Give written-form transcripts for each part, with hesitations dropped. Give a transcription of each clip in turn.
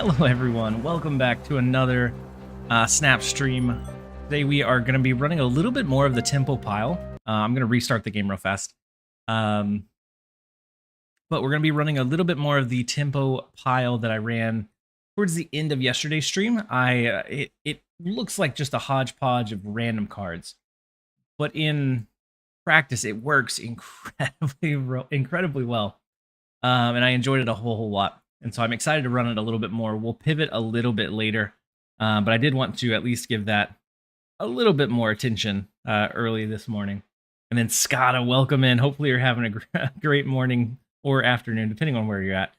Hello everyone, welcome back to another Snap stream. Today we are going to be running a little bit more of the tempo pile. I'm going to restart the game real fast. But we're going to be running a little bit more of the tempo pile that I ran towards the end of yesterday's stream. It looks like just a hodgepodge of random cards, but in practice it works incredibly well, and I enjoyed it a whole lot. And so I'm excited to run it a little bit more. We'll pivot a little bit later, but I did want to at least give that a little bit more attention early this morning. And then Scotta, welcome in. Hopefully you're having a great morning or afternoon, depending on where you're at.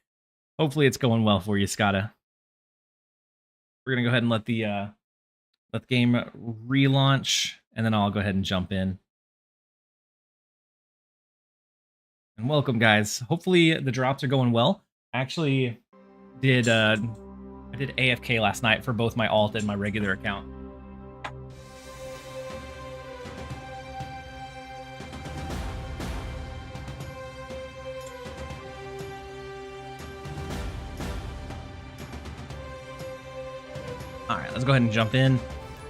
Hopefully it's going well for you, Scotta. We're gonna go ahead and let the game relaunch, and then I'll go ahead and jump in. And welcome, guys. Hopefully the drops are going well. Actually, I did AFK last night for both my alt and my regular account. All right, let's go ahead and jump in.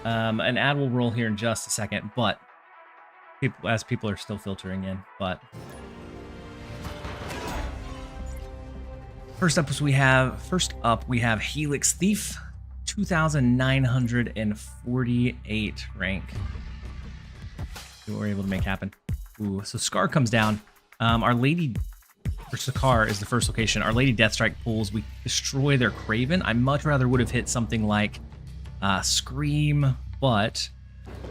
An ad will roll here in just a second, but people are still filtering in, but. First up, we have Helix Thief, 2,948 rank. See what we're able to make happen. Ooh, so Scar comes down. Our Lady, or Scar is the first location. Our Lady Deathstrike pulls. We destroy their Craven. I much rather would have hit something like Scream, but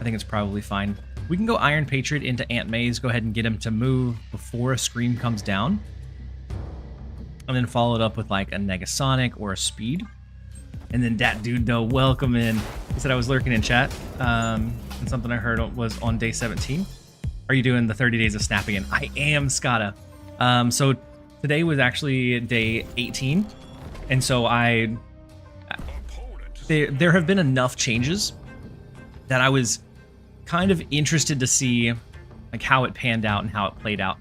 I think it's probably fine. We can go Iron Patriot into Aunt May's. Go ahead and get him to move before a Scream comes down. And then follow it up with like a Negasonic or a Speed. And then that dude, though, welcome in. He said I was lurking in chat. And something I heard was on day 17. Are you doing the 30 days of Snap again? I am, Scotta. So today was actually day 18. And so there have been enough changes that I was kind of interested to see like how it panned out and how it played out.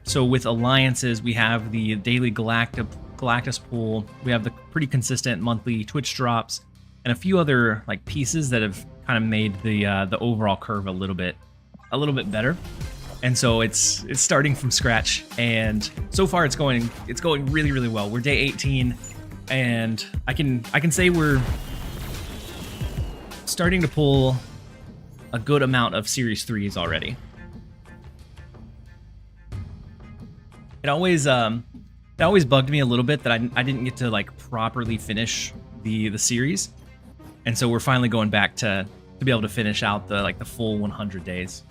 So with alliances, we have the daily Galactus pool. We have the pretty consistent monthly Twitch drops, and a few other like pieces that have kind of made the overall curve a little bit better. And so it's starting from scratch, and so far it's going really well. We're day 18, and I can say we're starting to pull a good amount of Series 3s already. It always bugged me a little bit that I didn't get to like properly finish the series, and so we're finally going back to be able to finish out the full 100 days.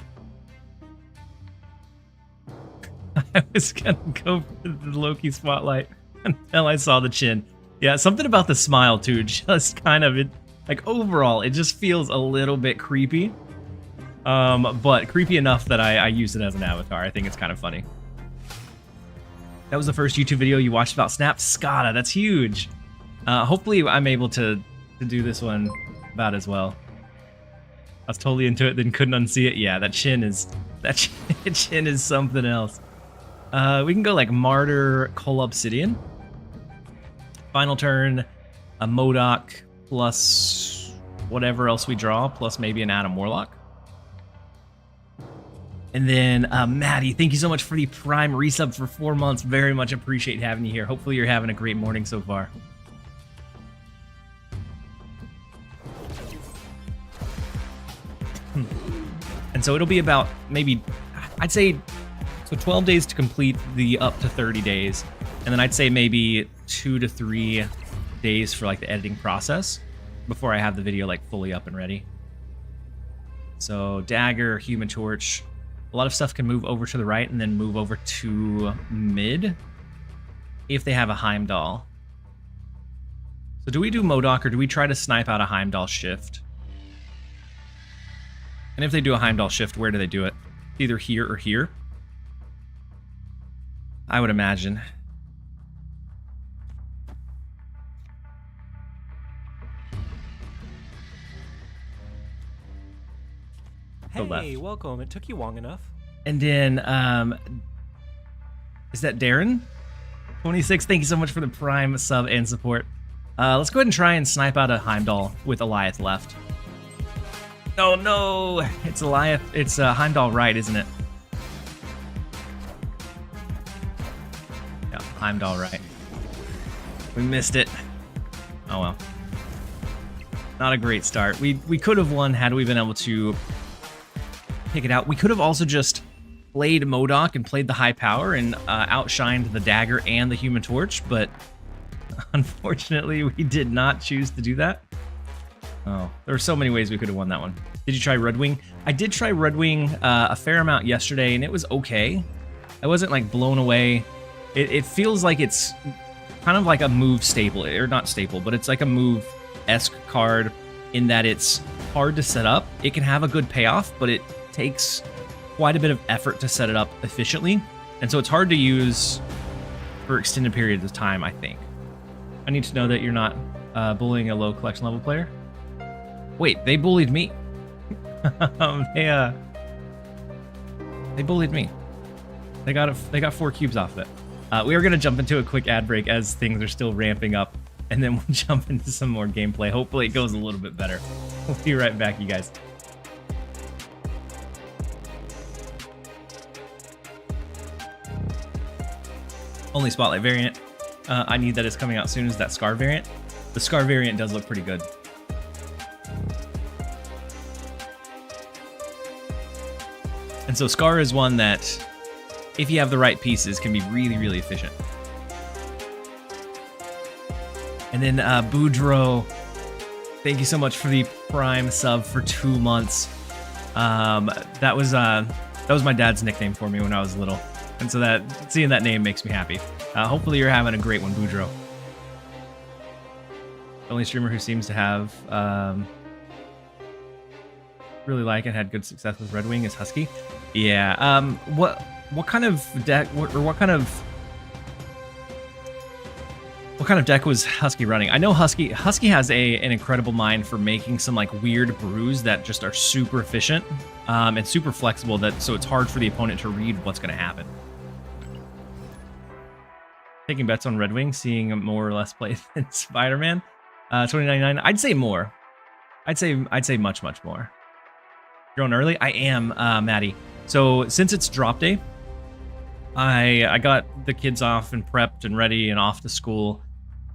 I was gonna go for the Loki spotlight until I saw the chin. Yeah, something about the smile too. Just kind of like overall, it just feels a little bit creepy, but creepy enough that I use it as an avatar. I think it's kind of funny. That was the first YouTube video you watched about Snap? Scotta, that's huge. Hopefully I'm able to do this one about as well. I was totally into it, then couldn't unsee it. Yeah, that chin is something else. We can go like Martyr, Cull Obsidian. Final turn, a MODOK plus whatever else we draw, plus maybe an Adam Warlock. And then Maddie, thank you so much for the Prime resub for 4 months. Very much appreciate having you here. Hopefully you're having a great morning so far. And so it'll be about maybe, I'd say, so 12 days to complete the up to 30 days. And then I'd say maybe 2 to 3 days for like the editing process before I have the video like fully up and ready. So Dagger, Human Torch. A lot of stuff can move over to the right and then move over to mid if they have a Heimdall. So do we do MODOK or do we try to snipe out a Heimdall shift? And if they do a Heimdall shift, where do they do it? Either here or here? I would imagine. Hey, welcome. It took you long enough. And then, is that Darren? 26, thank you so much for the Prime sub and support. Let's go ahead and try and snipe out a Heimdall with Eliath left. Oh no, it's Eliath. It's Heimdall right, isn't it? Yeah, Heimdall right. We missed it. Oh well. Not a great start. We could have won had we been able to pick it out. We could have also just played MODOK and played the high power and outshined the dagger and the Human Torch, but unfortunately we did not choose to do that. Oh, there were so many ways we could have won that one. Did you try Red Wing? I did try Red Wing a fair amount yesterday, and it was okay. I wasn't like blown away. It feels like it's kind of like a move staple, or not staple, but it's like a move-esque card in that it's hard to set up. It can have a good payoff, but it takes quite a bit of effort to set it up efficiently, and so it's hard to use for extended periods of time, I think. I need to know that you're not bullying a low collection level player. Wait, they bullied me. They bullied me. They got 4 cubes off of it. We are going to jump into a quick ad break as things are still ramping up, and then we'll jump into some more gameplay. Hopefully it goes a little bit better. We'll be right back, you guys. Only Spotlight variant I need that is coming out soon is that Scar variant. The Scar variant does look pretty good. And so Scar is one that, if you have the right pieces, can be really, really efficient. And then Boudreaux, thank you so much for the Prime sub for 2 months. That was my dad's nickname for me when I was little, and so that seeing that name makes me happy. Hopefully you're having a great one, Boudreaux. The only streamer who seems to have really like and had good success with Red Wing is Husky. Yeah. What kind of deck or what kind of deck was Husky running? I know Husky has an incredible mind for making some like weird brews that just are super efficient and super flexible, so it's hard for the opponent to read what's going to happen. Taking bets on Red Wing, seeing more or less play than Spider-Man. 2099. I'd say more. I'd say much more. You're on early? I am, Maddie. So since it's drop day, I got the kids off and prepped and ready and off to school,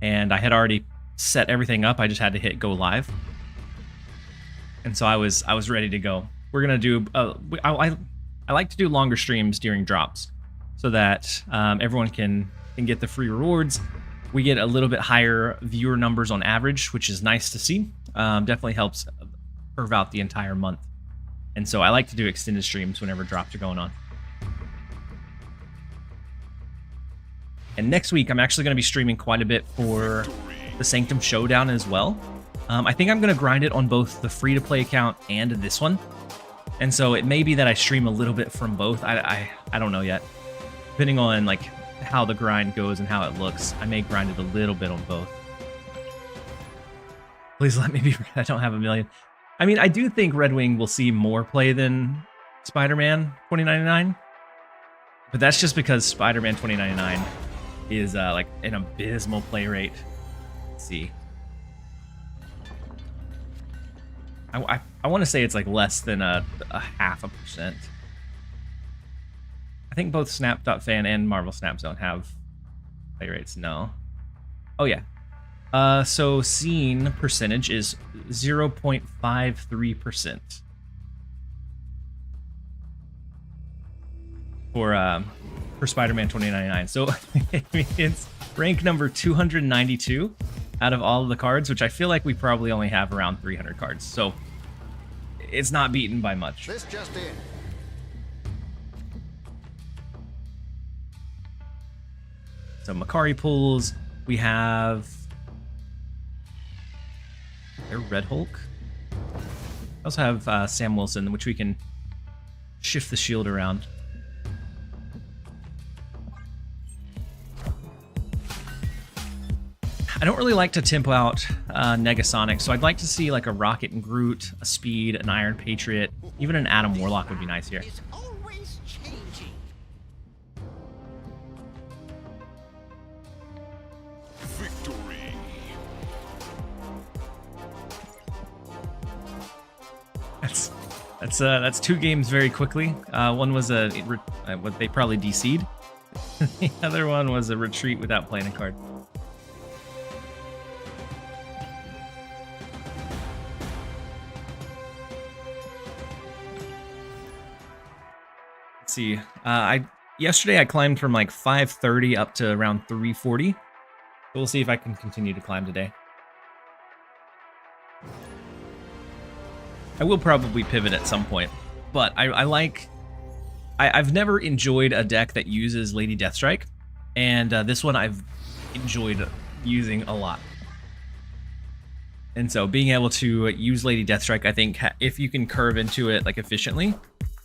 and I had already set everything up. I just had to hit go live, and so I was ready to go. We're gonna do. I like to do longer streams during drops, so that everyone can get the free rewards. We get a little bit higher viewer numbers on average, which is nice to see. Definitely helps curve out the entire month. And so I like to do extended streams whenever drops are going on. And next week, I'm actually going to be streaming quite a bit for the Sanctum Showdown as well. I think I'm going to grind it on both the free-to-play account and this one. And so it may be that I stream a little bit from both. I don't know yet. Depending on like how the grind goes and how it looks, I may grind it a little bit on both. Please let me be. I don't have a million. I mean, I do think Red Wing will see more play than Spider-Man 2099, but that's just because Spider-Man 2099 is like an abysmal play rate. Let's see. I want to say it's like less than a 0.5%. I think both Snap.fan and Marvel Snap Zone have play rates. No. Oh yeah. So scene percentage is 0.53% for Spider-Man 2099. So it's rank number 292 out of all of the cards, which I feel like we probably only have around 300 cards. So it's not beaten by much. This just in. So Makari pulls. We have Red Hulk. I also have Sam Wilson, which we can shift the shield around. I don't really like to tempo out Negasonic, so I'd like to see like a Rocket and Groot, a Speed, an Iron Patriot, even an Adam Warlock would be nice here. It's always changing. That's 2 games very quickly. One was what they probably DC'd. The other one was a retreat without playing a card. Let's see. Yesterday I climbed from like 530 up to around 340. So we'll see if I can continue to climb today. I will probably pivot at some point, but I've never enjoyed a deck that uses Lady Deathstrike, and this one I've enjoyed using a lot. And so being able to use Lady Deathstrike, I think if you can curve into it like efficiently,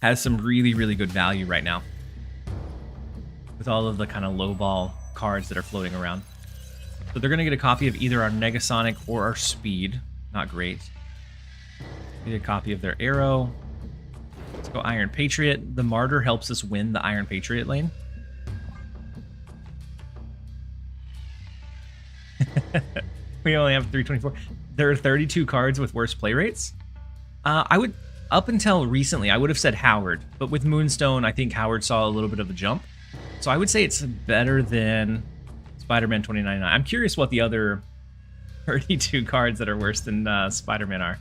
has some really, really good value right now. With all of the kind of low ball cards that are floating around. So they're going to get a copy of either our Negasonic or our Speed. Not great. Get a copy of their Arrow. Let's go Iron Patriot. The Martyr helps us win the Iron Patriot lane. We only have 324. There are 32 cards with worse play rates. Up until recently, I would have said Howard, but with Moonstone, I think Howard saw a little bit of a jump. So I would say it's better than Spider-Man 2099. I'm curious what the other 32 cards that are worse than Spider-Man are.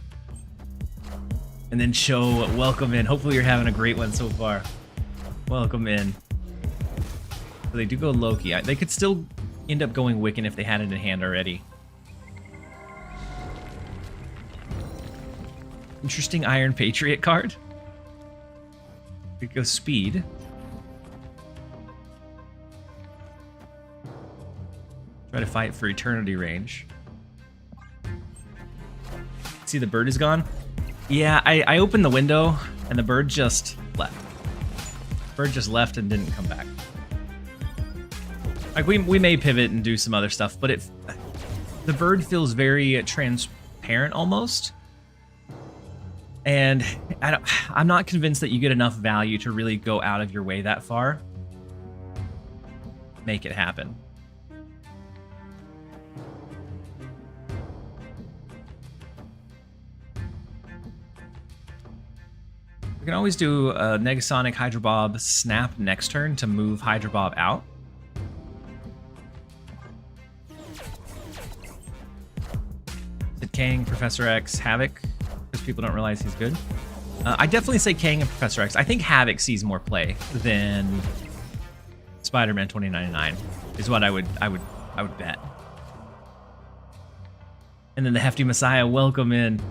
And then show welcome in. Hopefully you're having a great one so far. Welcome in. So they do go Loki. They could still end up going Wiccan if they had it in hand already. Interesting Iron Patriot card. We go Speed. Try to fight for eternity range. See, the bird is gone. Yeah, I opened the window and the bird just left. Bird just left and didn't come back. Like we may pivot and do some other stuff, but the bird feels very transparent almost. And I'm not convinced that you get enough value to really go out of your way that far. Make it happen. We can always do a Negasonic Hydrobob snap next turn to move Hydrobob out. Is it Kang, Professor X, Havoc? Because people don't realize he's good. I definitely say Kang and Professor X. I think Havoc sees more play than Spider-Man 2099 is what I would bet. And then the Hefty Messiah, welcome in.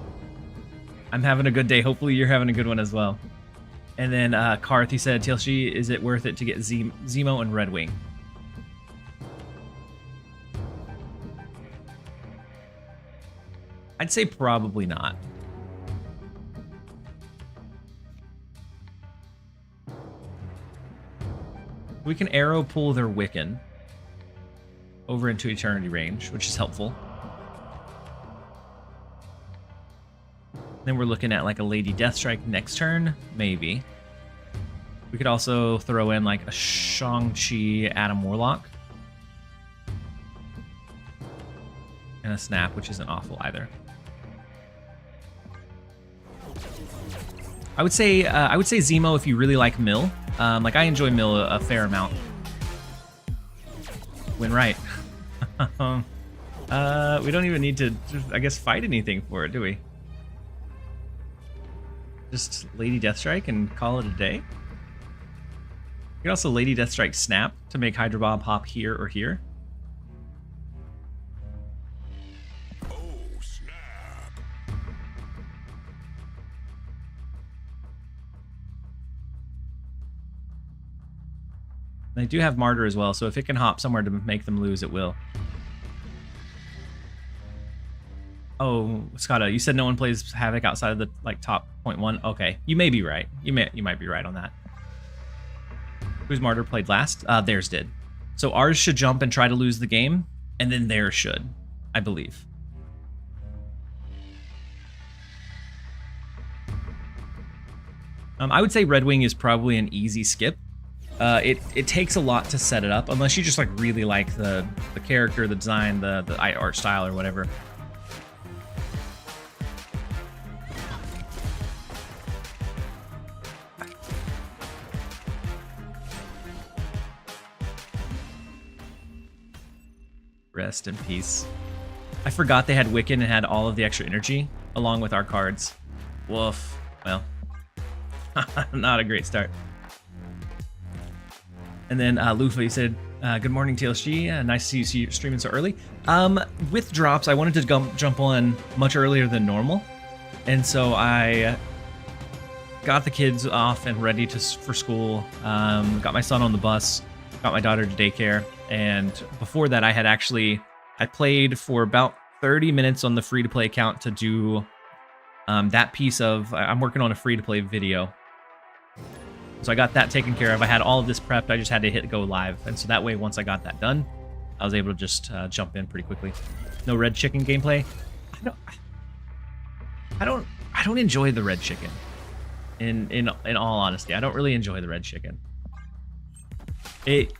I'm having a good day. Hopefully you're having a good one as well. And then Karth, he said, TLSG, is it worth it to get Zemo and Red Wing? I'd say probably not. We can arrow pull their Wiccan over into eternity range, which is helpful. Then we're looking at like a Lady Deathstrike next turn, maybe. We could also throw in like a Shang-Chi Adam Warlock. And a Snap, which isn't awful either. I would say Zemo if you really like Mill. Like I enjoy Mill a fair amount. Win right. We don't even need to, I guess, fight anything for it, do we? Just Lady Deathstrike and call it a day. You can also Lady Deathstrike Snap to make Hydrobob hop here or here. Oh, snap. They do have Martyr as well, so if it can hop somewhere to make them lose, it will. Oh, Scotta, you said no one plays Havoc outside of the like top 0.1. Okay, you may be right. You might be right on that. Whose Martyr played last? Theirs did. So ours should jump and try to lose the game, and then theirs should, I believe. I would say Red Wing is probably an easy skip. It takes a lot to set it up, unless you just like really like the character, the design, the art style, or whatever. Rest in peace. I forgot they had Wiccan and had all of the extra energy along with our cards. Woof. Well, not a great start. And then Lufa, you said, good morning, TLSG. Nice to see you streaming so early. With drops, I wanted to jump on much earlier than normal. And so I got the kids off and ready for school. Got my son on the bus, got my daughter to daycare. And before that, I played for about 30 minutes on the free-to-play account to do that piece of, I'm working on a free-to-play video. So I got that taken care of. I had all of this prepped. I just had to hit go live. And so that way, once I got that done, I was able to just jump in pretty quickly. No red chicken gameplay. I don't enjoy the red chicken. In all honesty, I don't really enjoy the red chicken. It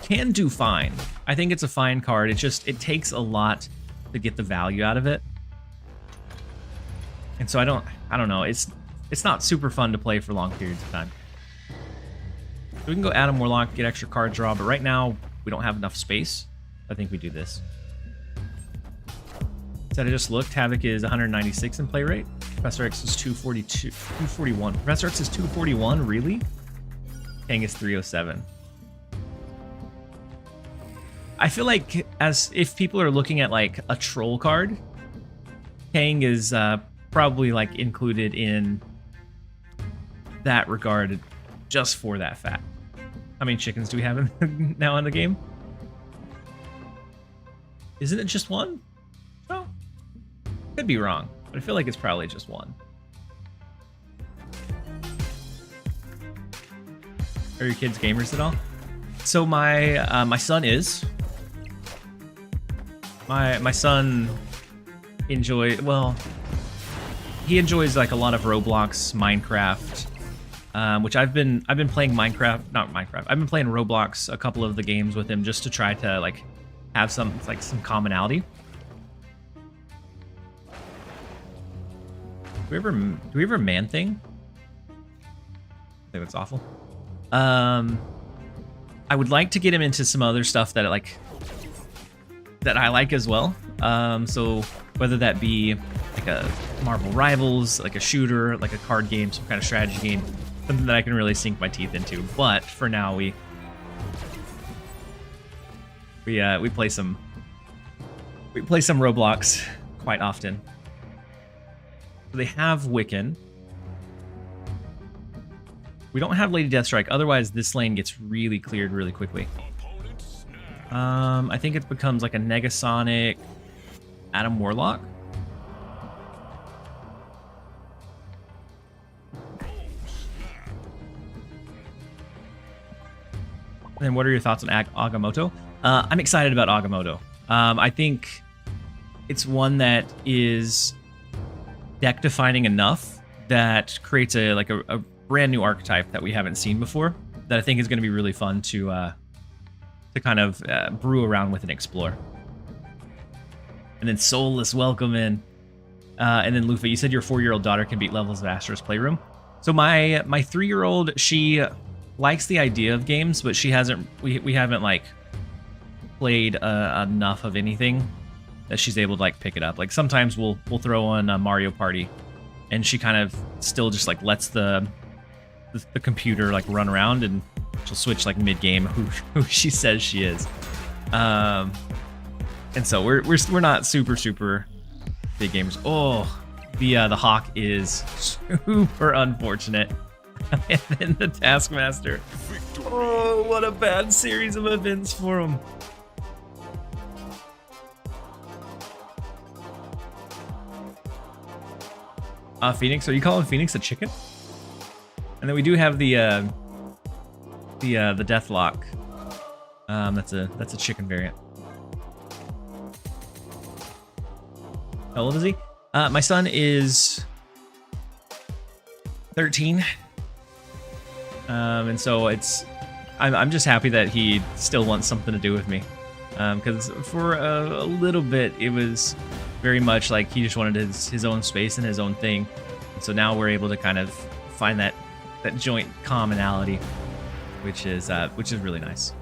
can do fine. I think it's a fine card. It takes a lot to get the value out of it. And so I don't know. It's not super fun to play for long periods of time. So we can go Adam Warlock, get extra card draw, but right now we don't have enough space. I think we do this. Said I just looked. Havoc is 196 in play rate. Professor X is 241. Professor X is 241, really? Kang is 307. I feel like as if people are looking at like a troll card, Kang is probably like included in that regard just for that fact. How many chickens do we have now in the game? Isn't it just one? No. Could be wrong, but I feel like it's probably just one. Are your kids gamers at all? So my son is. My son he enjoys like a lot of Roblox, Minecraft, which I've been playing I've been playing Roblox a couple of the games with him just to try to like have some commonality. Do we ever man thing? I think that's awful. I would like to get him into some other stuff that I like as well. So whether that be like a Marvel Rivals, like a shooter, like a card game, some kind of strategy game, something that I can really sink my teeth into. But for now, we play some Roblox quite often. So they have Wiccan. We don't have Lady Deathstrike, otherwise this lane gets really cleared really quickly. I think it becomes like a Negasonic Adam Warlock. And then what are your thoughts on Agamotto? I'm excited about Agamotto. I think it's one that is deck defining enough that creates a brand new archetype that we haven't seen before that I think is going to be really fun to kind of brew around with and explore. And then Soulless, welcome in. And then Lufa, you said your 4-year-old daughter can beat levels of Astro's Playroom. So my 3-year-old, she likes the idea of games, but she hasn't. We haven't like played enough of anything that she's able to like pick it up. Like sometimes we'll throw on Mario Party, and she kind of still just like lets the computer like run around, and she'll switch like mid game who she says she is. And so we're not super big gamers. Oh, the Hawk is super unfortunate. And then the Taskmaster. Oh, what a bad series of events for him. Phoenix, are you calling Phoenix a chicken? And then we do have the Deathlock. That's a chicken variant. How old is he? My son is 13. And so I'm just happy that he still wants something to do with me. Because for a little bit, it was very much like he just wanted his own space and his own thing. And so now we're able to kind of find that joint commonality, which is really nice.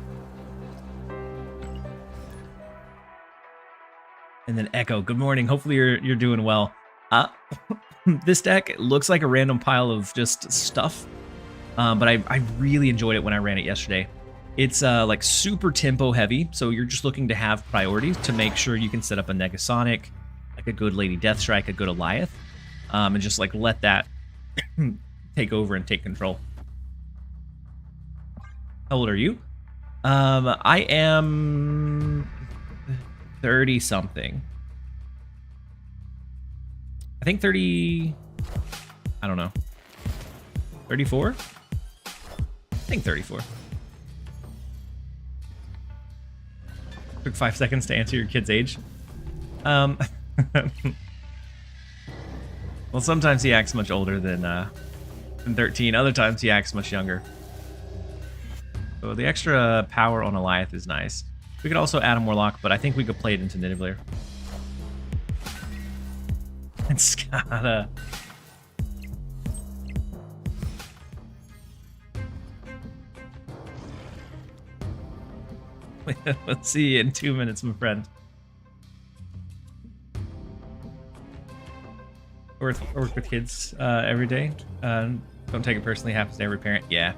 And then Echo, good morning. Hopefully you're doing well. This deck looks like a random pile of just stuff, but I really enjoyed it when I ran it yesterday. It's like super tempo heavy, so you're just looking to have priorities to make sure you can set up a Negasonic, like a good Lady Deathstrike, a good Eliath, and just like let that take over and take control. How old are you? I am 30 something. I think 30, I don't know. 34? I think 34. Took 5 seconds to answer your kid's age. Well, sometimes he acts much older than 13. Other times he acts much younger. So the extra power on Eliath is nice. We could also add a Morlock, but I think we could play it into Nidavellir. And Skada. Let's see you in 2 minutes, my friend. Work with kids every day. Don't take it personally. Happens to every parent. Yeah.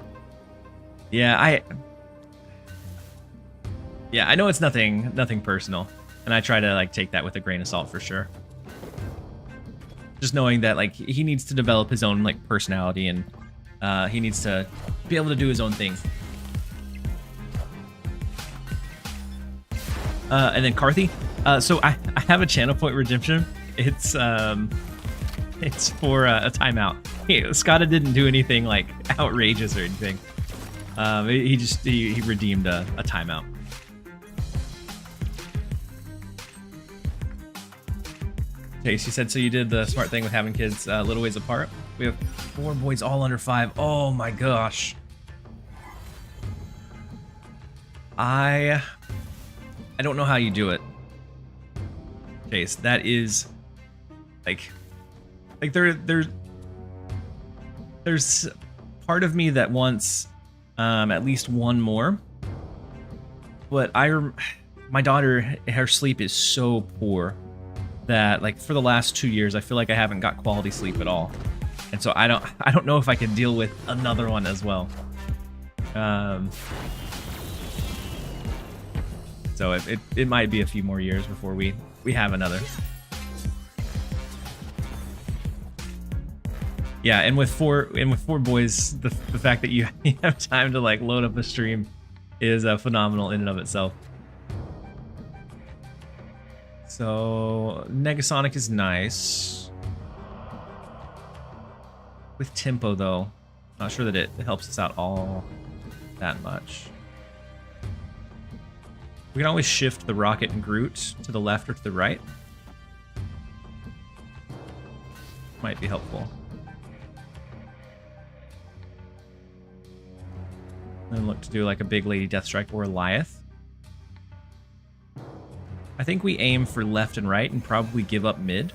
I know it's nothing personal, and I try to like take that with a grain of salt for sure. Just knowing that like he needs to develop his own like personality, and he needs to be able to do his own thing. And then Carthy. So I have a channel point redemption. It's for a timeout. Skada didn't do anything like outrageous or anything. He redeemed a timeout. Okay, she said, so you did the smart thing with having kids a little ways apart. We have 4 boys all under 5. Oh my gosh. I don't know how you do it. Chase, that is like there's part of me that wants at least one more, but my daughter, her sleep is so poor that like for the last 2 years I feel like I haven't got quality sleep at all, and so I don't know if I can deal with another one as well. So it might be a few more years before we have another. Yeah, and with four boys, the fact that you have time to like load up a stream is phenomenal in and of itself. So Negasonic is nice. With tempo though, not sure that it helps us out all that much. We can always shift the Rocket and Groot to the left or to the right. Might be helpful. And look to do like a big Lady Deathstrike or Eliath. I think we aim for left and right and probably give up mid.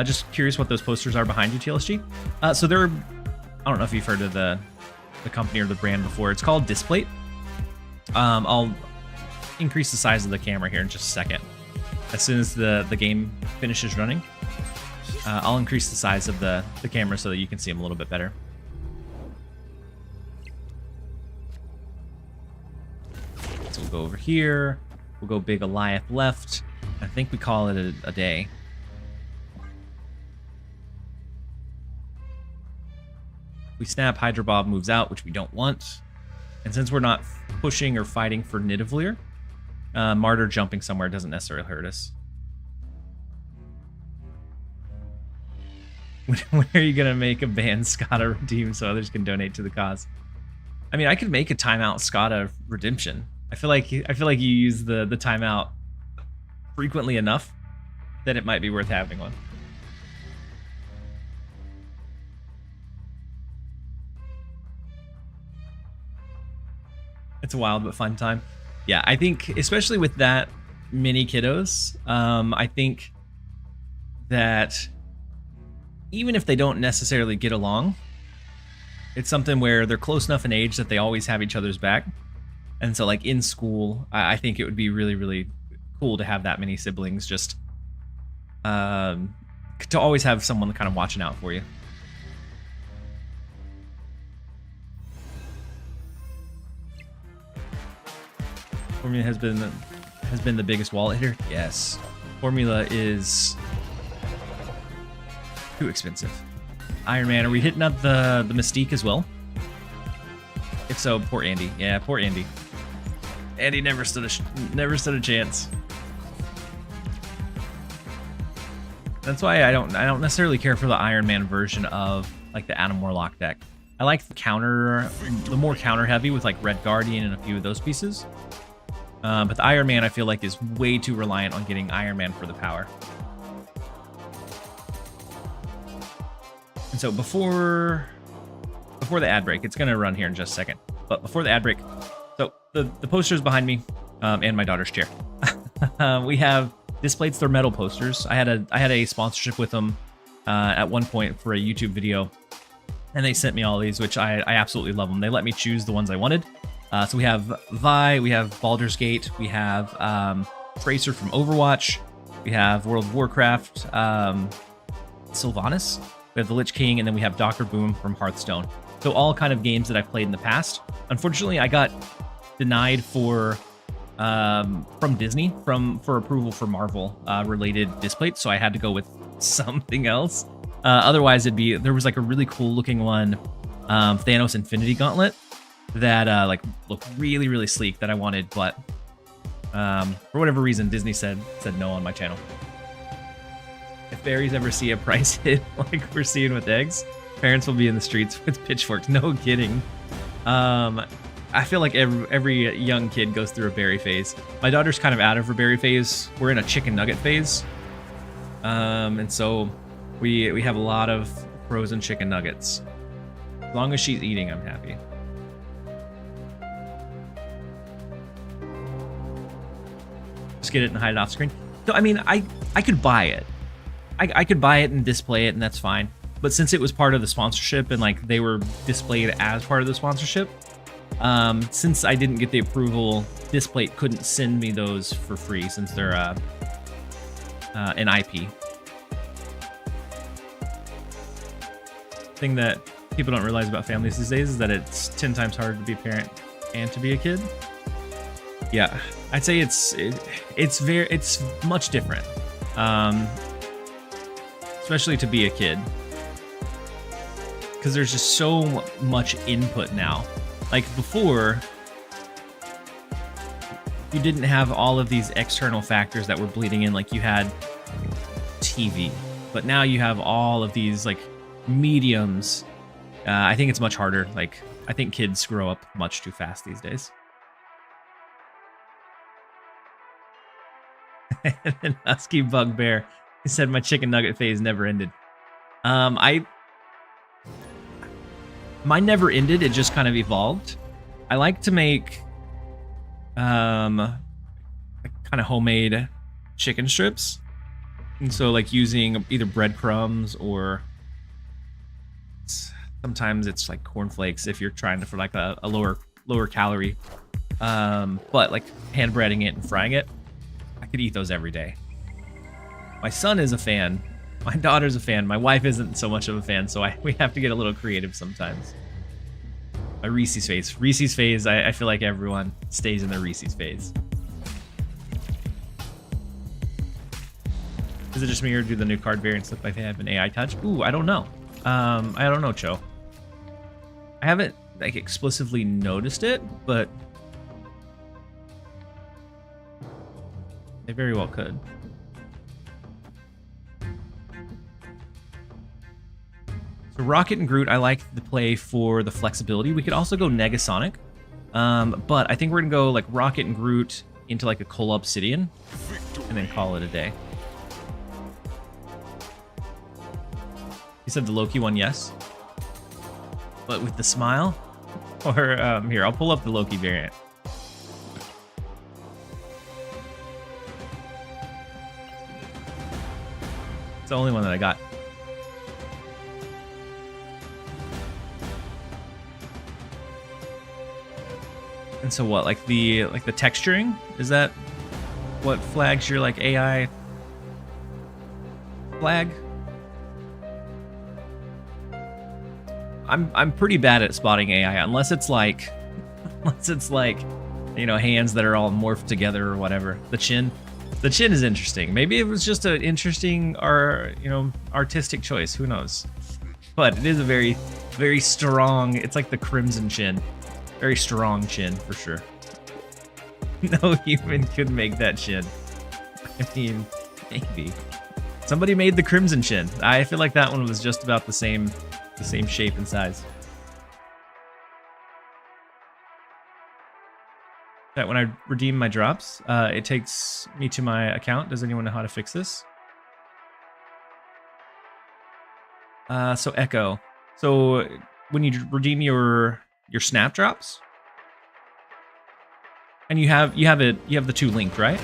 Just curious what those posters are behind you, TLSG. So they're, I don't know if you've heard of the company or the brand before. It's called Displate. I'll increase the size of the camera here in just a second. As soon as the game finishes running, I'll increase the size of the camera so that you can see them a little bit better. So we'll go over here. We'll go big Eliath left. I think we call it a day. We snap, Hydra Bob moves out, which we don't want. And since we're not pushing or fighting for Nidavellir, Martyr jumping somewhere doesn't necessarily hurt us. When are you going to make a banned Skada redeem so others can donate to the cause? I mean, I could make a timeout Skada redemption. I feel like you use the timeout frequently enough that it might be worth having one. It's a wild but fun time. Yeah, I think especially with that many kiddos, I think that even if they don't necessarily get along, it's something where they're close enough in age that they always have each other's back. And so like in school, I think it would be really, really cool to have that many siblings, just to always have someone kind of watching out for you. Formula has been the biggest wallet hitter. Yes, Formula is too expensive. Iron Man, are we hitting up the Mystique as well? If so, poor Andy. Yeah, poor Andy. Andy never stood a chance. That's why I don't necessarily care for the Iron Man version of like the Adam Warlock deck. I like the more counter heavy with like Red Guardian and a few of those pieces. But the Iron Man I feel like is way too reliant on getting Iron Man for the power. And so before the ad break, it's gonna run here in just a second. But before the ad break, so the posters behind me, and my daughter's chair. We have Displates. They're metal posters. I had a sponsorship with them at one point for a YouTube video, and they sent me all these, which I absolutely love them. They let me choose the ones I wanted. So we have Vi, we have Baldur's Gate, we have Tracer from Overwatch, we have World of Warcraft, Sylvanas, we have the Lich King, and then we have Dr. Boom from Hearthstone. So all kind of games that I've played in the past. Unfortunately, I got denied for from Disney for approval for Marvel related displays, so I had to go with something else. Otherwise, there was like a really cool looking one, Thanos Infinity Gauntlet, that like looked really, really sleek that I wanted, but for whatever reason Disney said no on my channel. If fairies ever see a price hit like we're seeing with eggs, parents will be in the streets with pitchforks. No kidding. I feel like every young kid goes through a berry phase. My daughter's kind of out of her berry phase. We're in a chicken nugget phase, and so we have a lot of frozen chicken nuggets. As long as she's eating, I'm happy. Just get it and hide it off screen. So I mean, I could buy it. I could buy it and display it, and that's fine. But since it was part of the sponsorship and like they were displayed as part of the sponsorship, since I didn't get the approval, Displate couldn't send me those for free since they're an IP. Thing that people don't realize about families these days is that it's 10 times harder to be a parent and to be a kid. Yeah, I'd say it's much different, especially to be a kid, because there's just so much input now. Like before, you didn't have all of these external factors that were bleeding in. Like you had TV, but now you have all of these like mediums. I think it's much harder. Like I think kids grow up much too fast these days. And Husky Bugbear, he said my chicken nugget phase never ended. Mine never ended, it just kind of evolved. I like to make kind of homemade chicken strips. And so like using either breadcrumbs or sometimes it's like cornflakes if you're trying to for like a lower calorie. But like hand breading it and frying it, I could eat those every day. My son is a fan. My daughter's a fan. My wife isn't so much of a fan, so we have to get a little creative sometimes. My Reese's phase. Reese's phase, I feel like everyone stays in their Reese's phase. Is it just me or do the new card variants look like they have an AI touch? Ooh, I don't know. I don't know, Cho. I haven't like explicitly noticed it, but they very well could. So Rocket and Groot, I like the play for the flexibility. We could also go Negasonic, but I think we're gonna go like Rocket and Groot into like a Coal Obsidian, and then call it a day. You said the Loki one, yes, but with the smile. Or here, I'll pull up the Loki variant. It's the only one that I got. And so what, like the texturing? Is that what flags your like AI flag? I'm pretty bad at spotting AI unless it's like you know, hands that are all morphed together or whatever. The chin is interesting. Maybe it was just an interesting artistic choice. Who knows? But it is a very, very strong. It's like the crimson chin. Very strong chin for sure. No human could make that chin. I mean, maybe somebody made the crimson chin. I feel like that one was just about the same shape and size. That when I redeem my drops, it takes me to my account. Does anyone know how to fix this? So Echo. So when you redeem your snap drops, and you have the two linked, right?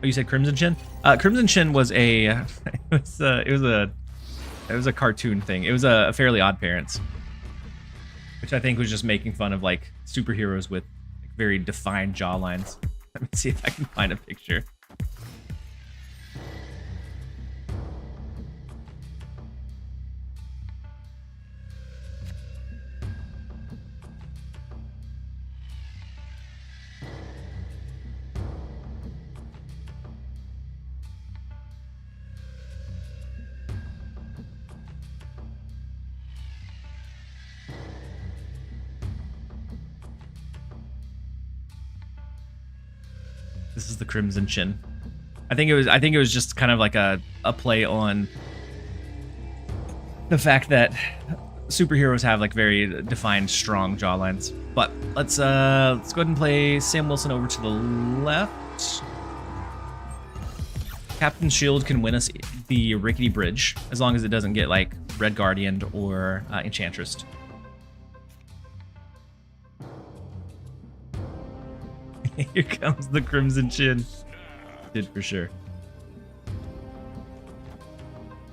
Oh, you said Crimson Chin? Crimson Chin was it was a cartoon thing. It was a Fairly Odd Parents, which I think was just making fun of like superheroes with like, very defined jawlines. Let me see if I can find a picture. This is the Crimson Chin. I think it was just kind of like a play on the fact that superheroes have like very defined strong jawlines. But let's go ahead and play Sam Wilson over to the left. Captain Shield can win us the Rickety Bridge as long as it doesn't get like Red Guardian or Enchantress. Here comes the Crimson Chin. Did for sure.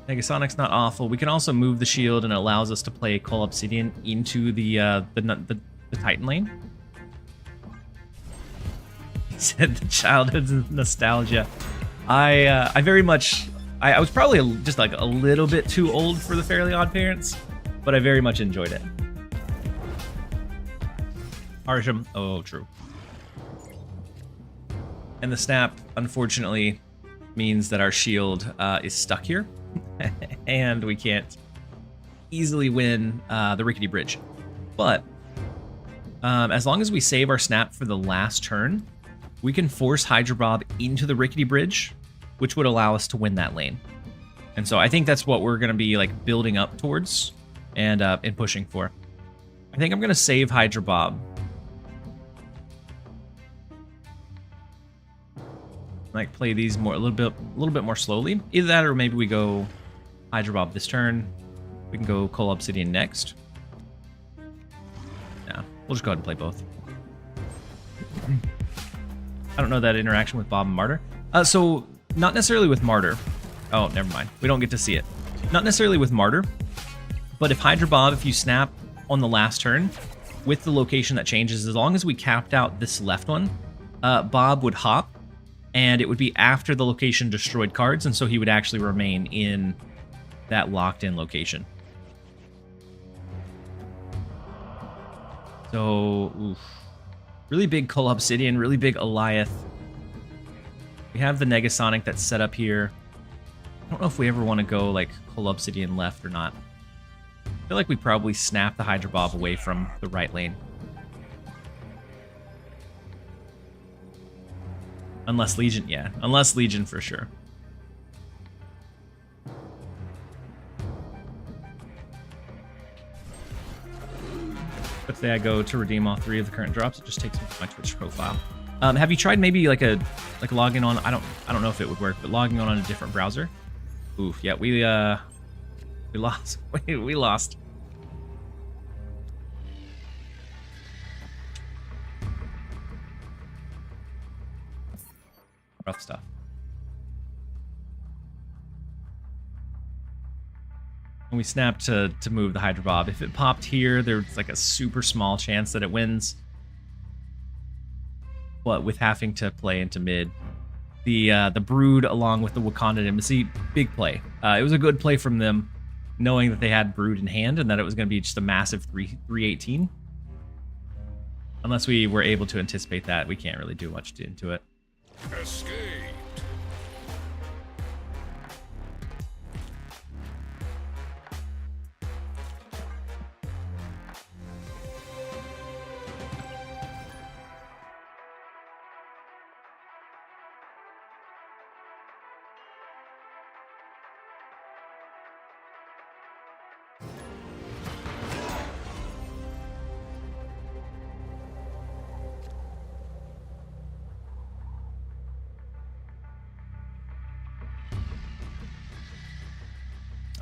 Negasonic's not awful. We can also move the shield, and it allows us to play Call Obsidian into the Titan lane. He said the childhood nostalgia. I very much. I was probably just like a little bit too old for the Fairly Odd Parents, but I very much enjoyed it. Arsham. Oh, true. And the snap, unfortunately, means that our shield is stuck here, and we can't easily win the Rickety Bridge. But as long as we save our snap for the last turn, we can force Hydra Bob into the Rickety Bridge, which would allow us to win that lane. And so I think that's what we're going to be like building up towards and pushing for. I think I'm going to save Hydra Bob. Like play these a little bit more slowly. Either that, or maybe we go Hydra Bob this turn. We can go Call Obsidian next. Yeah, we'll just go ahead and play both. I don't know that interaction with Bob and Martyr. So not necessarily with Martyr. Oh, never mind. We don't get to see it. Not necessarily with Martyr, but if Hydra Bob, if you snap on the last turn with the location that changes, as long as we capped out this left one, Bob would hop. And it would be after the location destroyed cards, and so he would actually remain in that locked-in location. So, oof. Really big Call Obsidian, really big Eliath. We have the Negasonic that's set up here. I don't know if we ever want to go, like, Call Obsidian left or not. I feel like we probably snap the Hydra Bob away from the right lane. Unless Legion, yeah. Unless Legion for sure. Let's say I go to redeem all 3 of the current drops. It just takes me to my Twitch profile. Have you tried maybe like logging on? I don't know if it would work, but logging on a different browser. Oof, yeah, we lost. we lost. Rough stuff. And we snap to move the Hydra Bob. If it popped here, there's like a super small chance that it wins. But with having to play into mid, the Brood along with the Wakandan Embassy, big play. It was a good play from them, knowing that they had Brood in hand and that it was going to be just a massive 318. Unless we were able to anticipate that, we can't really do much into it. Escape.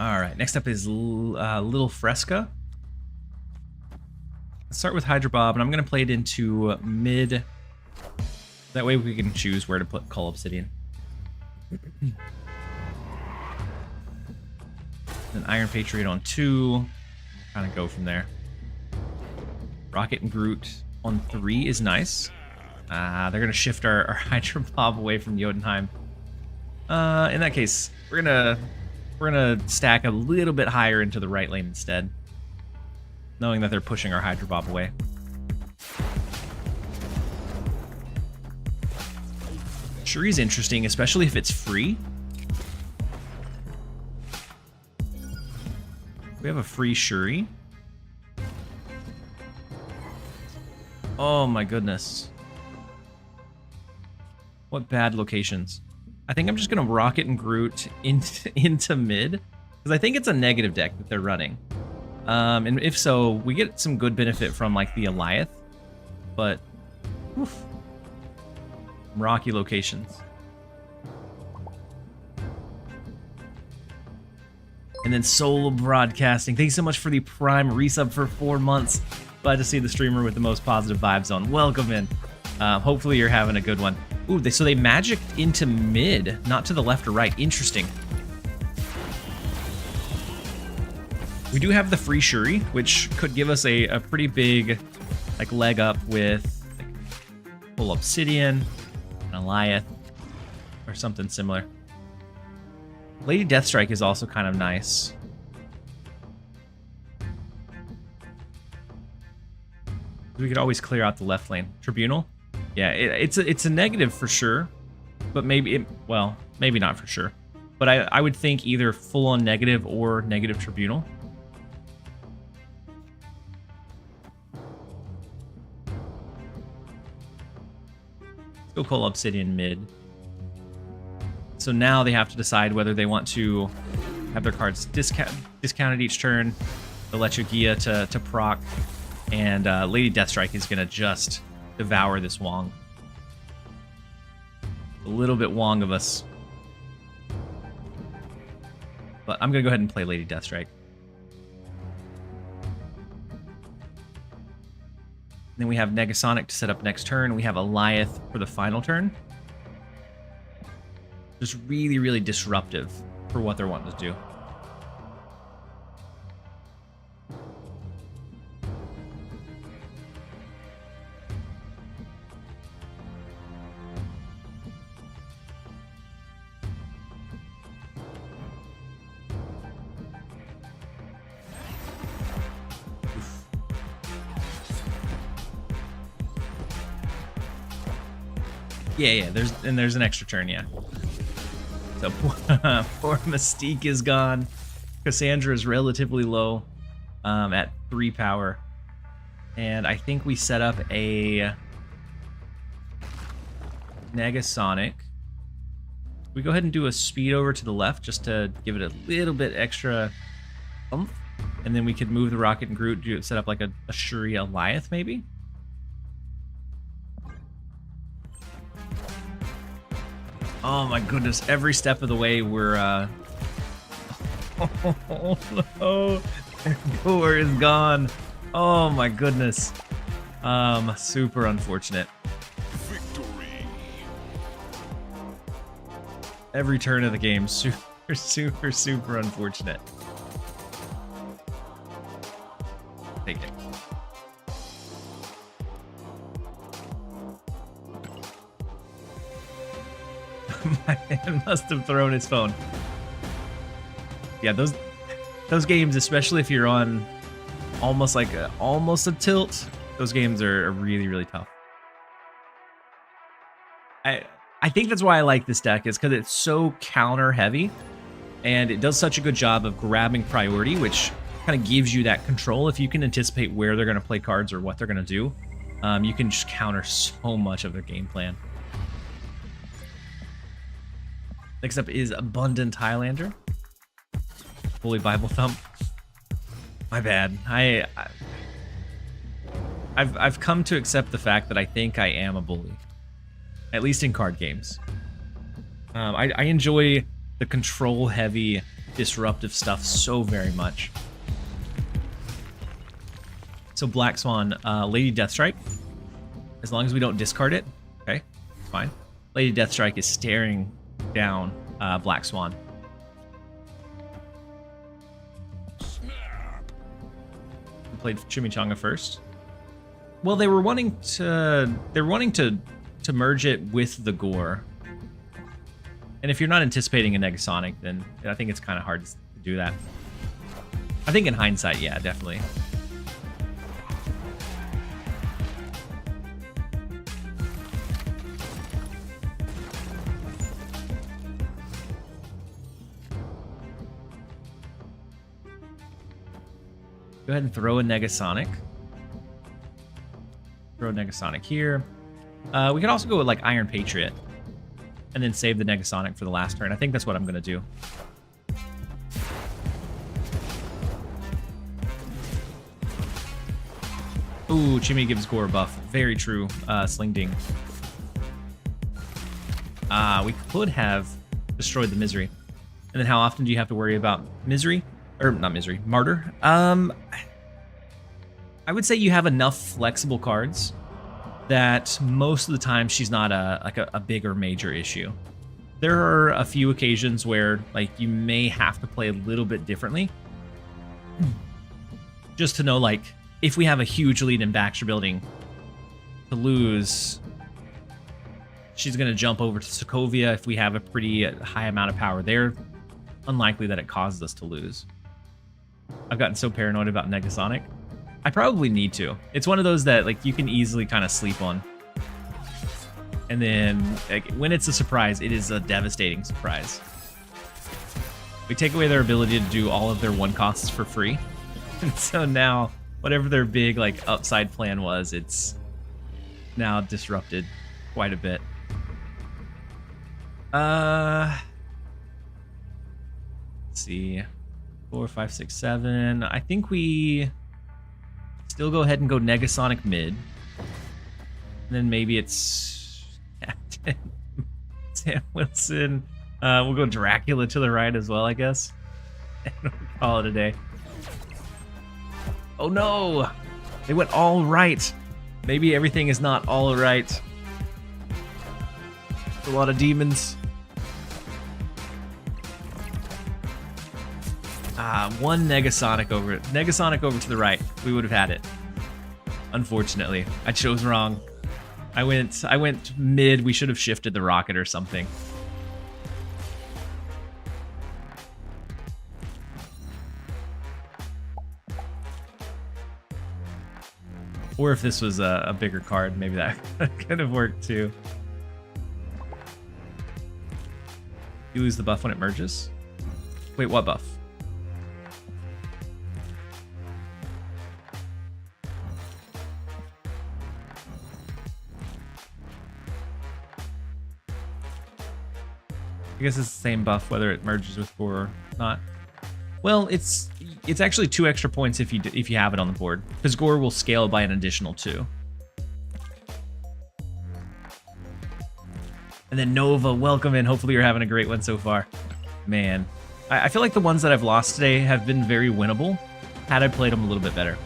All right, next up is Little Fresca. Let's start with Hydra Bob, and I'm going to play it into mid. That way we can choose where to put Cull Obsidian. Then Iron Patriot on 2. Kind of go from there. Rocket and Groot on 3 is nice. They're going to shift our Hydra Bob away from Jotunheim. In that case, we're gonna stack a little bit higher into the right lane instead, knowing that they're pushing our Hydra Bob away. Shuri's interesting, especially if it's free. We have a free Shuri. Oh my goodness. What bad locations. I think I'm just going to Rocket and Groot into mid, because I think it's a negative deck that they're running. And if so, we get some good benefit from like the Eliath, but oof, rocky locations. And then Solo Broadcasting. Thanks so much for the Prime resub for 4 months. Glad to see the streamer with the most positive vibes on. Welcome in. Hopefully you're having a good one. Ooh, so they magicked into mid, not to the left or right. Interesting. We do have the free Shuri, which could give us a pretty big like leg up with like, full Obsidian, an Eliath, or something similar. Lady Deathstrike is also kind of nice. We could always clear out the left lane. Tribunal? Yeah, it's a negative for sure, but maybe maybe not for sure. But I would think either full on negative or negative Tribunal. Let's go Cull Obsidian mid. So now they have to decide whether they want to have their cards discounted each turn, the Lechugia to proc, and Lady Deathstrike is gonna just devour this Wong. A little bit Wong of us. But I'm going to go ahead and play Lady Deathstrike. Then we have Negasonic to set up next turn. We have Eliath for the final turn. Just really, really disruptive for what they're wanting to do. Yeah, there's an extra turn, yeah. So poor Mystique is gone. Cassandra is relatively low at 3 power. And I think we set up a Negasonic. We go ahead and do a speed over to the left just to give it a little bit extra oomph. And then we could move the Rocket and Groot, set up like a Shuri Eliath maybe? Oh my goodness, every step of the way we're oh no, Gore is gone. Oh my goodness. Super unfortunate. Victory. Every turn of the game, super unfortunate. My man must have thrown his phone. Yeah, those games, especially if you're on almost a tilt, those games are really, really tough. I think that's why I like this deck, is because it's so counter heavy, and it does such a good job of grabbing priority, which kind of gives you that control. If you can anticipate where they're going to play cards or what they're going to do, you can just counter so much of their game plan. Next up is Abundant Highlander. Holy Bible Thump. My bad. I've come to accept the fact that I think I am a bully, at least in card games. I enjoy the control-heavy, disruptive stuff so very much. So Black Swan, Lady Deathstrike. As long as we don't discard it, okay, it's fine. Lady Deathstrike is staring down Black Swan. We played Chimichanga first. Well, they were wanting to merge it with the Gore. And if you're not anticipating a Negasonic, then I think it's kind of hard to do that. I think in hindsight, yeah, definitely. Go ahead and throw a Negasonic. Throw a Negasonic here. We could also go with like Iron Patriot and then save the Negasonic for the last turn. I think that's what I'm going to do. Ooh, Chimmy gives Gore a buff. Very true. Sling Ding. We could have destroyed the Misery. And then how often do you have to worry about Misery? Or not Misery, Martyr? I would say you have enough flexible cards that most of the time she's not a bigger major issue. There are a few occasions where like you may have to play a little bit differently. Just to know, like, if we have a huge lead in Baxter Building to lose, she's going to jump over to Sokovia. If we have a pretty high amount of power there, unlikely that it causes us to lose. I've gotten so paranoid about Negasonic. I probably need to. It's one of those that like you can easily kind of sleep on. And then like, when it's a surprise, it is a devastating surprise. We take away their ability to do all of their one costs for free. And so now whatever their big like upside plan was, it's now disrupted quite a bit. Let's see. 4, 5, 6, 7. I think we still go ahead and go Negasonic mid. And then maybe it's Captain Sam Wilson. We'll go Dracula to the right as well, I guess. And we'll call it a day. Oh no! They went all right. Maybe everything is not all right. A lot of demons. One Negasonic over to the right. We would have had it. Unfortunately, I chose wrong. I went mid. We should have shifted the rocket or something. Or if this was a bigger card, maybe that could have worked too. You lose the buff when it merges? Wait, what buff? I guess it's the same buff whether it merges with Gore or not. Well, it's actually 2 extra points if you have it on the board, because Gore will scale by an additional 2. And then Nova, welcome in. Hopefully you're having a great one so far. Man, I feel like the ones that I've lost today have been very winnable had I played them a little bit better.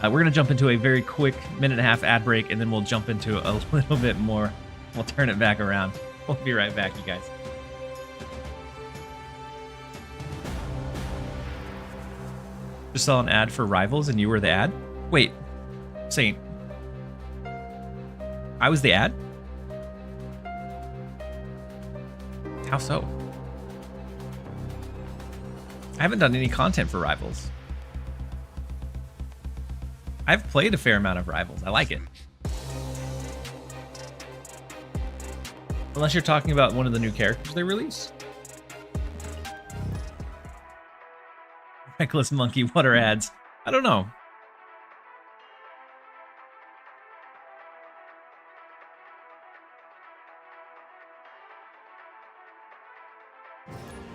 We're going to jump into a very quick 1.5-minute ad break, and then we'll jump into a little bit more. We'll turn it back around. We'll be right back, you guys. Just saw an ad for Rivals and you were the ad? Wait, Saint. I was the ad? How so? I haven't done any content for Rivals. I've played a fair amount of Rivals. I like it. Unless you're talking about one of the new characters they release. Reckless Monkey, what are ads? I don't know.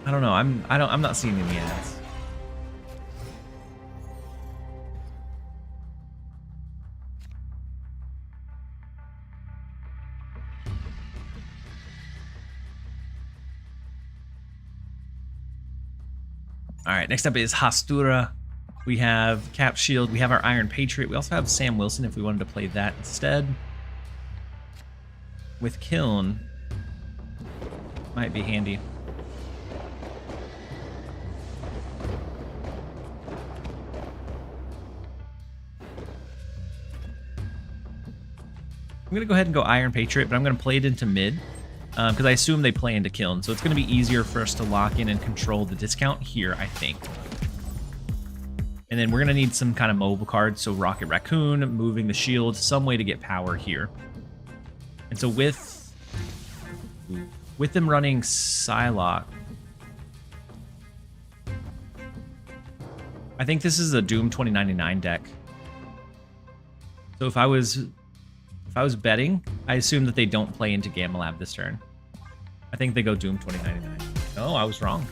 I don't know. I'm not seeing any ads. All right, next up is Hastura. We have Cap Shield. We have our Iron Patriot. We also have Sam Wilson if we wanted to play that instead. With Kiln, might be handy. I'm going to go ahead and go Iron Patriot, but I'm going to play it into mid because I assume they play into Kiln. So it's going to be easier for us to lock in and control the discount here, I think. And then we're going to need some kind of mobile cards. So Rocket Raccoon, moving the shield, some way to get power here. And so with them running Psylocke, I think this is a Doom 2099 deck. So if I was betting, I assume that they don't play into Gamma Lab this turn. I think they go Doom 2099. Oh, I was wrong.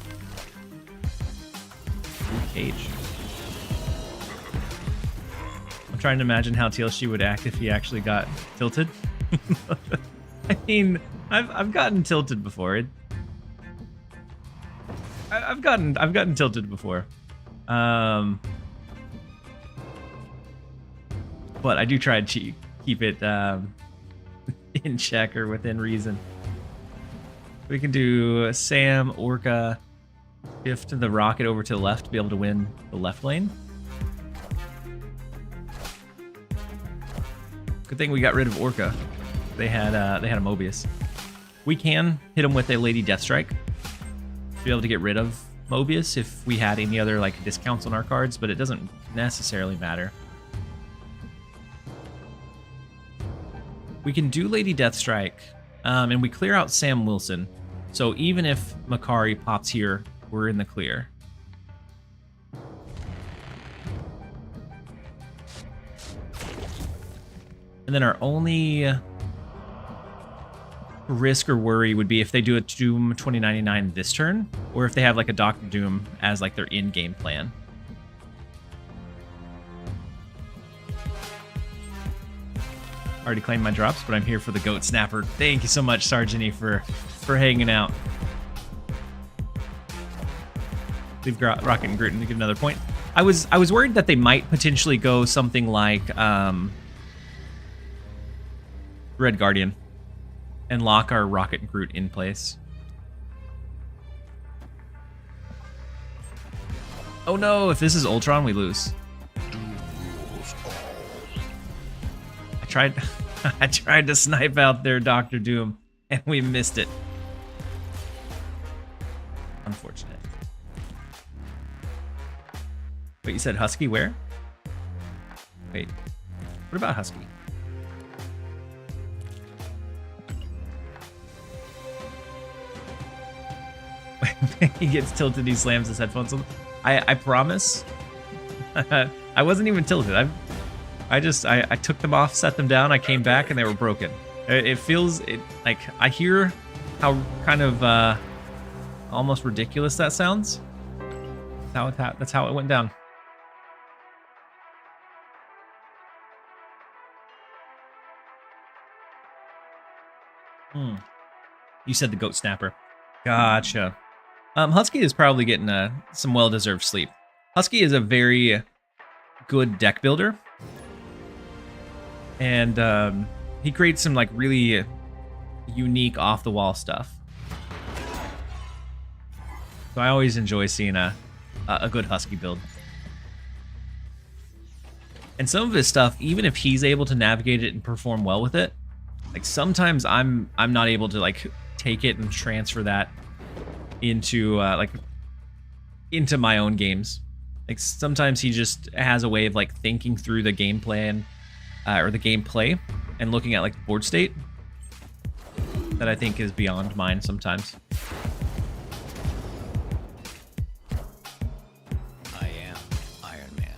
Ooh, Cage. I'm trying to imagine how TLSG would act if he actually got tilted. I mean, I've gotten tilted before. I've gotten tilted before. But I do try to keep it in check or within reason. We can do Sam, Orca, shift the Rocket over to the left to be able to win the left lane. Good thing we got rid of Orca. They had a Mobius. We can hit him with a Lady Deathstrike to be able to get rid of Mobius if we had any other like discounts on our cards, but it doesn't necessarily matter. We can do Lady Deathstrike, and we clear out Sam Wilson. So even if Makari pops here, we're in the clear. And then our only risk or worry would be if they do a Doom 2099 this turn, or if they have like a Dr. Doom as like their in-game plan. Already claimed my drops, but I'm here for the Goat Snapper. Thank you so much, Sargini, for hanging out. Leave Rocket and Groot to get another point. I was worried that they might potentially go something like Red Guardian and lock our Rocket and Groot in place. Oh no, if this is Ultron, we lose. I tried to snipe out their Dr. Doom, and we missed it. Unfortunate. Wait, you said Husky where? Wait, what about Husky? He gets tilted, he slams his headphones on. I promise. I wasn't even tilted. I took them off, set them down, I came back, and they were broken. It feels like I hear how kind of almost ridiculous that sounds. That's how it went down. You said the Goat Snapper. Gotcha. Husky is probably getting some well-deserved sleep. Husky is a very good deck builder. And he creates some like really unique off-the-wall stuff. So I always enjoy seeing a good Husky build. And some of his stuff, even if he's able to navigate it and perform well with it, like sometimes I'm not able to like take it and transfer that into like into my own games. Like sometimes he just has a way of like thinking through the game plan or the gameplay and looking at like the board state that I think is beyond mine sometimes. I am Iron Man.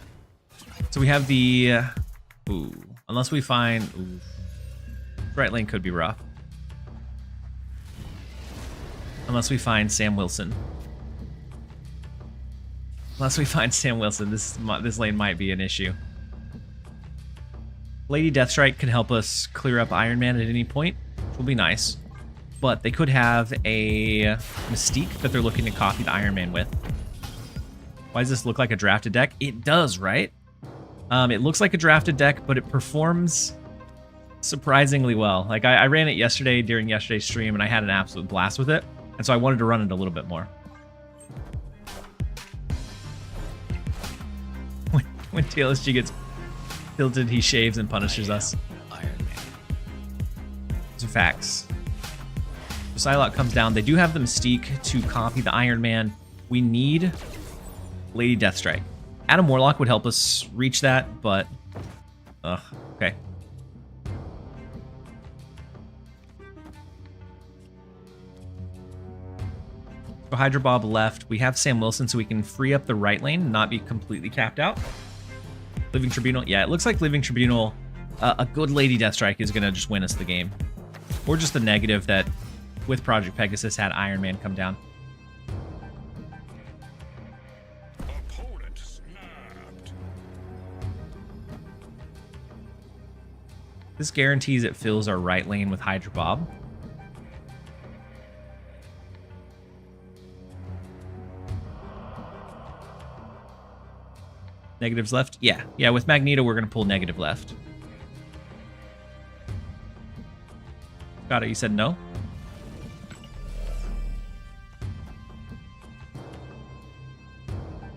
So we have the ooh, unless we find right lane could be rough. Unless we find Sam Wilson. Unless we find Sam Wilson, this lane might be an issue. Lady Deathstrike can help us clear up Iron Man at any point, which will be nice. But they could have a Mystique that they're looking to copy the Iron Man with. Why does this look like a drafted deck? It does, right? It looks like a drafted deck, but it performs surprisingly well. Like I ran it yesterday during yesterday's stream, and I had an absolute blast with it. And so I wanted to run it a little bit more. When TLSG gets tilted, he shaves and punishes us. Iron Man. Those are facts. So Psylocke comes down. They do have the Mystique to copy the Iron Man. We need Lady Deathstrike. Adam Warlock would help us reach that, but... okay. So Hydra Bob left. We have Sam Wilson, so we can free up the right lane and not be completely capped out. Living Tribunal. Yeah, it looks like Living Tribunal, a good Lady Deathstrike is going to just win us the game. Or just the negative that, with Project Pegasus, had Iron Man come down. Opponent snapped. This guarantees it fills our right lane with Hydra Bob. Negatives left? Yeah. Yeah, with Magneto, we're going to pull negative left. Got it. You said no?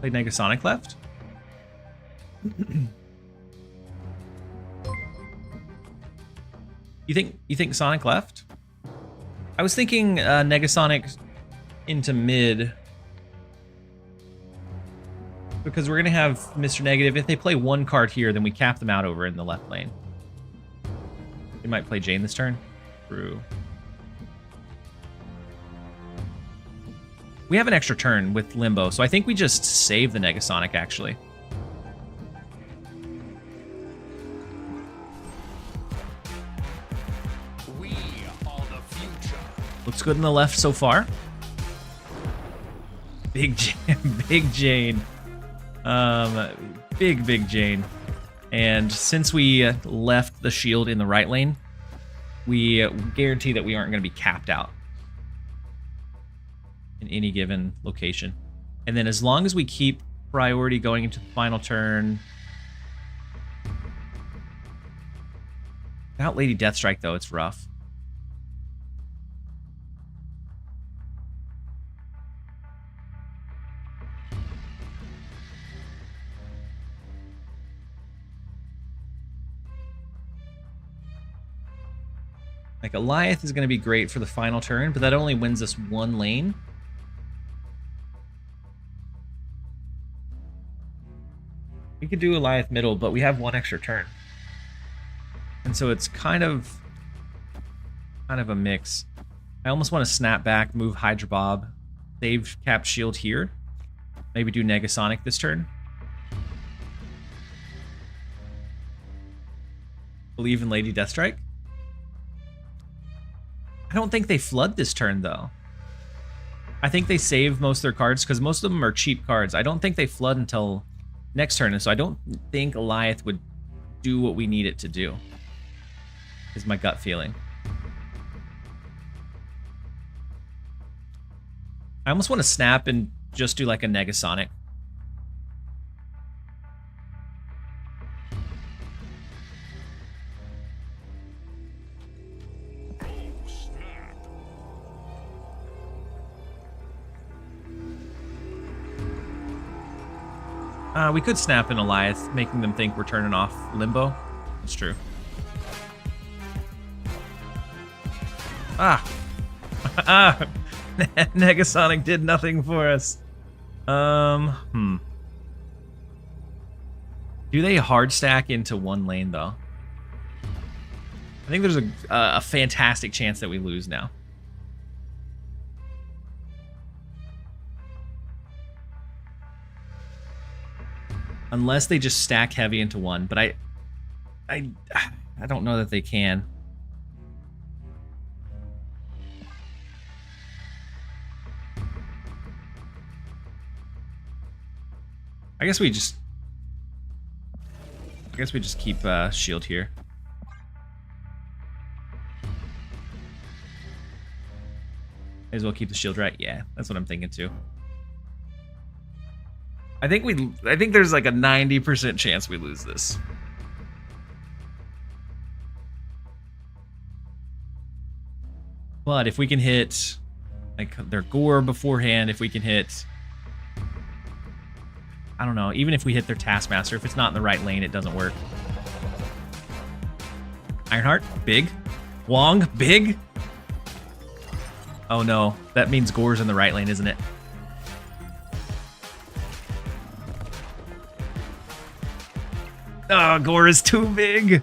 Play Negasonic left? You think Sonic left? I was thinking Negasonic into mid. Because we're going to have Mr. Negative. If they play one card here, then we cap them out over in the left lane. They might play Jane this turn. True. We have an extra turn with Limbo, so I think we just save the Negasonic, actually. We are the future. Looks good in the left so far. Big Jane. Big Jane. And since we left the shield in the right lane, we guarantee that we aren't going to be capped out in any given location. And then as long as we keep priority going into the final turn. Without Lady Deathstrike, though, it's rough. Like, Goliath is going to be great for the final turn, but that only wins us one lane. We could do Goliath middle, but we have one extra turn. And so it's kind of a mix. I almost want to snap back, move Hydra Bob, save Cap Shield here. Maybe do Negasonic this turn. Believe in Lady Deathstrike. I don't think they flood this turn, though. I think they save most of their cards, because most of them are cheap cards. I don't think they flood until next turn, and so I don't think Goliath would do what we need it to do, is my gut feeling. I almost want to snap and just do like a Negasonic. We could snap in Goliath, making them think we're turning off Limbo. That's true. Ah! Negasonic did nothing for us. Do they hard stack into one lane though? I think there's a fantastic chance that we lose now. Unless they just stack heavy into one, but I don't know that they can. I guess we just keep shield here. May as well keep the shield right. Yeah, that's what I'm thinking too. I think there's like a 90% chance we lose this. But if we can hit like their gore beforehand, if we can hit, I don't know, even if we hit their Taskmaster, if it's not in the right lane, it doesn't work. Ironheart, big. Wong, big. Oh no, that means Gore's in the right lane, isn't it? Oh, Gore is too big.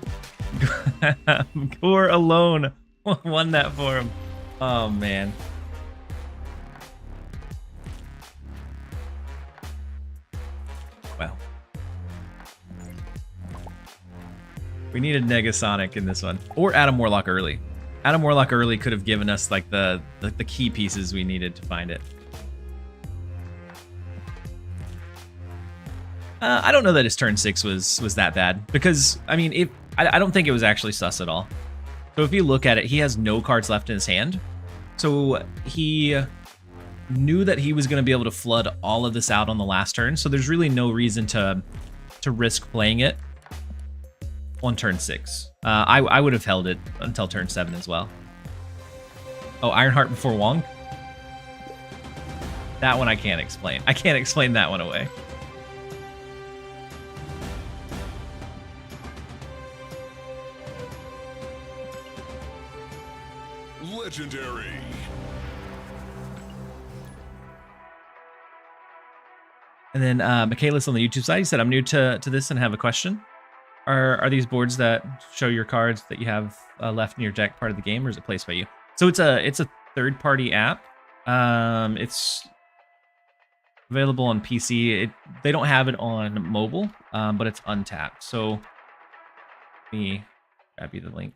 Gore alone won that for him. Oh man. Well, we needed Negasonic in this one, or Adam Warlock early. Adam Warlock early could have given us like the key pieces we needed to find it. I don't know that his turn 6 was that bad, because I mean, I don't think it was actually sus at all. So if you look at it, he has no cards left in his hand. So he knew that he was going to be able to flood all of this out on the last turn. So there's really no reason to risk playing it on turn 6. I would have held it until turn 7 as well. Oh, Ironheart before Wong? That one I can't explain. I can't explain that one away. Legendary. And then Michaelis on the YouTube side, he said, I'm new to this and have a question. Are these boards that show your cards that you have left in your deck part of the game, or is it placed by you? So it's a third-party app. It's available on PC. They don't have it on mobile, but it's untapped. So let me grab you the link.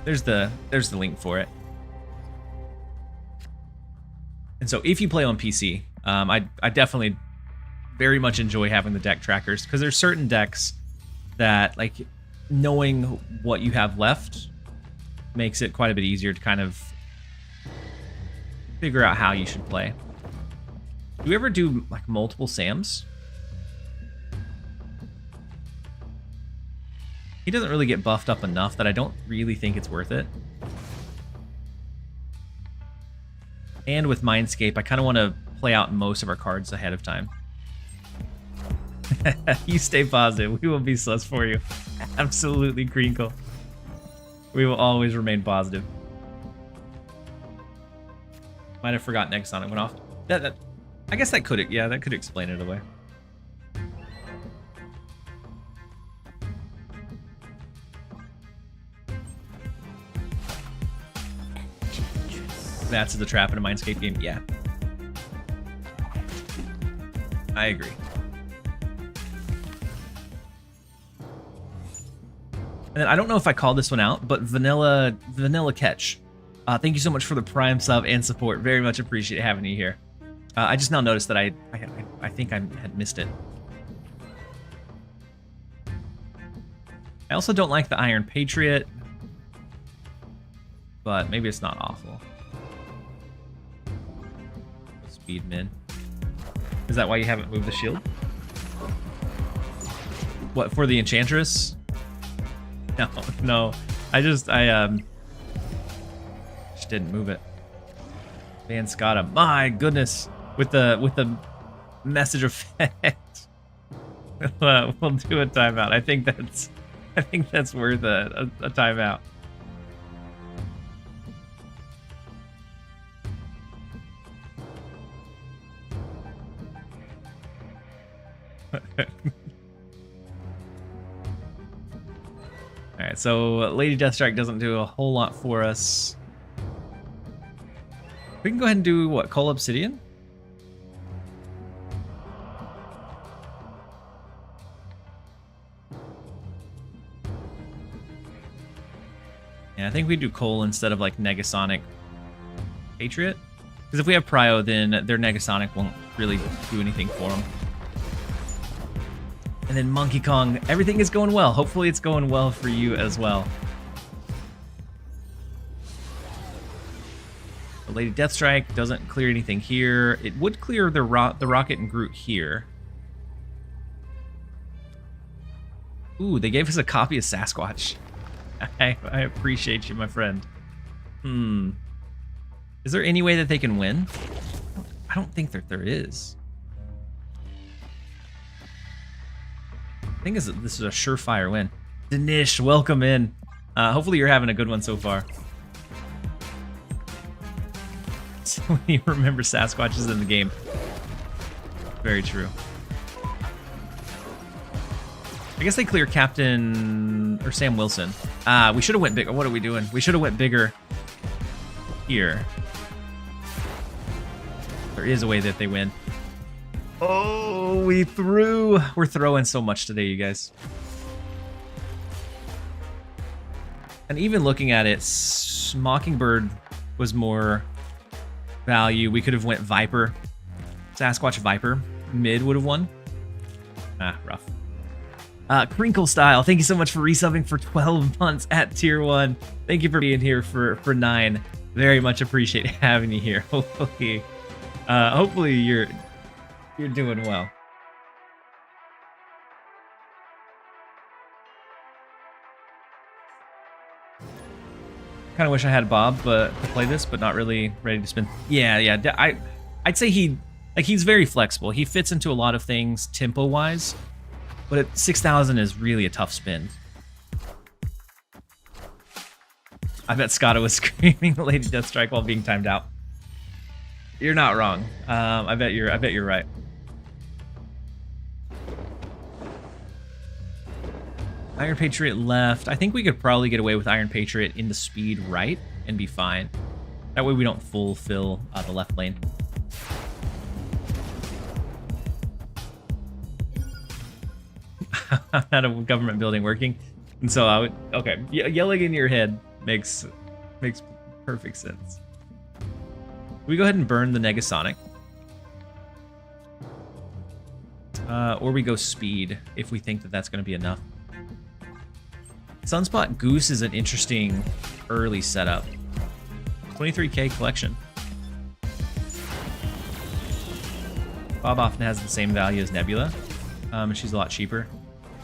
There's the link for it. And so if you play on PC, I definitely very much enjoy having the deck trackers, because there's certain decks that, like, knowing what you have left makes it quite a bit easier to kind of figure out how you should play. Do you ever do like multiple Sams? He doesn't really get buffed up enough that I don't really think it's worth it. And with Mindscape, I kind of want to play out most of our cards ahead of time. You stay positive. We will be sus for you. Absolutely, Crinkle. We will always remain positive. Might have forgotten Negasonic went off. I guess that could explain it away. That's the trap in a Mindscape game. Yeah, I agree. And then I don't know if I called this one out, but Vanilla Catch. Thank you so much for the Prime sub and support. Very much appreciate having you here. I just now noticed that I think I had missed it. I also don't like the Iron Patriot, but maybe it's not awful. Speed min. Is that why you haven't moved the shield? What, for the Enchantress? No. I just didn't move it. Van Scotta, my goodness, with the message effect. We'll do a timeout. I think that's worth a timeout. Alright, so Lady Deathstrike doesn't do a whole lot for us. We can go ahead and do, what, Coal Obsidian? Yeah, I think we do Coal instead of, like, Negasonic Patriot. Because if we have Prio, then their Negasonic won't really do anything for them. And then Monkey Kong, everything is going well. Hopefully it's going well for you as well. The Lady Deathstrike doesn't clear anything here. It would clear the Rocket and Groot here. Ooh, they gave us a copy of Sasquatch. I appreciate you, my friend. Is there any way that they can win? I don't think that there is. I think this is a surefire win. Danish, welcome in. Hopefully you're having a good one so far. So you remember Sasquatch is in the game. Very true. I guess they clear Captain or Sam Wilson. We should have went bigger. What are we doing? We should have went bigger here. There is a way that they win. Oh, we threw. We're throwing so much today, you guys. And even looking at it, Mockingbird was more value. We could have went Viper. Sasquatch Viper. Mid would have won. Rough. Crinkle Style, thank you so much for resubbing for 12 months at tier 1. Thank you for being here for 9. Very much appreciate having you here. Hopefully you're doing well. Kind of wish I had Bob to play this, but not really ready to spin. Yeah. I'd say he's very flexible. He fits into a lot of things tempo-wise, but at 6,000 is really a tough spin. I bet Scotto was screaming Lady Deathstrike while being timed out. You're not wrong. I bet you're right. Iron Patriot left. I think we could probably get away with Iron Patriot into speed right and be fine. That way we don't fulfill the left lane. I'm not a government building working, and so I would. Okay, yelling in your head makes perfect sense. We go ahead and burn the Negasonic, or we go speed if we think that that's going to be enough. Sunspot Goose is an interesting early setup. 23k collection. Bob often has the same value as Nebula, and she's a lot cheaper.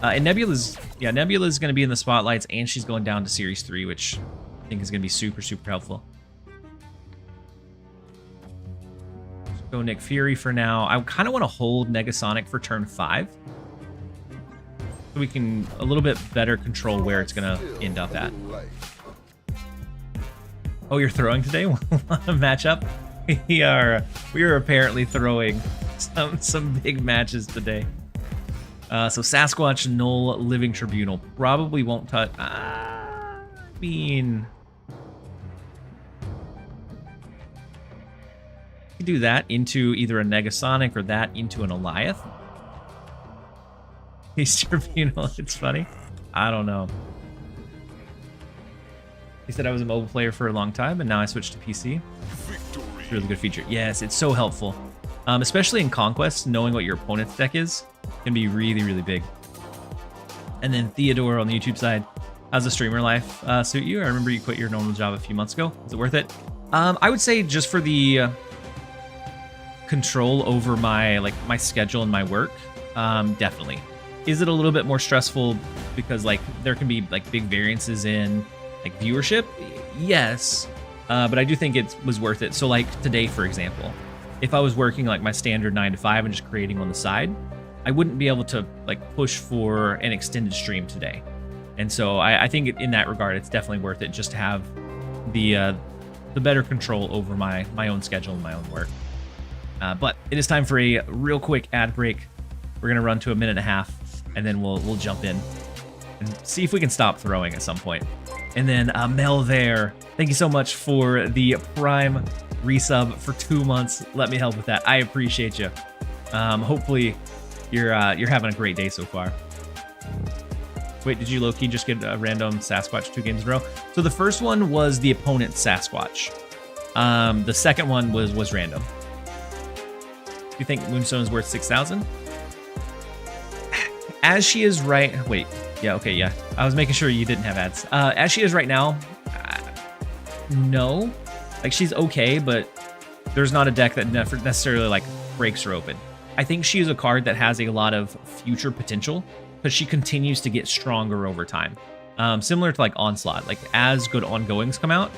And Nebula's going to be in the spotlights, and she's going down to Series 3, which I think is going to be super, super helpful. Let's go Nick Fury for now. I kind of want to hold Negasonic for turn 5. So we can a little bit better control where it's going to end up at. Oh, you're throwing today? Matchup? We are apparently throwing some big matches today. So Sasquatch, Null, Living Tribunal probably won't touch. I mean, you do that into either a Negasonic or that into an Goliath. Beast Tribunal, it's funny. I don't know. He said I was a mobile player for a long time, and now I switched to PC. It's a really good feature. Yes, it's so helpful. Especially in Conquest, knowing what your opponent's deck is can be really, really big. And then Theodore on the YouTube side, how's the streamer life suit you? I remember you quit your normal job a few months ago. Is it worth it? I would say just for the control over my schedule and my work, definitely. Is it a little bit more stressful because there can be big variances in viewership? Yes, but I do think it was worth it. So today, for example, if I was working my standard 9 to 5 and just creating on the side, I wouldn't be able to push for an extended stream today. And so I think in that regard, it's definitely worth it just to have the better control over my own schedule and my own work. But it is time for a real quick ad break. We're gonna run to a minute and a half, and then we'll jump in and see if we can stop throwing at some point. And then Mel there, thank you so much for the Prime resub for 2 months. Let me help with that. I appreciate you. Hopefully you're having a great day so far. Wait, did you low-key just get a random Sasquatch 2 games in a row? So the first one was the opponent's Sasquatch. The second one was random. Do you think Moonstone is worth 6,000? As she is right... Wait. Yeah, okay, yeah. I was making sure you didn't have ads. As she is right now, no. Like, she's okay, but there's not a deck that necessarily, like, breaks her open. I think she is a card that has a lot of future potential, because she continues to get stronger over time. Similar to, like, Onslaught. Like, as good ongoings come out.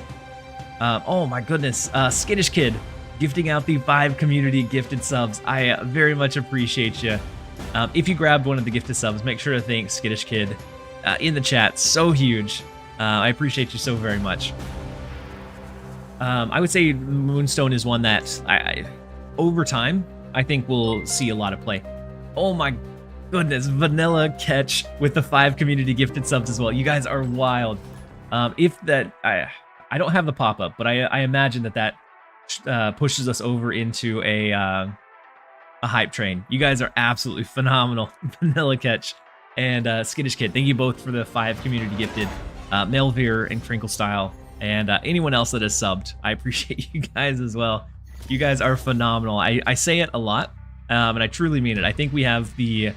Oh, my goodness. Skittish Kid gifting out the 5 community gifted subs. I very much appreciate you. If you grabbed one of the gifted subs, make sure to thank Skittish Kid in the chat. So huge. I appreciate you so very much. I would say Moonstone is one that over time, I think we'll see a lot of play. Oh my goodness, Vanilla Catch with the 5 community gifted subs as well. You guys are wild. If that, I don't have the pop-up, but I imagine that pushes us over into a hype train. You guys are absolutely phenomenal. Vanilla Catch and Skittish Kid. Thank you both for the 5 community gifted. Melvir and Crinkle Style and anyone else that has subbed. I appreciate you guys as well. You guys are phenomenal. I say it a lot, and I truly mean it. I think we have the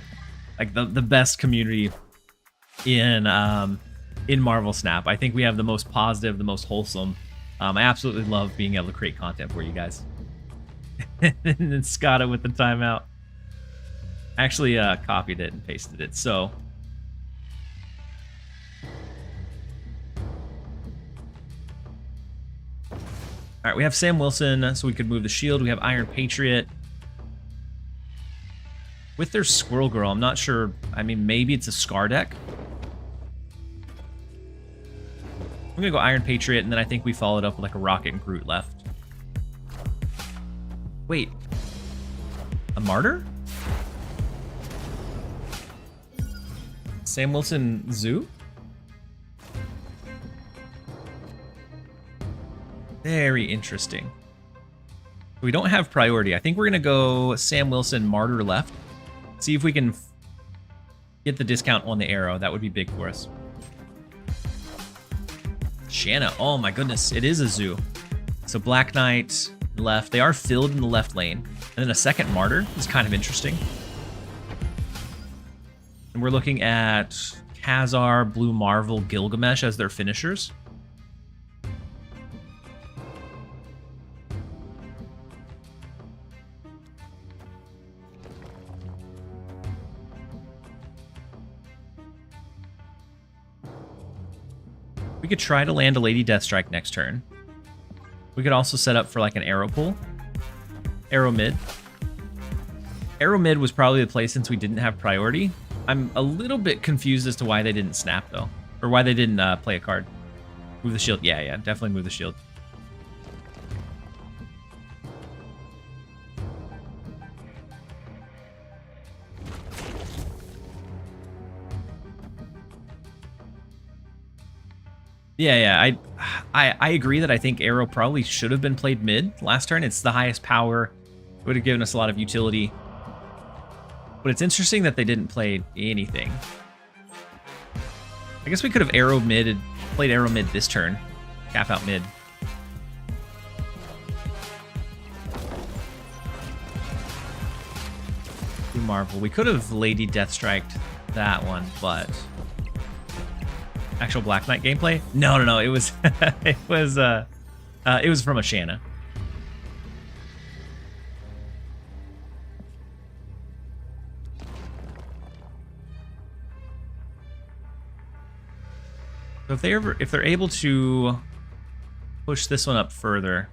best community in Marvel Snap. I think we have the most positive, the most wholesome. I absolutely love being able to create content for you guys. And then Scotta with the timeout. Actually copied it and pasted it. So all right, we have Sam Wilson, so we could move the shield. We have Iron Patriot. With their Squirrel Girl, I'm not sure. I mean, maybe it's a Scar deck. I'm gonna go Iron Patriot, and then I think we followed up with like a Rocket and Groot left. Wait, a Martyr? Sam Wilson Zoo? Very interesting. We don't have priority. I think we're gonna go Sam Wilson Martyr left. See if we can get the discount on the arrow. That would be big for us. Shanna. Oh my goodness, it is a zoo. So Black Knight left. They are filled in the left lane. And then a second Martyr is kind of interesting. And we're looking at Khazar, Blue Marvel, Gilgamesh as their finishers. We could try to land a Lady Deathstrike next turn. We could also set up for like an arrow pull. Arrow mid. Arrow mid was probably the play since we didn't have priority. I'm a little bit confused as to why they didn't snap though. Or why they didn't play a card. Move the shield. Yeah, definitely move the shield. Yeah, I agree that I think Arrow probably should have been played mid last turn. It's the highest power. It would have given us a lot of utility. But it's interesting that they didn't play anything. I guess we could have Arrow mid and played Arrow mid this turn. Cap out mid. Blue Marvel. We could have Lady Deathstriked that one, but... Actual Black Knight gameplay? No. It was it was from a Shanna. So if they're able to push this one up further,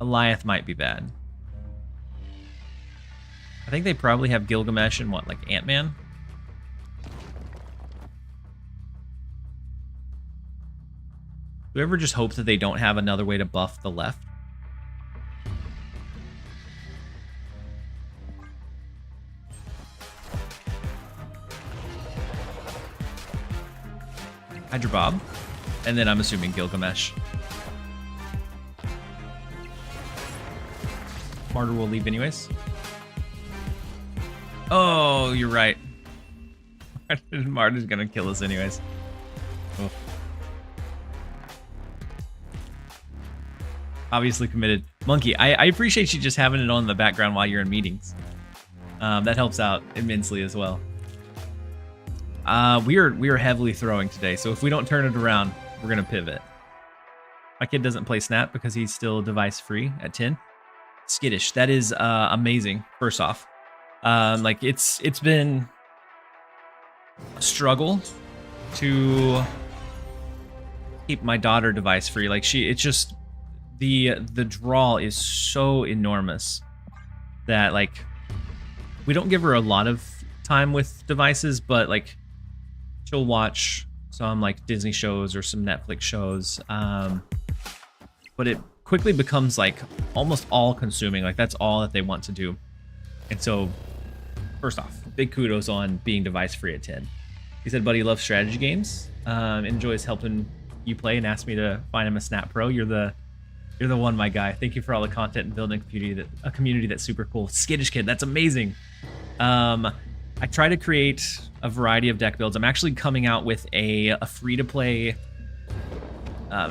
Goliath might be bad. I think they probably have Gilgamesh and what, like Ant-Man? Do you ever just hope that they don't have another way to buff the left? Hydra Bob, and then I'm assuming Gilgamesh. Martyr will leave anyways. Oh, you're right. Martyr's gonna kill us anyways. Oh. Obviously committed. Monkey, I appreciate you just having it on in the background while you're in meetings. That helps out immensely as well. We are heavily throwing today, so if we don't turn it around, we're gonna pivot. My kid doesn't play Snap because he's still device free at 10. Skittish, that is amazing. First off, like it's been a struggle to keep my daughter device free. Like it's just the draw is so enormous that like we don't give her a lot of time with devices, but like she'll watch some like Disney shows or some Netflix shows, but it quickly becomes like almost all consuming. Like that's all that they want to do. And so first off, big kudos on being device free at 10. He said buddy loves strategy games, enjoys helping you play, and asked me to find him a Snap Pro. You're the one, my guy. Thank you for all the content and building a community that's super cool. Skittish kid, that's amazing. I try to create a variety of deck builds. I'm actually coming out with a free-to-play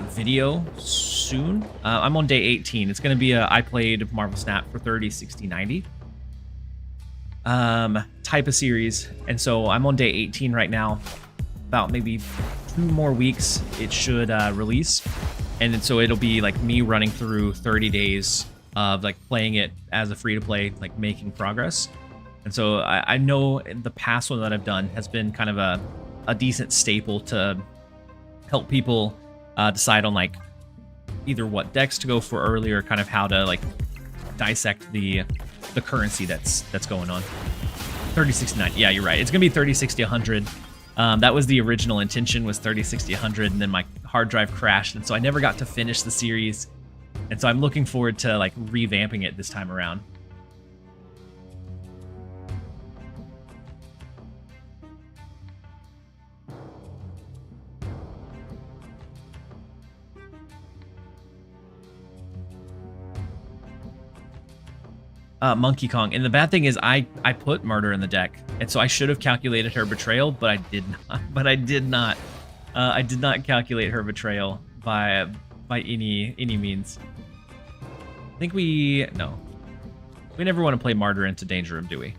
video soon. I'm on day 18. It's going to be I played Marvel Snap for 30, 60, 90 type of series. And so I'm on day 18 right now. About maybe 2 more weeks it should release. And then so it'll be like me running through 30 days of like playing it as a free-to-play, like making progress. And so I know the past one that I've done has been kind of a decent staple to help people decide on like either what decks to go for early or kind of how to like dissect the currency that's going on. 30, 60, 90. Yeah, you're right. It's gonna be 30, 60, 100. That was the original intention, was 30, 60, 100, and then my hard drive crashed, and so I never got to finish the series. And so I'm looking forward to like revamping it this time around. Monkey Kong. And the bad thing is I put Murder in the deck, and so I should have calculated her betrayal, but I did not. I did not calculate her betrayal by any means. I think we never want to play Martyr into Danger Room, do we?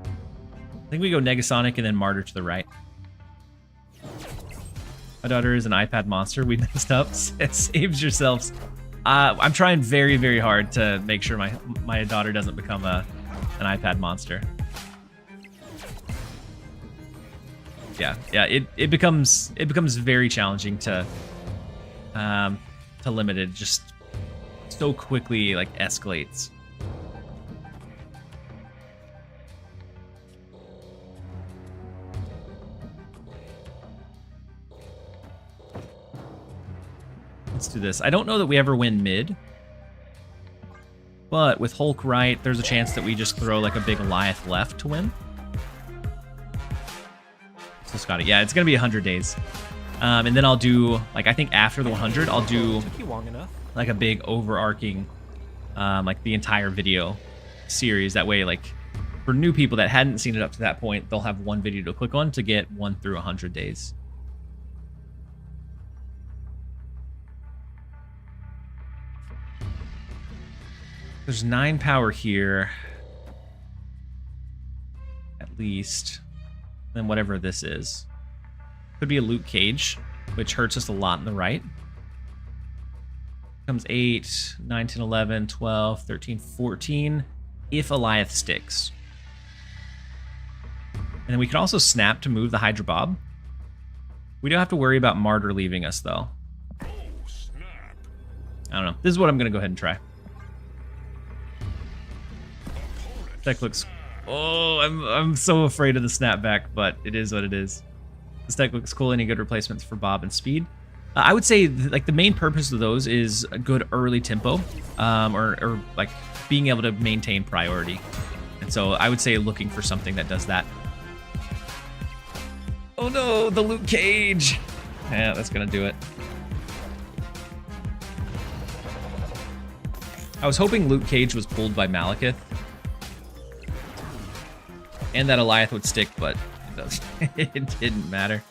I think we go Negasonic and then Martyr to the right. My daughter is an iPad monster. We messed up. Saves yourselves. I'm trying very, very hard to make sure my daughter doesn't become an iPad monster. Yeah, it becomes very challenging to limit it. Just so quickly like escalates. Let's do this. I don't know that we ever win mid, but with Hulk right, there's a chance that we just throw like a big Goliath left to win. So Scotty, yeah, it's gonna be 100 days, and then I'll do like I think after the 100, I'll do like a big overarching, like the entire video series. That way, like for new people that hadn't seen it up to that point, they'll have one video to click on to get 1 through 100 days. There's 9 power here, at least. Then whatever this is. Could be a Luke Cage, which hurts us a lot in the right. Comes 8, 9, 10, 11, 12, 13, 14, if Goliath sticks. And then we can also snap to move the Hydra Bob. We don't have to worry about Martyr leaving us, though. I don't know. This is what I'm going to go ahead and try. Deck looks... Oh, I'm so afraid of the snapback, but it is what it is. This deck looks cool. Any good replacements for Bob and Speed? I would say like the main purpose of those is a good early tempo, or like being able to maintain priority. And so I would say looking for something that does that. Oh no, the Luke Cage. Yeah, that's gonna do it. I was hoping Luke Cage was pulled by Malekith. And that Eliath would stick, but it doesn't. It didn't matter.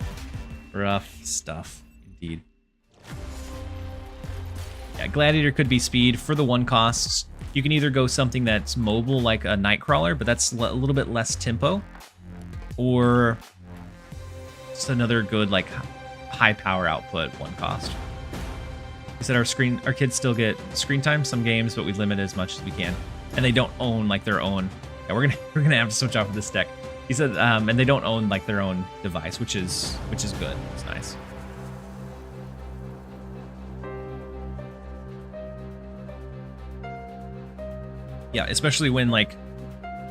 Rough stuff, indeed. Yeah, Gladiator could be speed for the 1 costs. You can either go something that's mobile like a Nightcrawler, but that's a little bit less tempo, or just another good like high power output 1 cost. We said our kids still get screen time, some games, but we limit as much as we can, and they don't own like their own. Yeah, we're gonna have to switch off of this deck. He said, and they don't own like their own device, which is good. It's nice. Yeah, especially when like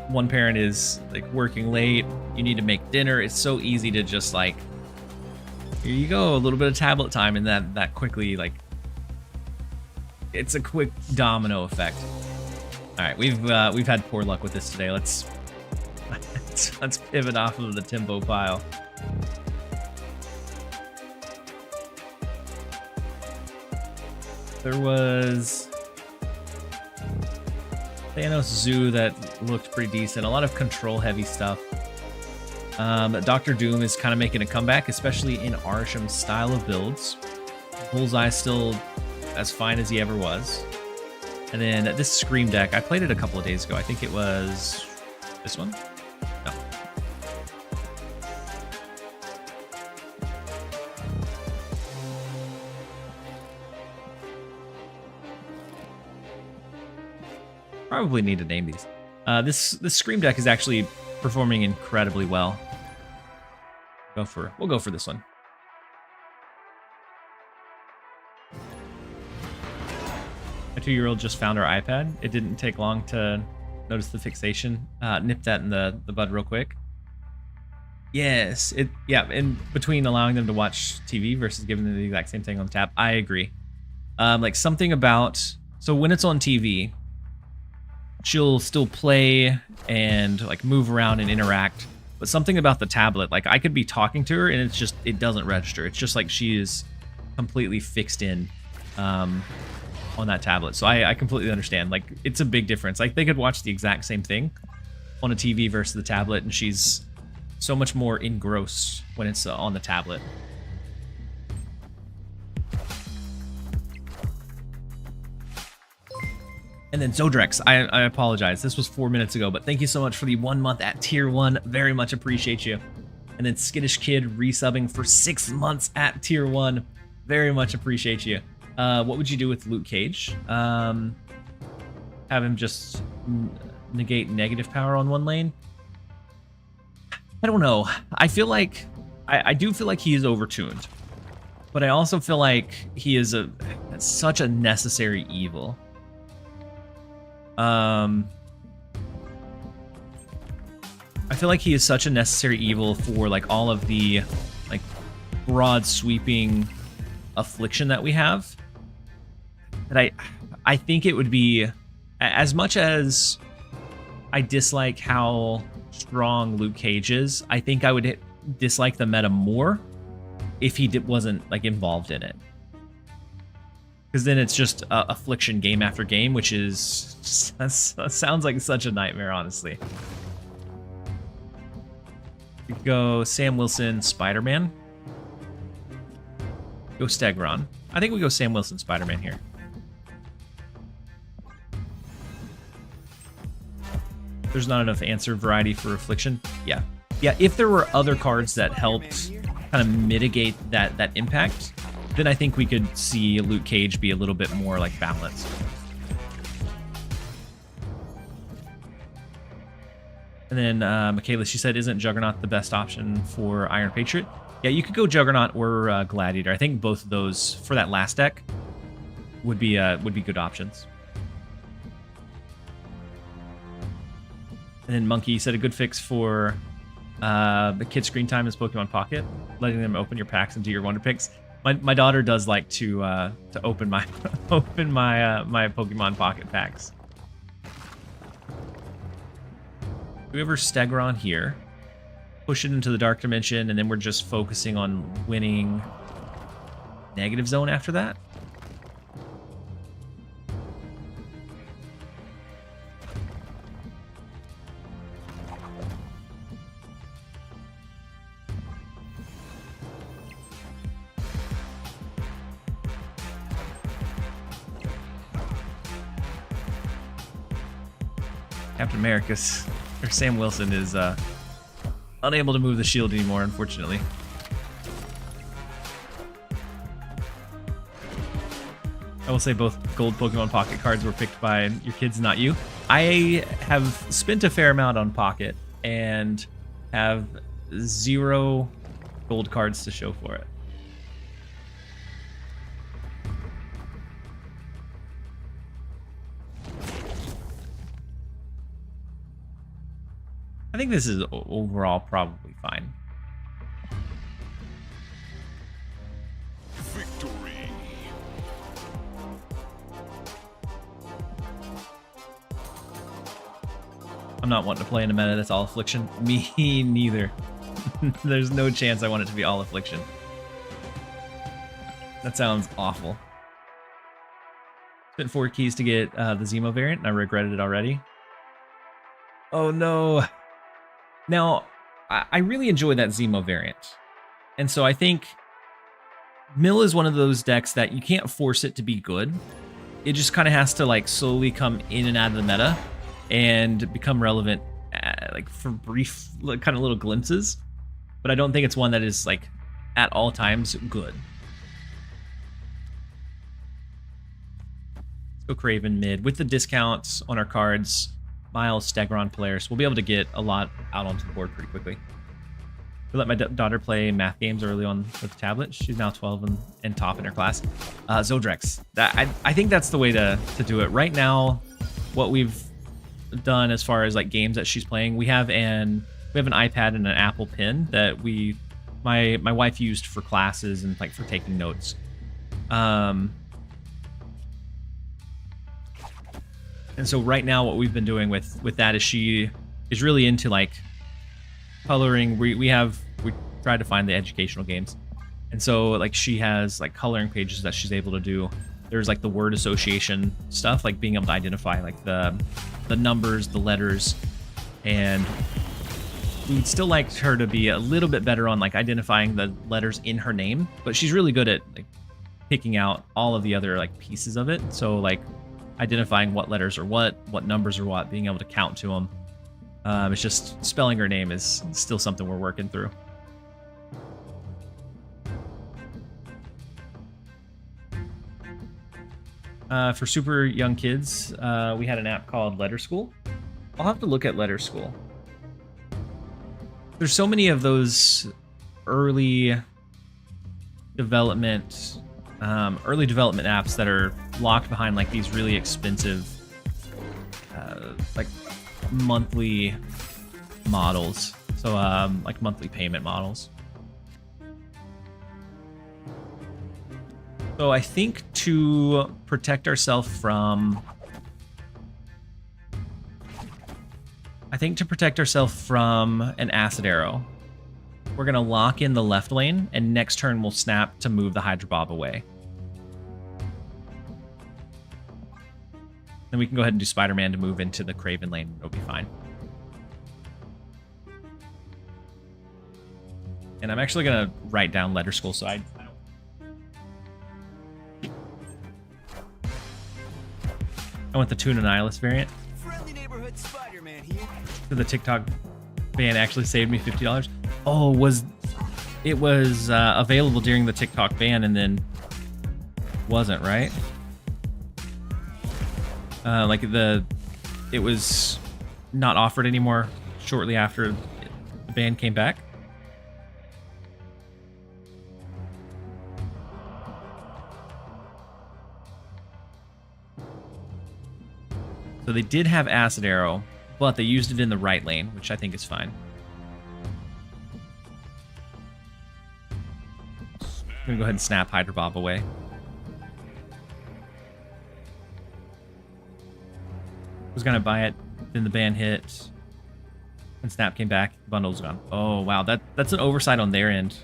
one parent is like working late, you need to make dinner. It's so easy to just like, here you go, a little bit of tablet time, and that quickly like, it's a quick domino effect. All right, we've had poor luck with this today. Let's pivot off of the tempo pile. There was Thanos Zoo that looked pretty decent. A lot of control heavy stuff. Doctor Doom is kind of making a comeback, especially in Arsham's style of builds. Bullseye still as fine as he ever was. And then this Scream deck, I played it a couple of days ago. I think it was this one. No. Probably need to name these. This Scream deck is actually performing incredibly well. We'll go for this one. My 2-year-old just found our iPad. It didn't take long to notice the fixation. Nip that in the bud real quick. Yes, in between allowing them to watch TV versus giving them the exact same thing on the tab, I agree. Like something about, so when it's on TV, she'll still play and like move around and interact, but something about the tablet, like I could be talking to her and it doesn't register. It's just like she is completely fixed in on that tablet. So I completely understand. Like it's a big difference. Like they could watch the exact same thing on a TV versus the tablet, and she's so much more engrossed when it's on the tablet. And then Zodrex, I apologize. This was 4 minutes ago, but thank you so much for the 1 month at tier 1. Very much appreciate you. And then Skittish Kid resubbing for 6 months at tier 1. Very much appreciate you. What would you do with Luke Cage? Have him just negate negative power on one lane? I don't know. I feel like I do feel like he is overtuned, but I also feel like he is such a necessary evil. I feel like he is such a necessary evil for like all of the like broad sweeping affliction that we have, that I think it would be, as much as I dislike how strong Luke Cage is, I think I would dislike the meta more if he wasn't like involved in it, because then it's just affliction game after game, which is that sounds like such a nightmare, honestly. We could go Sam Wilson, Spider-Man. Go Stegron. I think we go Sam Wilson, Spider-Man here. There's not enough answer variety for affliction. Yeah, if there were other cards that helped kind of mitigate that impact, then I think we could see Luke Cage be a little bit more like balanced. And then Michaela, she said, isn't Juggernaut the best option for Iron Patriot? Yeah, you could go Juggernaut or Gladiator. I think both of those for that last deck would be good options. And then Monkey said a good fix for the kid screen time is Pokemon Pocket, letting them open your packs and do your wonder picks. My daughter does like to open my my Pokemon Pocket packs. Do we ever Stegron here? push it into the dark dimension, and then we're just focusing on winning negative zone after that. Captain America's, or Sam Wilson, is unable to move the shield anymore, unfortunately. I will say both gold Pokemon Pocket cards were picked by your kids, not you. I have spent a fair amount on Pocket and have 0 gold cards to show for it. I think this is overall probably fine. Victory. I'm not wanting to play in a meta that's all affliction. Me neither. There's no chance I want it to be all affliction. That sounds awful. Spent 4 keys to get the Zemo variant, and I regretted it already. Oh no. Now, I really enjoy that Zemo variant. And so I think Mill is one of those decks that you can't force it to be good. It just kind of has to like slowly come in and out of the meta and become relevant like for brief kind of little glimpses. But I don't think it's one that is like at all times good. Let's go Craven mid. With the discounts on our cards, Miles, Stegron, Polaris, we'll be able to get a lot out onto the board pretty quickly. We let my daughter play math games early on with the tablet. She's now 12 and top in her class. Zodrex. I think that's the way to do it. Right now, what we've done as far as like games that she's playing, we have an iPad and an Apple Pen that my wife used for classes and like for taking notes. And so right now what we've been doing with that is she is really into like coloring. We tried to find the educational games. And so like she has like coloring pages that she's able to do. There's like the word association stuff, like being able to identify like the numbers, the letters, and we would still like her to be a little bit better on like identifying the letters in her name, but she's really good at like picking out all of the other like pieces of it. So like identifying what letters are what numbers are what, being able to count to them. It's just spelling her name is still something we're working through. For super young kids, we had an app called Letter School. I'll have to look at Letter School. There's so many of those early development apps that are locked behind like these really expensive like monthly models. So like monthly payment models. So I think to protect ourselves from an acid arrow, we're gonna lock in the left lane, and next turn we'll snap to move the Hydro Bob away. Then we can go ahead and do Spider-Man to move into the Craven lane. It'll be fine. And I'm actually gonna write down Letter School so I want the Tuna Nihilus variant. Friendly neighborhood Spider-Man here. So the TikTok ban actually saved me $50. Oh, it was available during the TikTok ban and then wasn't, right? It was not offered anymore shortly after the ban came back. So they did have Acid Arrow, but they used it in the right lane, which I think is fine. I'm gonna go ahead and snap Hydro Bob away. Was gonna buy it, then the ban hit. When Snap came back, the bundle's gone. Oh wow, that's an oversight on their end.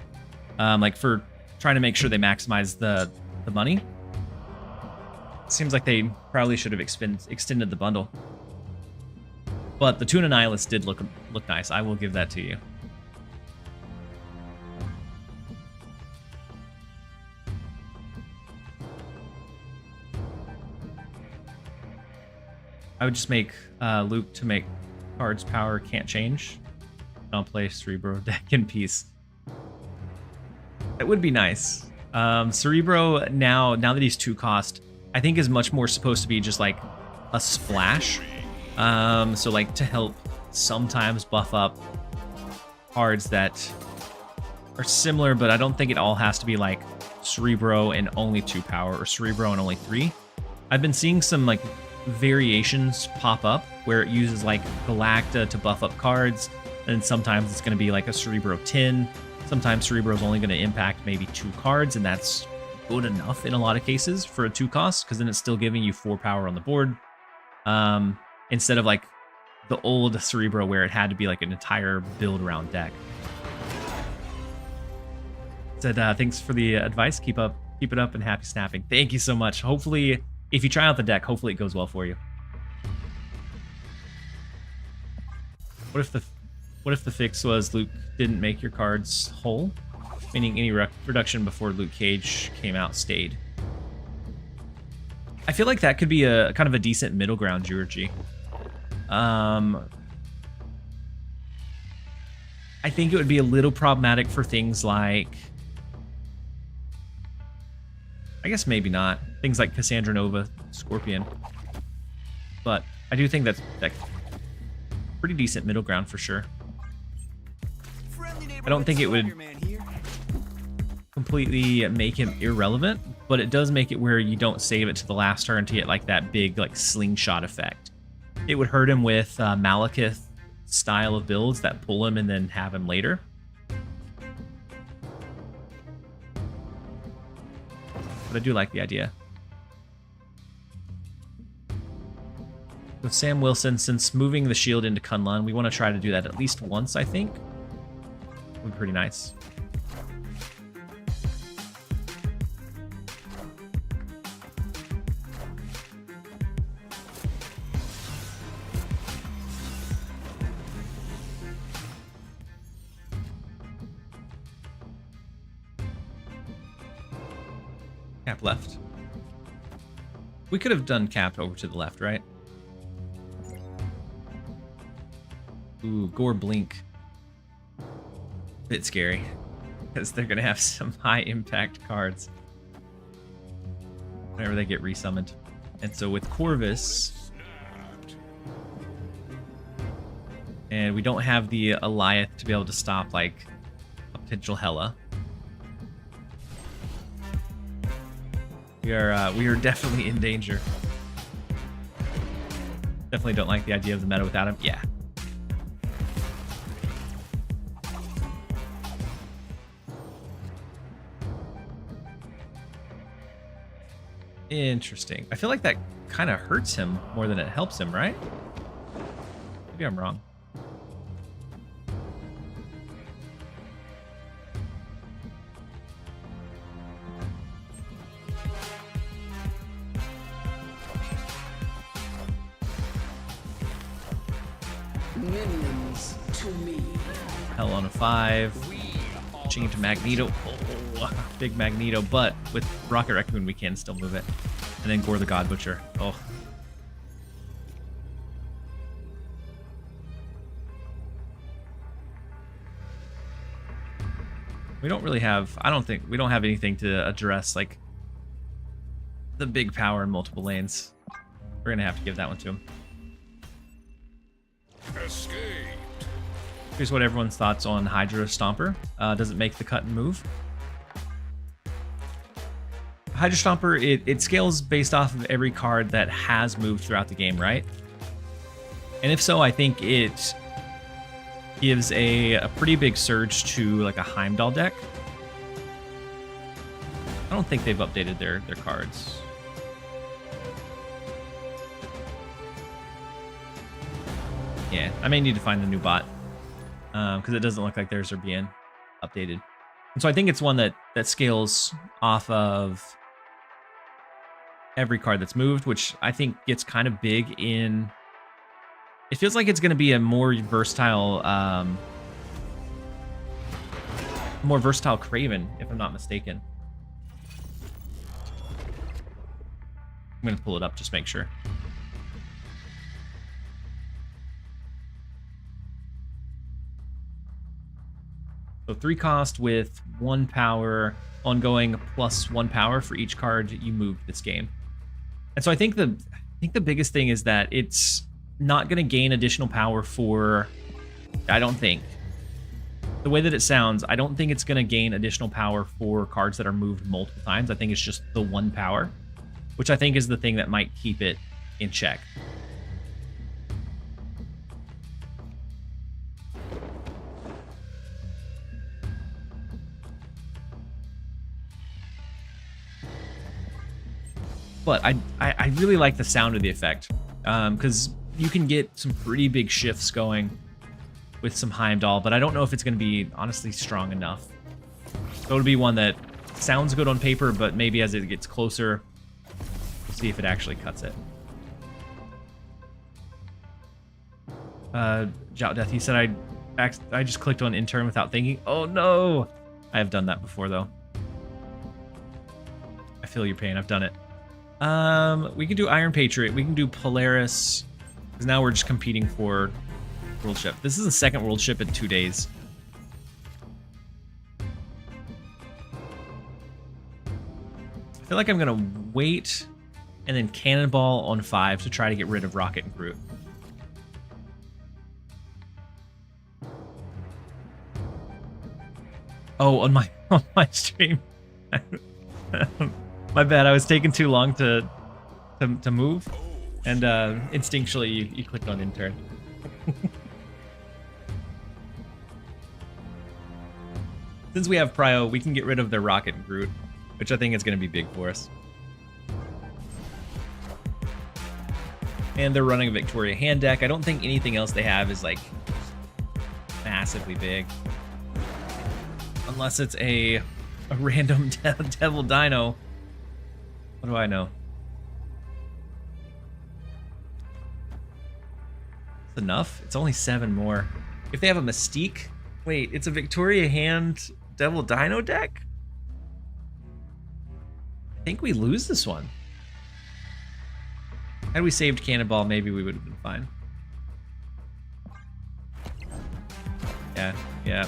Like for trying to make sure they maximize the money. Seems like they probably should have extended the bundle. But the Tuna Nihilist did look nice. I will give that to you. I would just make Luke to make cards power can't change. Don't play Cerebro deck in peace. That would be nice. Cerebro now that he's 2 cost, I think is much more supposed to be just like a splash. So like to help sometimes buff up cards that are similar, but I don't think it all has to be like Cerebro and only 2 power or Cerebro and only 3. I've been seeing some like variations pop up where it uses like Galacta to buff up cards, and sometimes it's going to be like a Cerebro 10. Sometimes Cerebro is only going to impact maybe 2 cards, and that's good enough in a lot of cases for a 2 cost, because then it's still giving you 4 power on the board. Instead of like the old Cerebro where it had to be like an entire build around deck. Said thanks for the advice. Keep it up, and happy snapping. Thank you so much. Hopefully, if you try out the deck, hopefully it goes well for you. What if the fix was Luke didn't make your cards whole, meaning any reduction before Luke Cage came out stayed? I feel like that could be a kind of a decent middle ground, Georgie. I think it would be a little problematic for things like, I guess maybe not, things like Cassandra Nova, Scorpion. But I do think that's pretty decent middle ground for sure. I don't think it would completely make him irrelevant, but it does make it where you don't save it to the last turn to get like that big like slingshot effect. It would hurt him with Malekith style of builds that pull him and then have him later. But I do like the idea. With Sam Wilson, since moving the shield into Kunlun, we want to try to do that at least once, I think. Would be pretty nice. Cap left. We could have done Cap over to the left, right? Ooh, Gore Blink. Bit scary, because they're going to have some high impact cards whenever they get resummoned. And so with Corvus, and we don't have the Eliath to be able to stop like a potential Hela. We are definitely in danger. Definitely don't like the idea of the meta without him. Yeah. Interesting. I feel like that kind of hurts him more than it helps him, right? Maybe I'm wrong. Minions to me. Hell on a 5. Change to Magneto. Oh, big Magneto, but with Rocket Raccoon we can still move it. And then Gore the God Butcher. Oh. We don't really have, I don't think, we don't have anything to address like the big power in multiple lanes. We're gonna have to give that one to him. Escaped. Here's what everyone's thoughts on Hydra Stomper. Does it make the cut and move? Hydra Stomper, it scales based off of every card that has moved throughout the game, right? And if so, I think it gives a pretty big surge to like a Heimdall deck. I don't think they've updated their cards. Yeah, I may need to find a new bot. because it doesn't look like theirs are being updated. And so I think it's one that scales off of every card that's moved, which I think gets kind of big in... It feels like it's going to be a more versatile Craven, if I'm not mistaken. I'm going to pull it up, just make sure. So 3 cost with 1 power, ongoing plus 1 power for each card you move this game. And so I think the biggest thing is that it's not going to gain additional power for, I don't think. The way that it sounds, I don't think it's going to gain additional power for cards that are moved multiple times. I think it's just the 1 power, which I think is the thing that might keep it in check. But I really like the sound of the effect, because you can get some pretty big shifts going with some Heimdall, but I don't know if it's going to be, honestly, strong enough. So it'll be one that sounds good on paper, but maybe as it gets closer, we'll see if it actually cuts it. Jout Death, he said I just clicked on intern without thinking. Oh no! I have done that before, though. I feel your pain. I've done it. We can do Iron Patriot. We can do Polaris. Because now we're just competing for world ship. This is the second world ship in 2 days. I feel like I'm going to wait and then Cannonball on 5 to try to get rid of Rocket and Groot. Oh, on my stream. My bad, I was taking too long to move, and instinctually you clicked on intern. Since we have Prio, we can get rid of their Rocket and Groot, which I think is going to be big for us. And they're running a Victoria hand deck. I don't think anything else they have is like massively big, unless it's a random Devil Dino. What do I know? It's enough? It's only 7 more. If they have a Mystique... Wait, it's a Victoria Hand Devil Dino deck? I think we lose this one. Had we saved Cannonball, maybe we would have been fine. Yeah. Yep.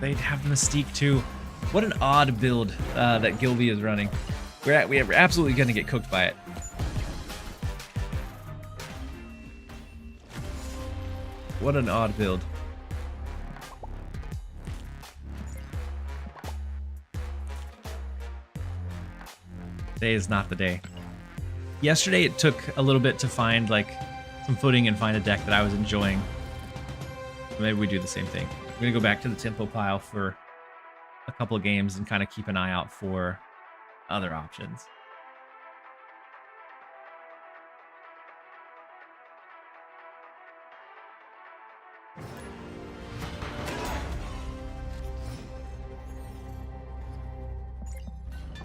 They'd have Mystique too. What an odd build that Gilby is running. We're absolutely going to get cooked by it. What an odd build. Today is not the day. Yesterday it took a little bit to find like some footing and find a deck that I was enjoying. Maybe we do the same thing. I'm going to go back to the tempo pile for a couple of games and kind of keep an eye out for other options.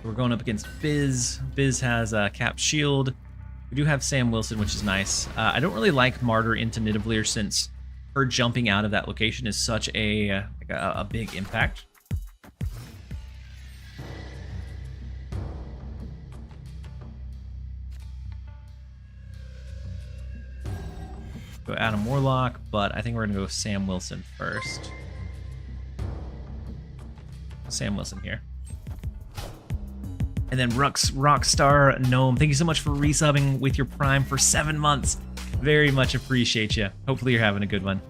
We're going up against Biz. Biz has Cap Shield. We do have Sam Wilson, which is nice. I don't really like Martyr into Nidavellir since her jumping out of that location is such a big impact. Go Adam Warlock, but I think we're gonna go Sam Wilson first. Sam Wilson here. And then Rockstar Gnome, thank you so much for resubbing with your Prime for 7 months. Very much appreciate you. Hopefully you're having a good one.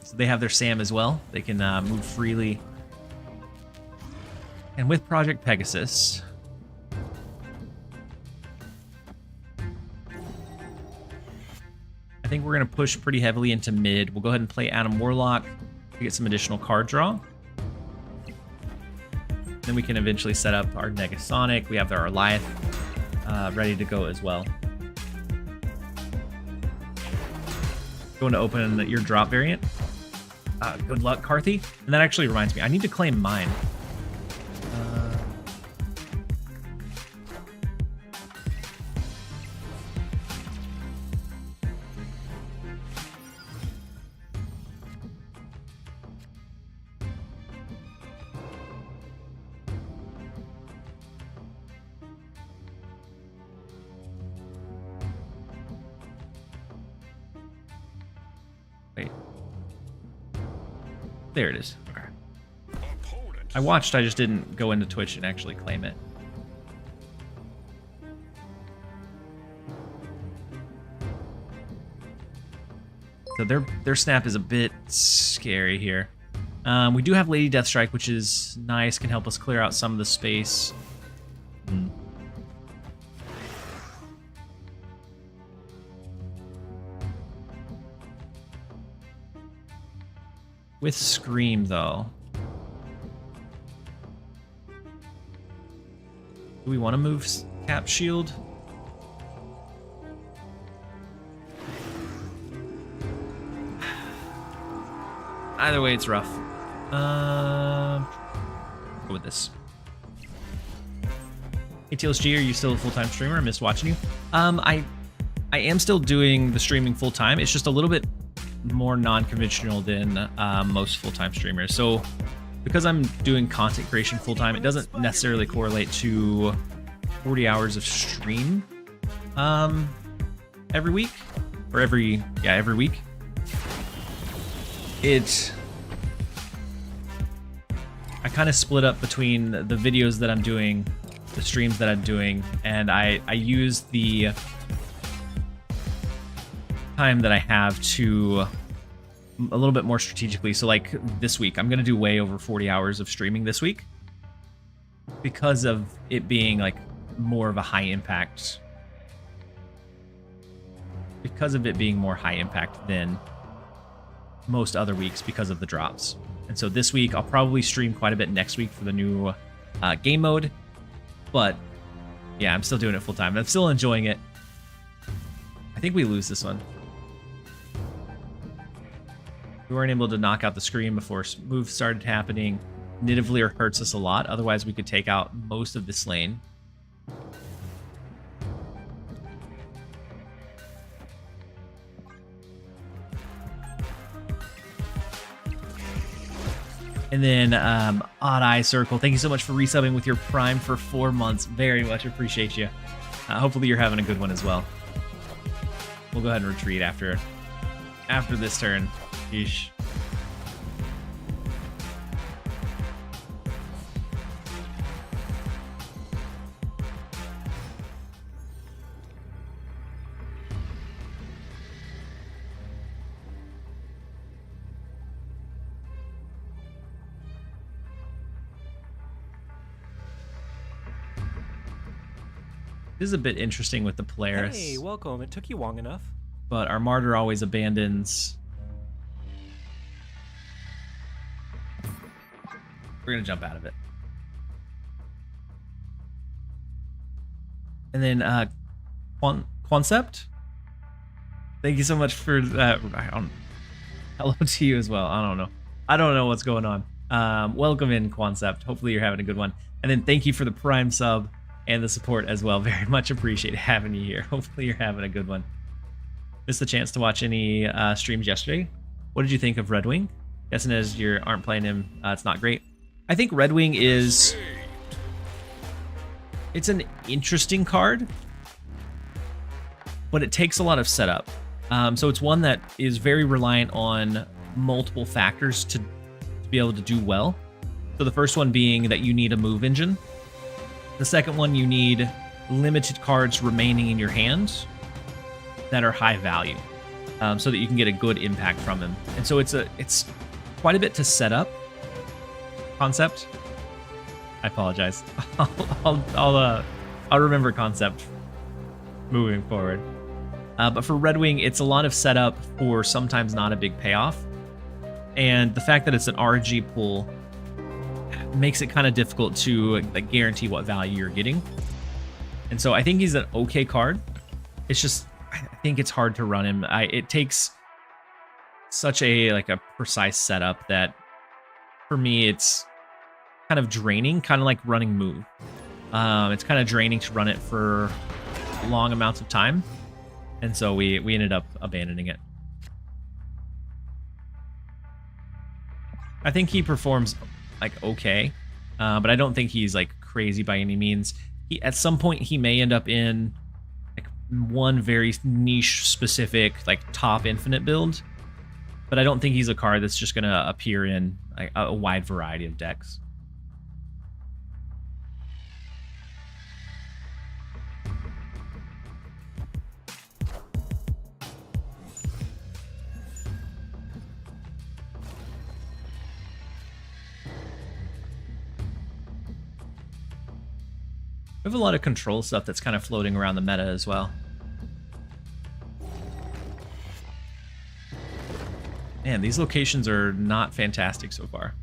So they have their Sam as well. They can move freely. And with Project Pegasus, I think we're going to push pretty heavily into mid. We'll go ahead and play Adam Warlock to get some additional card draw. Then we can eventually set up our Negasonic. We have our Goliath ready to go as well. going to open your drop variant. Good luck, Carthy. And that actually reminds me, I need to claim mine. Wait. There it is. Okay. I watched, I just didn't go into Twitch and actually claim it. So their snap is a bit scary here. We do have Lady Deathstrike, which is nice, can help us clear out some of the space. With Scream, though. Do we want to move Cap Shield? Either way, it's rough. Go with this. Hey, TLSG, are you still a full-time streamer? I missed watching you. I am still doing the streaming full-time. It's just a little bit more non-conventional than most full-time streamers. So because I'm doing content creation full-time, it doesn't necessarily correlate to 40 hours of stream every week. Or every week. I kind of split up between the videos that I'm doing, the streams that I'm doing, and I use the time that I have to a little bit more strategically. So like this week, I'm going to do way over 40 hours of streaming this week because of it being like more of a high impact. Because of it being more high impact than most other weeks because of the drops. And so this week, I'll probably stream quite a bit next week for the new game mode. But yeah, I'm still doing it full time. I'm still enjoying it. I think we lose this one. We weren't able to knock out the Scream before moves started happening. Nidavellir hurts us a lot. Otherwise, we could take out most of this lane. And then Odd Eye Circle, thank you so much for resubbing with your Prime for 4 months. Very much appreciate you. Hopefully you're having a good one as well. We'll go ahead and retreat after this turn. Yeesh. This is a bit interesting with the Polaris. Hey, welcome. It took you long enough. But our Martyr always abandons. We're going to jump out of it. And then Concept. Thank you so much for that. Hello to you as well. I don't know what's going on. Welcome in, Concept. Hopefully you're having a good one. And then thank you for the Prime sub and the support as well. Very much appreciate having you here. Hopefully you're having a good one. Missed the chance to watch any streams yesterday. What did you think of Red Wing? Guessing as you aren't playing him, it's not great. I think Red Wing it's an interesting card, but it takes a lot of setup. So it's one that is very reliant on multiple factors to be able to do well. So the first one being that you need a move engine. The second one, you need limited cards remaining in your hand that are high value, so that you can get a good impact from them. And so it's quite a bit to set up. Concept. I apologize. I'll remember Concept moving forward. But for Red Wing, it's a lot of setup for sometimes not a big payoff, and the fact that it's an RNG pool makes it kind of difficult to guarantee what value you're getting. And so I think he's an okay card. It's just I think it's hard to run him. It takes such a like a precise setup that for me it's kind of draining, kind of like running move. It's kind of draining to run it for long amounts of time, and so we ended up abandoning it. I think he performs like okay, but I don't think he's like crazy by any means. He, at some point he may end up in like one very niche specific like top infinite build, but I don't think he's a card that's just gonna appear in like a wide variety of decks. We have a lot of control stuff that's kind of floating around the meta as well. Man, these locations are not fantastic so far.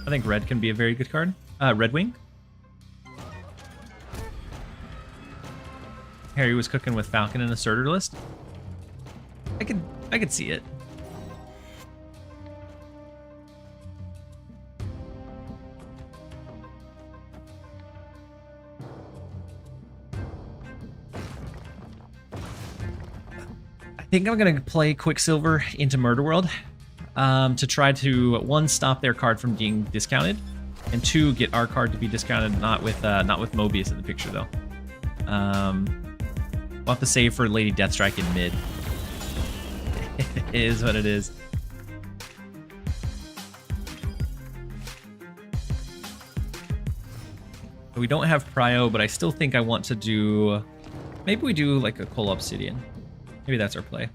I think red can be a very good card. Red Wing. Harry was cooking with Falcon and Asserter list. I could see it. I think I'm gonna play Quicksilver into Murder World to try to, one, stop their card from being discounted, and two, get our card to be discounted. Not with Mobius in the picture though. We'll have to save for Lady Deathstrike in mid. It is what it is. We don't have Prio, but I still think I want to do... Maybe we do like a Coal Obsidian. Maybe that's our play.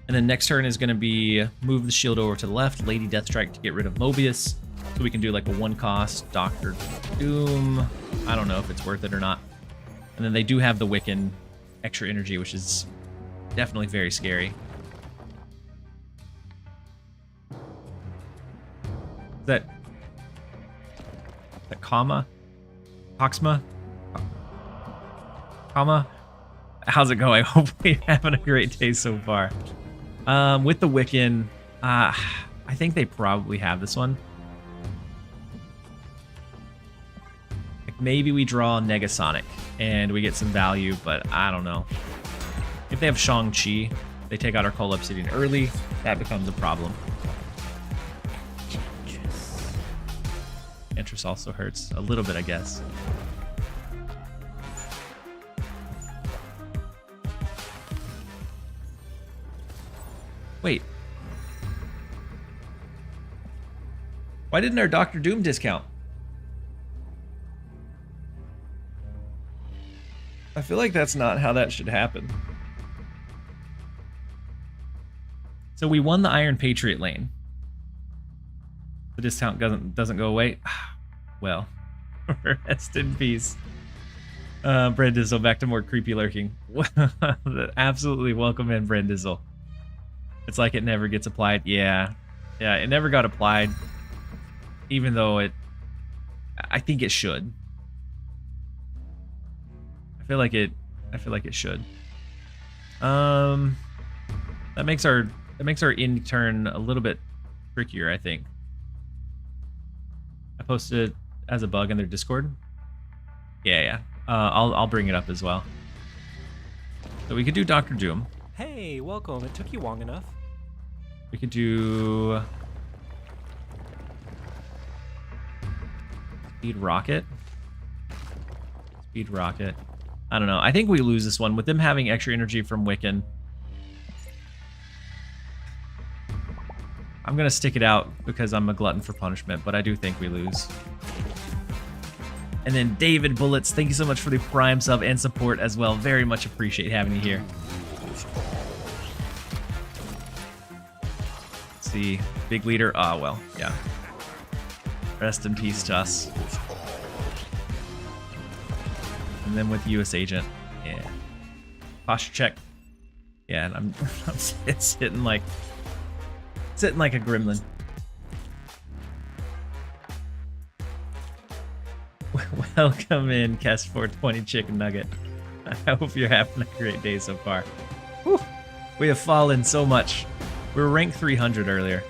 And then next turn is going to be move the shield over to the left, Lady Deathstrike to get rid of Mobius. So we can do like a 1-cost Doctor Doom. I don't know if it's worth it or not. And then they do have the Wiccan extra energy, which is definitely very scary. That comma? Hoxma? Comma? How's it going? Hopefully you're having a great day so far. With the Wiccan, I think they probably have this one. Like maybe we draw Negasonic and we get some value, but I don't know. If they have Shang-Chi, they take out our Coal Obsidian early, that becomes a problem. Interest also hurts a little bit, I guess. Wait. Why didn't our Doctor Doom discount? I feel like that's not how that should happen. So we won the Iron Patriot lane. The discount doesn't go away. Well, rest in peace. Brandizzle, back to more creepy lurking. Absolutely welcome in, Brandizzle. It's like it never gets applied. Yeah, it never got applied. Even though I think it should. I feel like it should. That makes our in turn a little bit trickier, I think. I posted it as a bug in their Discord. Yeah. I'll bring it up as well. So we could do Doctor Doom. Hey, welcome. It took you long enough. We could do Speed Rocket. Speed Rocket. I don't know. I think we lose this one with them having extra energy from Wiccan. I'm gonna stick it out because I'm a glutton for punishment, but I do think we lose. And then David Bullets, thank you so much for the Prime sub and support as well. Very much appreciate having you here. Let's see, big leader. Oh well, yeah. Rest in peace to us. And then with US Agent, yeah. Posture check. Yeah, and I'm sitting like a gremlin. Welcome in, Kest 420 Chicken Nugget. I hope you're having a great day so far. Whew. We have fallen so much. We were ranked 300 earlier.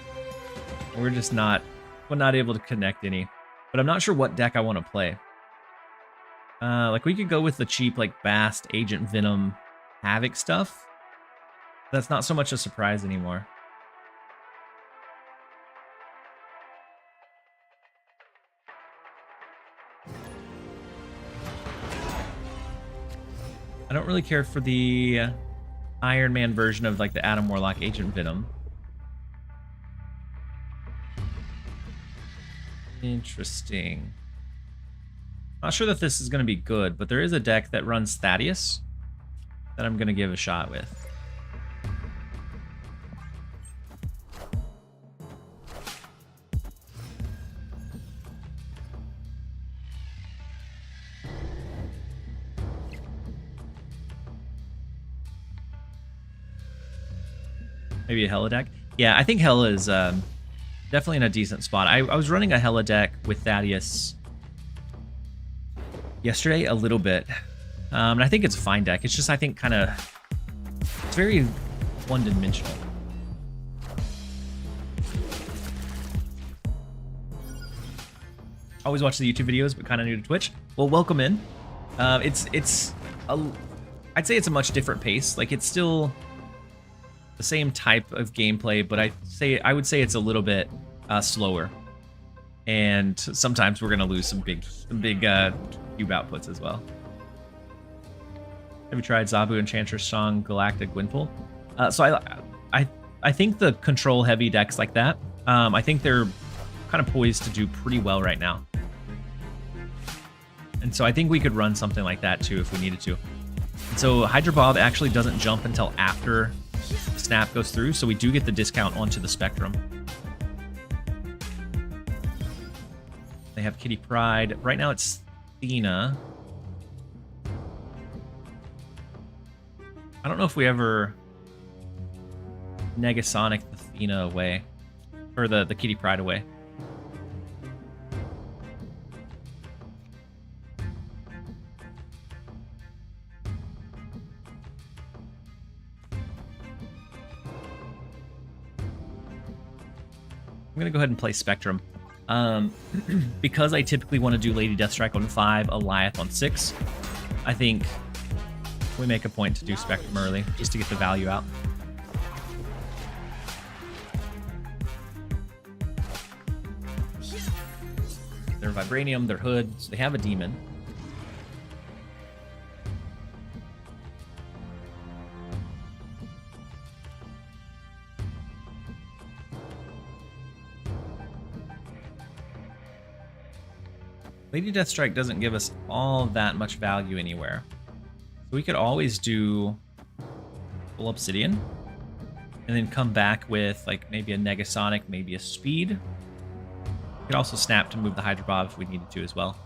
We're not able to connect any. But I'm not sure what deck I want to play. Like we could go with the cheap like Bast, Agent Venom, Havoc stuff. That's not so much a surprise anymore. I don't really care for the Iron Man version of like the Adam Warlock Agent Venom. Interesting. Not sure that this is going to be good, but there is a deck that runs Thaddeus that I'm going to give a shot with. Maybe a Hella deck? Yeah, I think Hella is definitely in a decent spot. I was running a Hella deck with Thaddeus yesterday a little bit. And I think it's a fine deck. It's just, I think, kind of... It's very one-dimensional. Always watch the YouTube videos, but kind of new to Twitch. Well, welcome in. I'd say it's a much different pace. Like, it's still the same type of gameplay, but I would say it's a little bit slower, and sometimes we're gonna lose some big cube outputs as well. Have you tried Zabu, Enchantress, Song, Galactic, Gwynpool? So I think the control heavy decks like that, I think they're kind of poised to do pretty well right now, and so I think we could run something like that too if we needed to. And so Hydra Bob actually doesn't jump until after Snap goes through, so we do get the discount onto the Spectrum. They have Kitty Pryde. Right now it's Athena. I don't know if we ever Negasonic Athena away, or the Kitty Pryde away. I'm going to go ahead and play Spectrum. Because I typically want to do Lady Deathstrike on 5, Alioth on 6, I think we make a point to do Spectrum early, just to get the value out. Their Vibranium, their Hood, so they have a Demon. Lady Deathstrike doesn't give us all that much value anywhere. So we could always do full Obsidian and then come back with like maybe a Negasonic, maybe a Speed. We could also snap to move the Hydra Bob if we needed to as well.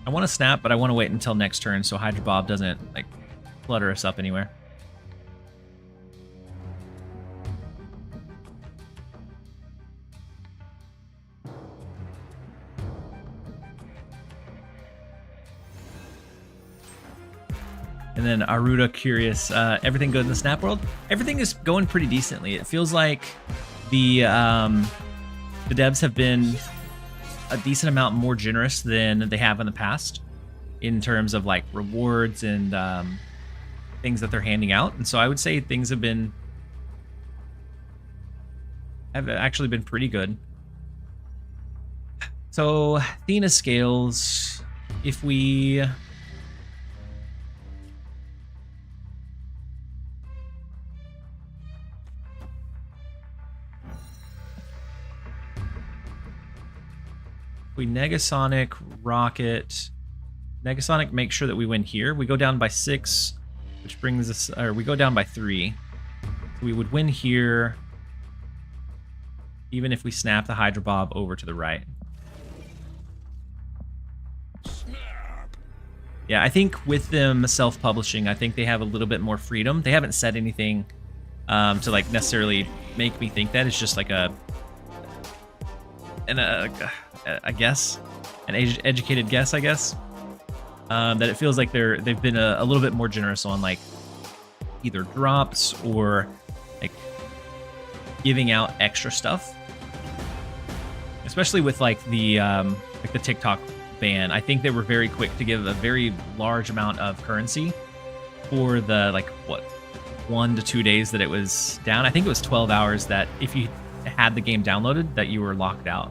I want to snap, but I want to wait until next turn so Hydra Bob doesn't like clutter us up anywhere. And then Aruda curious, everything good in the Snap world? Everything is going pretty decently. It feels like the devs have been a decent amount more generous than they have in the past in terms of like rewards and things that they're handing out. And so I would say things have actually been pretty good. So Athena scales, if we Negasonic, Rocket, Negasonic, make sure that we win here. We go down by 6, which brings us, or we go down by 3. So we would win here, even if we snap the Hydra Bob over to the right. Snap. Yeah, I think with them self-publishing, I think they have a little bit more freedom. They haven't said anything to like necessarily make me think that. It's just like a guess, an educated guess, I guess. That it feels like they've been a little bit more generous on like either drops or like giving out extra stuff, especially with like the TikTok ban. I think they were very quick to give a very large amount of currency for the like what 1 to 2 days that it was down. I think it was 12 hours that if you had the game downloaded that you were locked out,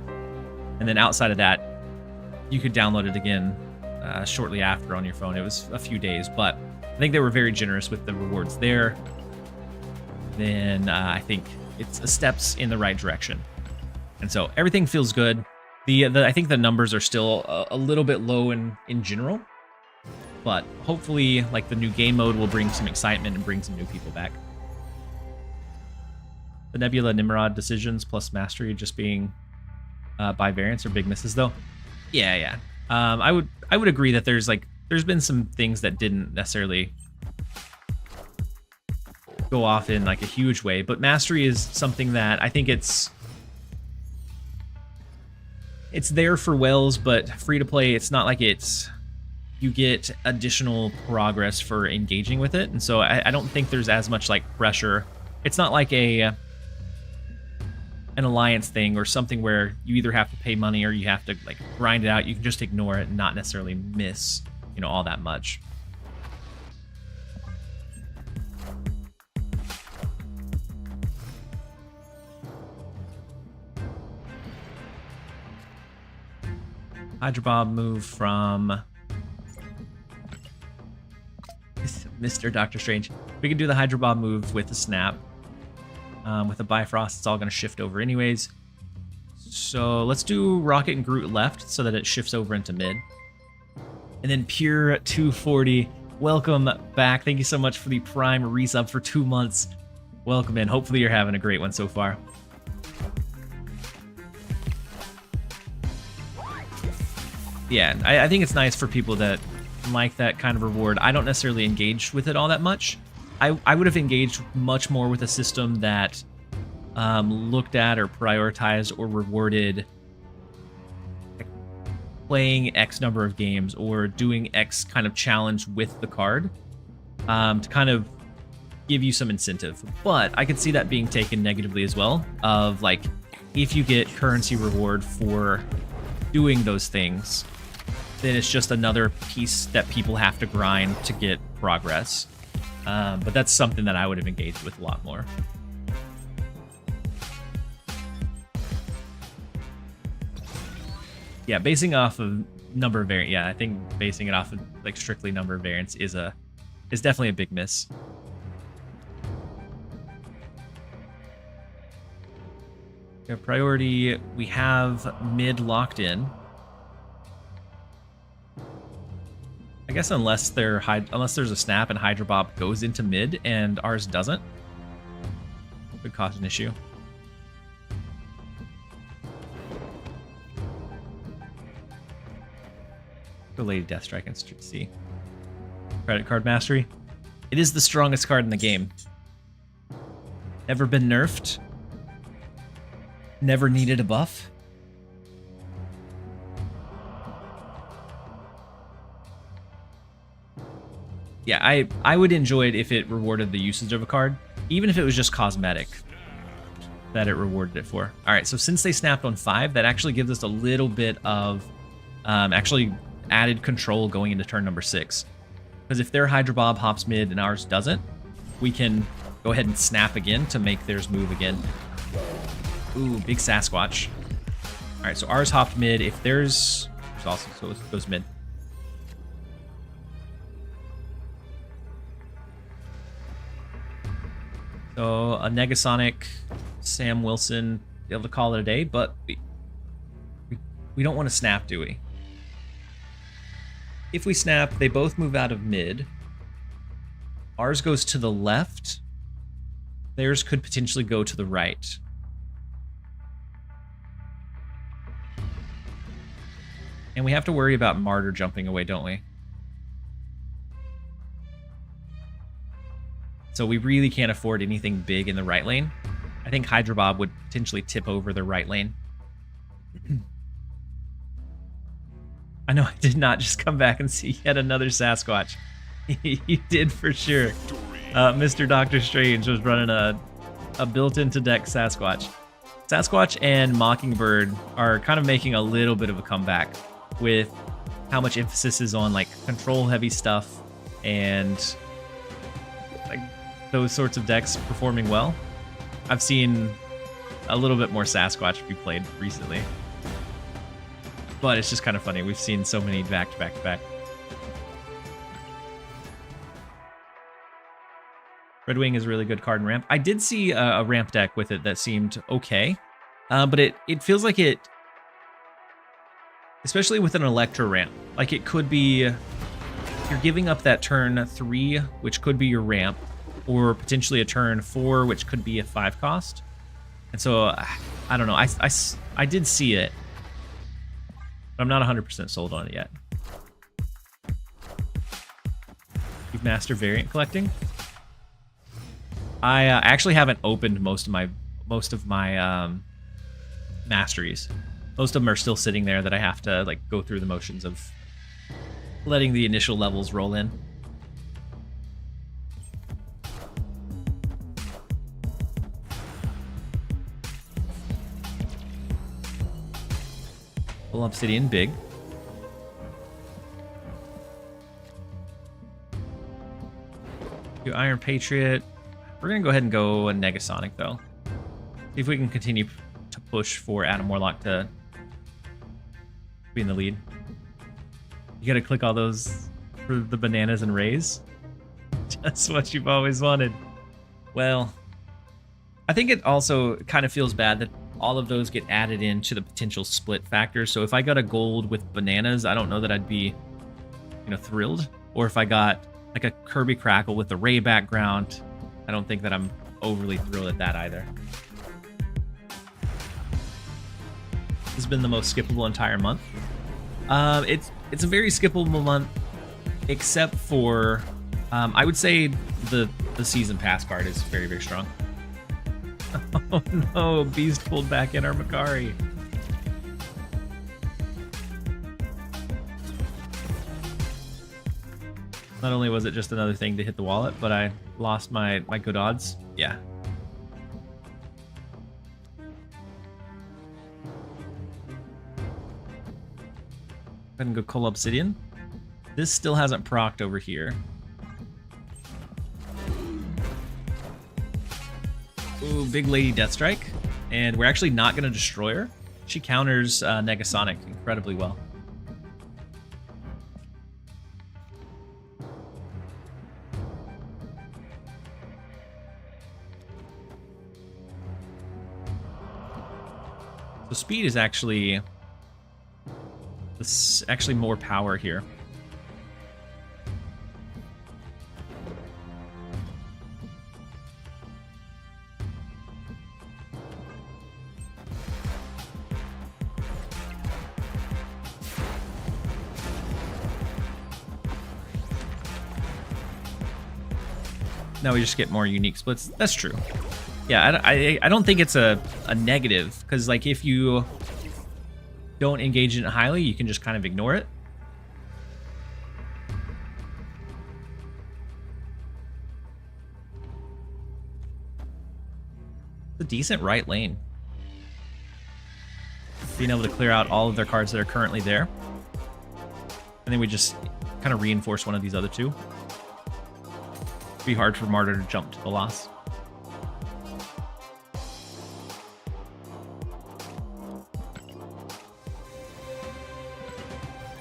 and then outside of that you could download it again shortly after on your phone. It was a few days, but I think they were very generous with the rewards there. Then I think it's steps in the right direction, and so everything feels good. I think the numbers are still a little bit low in general, but hopefully like the new game mode will bring some excitement and bring some new people back. The Nebula Nimrod decisions plus mastery just being by variance are big misses though. Yeah. I would agree that there's been some things that didn't necessarily go off in like a huge way, but mastery is something that I think it's there for whales, but free to play, it's not like you get additional progress for engaging with it. And so I don't think there's as much like pressure. It's not like an alliance thing or something where you either have to pay money or you have to like grind it out. You can just ignore it and not necessarily miss, all that much. Hydro Bob move from Mr. Doctor Strange. We can do the Hydro Bob move with the snap. With the Bifrost, it's all going to shift over anyways. So let's do Rocket and Groot left so that it shifts over into mid. And then Pure 240, welcome back. Thank you so much for the Prime resub for 2 months. Welcome in. Hopefully you're having a great one so far. Yeah, I think it's nice for people that like that kind of reward. I don't necessarily engage with it all that much. I would have engaged much more with a system that looked at or prioritized or rewarded playing X number of games or doing X kind of challenge with the card to kind of give you some incentive. But I could see that being taken negatively as well, of like if you get currency reward for doing those things, then it's just another piece that people have to grind to get progress. But that's something that I would have engaged with a lot more. Yeah, basing off of number of variants. Yeah, I think basing it off of like strictly number of variants is definitely a big miss. Okay, priority, we have mid locked in. I guess unless there's a snap and Hydro Bob goes into mid and ours doesn't, could cause an issue. Go Lady Deathstrike and C. Credit card mastery. It is the strongest card in the game. Never been nerfed. Never needed a buff. Yeah, I would enjoy it if it rewarded the usage of a card, even if it was just cosmetic that it rewarded it for. All right, so since they snapped on 5, that actually gives us a little bit of actually added control going into turn number 6. Because if their Hydro Bob hops mid and ours doesn't, we can go ahead and snap again to make theirs move again. Ooh, big Sasquatch. All right, so ours hopped mid. If theirs also goes mid. So a Negasonic, Sam Wilson, be able to call it a day, but we don't want to snap, do we? If we snap, they both move out of mid. Ours goes to the left. Theirs could potentially go to the right. And we have to worry about Martyr jumping away, don't we? So we really can't afford anything big in the right lane. I think Hydra Bob would potentially tip over the right lane. I know I did not just come back and see yet another Sasquatch. You did for sure. Mr. Doctor Strange was running a built-into deck Sasquatch. Sasquatch and Mockingbird are kind of making a little bit of a comeback with how much emphasis is on like control-heavy stuff and like those sorts of decks performing well. I've seen a little bit more Sasquatch be played recently. But it's just kind of funny. We've seen so many back to back to back. Red Wing is a really good card in ramp. I did see a ramp deck with it that seemed okay. But it feels like it, especially with an Electro ramp, like it could be, you're giving up that turn 3, which could be your ramp, or potentially a turn 4, which could be a 5 cost. And so, I don't know. I did see it. I'm not 100% sold on it yet. You've mastered variant collecting. I actually haven't opened most of my masteries. Most of them are still sitting there that I have to like go through the motions of letting the initial levels roll in. Full Obsidian, big. Do Iron Patriot. We're going to go ahead and go a Negasonic, though. See if we can continue to push for Adam Warlock to be in the lead. You got to click all those for the bananas and rays. Just what you've always wanted. Well, I think it also kind of feels bad that all of those get added into the potential split factor. So if I got a gold with bananas, I don't know that I'd be, thrilled. Or if I got like a Kirby Crackle with the Ray background, I don't think that I'm overly thrilled at that either. This has been the most skippable entire month. It's a very skippable month, except for I would say the season pass card is very, very strong. Oh no, Beast pulled back in our Makari. Not only was it just another thing to hit the wallet, but I lost my good odds. Yeah. Go ahead and go Coal Obsidian. This still hasn't procced over here. Ooh, big Lady Deathstrike. And we're actually not going to destroy her. She counters Negasonic incredibly well. So speed is actually more power here. Now we just get more unique splits. That's true. Yeah, I don't think it's a negative, because like if you don't engage in it highly, you can just kind of ignore it. It's a decent right lane. Being able to clear out all of their cards that are currently there. And then we just kind of reinforce one of these other two. It'd be hard for Martyr to jump to the loss.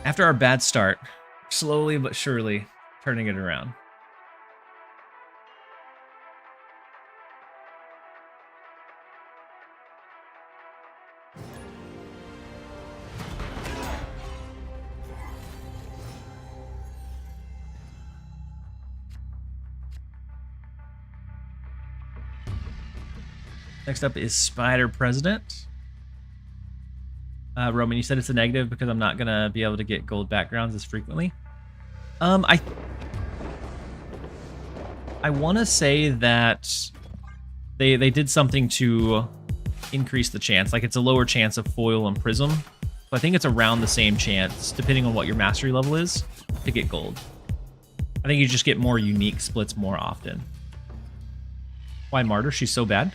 After our bad start, slowly but surely turning it around. Next up is Spider President. Roman, you said it's a negative because I'm not going to be able to get gold backgrounds as frequently. I want to say that they did something to increase the chance. Like, it's a lower chance of foil and prism. So I think it's around the same chance, depending on what your mastery level is, to get gold. I think you just get more unique splits more often. Why Martyr? She's so bad.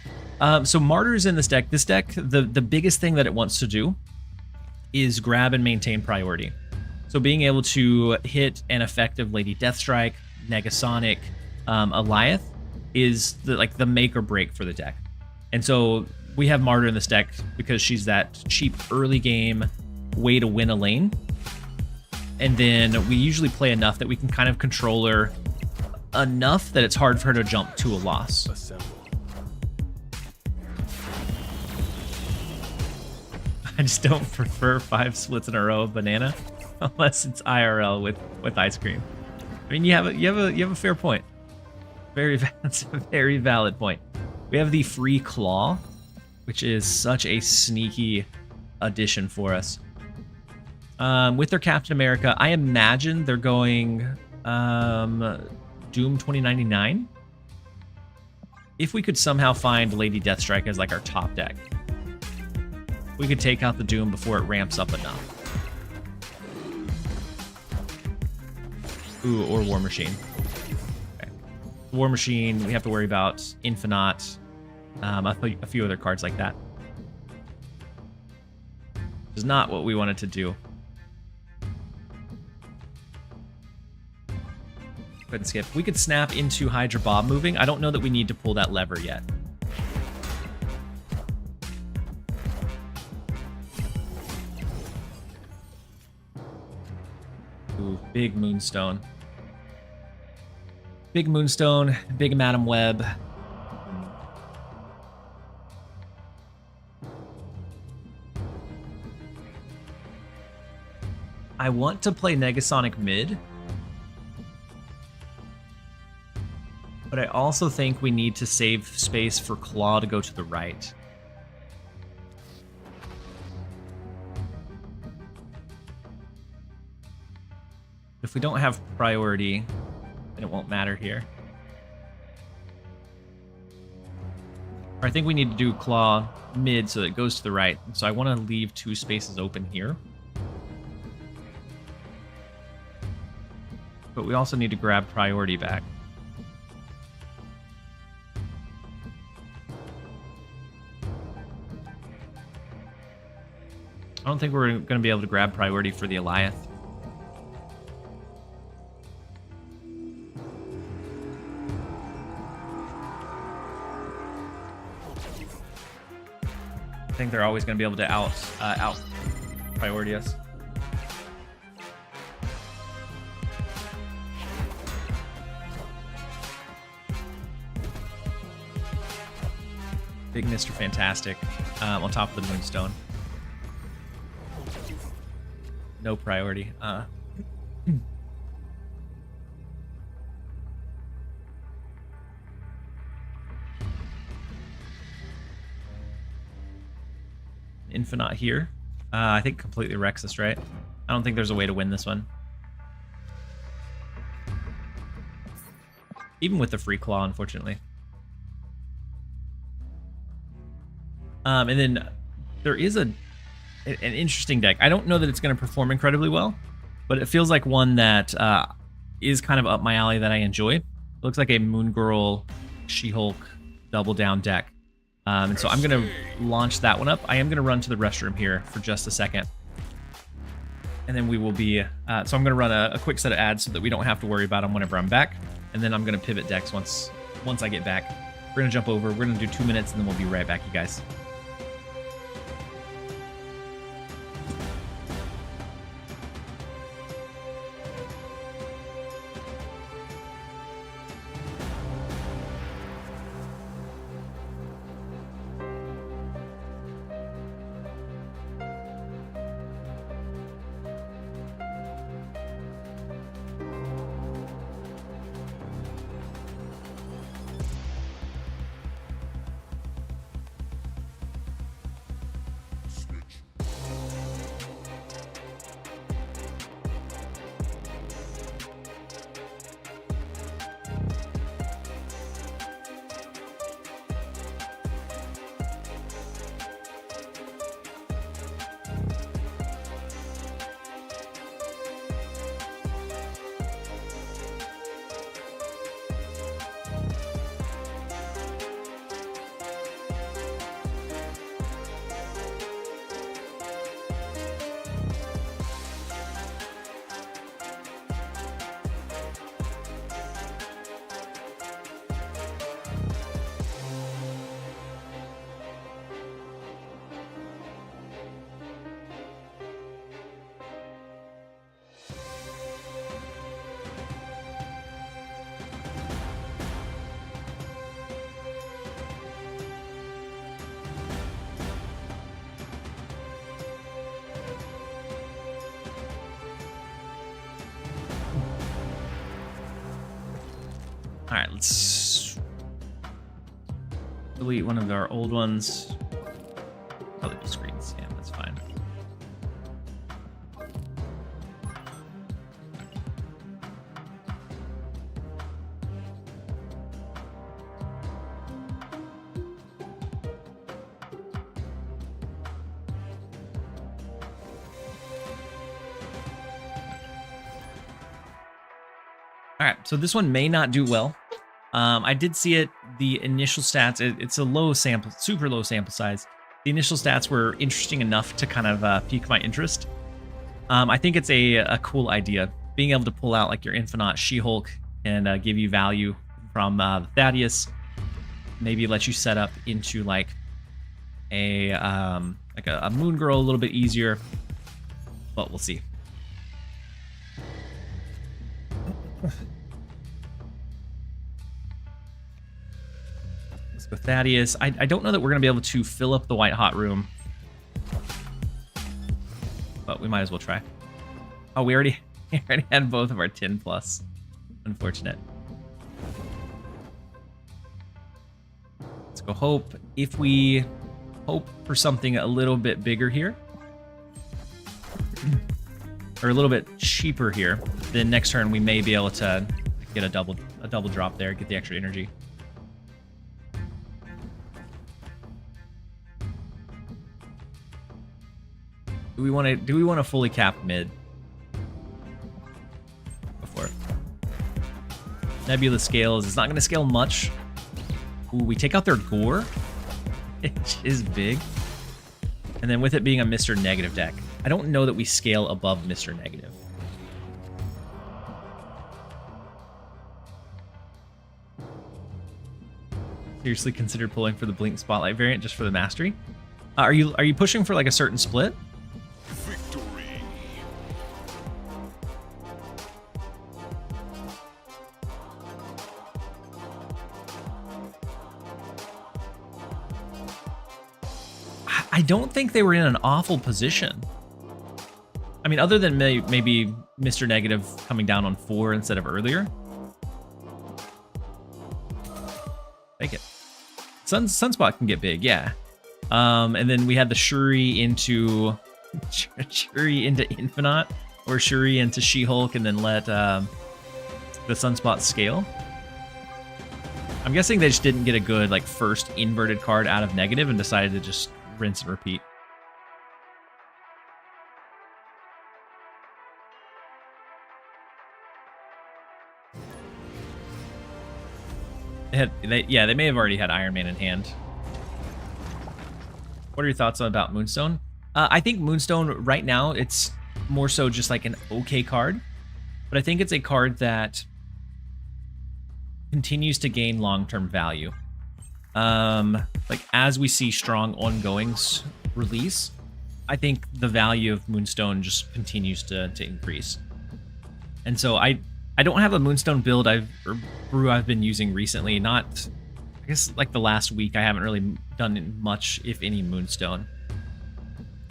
So Martyr's in this deck. This deck, the biggest thing that it wants to do is grab and maintain priority. So being able to hit an effective Lady Deathstrike, Negasonic, Eliath is the make or break for the deck. And so we have Martyr in this deck because she's that cheap early game way to win a lane. And then we usually play enough that we can kind of control her enough that it's hard for her to jump to a loss. Assemble. I just don't prefer 5 splits in a row of banana unless it's IRL with ice cream. I mean, you have a fair point. That's a very valid point. We have the free claw, which is such a sneaky addition for us. With their Captain America, I imagine they're going Doom 2099. If we could somehow find Lady Deathstrike as like our top deck, we could take out the Doom before it ramps up enough. Ooh, or War Machine. Okay. War Machine, we have to worry about Infinite, a few other cards like that. Which is not what we wanted to do. Go ahead and skip. We could snap into Hydra Bob moving. I don't know that we need to pull that lever yet. Ooh, big Moonstone. Big Moonstone, big Madam Web. I want to play Negasonic mid. But I also think we need to save space for Claw to go to the right. If we don't have priority, then it won't matter here. Or I think we need to do Claw mid so that it goes to the right. So I want to leave 2 spaces open here. But we also need to grab priority back. I don't think we're going to be able to grab priority for the Eliath. I think they're always going to be able to out priority us. Big Mr. Fantastic on top of the Moonstone. No priority. Infinite here. I think completely wrecks us, right? I don't think there's a way to win this one. Even with the free claw, unfortunately. And then there is an interesting deck. I don't know that it's going to perform incredibly well, but it feels like one that is kind of up my alley that I enjoy. It looks like a Moon Girl, She-Hulk double down deck. And so I'm going to launch that one up. I am going to run to the restroom here for just a second. And then we will be... so I'm going to run a quick set of ads so that we don't have to worry about them whenever I'm back. And then I'm going to pivot decks once I get back. We're going to jump over. We're going to do 2 minutes, and then we'll be right back, you guys. right, let's delete one of our old ones. Probably the screens. Yeah, that's fine. All right, so this one may not do well. I did see it. The initial stats, it's a low sample, super low sample size. The initial stats were interesting enough to kind of pique my interest. I think it's a cool idea. Being able to pull out like your Infinite She-Hulk and give you value from the Thaddeus. Maybe let you set up into like a Moon Girl a little bit easier. But we'll see. Let's go Thaddeus. I don't know that we're going to be able to fill up the White Hot Room. But we might as well try. Oh, we already had both of our 10 plus. Unfortunate. Let's go Hope. If we hope for something a little bit bigger here, or a little bit cheaper here, then next turn we may be able to get a double drop there, get the extra energy. Do we want to fully cap mid? Before Nebula scales, it's not going to scale much. Ooh, we take out their Gore, which is big. And then with it being a Mr. Negative deck, I don't know that we scale above Mr. Negative. Seriously consider pulling for the Blink Spotlight variant just for the mastery. Are you pushing for like a certain split? Victory. I don't think they were in an awful position. I mean, other than maybe Mr. Negative coming down on 4 instead of earlier. Take it. Sunspot can get big, yeah. And then we had the Shuri into Infinite, or Shuri into She-Hulk, and then let the Sunspot scale. I'm guessing they just didn't get a good like first inverted card out of negative and decided to just rinse and repeat. They may have already had Iron Man in hand. What are your thoughts about Moonstone? I think Moonstone right now, it's more so just like an okay card, but I think it's a card that continues to gain long-term value. Like as we see strong ongoings release, I think the value of Moonstone just continues to increase. And so I don't have a Moonstone build or brew I've been using recently. Not, I guess like the last week I haven't really done much, if any, Moonstone.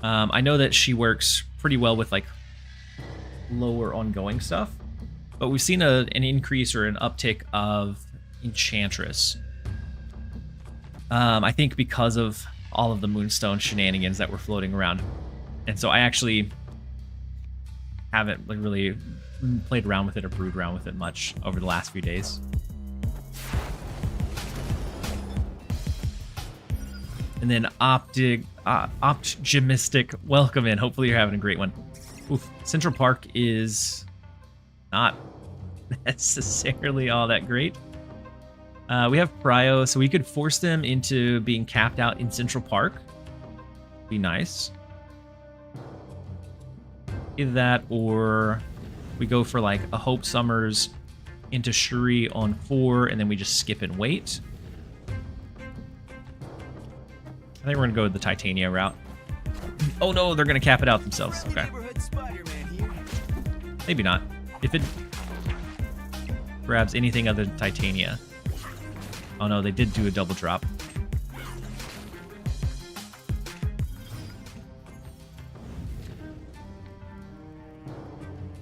I know that she works pretty well with like lower ongoing stuff, but we've seen an increase or an uptick of Enchantress. I think because of all of the Moonstone shenanigans that were floating around. And so I actually haven't like really played around with it or brewed around with it much over the last few days. And then Optimistic, welcome in. Hopefully you're having a great one. Oof, Central Park is not necessarily all that great. We have Prio, so we could force them into being capped out in Central Park. Be nice. Either that, or we go for like a Hope Summers into Shuri on 4, and then we just skip and wait. I think we're gonna go with the Titania route. Oh no, they're gonna cap it out themselves. Okay. Maybe not. If it grabs anything other than Titania. Oh no, they did do a double drop.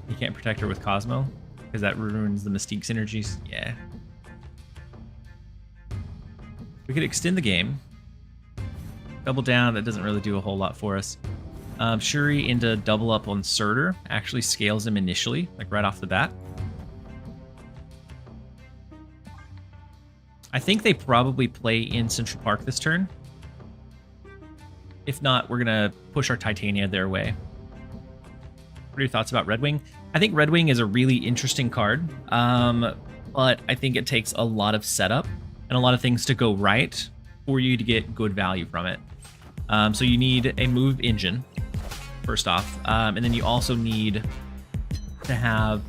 You can't protect her with Cosmo because that ruins the Mystique synergies. Yeah. We could extend the game. Double down, that doesn't really do a whole lot for us. Shuri into double up on Surtur actually scales him initially, like right off the bat. I think they probably play in Central Park this turn. If not, we're going to push our Titania their way. What are your thoughts about Red Wing? I think Red Wing is a really interesting card, but I think it takes a lot of setup and a lot of things to go right for you to get good value from it. So you need a move engine, first off, and then you also need to have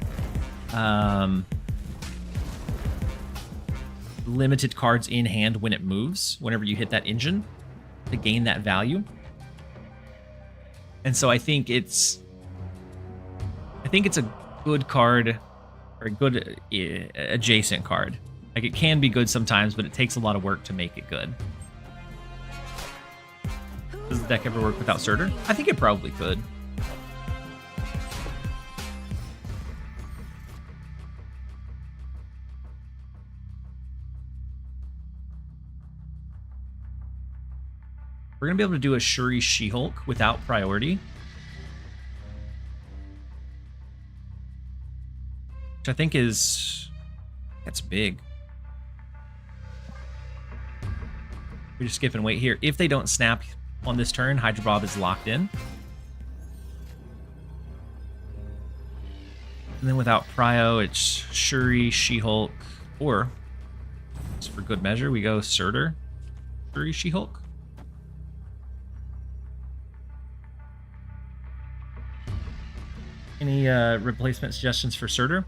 limited cards in hand when it moves, whenever you hit that engine, to gain that value. And so I think it's a good card, or a good adjacent card. Like, it can be good sometimes, but it takes a lot of work to make it good. Does the deck ever work without Surtur? I think it probably could. We're going to be able to do a Shuri She-Hulk without priority, which I think that's big. We just skip and wait here. If they don't snap on this turn, Hydra Bob is locked in. And then without Prio, it's Shuri, She-Hulk, or just for good measure, we go Surtur, Shuri, She-Hulk. Any replacement suggestions for Surtur?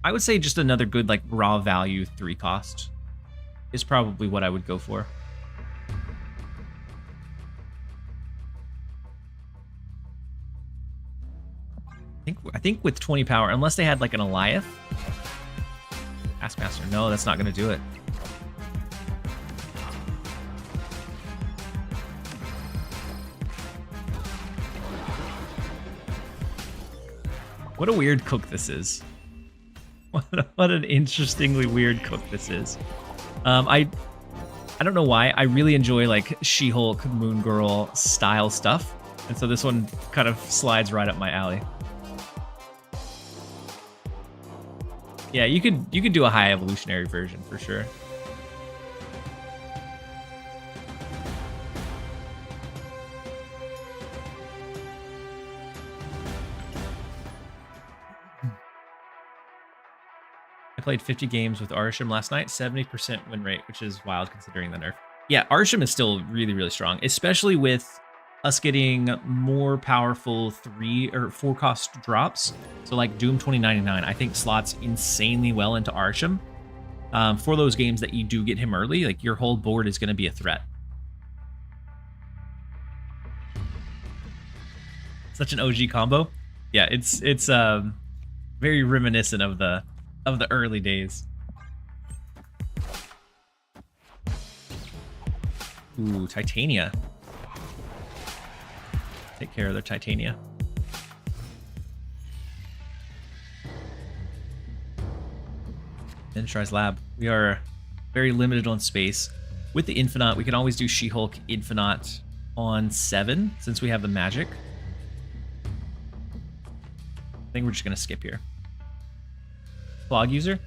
I would say just another good, like, raw value 3 cost is probably what I would go for. I think with 20 power, unless they had like an Eliath. Taskmaster, no, that's not going to do it. What a weird cook this is. What an interestingly weird cook this is. I don't know why. I really enjoy like She-Hulk, Moon Girl style stuff, and so this one kind of slides right up my alley. Yeah, you could do a high evolutionary version for sure. I played 50 games with Arsham last night, 70% win rate, which is wild considering the nerf. Yeah, Arsham is still really, really strong, especially with us getting more powerful 3 or 4 cost drops. So like Doom 2099, I think slots insanely well into Arsham. For those games that you do get him early, like your whole board is going to be a threat. Such an OG combo. Yeah, it's very reminiscent of the early days. Ooh, Titania. Take care of their Titania. Enterprise Lab. We are very limited on space. With the Infinite, we can always do She-Hulk Infinite on 7, since we have the magic. I think we're just going to skip here. Fog user?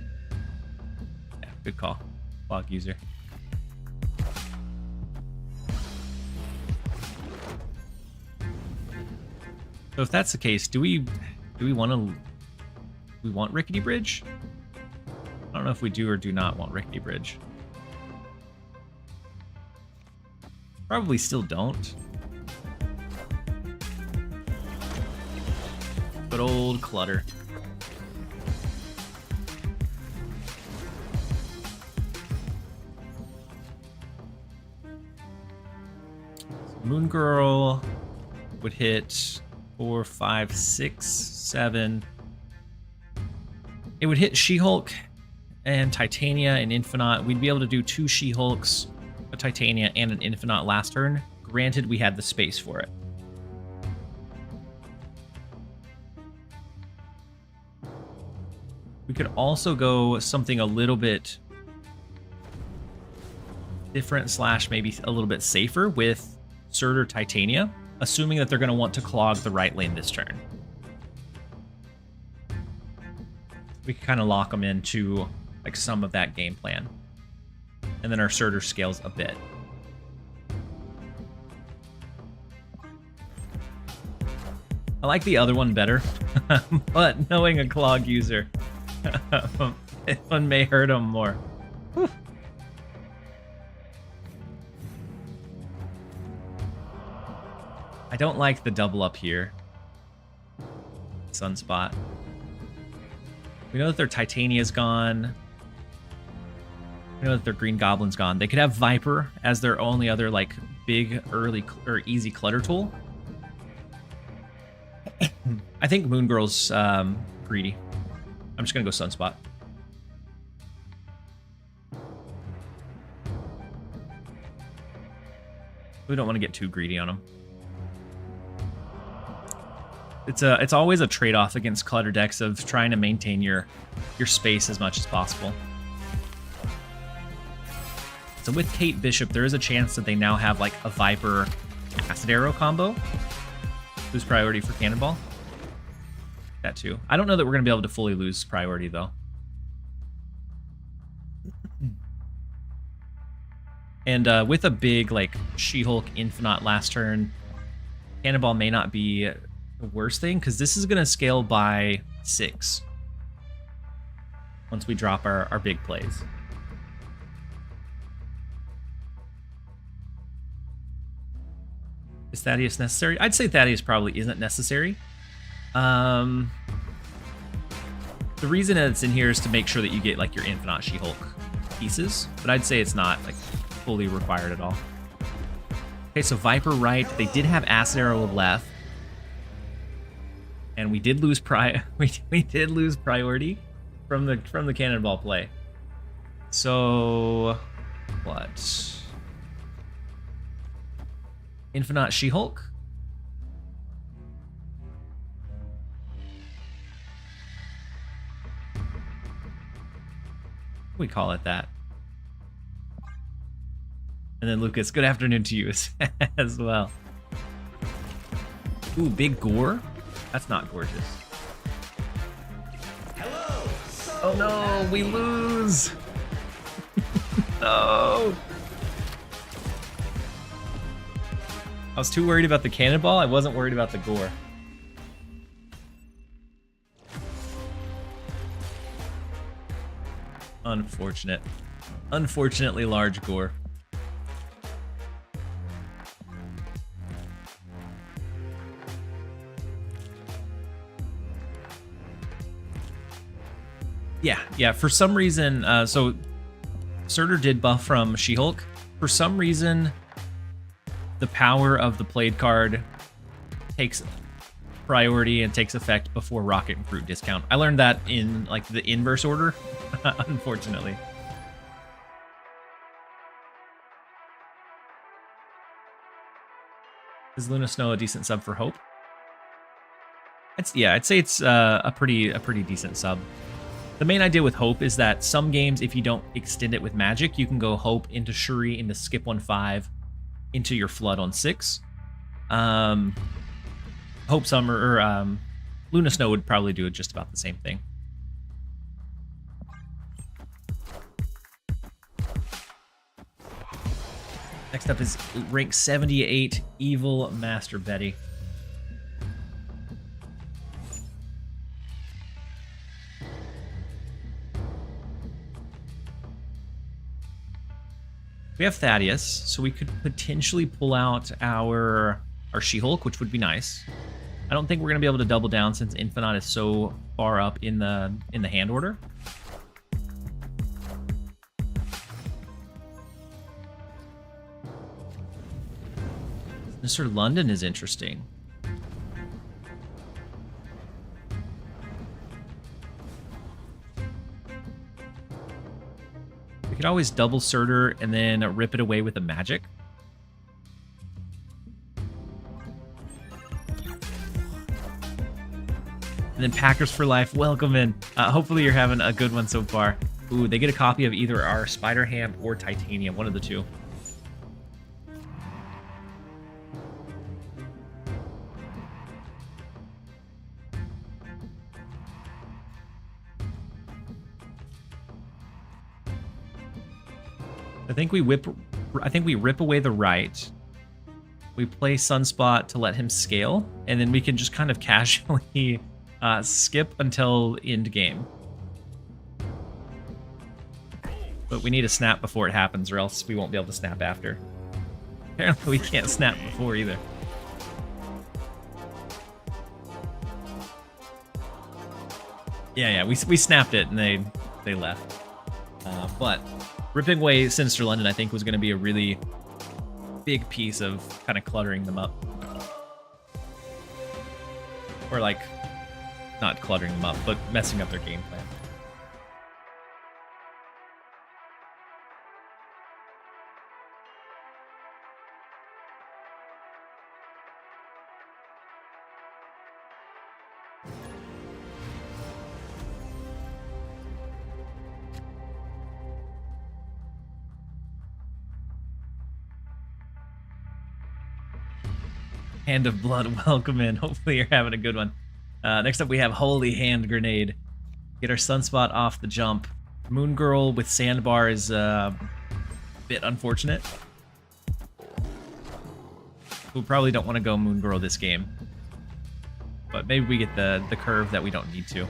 Yeah, good call. Fog user. So if that's the case, do we want Rickety Bridge? I don't know if we do or do not want Rickety Bridge. Probably still don't. But old clutter. Moon Girl would hit 4, 5, 6, 7. It would hit She-Hulk and Titania and Infinite. We'd be able to do 2 She-Hulks, a Titania, and an Infinite last turn. Granted, we had the space for it. We could also go something a little bit different slash maybe a little bit safer with Surtur Titania, assuming that they're going to want to clog the right lane this turn. We can kind of lock them into like some of that game plan. And then our Surtur scales a bit. I like the other one better, but knowing a clog user, this one may hurt them more. Whew. I don't like the double up here. Sunspot. We know that their Titania's gone. We know that their Green Goblin's gone. They could have Viper as their only other like big early or easy clutter tool. I think Moon Girl's greedy. I'm just gonna go Sunspot. We don't want to get too greedy on them. It's always a trade-off against clutter decks of trying to maintain your space as much as possible. So with Kate Bishop, there is a chance that they now have like a Viper Acid Arrow combo. Lose priority for Cannonball. That too. I don't know that we're going to be able to fully lose priority, though. And with a big, like, She-Hulk Infinite last turn, Cannonball may not be the worst thing, because this is going to scale by 6 once we drop our big plays. Is Thaddeus necessary? I'd say Thaddeus probably isn't necessary. The reason it's in here is to make sure that you get like your Infinite She-Hulk pieces, but I'd say it's not like fully required at all. Okay, so Viper right. They did have Acid Arrow left, and we did lose we did lose priority from the Cannonball play. So what? Infinite She-Hulk? We call it that. And then Lucas, good afternoon to you as well. Ooh, big gore? That's not gorgeous. Hello. Oh no, we lose! No! I was too worried about the Cannonball, I wasn't worried about the gore. Unfortunate. Unfortunately large gore. Yeah, for some reason, so Surtur did buff from She-Hulk. For some reason, the power of the played card takes priority and takes effect before Rocket and Fruit discount. I learned that in like the inverse order, unfortunately. Is Luna Snow a decent sub for Hope? I'd say it's a pretty decent sub. The main idea with Hope is that some games, if you don't extend it with Magic, you can go Hope into Shuri, into Skip 1/5, into your Flood on 6. Hope Summer, or Luna Snow would probably do just about the same thing. Next up is rank 78, Evil Master Betty. We have Thaddeus, so we could potentially pull out our She-Hulk, which would be nice. I don't think we're gonna be able to double down since Infinite is so far up in the hand order. Mr. London is interesting. We could always double Surtur and then rip it away with the magic. And then Packers for Life, welcome in. Hopefully you're having a good one so far. Ooh, they get a copy of either our Spider Ham or Titania, one of the two. I think we rip away the right. We play Sunspot to let him scale, and then we can just kind of casually skip until end game. But we need to snap before it happens, or else we won't be able to snap after. Apparently we can't snap before either. Yeah, we snapped it and they left. But ripping away Sinister London, I think, was going to be a really big piece of kind of cluttering them up. Or like, not cluttering them up, but messing up their game plan. Hand of Blood, welcome in. Hopefully you're having a good one. Next up we have Holy Hand Grenade. Get our Sunspot off the jump. Moon Girl with Sandbar is a bit unfortunate. We probably don't want to go Moon Girl this game. But maybe we get the curve that we don't need to.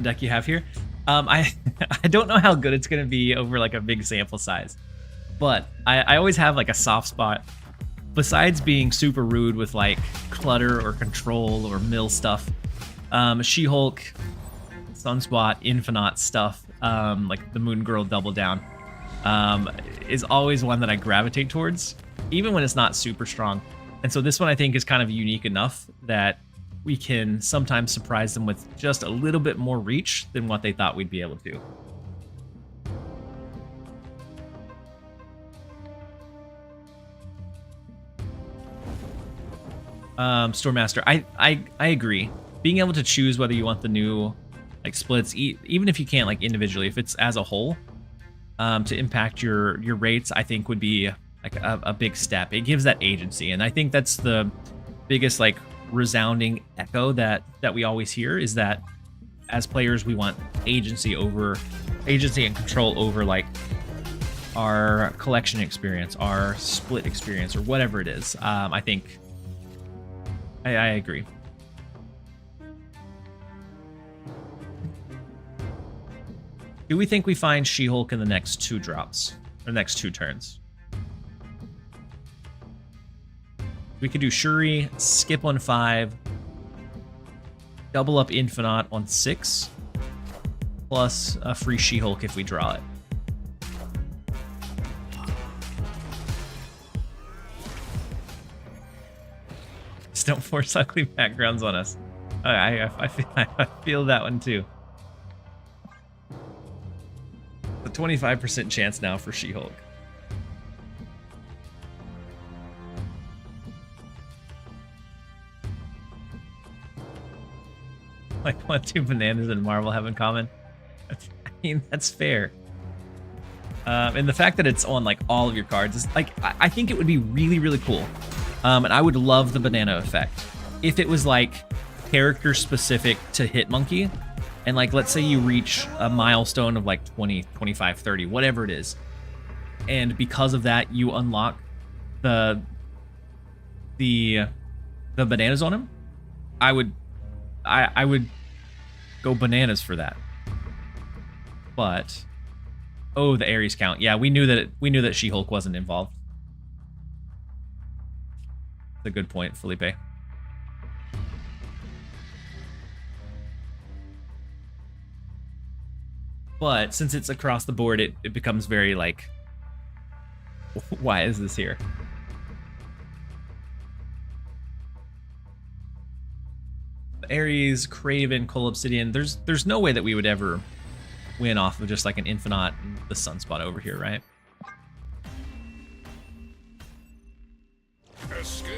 Deck you have here. I don't know how good it's gonna be over like a big sample size, but I always have like a soft spot. Besides being super rude with like clutter or control or mill stuff, She-Hulk, Sunspot, Infinite stuff, like the Moon Girl Double Down, is always one that I gravitate towards, even when it's not super strong. And so this one I think is kind of unique enough that we can sometimes surprise them with just a little bit more reach than what they thought we'd be able to. Stormmaster, I agree. Being able to choose whether you want the new like splits, even if you can't like individually, if it's as a whole, to impact your rates, I think would be like a big step. It gives that agency, and I think that's the biggest like resounding echo that we always hear, is that as players we want agency and control over like our collection experience, our split experience, or whatever it is. I think I agree. Do we think we find She-Hulk in the next 2 drops or next 2 turns? We could do Shuri, skip on 5, double up Infinite on 6, plus a free She-Hulk if we draw it. Just don't force ugly backgrounds on us. I feel that one too. A 25% chance now for She-Hulk. Like what 2 bananas and Marvel have in common? I mean, that's fair. And the fact that it's on like all of your cards is like, I think it would be really, really cool. And I would love the banana effect if it was like character specific to Hitmonkey. And like, let's say you reach a milestone of like 20, 25, 30, whatever it is. And because of that, you unlock the bananas on him. I would go bananas for that. But oh, the Ares count. Yeah, we knew that She-Hulk wasn't involved. That's a good point, Felipe. But since it's across the board, it becomes very like, why is this here? Ares, Kraven, Cole Obsidian, there's no way that we would ever win off of just like an Infinite and the Sunspot over here, right? Escaped.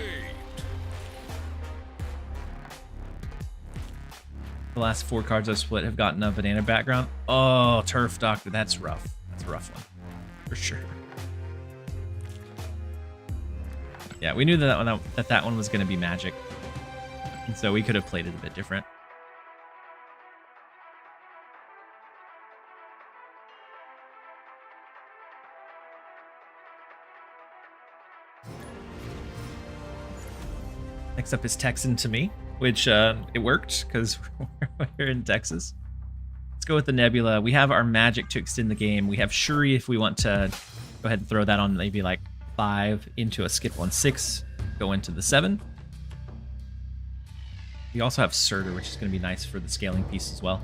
The last 4 cards I've split have gotten a banana background. Oh, Turf Doctor, that's rough. That's a rough one, for sure. Yeah, we knew that one was going to be magic. And so we could have played it a bit different. Next up is Texan to me, which it worked because we're in Texas. Let's go with the Nebula. We have our magic to extend the game. We have Shuri if we want to go ahead and throw that on maybe like 5 into a skip on 6, go into the 7. We also have Surtur, which is going to be nice for the scaling piece as well.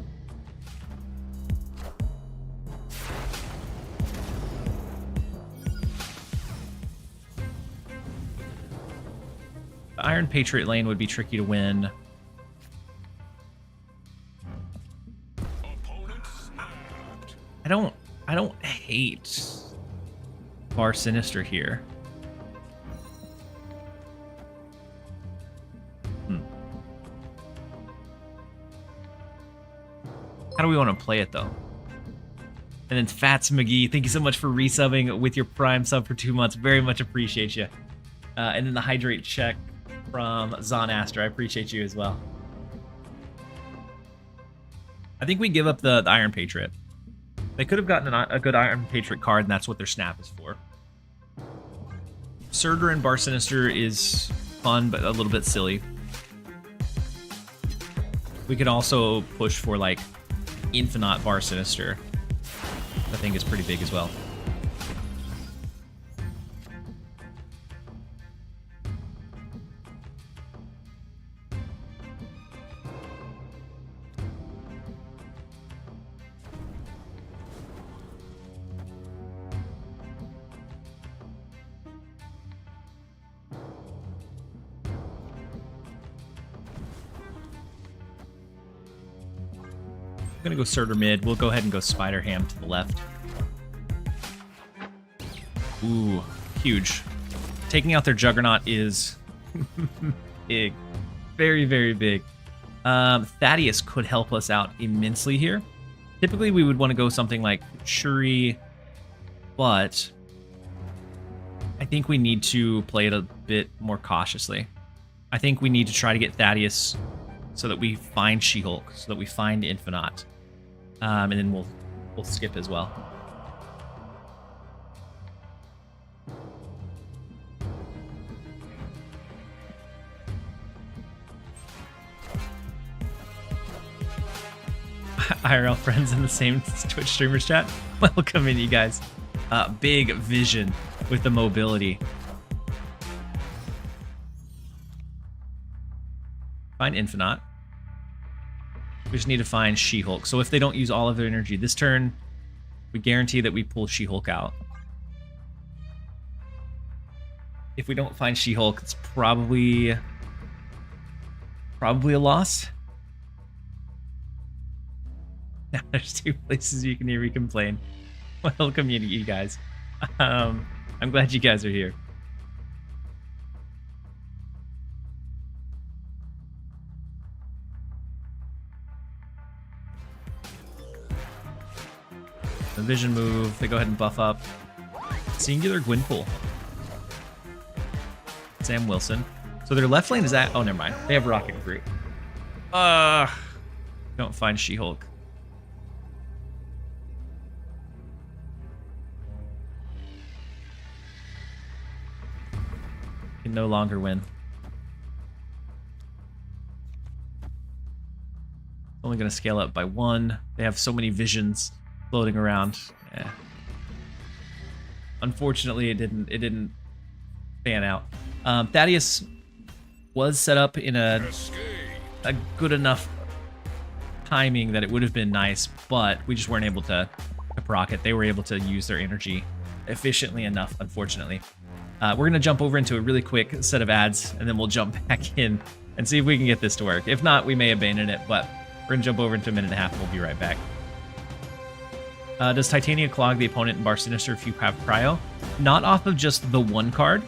The Iron Patriot lane would be tricky to win. I don't hate Bar Sinister here. How do we want to play it though? And then Fats McGee, thank you so much for resubbing with your Prime sub for 2 months. Very much appreciate you. And then the Hydrate check from Zon Astor. I appreciate you as well. I think we give up the Iron Patriot. They could have gotten a good Iron Patriot card, and that's what their snap is for. Surtur and Bar Sinister is fun, but a little bit silly. We could also push for, like, Infinite Bar Sinister. I think is pretty big as well. I'm gonna go Surtur mid. We'll go ahead and go Spider Ham to the left. Ooh, huge. Taking out their Juggernaut is big. Very, very big. Thaddeus could help us out immensely here. Typically, we would want to go something like Shuri, but I think we need to play it a bit more cautiously. I think we need to try to get Thaddeus so that we find She-Hulk, so that we find Infinite. And then we'll skip as well. IRL friends in the same Twitch streamers chat. Welcome in, you guys. Big vision with the mobility. Find Infinite. We just need to find She-Hulk. So if they don't use all of their energy this turn, we guarantee that we pull She-Hulk out. If we don't find She-Hulk, it's probably a loss. Now there's 2 places you can hear me complain. Welcome you guys. I'm glad you guys are here. The vision move, they go ahead and buff up. Singular Gwynpool. Sam Wilson. So their left lane is at... Oh, never mind. They have Rocket Fruit. Don't find She-Hulk. Can no longer win. Only going to scale up by 1. They have so many visions floating around. Yeah. Unfortunately, it didn't pan out. Thaddeus was set up in a good enough timing that it would have been nice, but we just weren't able to proc it. They were able to use their energy efficiently enough, unfortunately. We're going to jump over into a really quick set of ads, and then we'll jump back in and see if we can get this to work. If not, we may abandon it, but we're going to jump over into a minute and a half, and we'll be right back. Does Titania clog the opponent in Bar Sinister if you have Cryo? Not off of just the 1 card,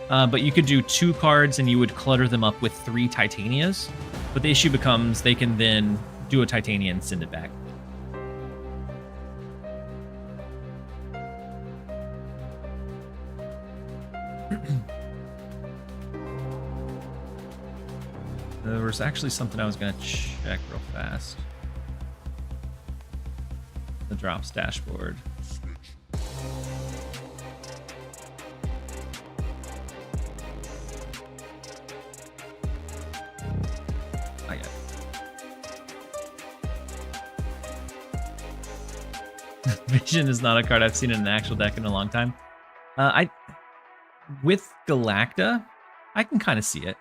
but you could do 2 cards and you would clutter them up with 3 Titanias. But the issue becomes they can then do a Titania and send it back. There was actually something I was going to check real fast. The drops dashboard. I got it. Vision is not a card I've seen in an actual deck in a long time. With Galacta, I can kind of see it.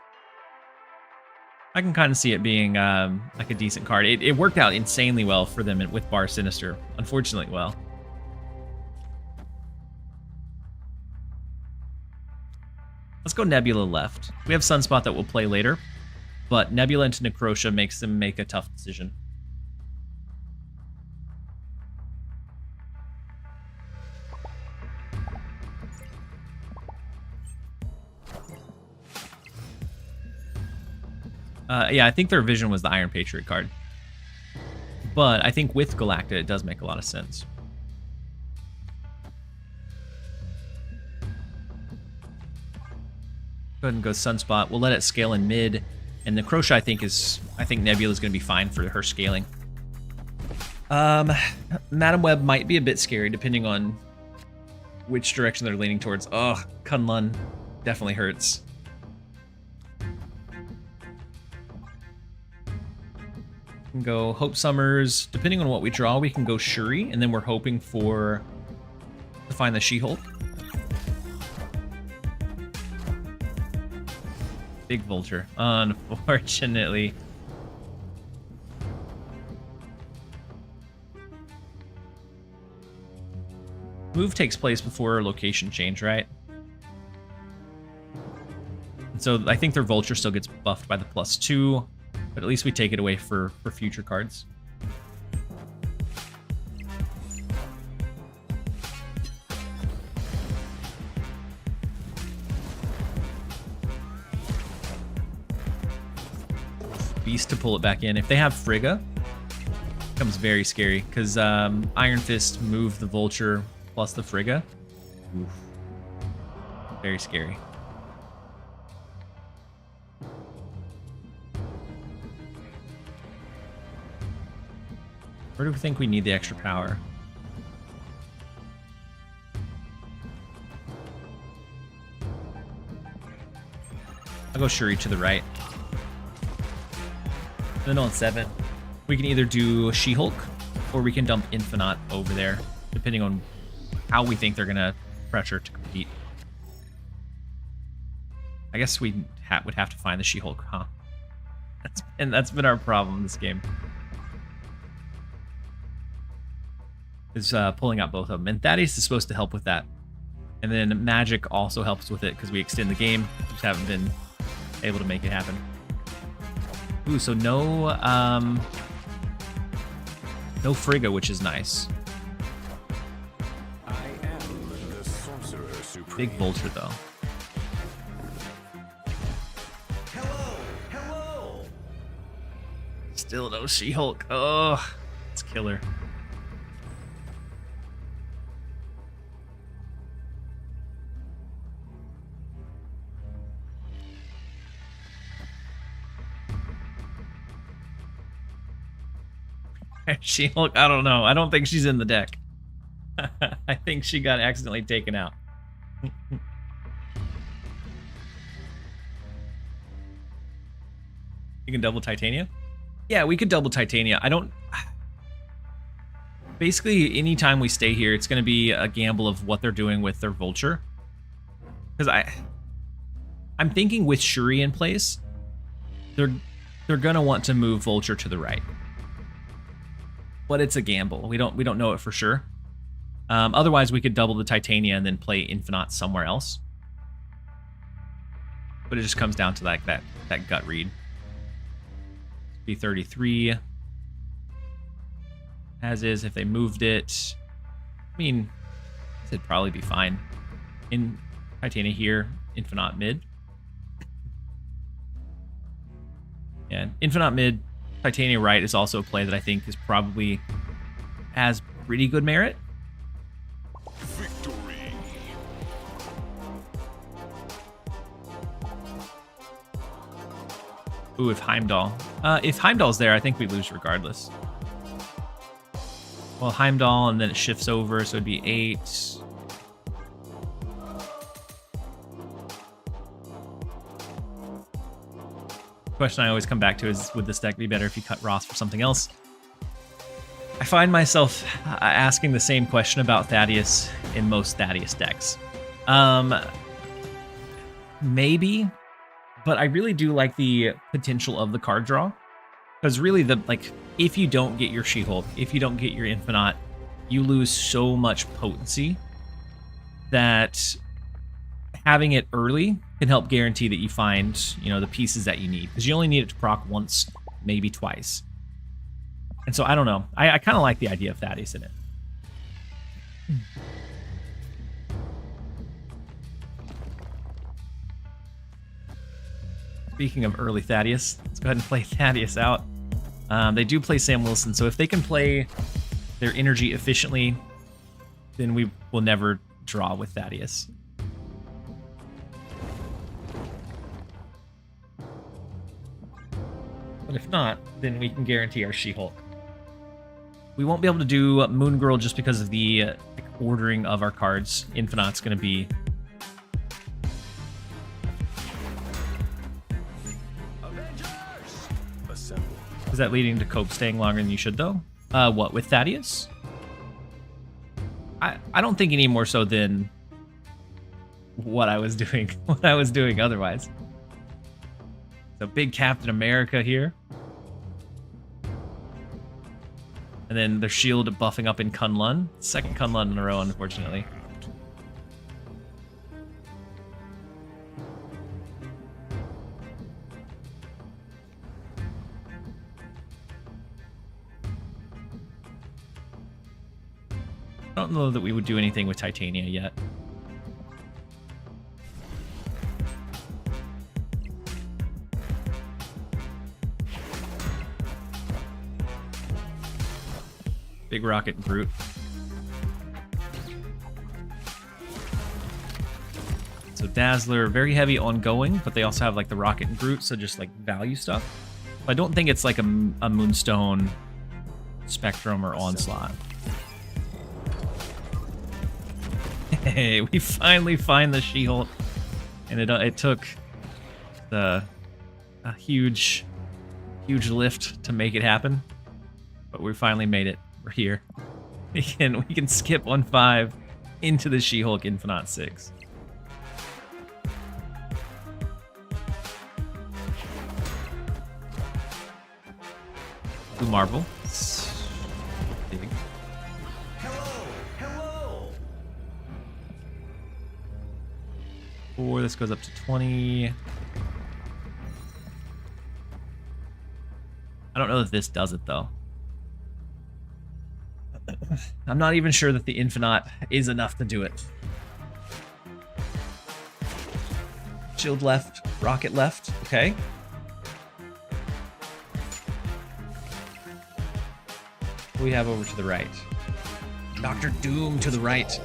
I can kind of see it being like a decent card. It worked out insanely well for them with Bar Sinister. Unfortunately, well. Let's go Nebula left. We have Sunspot that we'll play later, but Nebula into Necrotia makes them make a tough decision. Yeah, I think their vision was the Iron Patriot card. But I think with Galacta, it does make a lot of sense. Go ahead and go Sunspot. We'll let it scale in mid. And Necrotia, I think Nebula is going to be fine for her scaling. Madam Web might be a bit scary, depending on which direction they're leaning towards. Oh, Kunlun definitely hurts. Can go Hope Summers. Depending on what we draw, we can go Shuri, and then we're hoping to find the She-Hulk. Big Vulture, unfortunately. Move takes place before location change, right? And so I think their Vulture still gets buffed by the +2. But at least we take it away for future cards. Beast to pull it back in. If they have Frigga, it becomes very scary because Iron Fist moved the Vulture plus the Frigga. Oof. Very scary. Where do we think we need the extra power? I'll go Shuri to the right. Then on 7, we can either do She-Hulk or we can dump Infinite over there, depending on how we think they're going to pressure to compete. I guess we would have to find the She-Hulk, huh? That's been our problem this game. Is pulling out both of them. And Thaddeus is supposed to help with that. And then Magic also helps with it because we extend the game. Just haven't been able to make it happen. Ooh, so no Frigga, which is nice. I am the Sorcerer Supreme. Big Vulture, though. Hello! Still no She-Hulk. Oh, it's killer. She-Hulk, I don't know. I don't think she's in the deck. I think she got accidentally taken out. You can double Titania? Yeah, we could double Titania. I don't... Basically, anytime we stay here, it's going to be a gamble of what they're doing with their Vulture. Because I'm thinking with Shuri in place, they're going to want to move Vulture to the right. But it's a gamble. We don't know it for sure. Otherwise, we could double the Titania and then play Infinite somewhere else. But it just comes down to like that gut read. B33. As is, if they moved it. I mean, it'd probably be fine. In Titania here, Infinite mid. And Infinite mid, Titania right is also a play that I think is probably has pretty good merit. Victory. Ooh, if Heimdall. If Heimdall's there, I think we lose regardless. Well, Heimdall, and then it shifts over, so it'd be 8. Question I always come back to is, would this deck be better if you cut Ross for something else? I find myself asking the same question about Thaddeus in most Thaddeus decks. Maybe, but I really do like the potential of the card draw. Because really, if you don't get your She-Hulk, if you don't get your Infinite, you lose so much potency that having it early can help guarantee that you find, the pieces that you need. Because you only need it to proc once, maybe twice. And so I don't know. I kind of like the idea of Thaddeus in it. Speaking of early Thaddeus, let's go ahead and play Thaddeus out. They do play Sam Wilson, so if they can play their energy efficiently, then we will never draw with Thaddeus. But if not, then we can guarantee our She-Hulk. We won't be able to do Moon Girl just because of the ordering of our cards. Infinite's going to be... Is that leading to Cope staying longer than you should, though? What, with Thaddeus? I don't think any more so than what I was doing, otherwise. So big Captain America here. And then their shield buffing up in Kunlun. Second Kunlun in a row, unfortunately. I don't know that we would do anything with Titania yet. Big Rocket and Groot. So Dazzler, very heavy ongoing, but they also have like the Rocket and Groot, so just like value stuff. I don't think it's like a Moonstone, Spectrum, or Onslaught. Hey, we finally find the She-Hulk, and it took a huge lift to make it happen, but we finally made it. We're here. We can skip on 5 into the She-Hulk Infinite 6. Blue Marvel. Big. Hello. 4, this goes up to 20. I don't know if this does it, though. I'm not even sure that the Infinite is enough to do it. Shield left, Rocket left, okay. What do we have over to the right? Dr. Doom to the right.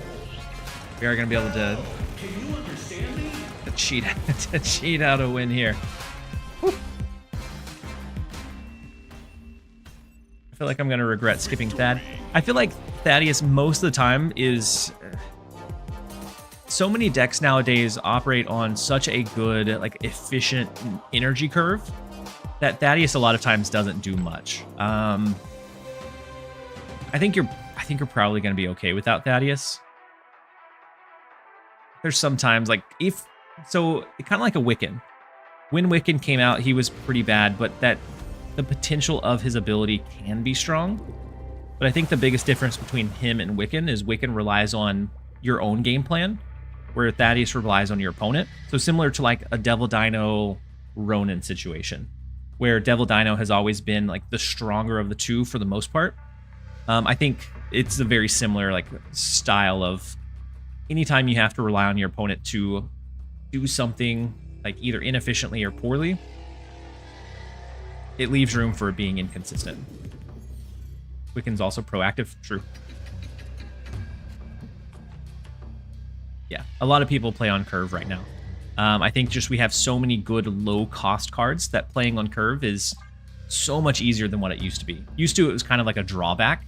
We are going to be able to cheat out a win here. Whew. I feel like I'm going to regret skipping Thad. I feel like Thaddeus most of the time is... So many decks nowadays operate on such a good, like, efficient energy curve that Thaddeus a lot of times doesn't do much. I think you're probably going to be okay without Thaddeus. There's sometimes like kind of like a Wiccan. When Wiccan came out, he was pretty bad, but the potential of his ability can be strong. But I think the biggest difference between him and Wiccan is Wiccan relies on your own game plan, where Thaddeus relies on your opponent. So similar to like a Devil Dino Ronin situation, where Devil Dino has always been like the stronger of the two for the most part. I think it's a very similar like style of anytime you have to rely on your opponent to do something like either inefficiently or poorly, it leaves room for being inconsistent. Wiccan's also proactive, true. Yeah, a lot of people play on curve right now. I think just we have so many good low-cost cards that playing on curve is so much easier than what it used to be. Used to, it was kind of like a drawback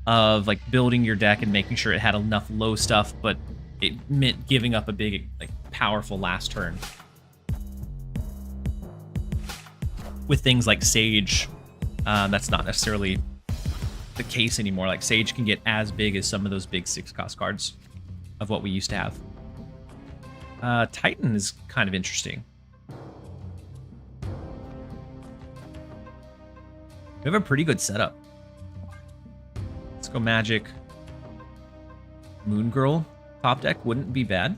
of like building your deck and making sure it had enough low stuff, but it meant giving up a big, like, powerful last turn. With things like Sage, that's not necessarily the case anymore. Like, Sage can get as big as some of those big 6-cost cards of what we used to have. Titan is kind of interesting. We have a pretty good setup. Let's go Magic. Moon Girl top deck wouldn't be bad.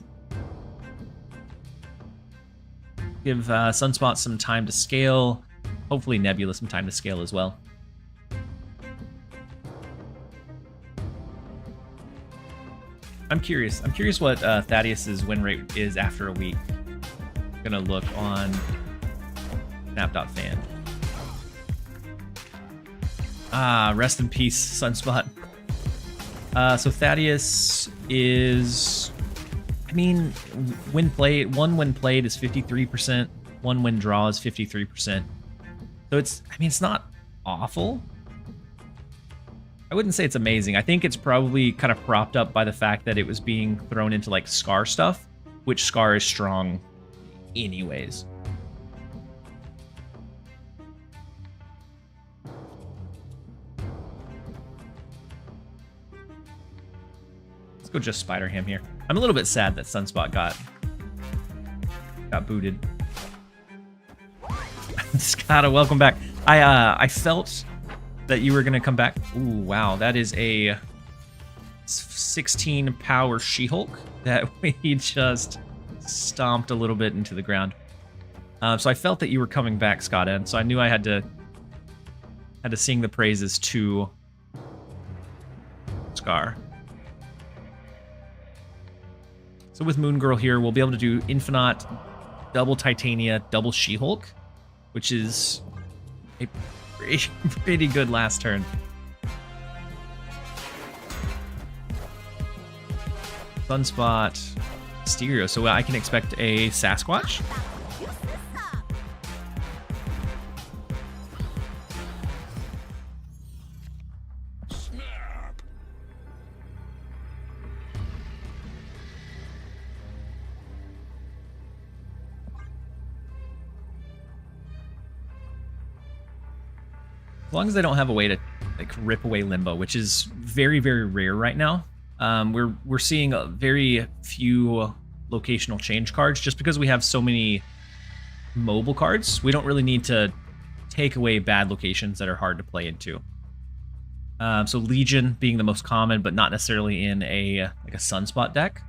Give Sunspot some time to scale. Hopefully Nebula some time to scale as well. I'm curious. I'm curious what Thaddeus's win rate is after a week. I'm gonna look on Snap.fan. Ah, rest in peace, Sunspot. So Thaddeus is, I mean, when played, one when played is 53%, one when draw is 53%. So it's, I mean, it's not awful. I wouldn't say it's amazing. I think it's probably kind of propped up by the fact that it was being thrown into like Scar stuff, which Scar is strong anyways. Let's go just Spider Ham here. I'm a little bit sad that Sunspot got booted. Scott, welcome back. I felt that you were gonna come back. Ooh, wow, that is a 16 power She-Hulk that we just stomped a little bit into the ground. So I felt that you were coming back, Scott, and so I knew I had to sing the praises to Scar. So with Moon Girl here, we'll be able to do Infinite, double Titania, double She-Hulk, which is a pretty good last turn. Sunspot, Stereo, so I can expect a Sasquatch. As long as they don't have a way to like rip away Limbo, which is very, very rare right now. We're seeing a very few locational change cards just because we have so many mobile cards. We don't really need to take away bad locations that are hard to play into. So Legion being the most common, but not necessarily in a Sunspot deck.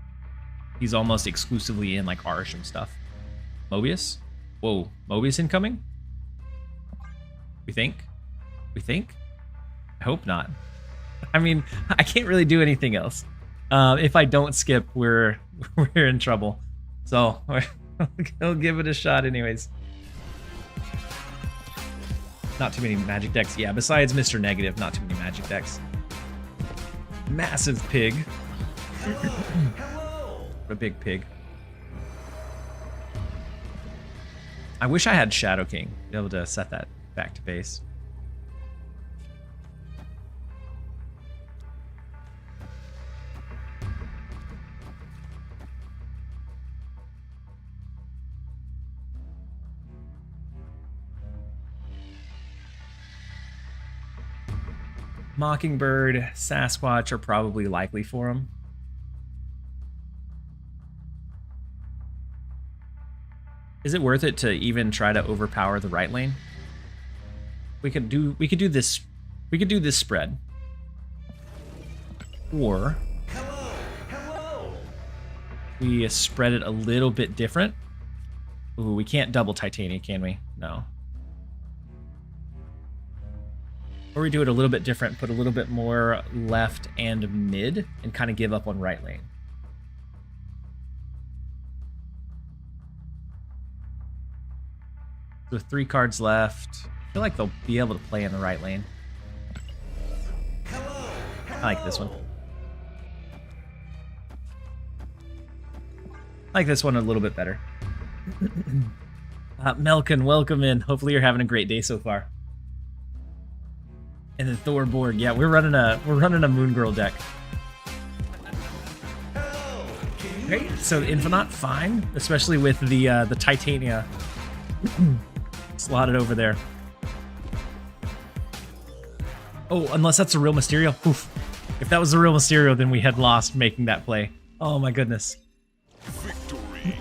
He's almost exclusively in like Arisham stuff. Mobius? Whoa, Mobius incoming? We think? We think? I hope not. I mean, I can't really do anything else. If I don't skip, we're in trouble. So I'll give it a shot anyways. Not too many Magic decks. Yeah, besides Mr. Negative, not too many Magic decks. Massive pig. A big pig. I wish I had Shadow King to be able to set that back to base. Mockingbird, Sasquatch are probably likely for him. Is it worth it to even try to overpower the right lane? We could do this spread. Or we spread it a little bit different. Ooh, we can't double Titania, can we? No. Or we do it a little bit different, put a little bit more left and mid, and kind of give up on right lane. So with 3 cards left, I feel like they'll be able to play in the right lane. I like this one. I like this one a little bit better. Melkin, welcome in. Hopefully you're having a great day so far. And then Thorborg, yeah, we're running a Moon Girl deck. Okay, so Infinite, fine, especially with the Titania slotted over there. Oh, unless that's a real Mysterio. Oof. If that was a real Mysterio, then we had lost making that play. Oh my goodness. Victory.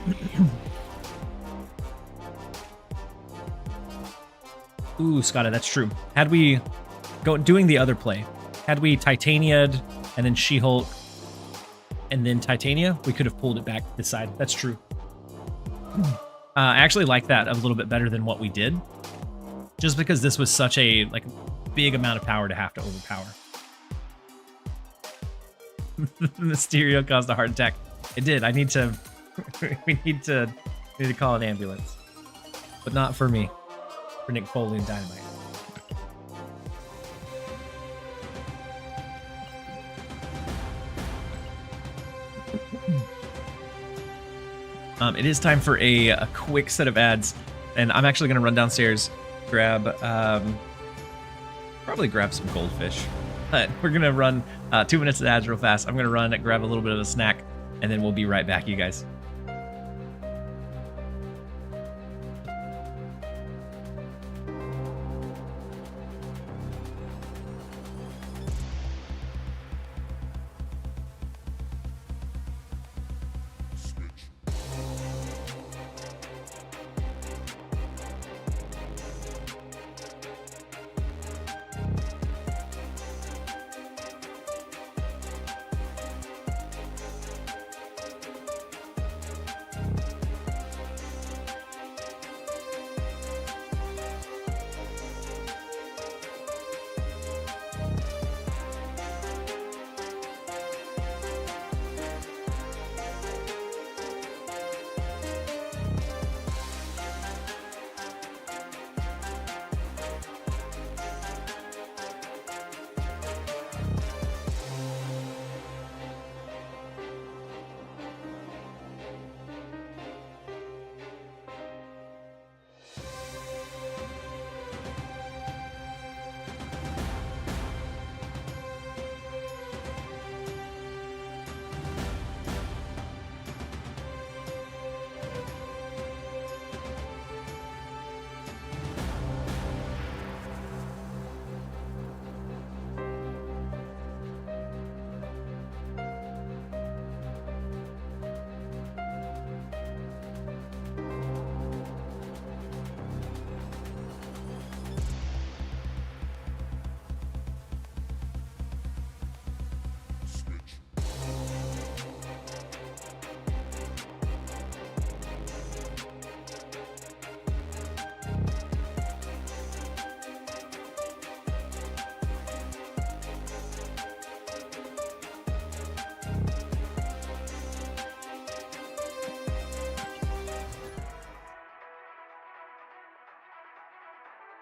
Ooh, Scotta, that's true. Had we doing the other play, had we Titania'd and then She-Hulk and then Titania, we could have pulled it back this side. That's true. I actually like that a little bit better than what we did, just because this was such a big amount of power to have to overpower. Mysterio caused a heart attack. It did. I need to. we need to call an ambulance, but not for me. For Nick Foley and Dynamite. It is time for a quick set of ads, and I'm actually going to run downstairs, grab, probably grab some goldfish. But we're going to run 2 minutes of ads real fast. I'm going to run, grab a little bit of a snack, and then we'll be right back, you guys.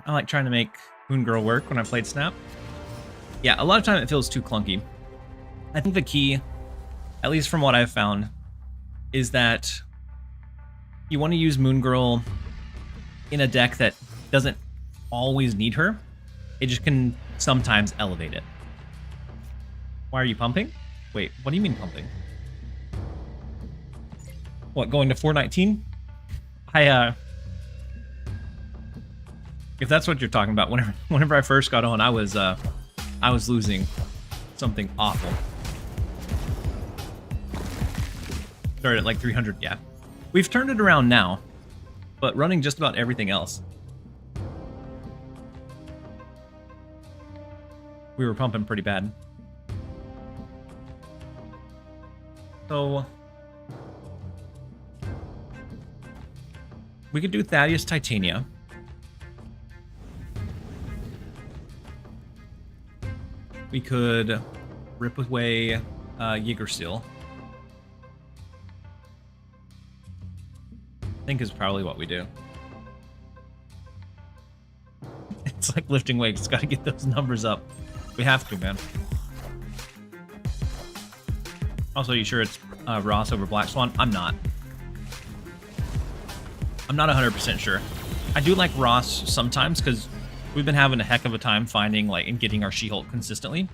I like trying to make Moon Girl work when I played Snap. Yeah, a lot of time it feels too clunky. I think the key, at least from what I've found, is that you want to use Moon Girl in a deck that doesn't always need her. It just can sometimes elevate it. Why are you pumping? Wait, what do you mean pumping? What, going to 419? If that's what you're talking about, whenever I first got on, I was losing something awful. Started at like 300, yeah. We've turned it around now, but running just about everything else. We were pumping pretty bad. So we could do Thaddeus Titania. We could rip away Jaeger Steel. I think is probably what we do. It's like lifting weights. Got to get those numbers up. We have to, man. Also, you sure it's Ross over Black Swan? I'm not. I'm not 100% sure. I do like Ross sometimes because we've been having a heck of a time finding like and getting our She-Hulk consistently.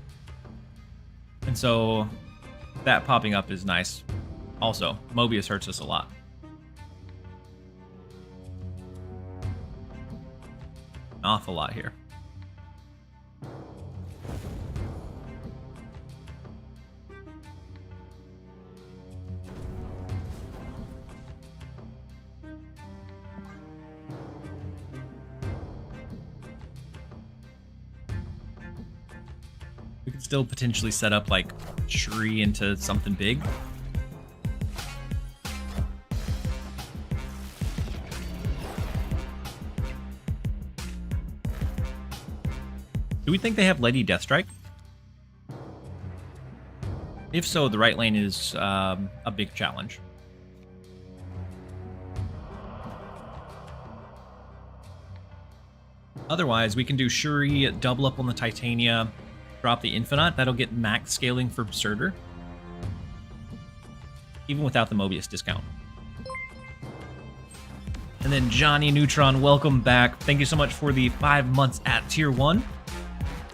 And so that popping up is nice. Also, Mobius hurts us a lot. An awful lot here. We could still potentially set up like Shuri into something big. Do we think they have Lady Deathstrike? If so, the right lane is a big challenge. Otherwise, we can do Shuri, double up on the Titania, drop the Infinite. That'll get max scaling for Surtur. Even without the Mobius discount. And then Johnny Neutron, welcome back. Thank you so much for the 5 months at Tier 1.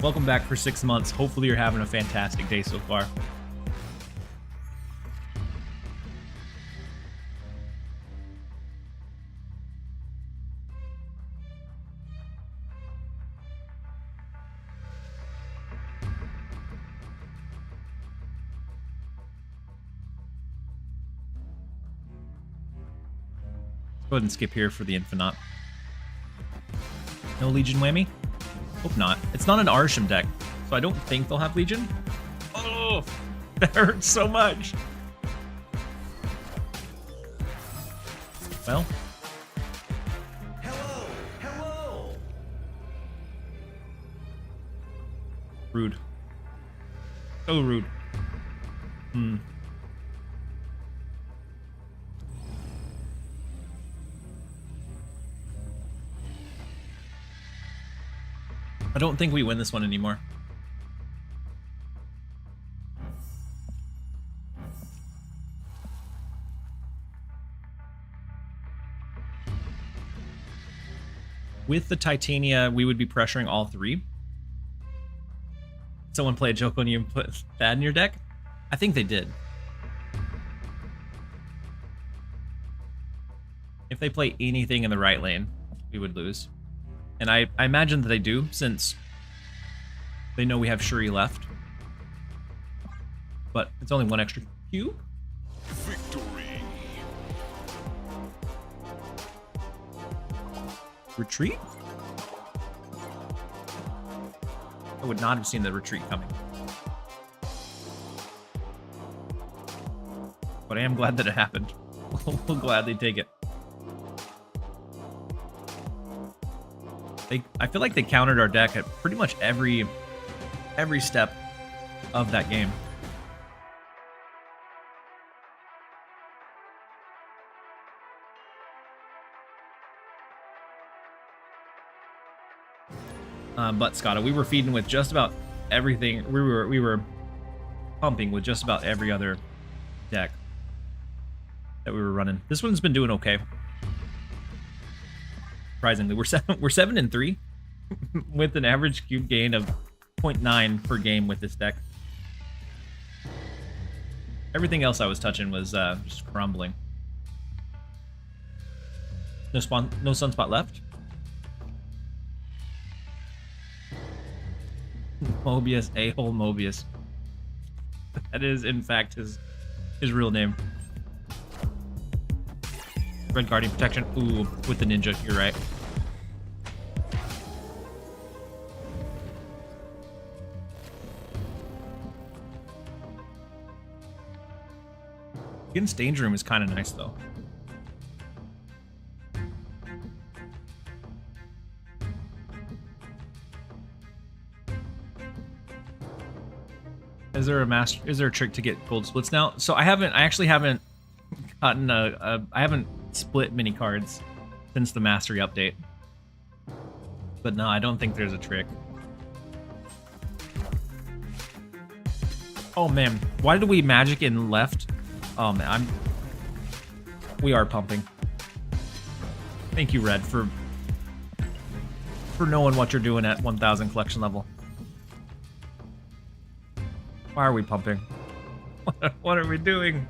Welcome back for 6 months. Hopefully you're having a fantastic day so far. Go ahead and skip here for the Infinite. No Legion whammy? Hope not. It's not an Arsham deck, so I don't think they'll have Legion. Oh, that hurts so much. Well. Hello. Rude. So rude. I don't think we win this one anymore. With the Titania, we would be pressuring all three. Someone play a joke on you and put that in your deck? I think they did. If they play anything in the right lane, we would lose. And I imagine that they do, since they know we have Shuri left. But it's only one extra cube. Victory. Retreat? I would not have seen the retreat coming. But I am glad that it happened. We'll gladly take it. I feel like they countered our deck at pretty much every step of that game. But Scotta, we were feeding with just about everything. We were pumping with just about every other deck that we were running. This one's been doing okay. Surprisingly, we're 7-3 with an average cube gain of 0.9 per game with this deck. Everything else I was touching was just crumbling. No sunspot left. Mobius, a-hole Mobius. That is, in fact, his real name. Red Guardian Protection. Ooh, with the ninja, you're right. Against Danger Room is kind of nice, though. Is there a trick to get gold splits now? So I actually haven't gotten I haven't split many cards since the mastery update. But no, I don't think there's a trick. Oh man, why did we magic in left? Oh man, we are pumping. Thank you, Red, for knowing what you're doing at 1000 collection level. Why are we pumping? What are we doing?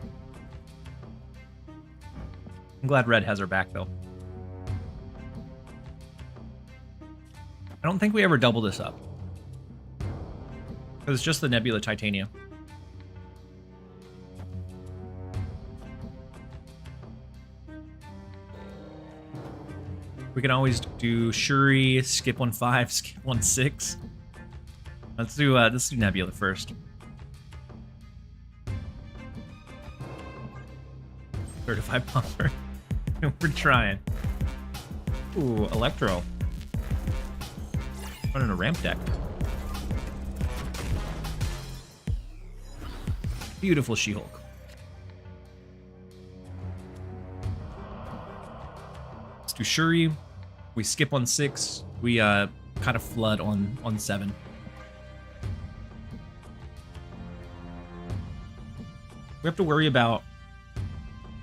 I'm glad Red has her back, though. I don't think we ever double this up. Because it's just the Nebula Titania. We can always do Shuri, skip 1-5, skip 1-6. Let's do Nebula first. Certified pumper. We're trying. Ooh, Electro. Running a ramp deck. Beautiful She-Hulk. Let's do Shuri. We skip on 6. We kind of flood on 7. We have to worry about,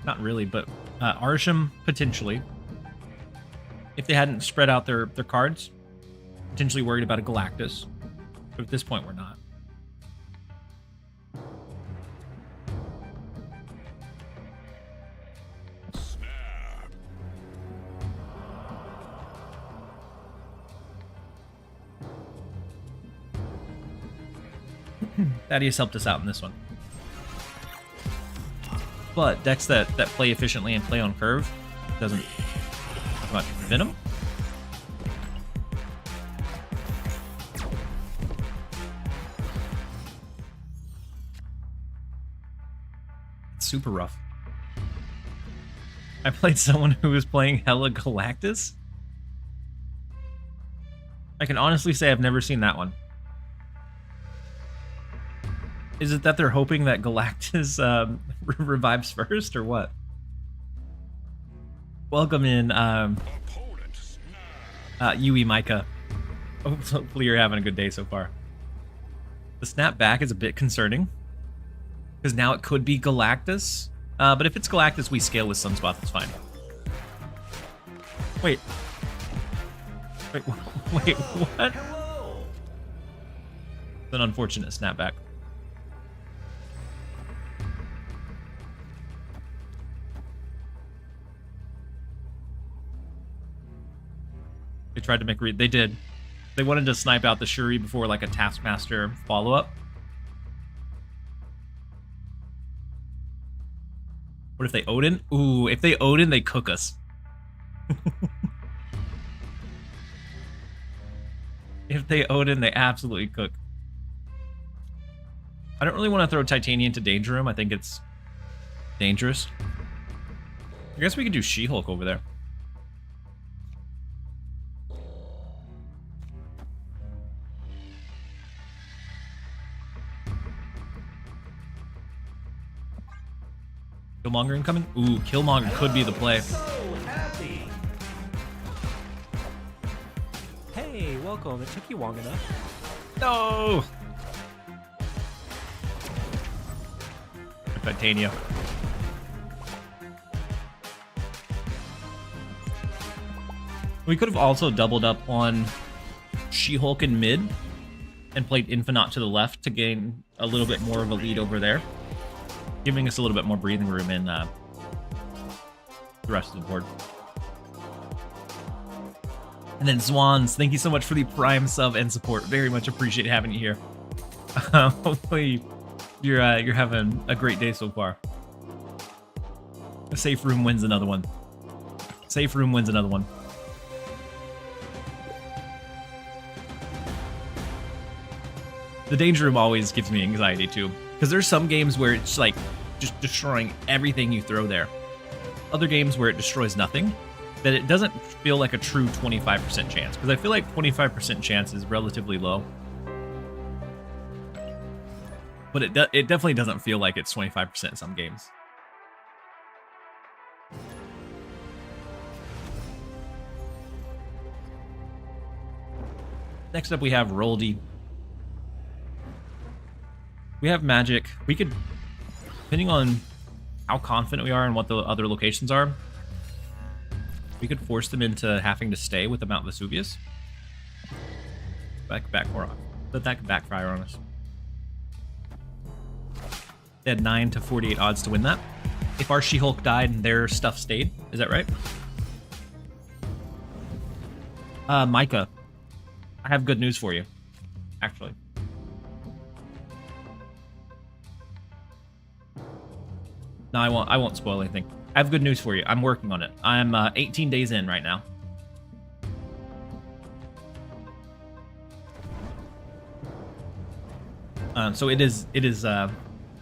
not really, but Arsham potentially. If they hadn't spread out their cards, potentially worried about a Galactus. But at this point, we're not. Thaddeus helped us out in this one. But decks that play efficiently and play on curve doesn't have much. Venom? It's super rough. I played someone who was playing hella Galactus. I can honestly say I've never seen that one. Is it that they're hoping that Galactus revives first, or what? Welcome in, Yui Micah. Hopefully you're having a good day so far. The snap back is a bit concerning, because now it could be Galactus. But if it's Galactus, we scale with Sunspot, that's fine. Wait, what? It's an unfortunate snapback. They tried to make they did. They wanted to snipe out the Shuri before like a Taskmaster follow-up. What if they Odin? Ooh, if they Odin, they cook us. If they Odin, they absolutely cook. I don't really want to throw Titania into Danger Room. I think it's dangerous. I guess we could do She-Hulk over there. Killmonger incoming? Ooh, Killmonger could be the play. Hey, welcome. It took you long enough. No! Titania. We could have also doubled up on She-Hulk in mid and played Infinite to the left to gain a little bit more of a lead over there, giving us a little bit more breathing room in the rest of the board. And then Swans, thank you so much for the Prime sub and support. Very much appreciate having you here. Hopefully you're having a great day so far. A safe room wins another one. Safe room wins another one. The Danger Room always gives me anxiety too, because there's some games where it's like just destroying everything you throw there. Other games where it destroys nothing, that it doesn't feel like a true 25% chance, because I feel like 25% chance is relatively low. But it definitely doesn't feel like it's 25% in some games. Next up we have Roldy. We have Magic. We could, depending on how confident we are and what the other locations are, We could force them into having to stay with the Mount Vesuvius. Backfire on. But that could backfire on us. They had 9 to 48 odds to win that. If our She-Hulk died and their stuff stayed, is that right? Micah, I have good news for you, actually. No, I won't spoil anything. I have good news for you. I'm working on it. I'm 18 days in right now. So it is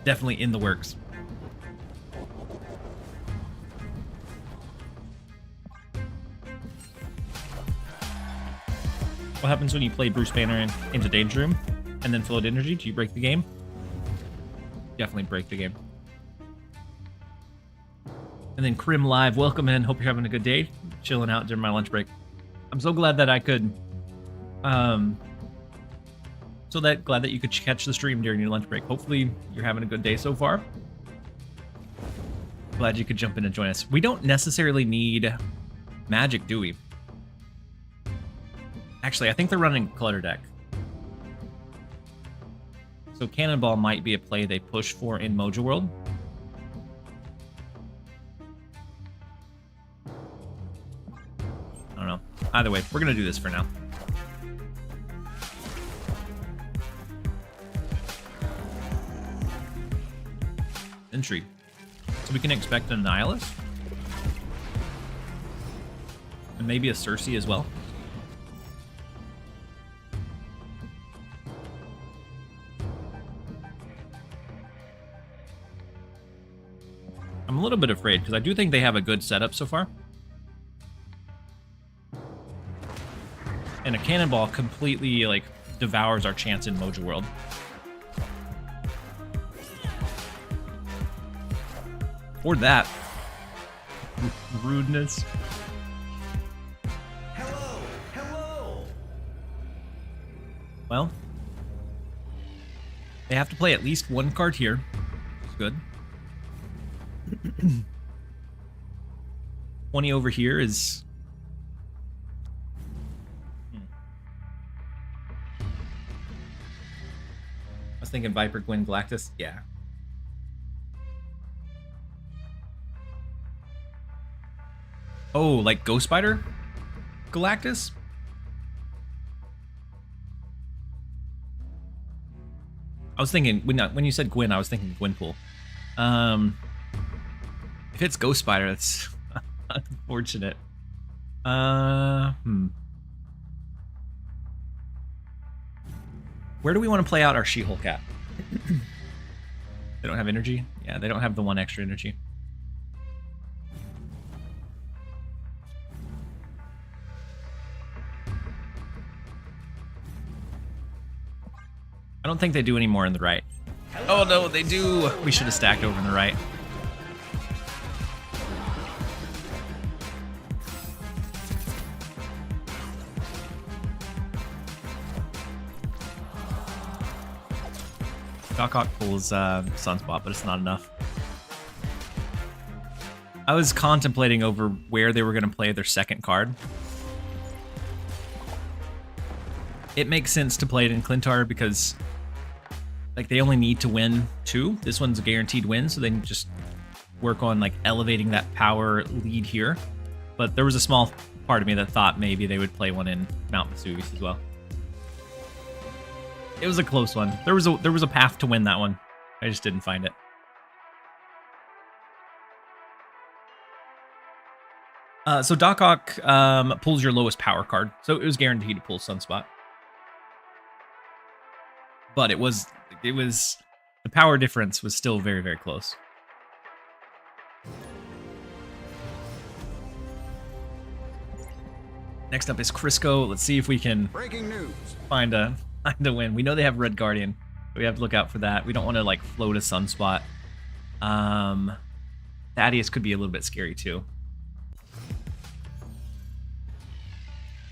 definitely in the works. What happens when you play Bruce Banner into Danger Room and then float energy? Do you break the game? Definitely break the game. And then Crim Live, welcome in. Hope you're having a good day. Chilling out during my lunch break. I'm so glad that I could, glad that you could catch the stream during your lunch break. Hopefully you're having a good day so far. Glad you could jump in and join us. We don't necessarily need magic, do we? Actually, I think they're running Clutter Deck. So Cannonball might be a play they push for in Mojo World. I don't know. Either way, we're going to do this for now. Entry. So we can expect a Nihilus. And maybe a Cersei as well. I'm a little bit afraid because I do think they have a good setup so far. And a Cannonball completely like devours our chance in Mojo World. Or that. Rudeness. Hello, hello. Well, they have to play at least one card here. It's good. 20 over here is... I was thinking Viper, Gwen, Galactus. Yeah. Oh, like Ghost Spider? Galactus? I was thinking, when you said Gwen, I was thinking Gwenpool. If it's Ghost Spider, that's unfortunate. Where do we want to play out our She-Hulk at? They don't have energy? Yeah, they don't have the one extra energy. I don't think they do any more in the right. Oh no, they do! We should have stacked over in the right. Doc Ock pulls Sunspot, but it's not enough. I was contemplating over where they were going to play their second card. It makes sense to play it in Clintar because like they only need to win 2. This one's a guaranteed win, so they can just work on like elevating that power lead here. But there was a small part of me that thought maybe they would play one in Mount Vesuvius as well. It was a close one. There was a path to win that one. I just didn't find it. So Doc Ock pulls your lowest power card, so it was guaranteed to pull Sunspot. But it was the power difference was still very, very close. Next up is Crisco. Let's see if we can find a win. We know they have Red Guardian. We have to look out for that. We don't want to like float a Sunspot. Thaddeus could be a little bit scary too.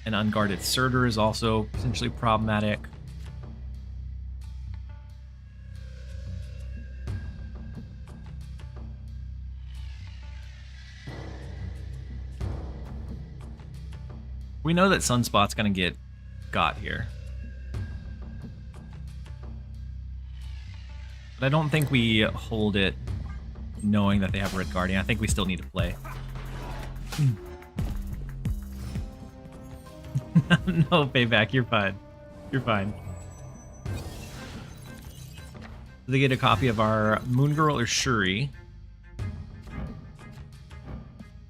An unguarded Surtur is also potentially problematic. We know that Sunspot's gonna get got here. But I don't think we hold it knowing that they have Red Guardian. I think we still need to play. No, Payback, you're fine. You're fine. They get a copy of our Moon Girl or Shuri.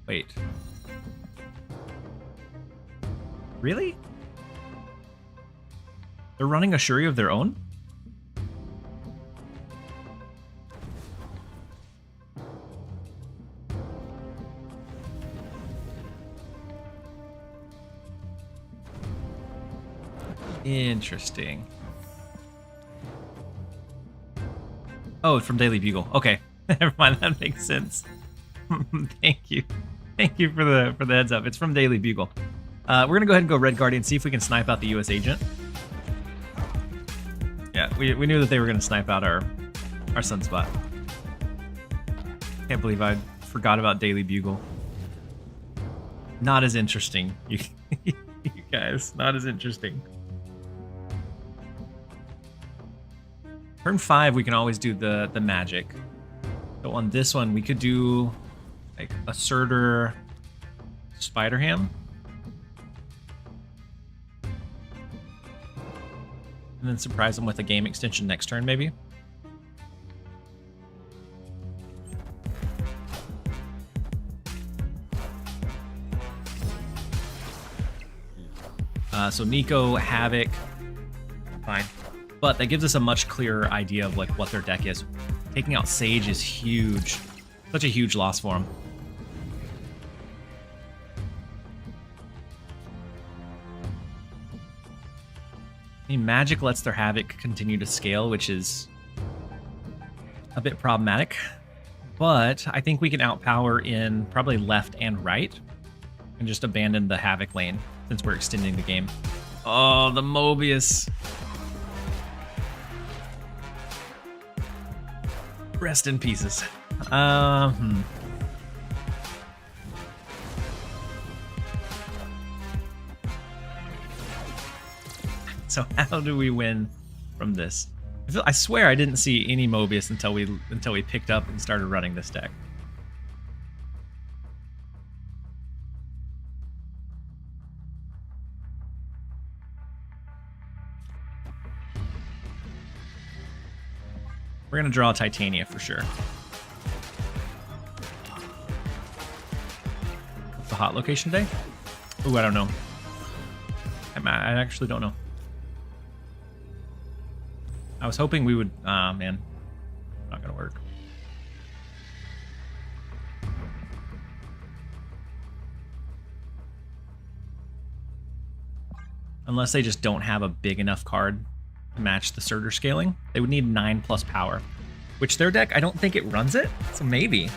Wait. Really? They're running a Shuri of their own? Interesting. Oh, from Daily Bugle. Okay. Never mind, that makes sense. Thank you. Thank you for the heads up. It's from Daily Bugle. We're gonna go ahead and go Red Guardian, see if we can snipe out the US agent. Yeah, we knew that they were gonna snipe out our Sunspot. Can't believe I forgot about Daily Bugle. Not as interesting, you guys. Not as interesting. Turn 5, we can always do the magic. So on this one, we could do like Asserter, Spider Ham. And then surprise them with a game extension next turn, maybe. So Nico, Havoc, fine. But that gives us a much clearer idea of like what their deck is. Taking out Sage is huge. Such a huge loss for them. I mean, Magic lets their Havoc continue to scale, which is a bit problematic. But I think we can outpower in probably left and right and just abandon the Havoc lane since we're extending the game. Oh, the Mobius. Rest in pieces. So how do we win from this? I swear I didn't see any Mobius until we picked up and started running this deck. We're gonna draw Titania for sure. What's the hot location day? Ooh, I don't know. I actually don't know. I was hoping we would. Man, not gonna work. Unless they just don't have a big enough card to match the Surtur scaling. They would need 9+ power, which their deck, I don't think it runs it, so maybe.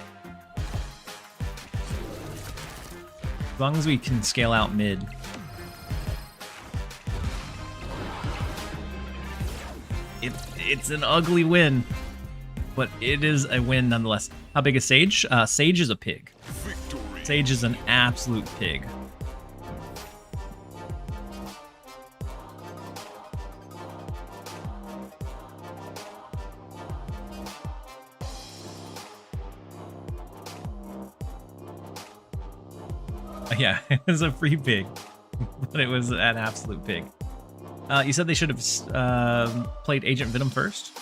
As long as we can scale out mid. It's an ugly win, but it is a win nonetheless. How big is Sage? Sage is a pig. Sage is an absolute pig. Yeah, it was a free pig, but it was an absolute pig. You said they should have played Agent Venom first?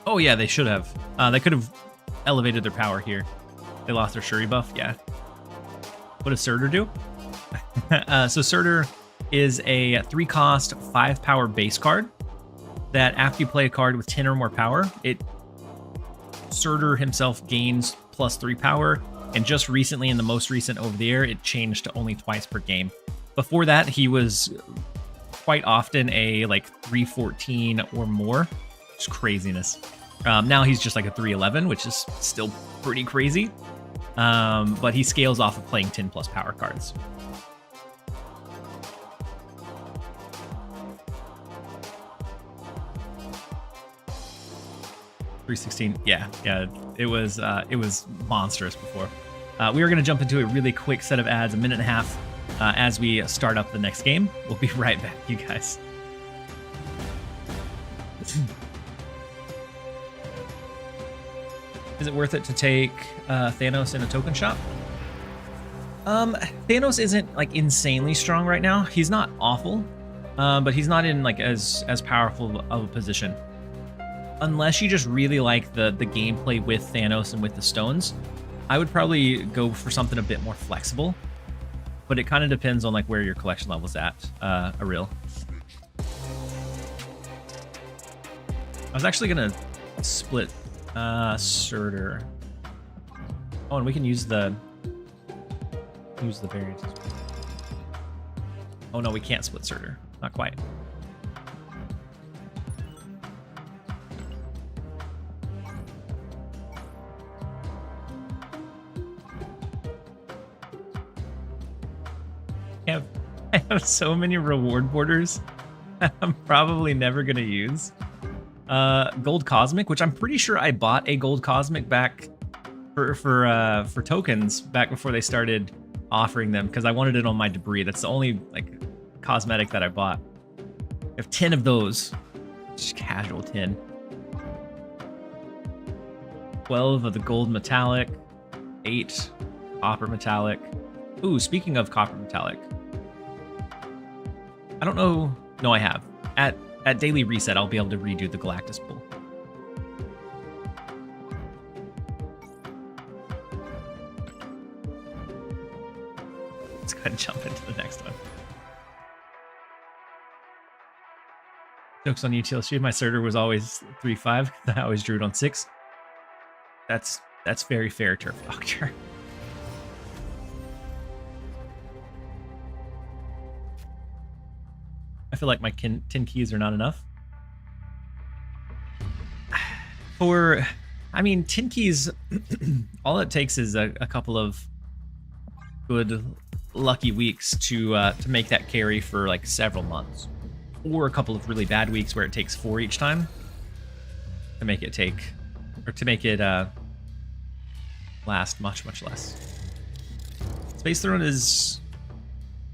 Oh yeah, they should have. They could have elevated their power here. They lost their Shuri buff, yeah. What does Surtur do? So Surtur is a 3-cost, 5-power base card that after you play a card with 10 or more power, Surtur himself gains +3 power, and just recently in the most recent over the air, it changed to only twice per game. Before that, he was quite often a like 314 or more. Just craziness. Now he's just like a 311, which is still pretty crazy. But he scales off of playing 10+ power cards. 316. Yeah. It was monstrous before. We are going to jump into a really quick set of ads, a minute and a half, as we start up the next game. We'll be right back, you guys. Is it worth it to take Thanos in a token shop? Thanos isn't like insanely strong right now. He's not awful, but he's not in like as powerful of a position. Unless you just really like the gameplay with Thanos and with the stones, I would probably go for something a bit more flexible. But it kind of depends on like where your collection level's at. Ariel. I was actually gonna split Surtur. Oh, and we can use the variants. Oh no, we can't split Surtur. Not quite. I have so many reward borders I'm probably never gonna use. Gold Cosmic, which I'm pretty sure I bought a Gold Cosmic back for tokens back before they started offering them because I wanted it on my debris. That's the only like cosmetic that I bought. I have 10 of those. Just casual 10. 12 of the gold metallic. 8 copper metallic. Ooh, speaking of copper metallic. I don't know. No, I have. At daily reset, I'll be able to redo the Galactus pool. Let's go ahead and jump into the next one. Jokes on you, TLSG. My Surtur was always 3-5. I always drew it on 6. That's very fair, Turf Doctor. I feel like my 10 keys are not enough. I mean, 10 keys, all it takes is a couple of good, lucky weeks to make that carry for like several months. Or a couple of really bad weeks where it takes 4 each time to make it last much, much less. Space Throne is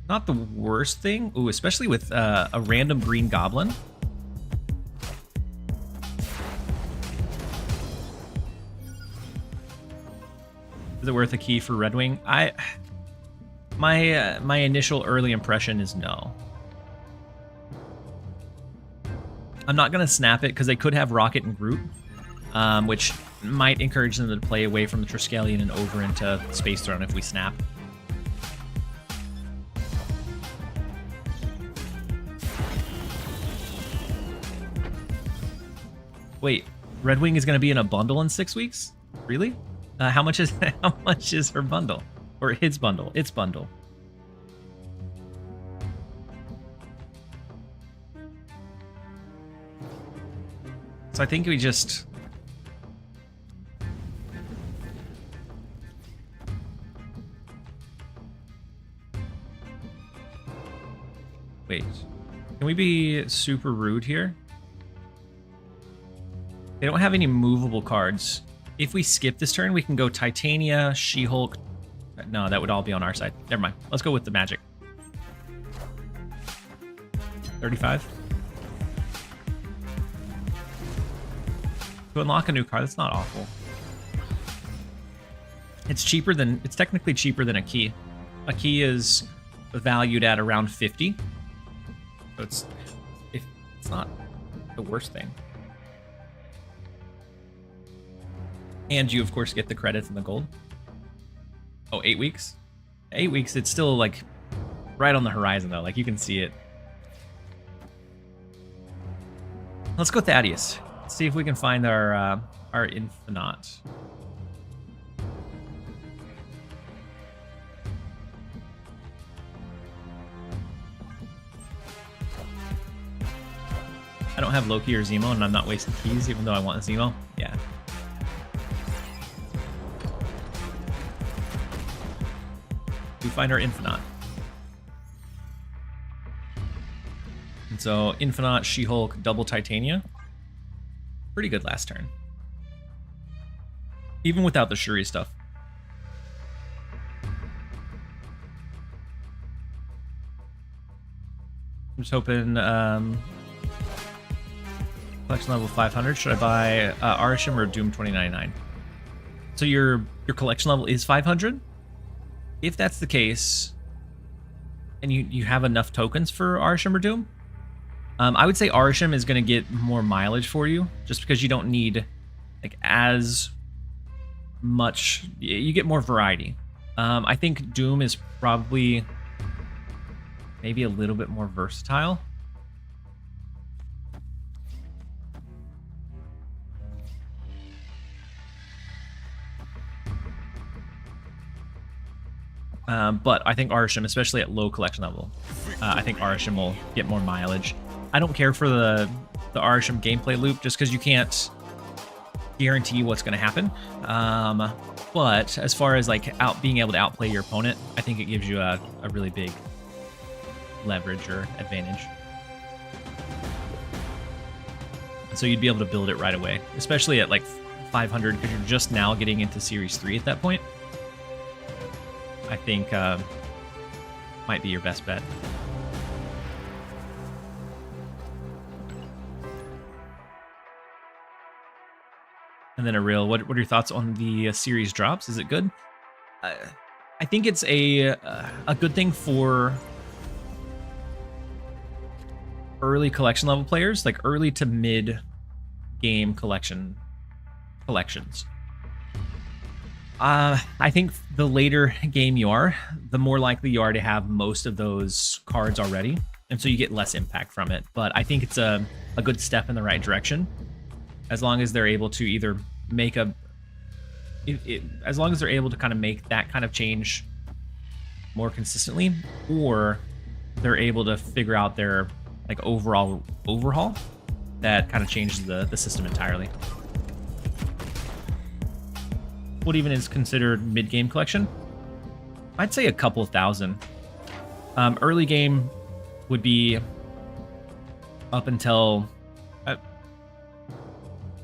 not the worst thing. Ooh, especially with a random green goblin. Is it worth a key for Red Wing? My initial early impression is no. I'm not gonna snap it because they could have Rocket and Groot, which might encourage them to play away from the Triskelion and over into Space Throne if we snap. Wait, Red Wing is going to be in a bundle in 6 weeks? Really? How much is her bundle? Or his bundle? Its bundle. So I think we just... Wait. Can we be super rude here? They don't have any movable cards. If we skip this turn, we can go Titania, She-Hulk. No, that would all be on our side. Never mind. Let's go with the magic. 35. To unlock a new card, that's not awful. It's technically cheaper than a key. A key is valued at around 50. So it's not the worst thing. And you, of course, get the credits and the gold. Oh, 8 weeks? 8 weeks, it's still, like, right on the horizon, though. Like, you can see it. Let's go Thaddeus. Let's see if we can find our Infinite. I don't have Loki or Zemo, and I'm not wasting keys, even though I want Zemo. Yeah. We find our Infinite. And so Infinite, She-Hulk, double Titania. Pretty good last turn. even without the Shuri stuff. I'm just hoping collection level 500. Should I buy Arisham or Doom 2099? So your collection level is 500? If that's the case, and you have enough tokens for Arisham or Doom, I would say Arisham is going to get more mileage for you, just because you don't need like as much. You get more variety. I think Doom is probably maybe a little bit more versatile. But I think Arisham, especially at low collection level, I think Arisham will get more mileage. I don't care for the Arisham gameplay loop, just because you can't guarantee what's going to happen. But as far as like being able to outplay your opponent, I think it gives you a really big leverage or advantage. So you'd be able to build it right away, especially at like 500, because you're just now getting into Series 3 at that point. I think might be your best bet. And then Ariel, what are your thoughts on the series drops? Is it good? I think it's a good thing for early collection level players, like early to mid game collections. I think the later game you are, the more likely you are to have most of those cards already, and so you get less impact from it. But I think it's a good step in the right direction, as long as they're able to either make as long as they're able to kind of make that kind of change more consistently, or they're able to figure out their like overall overhaul that kind of changes the system entirely. What even is considered mid-game collection? I'd say a couple thousand. Early game would be up until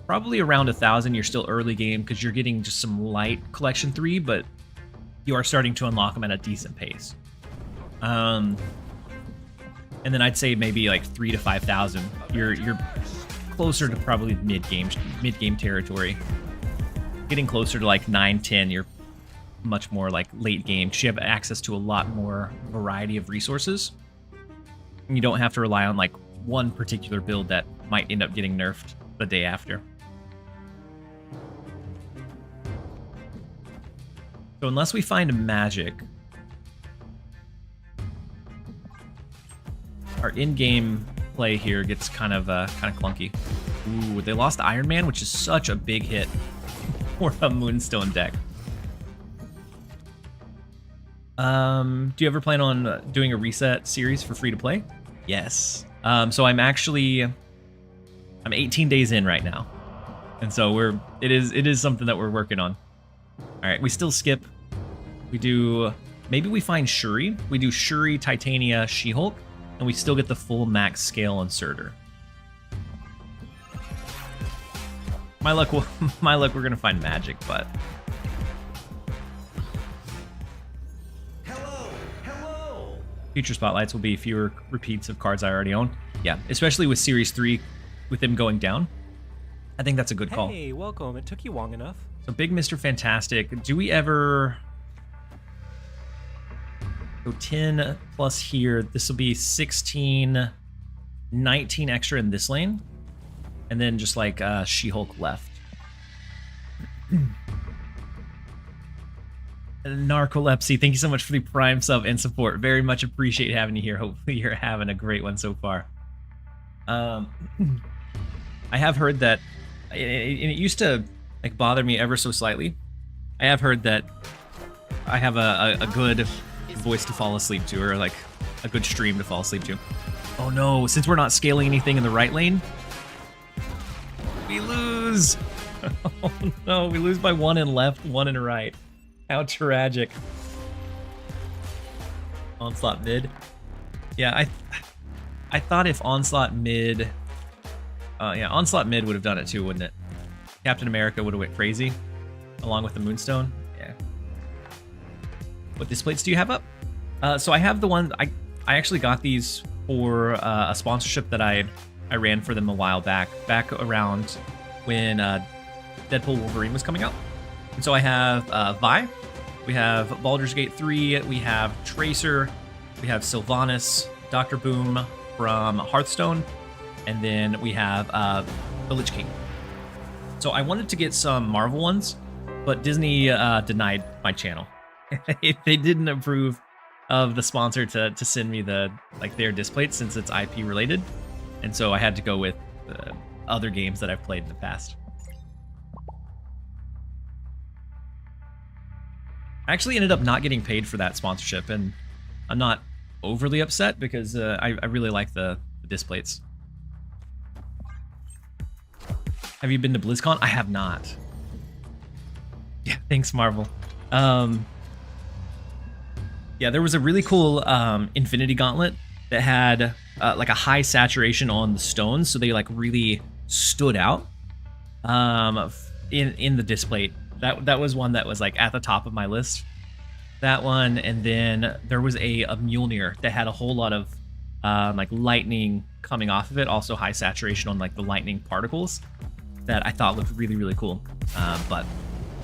probably around 1,000. You're still early game because you're getting just some light collection 3, but you are starting to unlock them at a decent pace. And then I'd say maybe like 3 to 5,000. You're closer to probably mid-game territory. Getting closer to like 9, 10, you're much more like late game because you have access to a lot more variety of resources. And you don't have to rely on like one particular build that might end up getting nerfed the day after. So unless we find magic, our in-game play here gets kind of clunky. Ooh, they lost Iron Man, which is such a big hit for a Moonstone deck. Do you ever plan on doing a reset series for free to play? Yes. So I'm 18 days in right now, and so it is something that we're working on. All right, we still skip. We do, maybe we find Shuri. We do Shuri, Titania, She-Hulk, and we still get the full max scale inserter. My luck, we're gonna find magic, but Hello. future spotlights will be fewer repeats of cards I already own. Yeah, especially with Series 3, with them going down. I think that's a good call. Hey, welcome. It took you long enough. So Big Mr. Fantastic, do we ever go 10 plus here? This will be 16, 19 extra in this lane, and then just like She-Hulk left. Narcolepsy, thank you so much for the Prime sub and support. Very much appreciate having you here. Hopefully you're having a great one so far. I have heard that, and it used to like bother me ever so slightly. I have heard that I have a good voice to fall asleep to, or like a good stream to fall asleep to. Oh no, since we're not scaling anything in the right lane, we lose. Oh no, we lose by 1 in left, 1 in right. How tragic. Onslaught mid. Yeah, I thought if Onslaught mid, yeah, Onslaught mid would have done it too, wouldn't it? Captain America would have went crazy. along with the Moonstone. Yeah. What displays do you have up? So I have the one I actually got these for a sponsorship that I ran for them a while back around when Deadpool Wolverine was coming out. And so I have Vi, we have Baldur's Gate 3, we have Tracer, we have Sylvanas, Dr. Boom from Hearthstone, and then we have the Lich King. So I wanted to get some Marvel ones, but Disney denied my channel. They didn't approve of the sponsor to send me their displays since it's IP related, and so I had to go with other games that I've played in the past. I actually ended up not getting paid for that sponsorship, and I'm not overly upset because I really like the displays. Have you been to BlizzCon? I have not. Yeah, thanks, Marvel. Yeah, there was a really cool Infinity Gauntlet that had like a high saturation on the stones, so they like really stood out in the display. That was one that was like at the top of my list. That one, and then there was a Mjolnir that had a whole lot of like lightning coming off of it, also high saturation on like the lightning particles that I thought looked really, really cool. But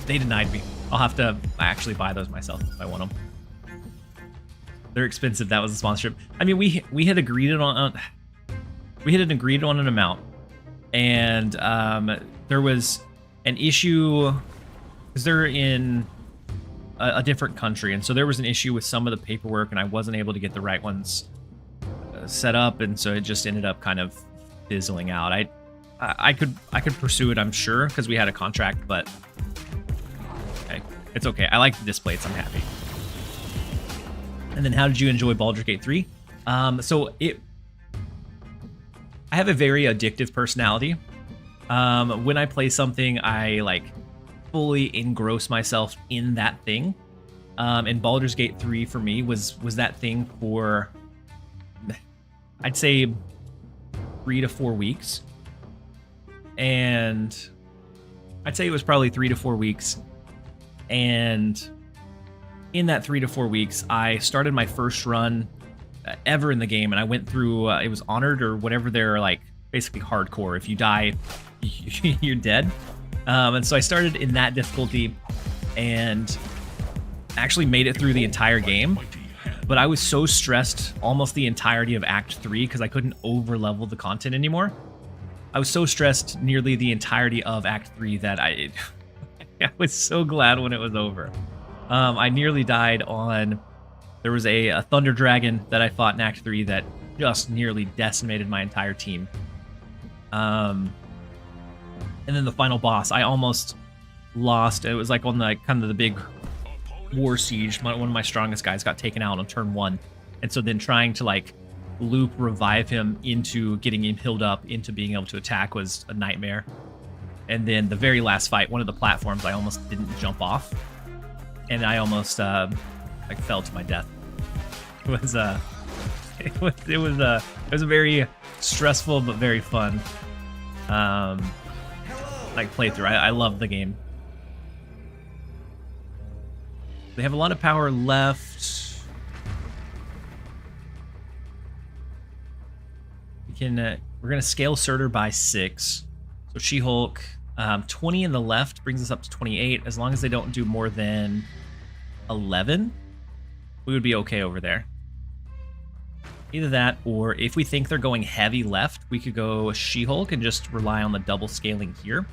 they denied me. I'll have to actually buy those myself if I want them. They're expensive. That was a sponsorship. I mean, we had agreed on an amount, and there was an issue because they're in a different country, and so there was an issue with some of the paperwork, and I wasn't able to get the right ones set up, and so it just ended up kind of fizzling out. I could pursue it, I'm sure, because we had a contract, but okay, it's okay. I like the displays. I'm happy. And then how did you enjoy Baldur's Gate 3? I have a very addictive personality. When I play something, I like fully engross myself in that thing. And Baldur's Gate 3 for me was that thing for, I'd say, 3 to 4 weeks. And I'd say it was probably 3 to 4 weeks. And in that 3 to 4 weeks, I started my first run ever in the game, and I went through, it was Honored or whatever, they're like basically hardcore. If you die, you're dead. And so I started in that difficulty and actually made it through the entire game. But I was so stressed almost the entirety of Act 3 because I couldn't over-level the content anymore. I was so stressed nearly the entirety of Act 3 that I was so glad when it was over. I nearly died on... There was a Thunder Dragon that I fought in Act 3 that just nearly decimated my entire team. And then the final boss, I almost lost. It was like on the kind of the big war siege. One of my strongest guys got taken out on turn 1. And so then trying to like loop revive him into getting him healed up into being able to attack was a nightmare. And then the very last fight, one of the platforms, I almost didn't jump off. And I almost like fell to my death. It was a very stressful but very fun like playthrough. I love the game. They have a lot of power left. We're gonna scale Surtur by 6. So She-Hulk, 20 in the left brings us up to 28. As long as they don't do more than 11, we would be okay over there. Either that, or if we think they're going heavy left, we could go She-Hulk and just rely on the double scaling here.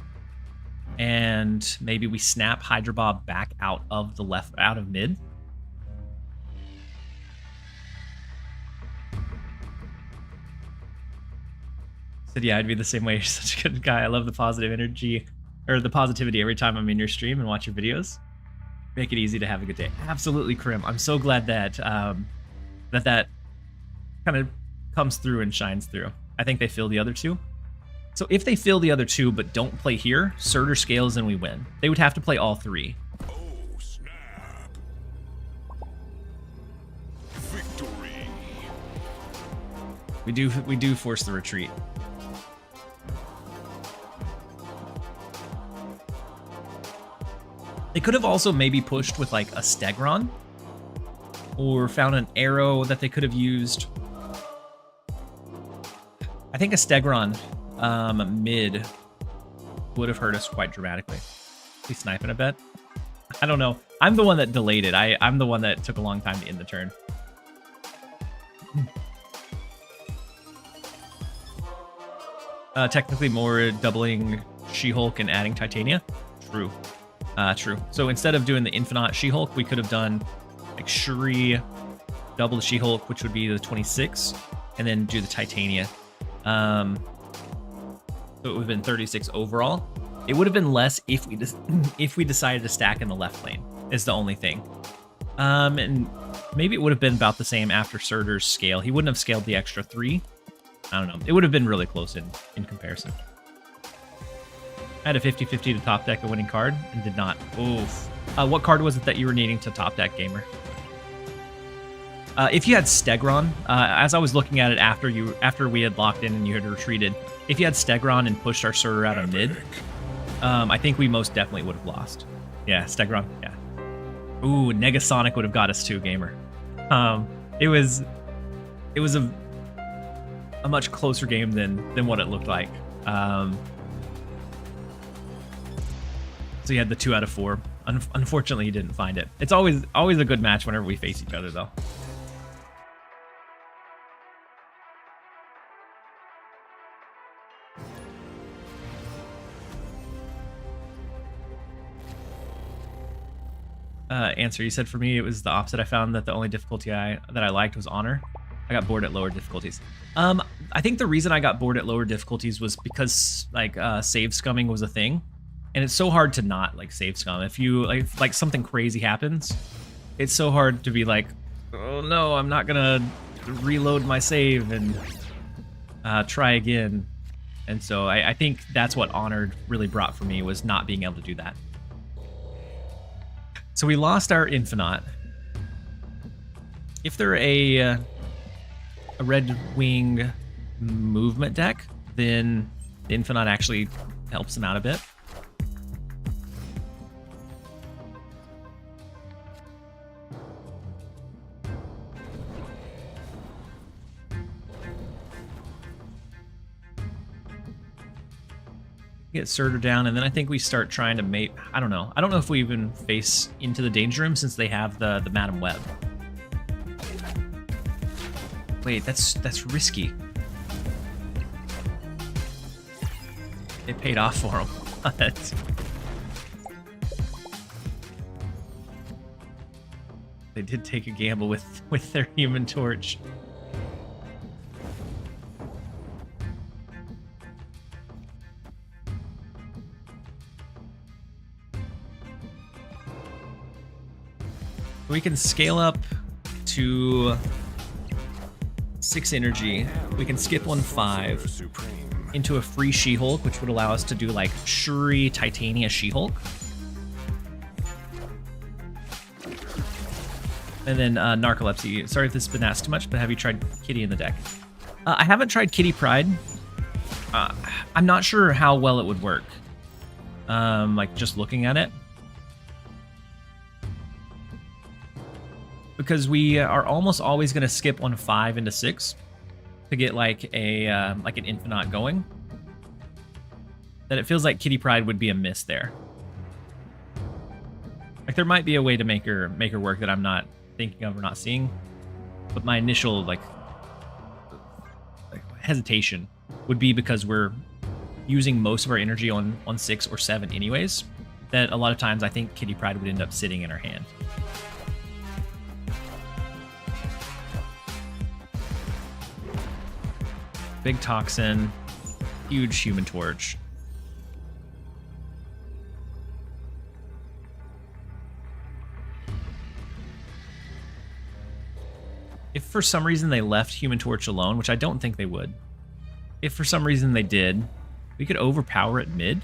And maybe we snap Hydra Bob back out of the left, out of mid. Said, yeah, I'd be the same way. You're such a good guy. I love the positive energy, or the positivity every time I'm in your stream and watch your videos. Make it easy to have a good day. Absolutely, Krim. I'm so glad that that kind of comes through and shines through. I think they fill the other two. So if they fill the other two but don't play here, Surtur scales and we win. They would have to play all 3. Oh, snap. Victory. We do force the retreat. They could have also maybe pushed with like a Stegron or found an arrow that they could have used. I think a Stegron mid would have hurt us quite dramatically. He's sniping a bit. I don't know. I'm the one that delayed it. I'm the one that took a long time to end the turn. Technically more doubling She-Hulk and adding Titania. True. True. So instead of doing the Infinite She-Hulk, we could have done like Shuri, double the She-Hulk, which would be the 26, and then do the Titania. So it would have been 36 overall. It would have been less if we decided to stack in the left lane, is the only thing. And maybe it would have been about the same after Surtur's scale. He wouldn't have scaled the extra 3. I don't know. It would have been really close in comparison. I had a 50-50 to top deck a winning card and did not. Oof. What card was it that you were needing to top deck, gamer? If you had Stegron, as I was looking at it after we had locked in and you had retreated, if you had Stegron and pushed our Surtur out of mid, I think we most definitely would have lost. Yeah, Stegron, yeah. Ooh, Negasonic would have got us too, gamer. It was a much closer game than what it looked like. So you had the 2 out of 4. Unfortunately, you didn't find it. It's always a good match whenever we face each other, though. Answer, you said for me it was the opposite. I found that the only difficulty that I liked was Honor. I got bored at lower difficulties. I think the reason I got bored at lower difficulties was because like save scumming was a thing, and it's so hard to not like save scum. If you like something crazy happens, it's so hard to be like, oh no, I'm not gonna reload my save and try again. And so I think that's what Honored really brought for me, was not being able to do that. So we lost our Infinite. If they're a Red Wing movement deck, then the Infinite actually helps them out a bit. Get Surtur down, and then I think we start trying to mate. I don't know. I don't know if we even face into the danger room since they have the Madam Web. Wait, that's risky. It paid off for them. They did take a gamble with their Human Torch. We can scale up to 6 energy. We can skip 1/5 into a free She-Hulk, which would allow us to do like Shuri, Titania, She-Hulk. And then Narcolepsy. Sorry if this has been asked too much, but have you tried Kitty in the deck? I haven't tried Kitty Pride. I'm not sure how well it would work. Like just looking at it. Because we are almost always going to skip 1/5 into 6 to get like an Infinite going. That it feels like Kitty Pride would be a miss there. Like there might be a way to make her work that I'm not thinking of or not seeing, but my initial like hesitation would be because we're using most of our energy on 6 or 7 anyways. That a lot of times I think Kitty Pride would end up sitting in her hand. Big Toxin, huge Human Torch. If for some reason they left Human Torch alone, which I don't think they would, if for some reason they did, we could overpower it mid.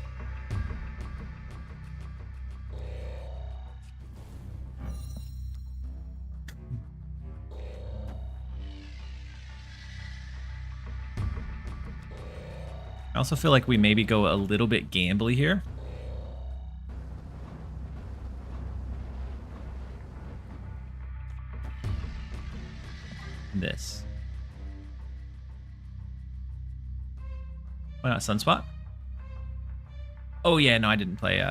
I also feel like we maybe go a little bit gambly here. this. Why not Sunspot? Oh yeah, no, I didn't play.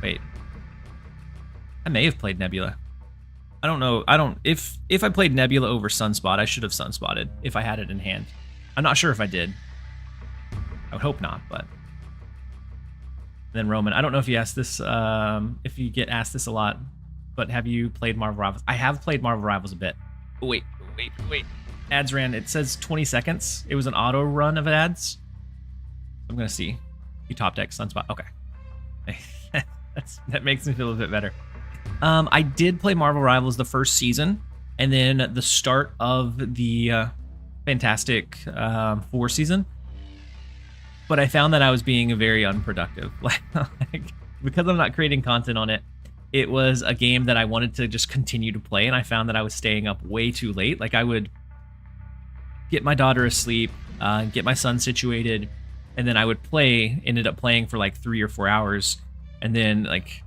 Wait, I may have played Nebula. I don't know. I don't. If I played Nebula over Sunspot, I should have Sunspotted if I had it in hand. I'm not sure if I did. I would hope not, but. Then Roman, I don't know if you asked this, if you get asked this a lot, but have you played Marvel Rivals? I have played Marvel Rivals a bit. Oh, wait. Ads ran. It says 20 seconds. It was an auto run of ads. I'm gonna see. You top deck Sunspot. Okay. That makes me feel a bit better. I did play Marvel Rivals the first season, and then the start of the Fantastic Four season. But I found that I was being very unproductive. Like, because I'm not creating content on it, it was a game that I wanted to just continue to play, and I found that I was staying up way too late. Like, I would get my daughter asleep, get my son situated, and then I would ended up playing for like 3 or 4 hours, and then like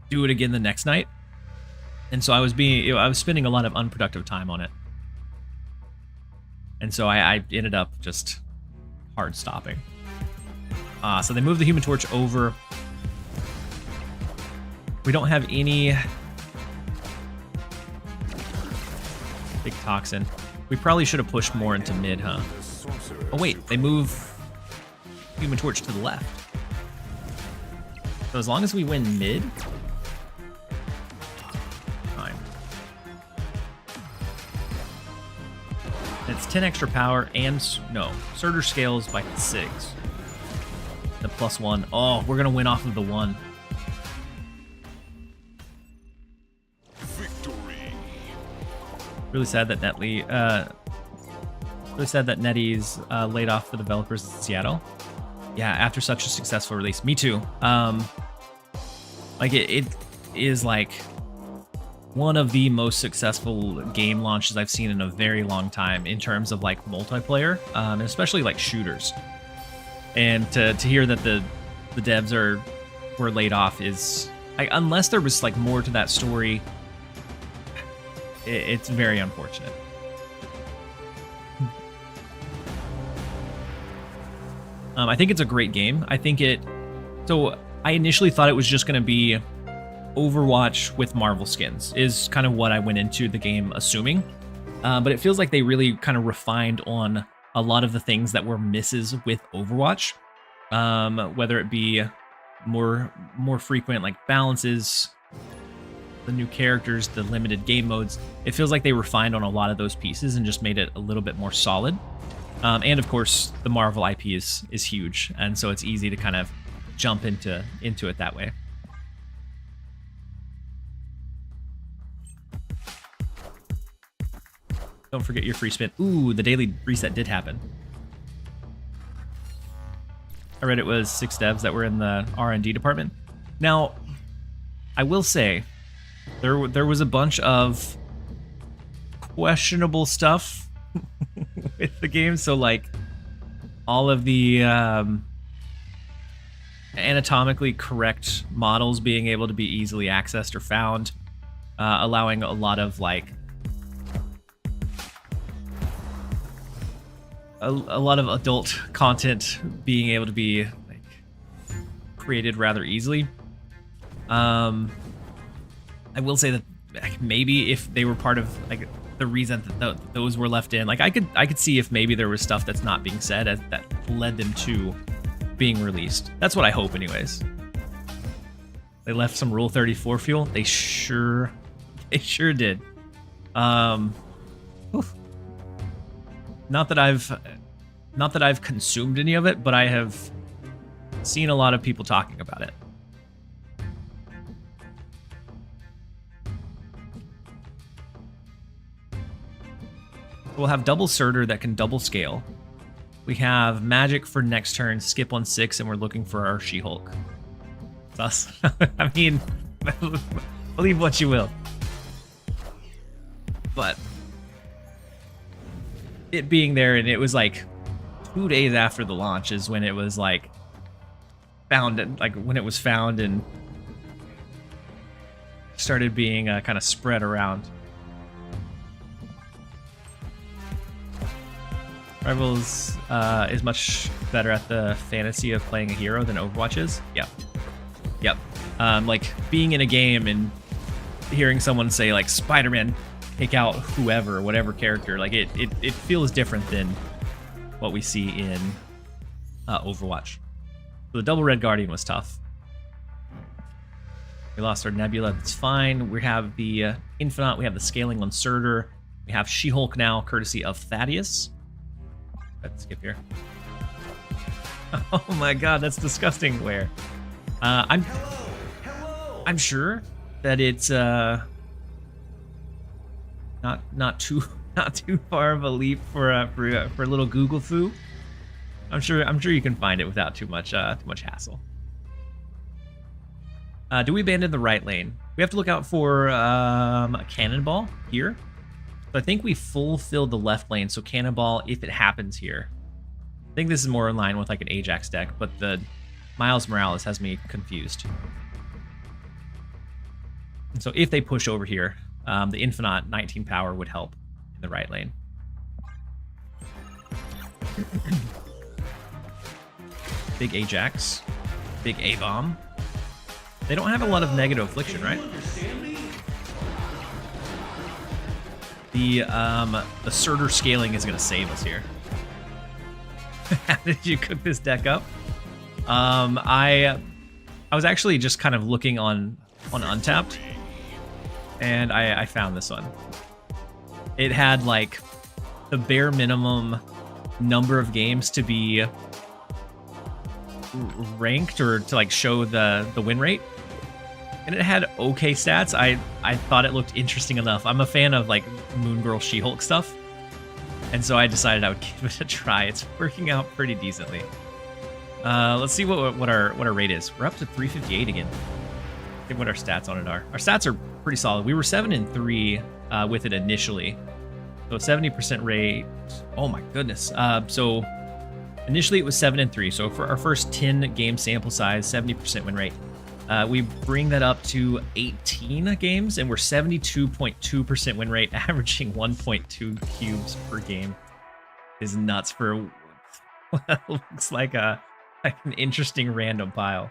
do it again the next night. And so I was spending a lot of unproductive time on it. And so I ended up just hard stopping. So they moved the Human Torch over. We don't have any big toxin. We probably should have pushed more into mid, huh? Oh wait, they move Human Torch to the left. So as long as we win mid, fine. It's 10 extra power and no, Surtur scales by 6. The +1. Oh, we're gonna win off of the 1. Victory. Really sad that NetEase laid off the developers in Seattle. Yeah, after such a successful release. Me too. Like it is like one of the most successful game launches I've seen in a very long time in terms of like multiplayer, and especially like shooters. And to hear that the devs were laid off is like, unless there was like more to that story, it's very unfortunate. I think it's a great game. So I initially thought it was just going to be Overwatch with Marvel skins, is kind of what I went into the game assuming. But it feels like they really kind of refined on a lot of the things that were misses with Overwatch. Whether it be more frequent like balances, the new characters, the limited game modes. It feels like they refined on a lot of those pieces and just made it a little bit more solid. And of course, the Marvel IP is huge, and so it's easy to kind of jump into it that way. Don't forget your free spin. Ooh, the daily reset did happen. I read it was 6 devs that were in the R&D department. Now, I will say, there was a bunch of questionable stuff with the game. So like all of the anatomically correct models being able to be easily accessed or found, allowing a lot of like a lot of adult content being able to be like created rather easily. I will say that maybe if they were part of like the reason that those were left in, like I could see if maybe there was stuff that's not being said that led them to being released. That's what I hope, anyways. They left some Rule 34 fuel. They sure did. Oof. Not that I've consumed any of it, but I have seen a lot of people talking about it. We'll have double Surtur that can double scale. We have magic for next turn, skip on 6, and we're looking for our She-Hulk. Sus. I mean, believe what you will. But it being there, and it was like 2 days after the launch is when it was like found, like when it was found and started being kind of spread around. Rivals is much better at the fantasy of playing a hero than Overwatch is. Yep. Yep. Like being in a game and hearing someone say like Spider-Man take out whoever, whatever character, like it feels different than what we see in Overwatch. So the double red guardian was tough. We lost our Nebula, that's fine. We have the Infinite, we have the scaling on Surtur. We have She-Hulk now, courtesy of Thaddeus. Let's skip here. Oh my god, that's disgusting. Where? I'm sure that it's not too far of a leap for a little Google foo. I'm sure you can find it without too much hassle. Do we abandon the right lane? We have to look out for a cannonball here. So I think we fulfilled the left lane, so cannonball if it happens here. I think this is more in line with like an Ajax deck, but the Miles Morales has me confused. And so if they push over here, the Infinite 19 power would help in the right lane. Big Ajax, big A-bomb. They don't have a lot of negative affliction, right? The Surtur scaling is going to save us here. How did you cook this deck up? I was actually just kind of looking on Untapped, and I found this one. It had like the bare minimum number of games to be ranked or to like show the win rate. And it had okay stats. I thought it looked interesting enough. I'm a fan of like Moon Girl She-Hulk stuff. And so I decided I would give it a try. It's working out pretty decently. Let's see what our rate is. We're up to 358 again. Think what our stats on it are. Our stats are pretty solid. We were 7-3 with it initially. So 70% rate. Oh my goodness. So initially it was 7-3. So for our first 10 game sample size, 70% win rate. We bring that up to 18 games, and we're 72.2% win rate, averaging 1.2 cubes per game. Is nuts for what looks like an interesting random pile.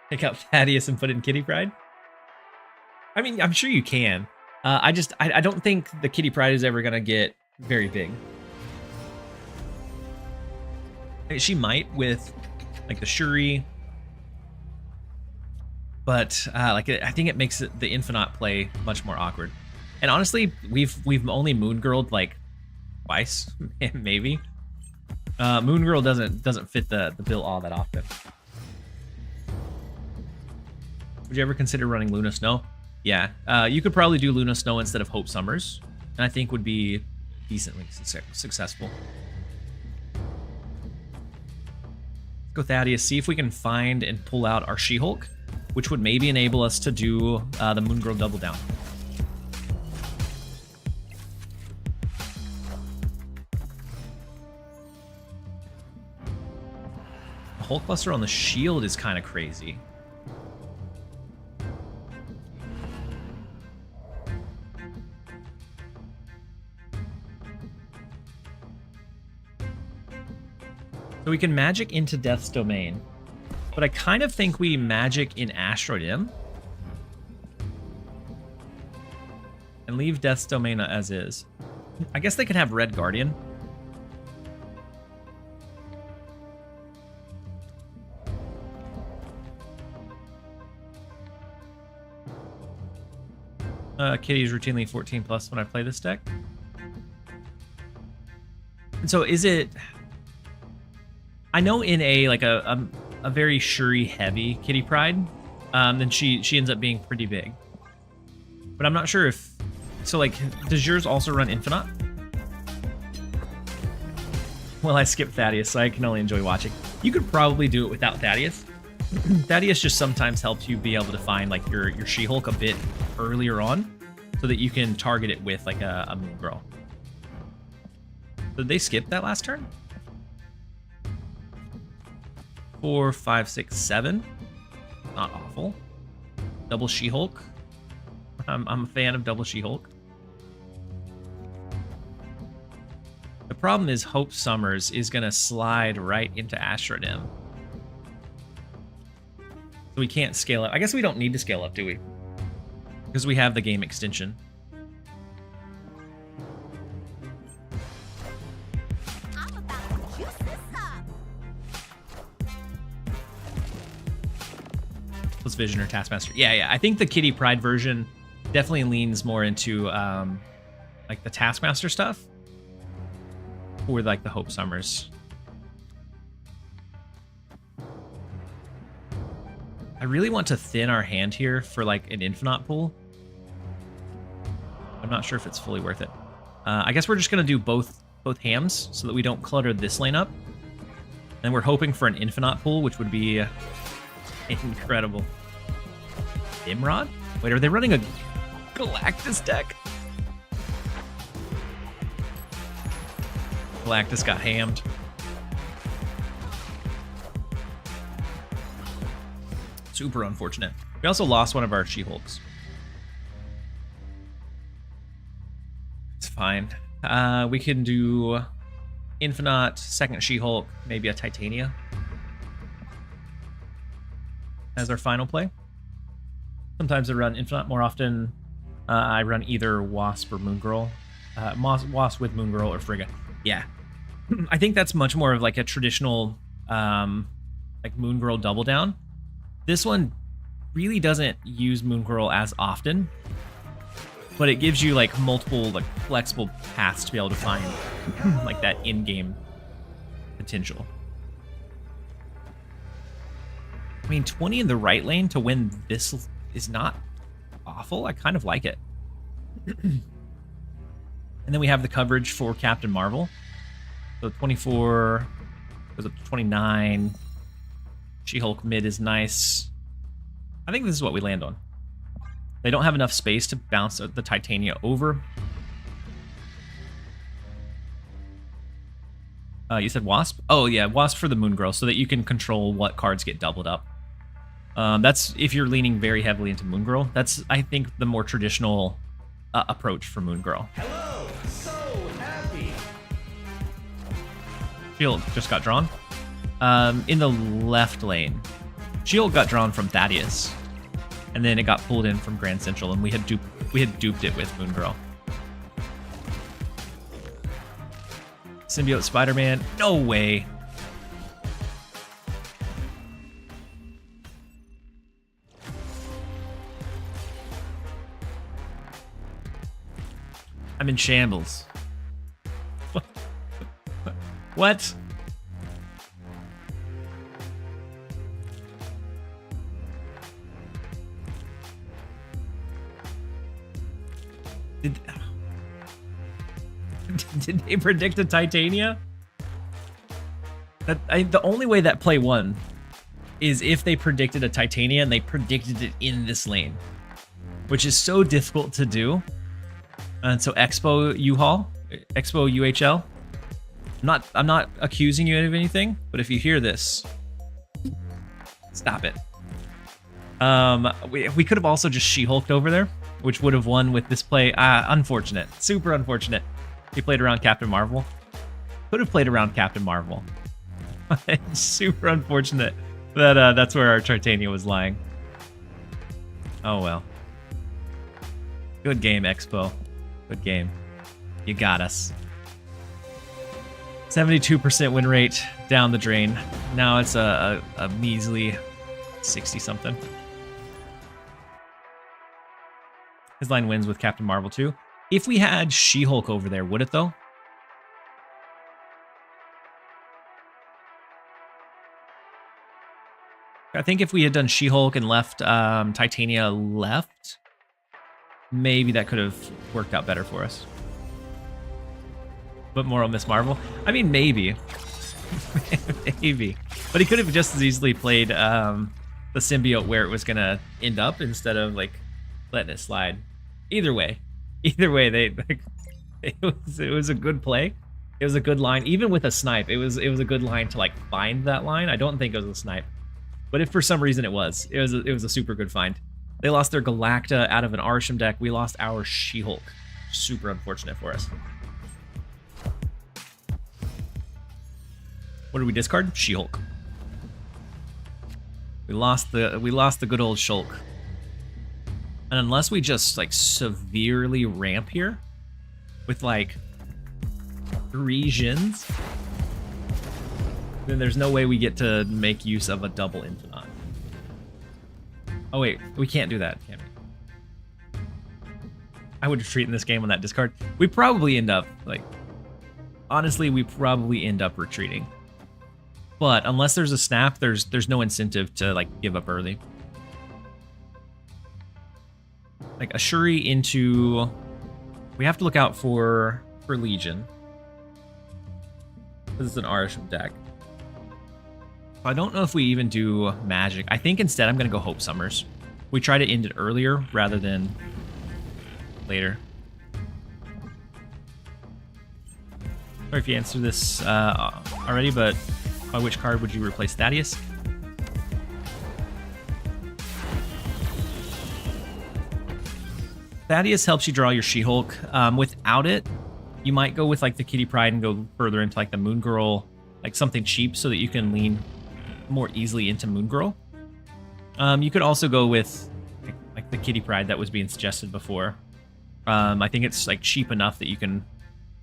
Take out Thaddeus and put in Kitty Pride? I mean, I'm sure you can. I don't think the Kitty Pride is ever going to get very big. She might with like the Shuri, but like I think it makes the Infinite play much more awkward. And honestly, we've only Moon Girled like twice, maybe. Moon Girl doesn't fit the bill all that often. Would you ever consider running Luna Snow? Yeah, you could probably do Luna Snow instead of Hope Summers, and I think would be decently successful. Go Thaddeus, see if we can find and pull out our She-Hulk, which would maybe enable us to do the Moon Girl double down. The Hulk Buster on the shield is kind of crazy. So we can magic into Death's Domain, but I kind of think we magic in Asteroid M and leave Death's Domain as is. I guess they could have Red Guardian. Kitty is routinely 14 plus when I play this deck. And so is it... I know in a very Shuri heavy Kitty Pride, then she ends up being pretty big. But I'm not sure if... So like, does yours also run Infinite? Well, I skipped Thaddeus, so I can only enjoy watching. You could probably do it without Thaddeus. Thaddeus just sometimes helps you be able to find like your She-Hulk a bit earlier on, so that you can target it with like a Moon Girl. Did they skip that last turn? 4, 5, 6, 7. Not awful. Double She-Hulk. I'm a fan of double She-Hulk. problem is Hope Summers is going to slide right into Astronym. So we can't scale up. I guess we don't need to scale up, do we? Because we have the game extension. I'm about to juice this up. Plus Vision or Taskmaster. Yeah. I think the Kitty Pryde version definitely leans more into like the Taskmaster stuff. Or like the Hope Summers. I really want to thin our hand here for like an Infinite pool. I'm not sure if it's fully worth it. I guess we're just gonna do both hams so that we don't clutter this lane up. And we're hoping for an Infinite pool, which would be incredible. Imrod? Wait, are they running a Galactus deck? Galactus got hammed. Super unfortunate. We also lost one of our She-Hulks. It's fine. We can do Infinite, second She-Hulk, maybe a Titania as our final play. Sometimes I run Infinite. More often, I run either Wasp or Moon Girl. Wasp with Moon Girl or Frigga. Yeah. I think that's much more of like a traditional like Moon Girl double down. This one really doesn't use Moon Girl as often, but it gives you like multiple like flexible paths to be able to find like that in-game potential. I mean, 20 in the right lane to win this is not awful. I kind of like it. And then we have the coverage for Captain Marvel. So 24 goes up to 29. She-Hulk mid is nice. I think this is what we land on. They don't have enough space to bounce the Titania over. You said Wasp? Oh yeah, Wasp for the Moon Girl, so that you can control what cards get doubled up. That's if you're leaning very heavily into Moon Girl. That's, I think, the more traditional approach for Moon Girl. Hello, so happy. Shield just got drawn. In the left lane, Shield got drawn from Thaddeus, and then it got pulled in from Grand Central, and we had duped it with Moon Girl. Symbiote Spider-Man, no way. I'm in shambles. What? Did they predict a Titania? The only way that play won is if they predicted a Titania and they predicted it in this lane, which is so difficult to do. And so Expo U-Haul, Expo UHL. I'm not accusing you of anything, but if you hear this, stop it. We could have also just She-Hulked over there, which would have won with this play. Unfortunate, super unfortunate. He played around Captain Marvel. Could have played around Captain Marvel. It's super unfortunate that that's where our Titania was lying. Oh well. Good game, Expo. Good game. You got us. 72% win rate down the drain. Now it's a measly 60-something. His line wins with Captain Marvel too. If we had She-Hulk over there, would it though? I think if we had done She-Hulk and left Titania left, maybe that could have worked out better for us. But more on Miss Marvel? I mean, maybe. Maybe. But he could have just as easily played the symbiote where it was going to end up instead of, like, letting it slide. Either way, it was a good play. It was a good line. Even with a snipe, it was a good line to, like, find that line. I don't think it was a snipe. But if for some reason it was a super good find. They lost their Galacta out of an Arsham deck. We lost our She-Hulk. Super unfortunate for us. What did we discard? She-Hulk. We lost the good old Shulk. And unless we just like severely ramp here with like 3 Jins, then there's no way we get to make use of a double Infinite. Oh wait, we can't do that, can we? I would retreat in this game on that discard. We probably end up like, honestly, we probably end up retreating. But unless there's a snap, there's no incentive to like give up early. Like a Shuri into, we have to look out for Legion. This is an Arisham deck. I don't know if we even do Magic. I think instead I'm gonna go Hope Summers. We try to end it earlier rather than later. Sorry if you answered this already, but by which card would you replace Thaddeus? Thaddeus helps you draw your She-Hulk. Without it, you might go with like the Kitty Pryde and go further into like the Moon Girl, like something cheap so that you can lean more easily into Moon Girl. You could also go with like the Kitty Pryde that was being suggested before. I think it's like cheap enough that you can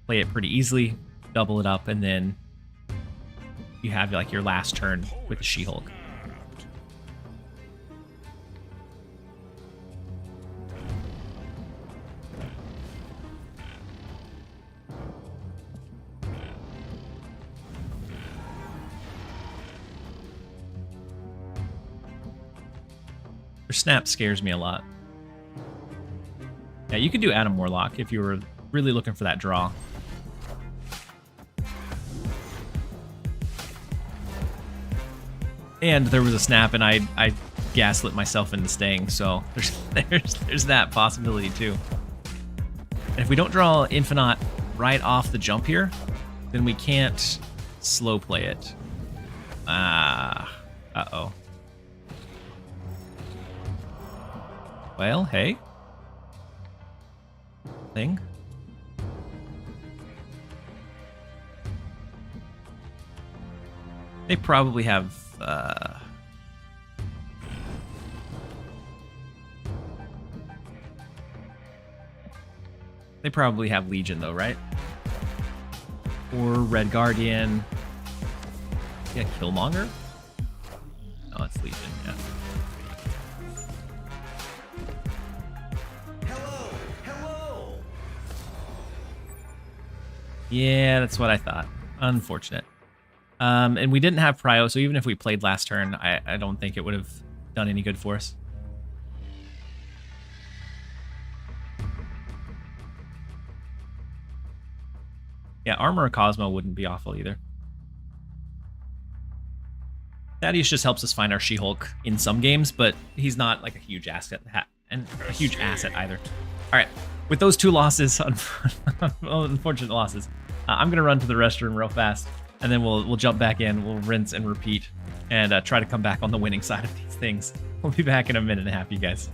play it pretty easily, double it up, and then you have like your last turn with the She-Hulk. Snap scares me a lot. Yeah, you could do Adam Warlock if you were really looking for that draw. And there was a snap, and I gaslit myself into staying, so there's that possibility too. And if we don't draw Infinite right off the jump here, then we can't slow play it. Uh-oh. Well, hey. Thing. They probably have, they probably have Legion though, right? Or Red Guardian. Yeah, Killmonger? No, it's Legion, yeah. Yeah, that's what I thought. Unfortunate. And we didn't have Prio, so even if we played last turn, I don't think it would have done any good for us. Yeah, Armor of Cosmo wouldn't be awful either. Thaddeus just helps us find our She-Hulk in some games, but he's not like a huge asset and a huge asset either. All right, with those 2 losses, unfortunate losses, I'm gonna run to the restroom real fast, and then we'll jump back in, we'll rinse and repeat, and try to come back on the winning side of these things. We'll be back in a minute and a half, you guys.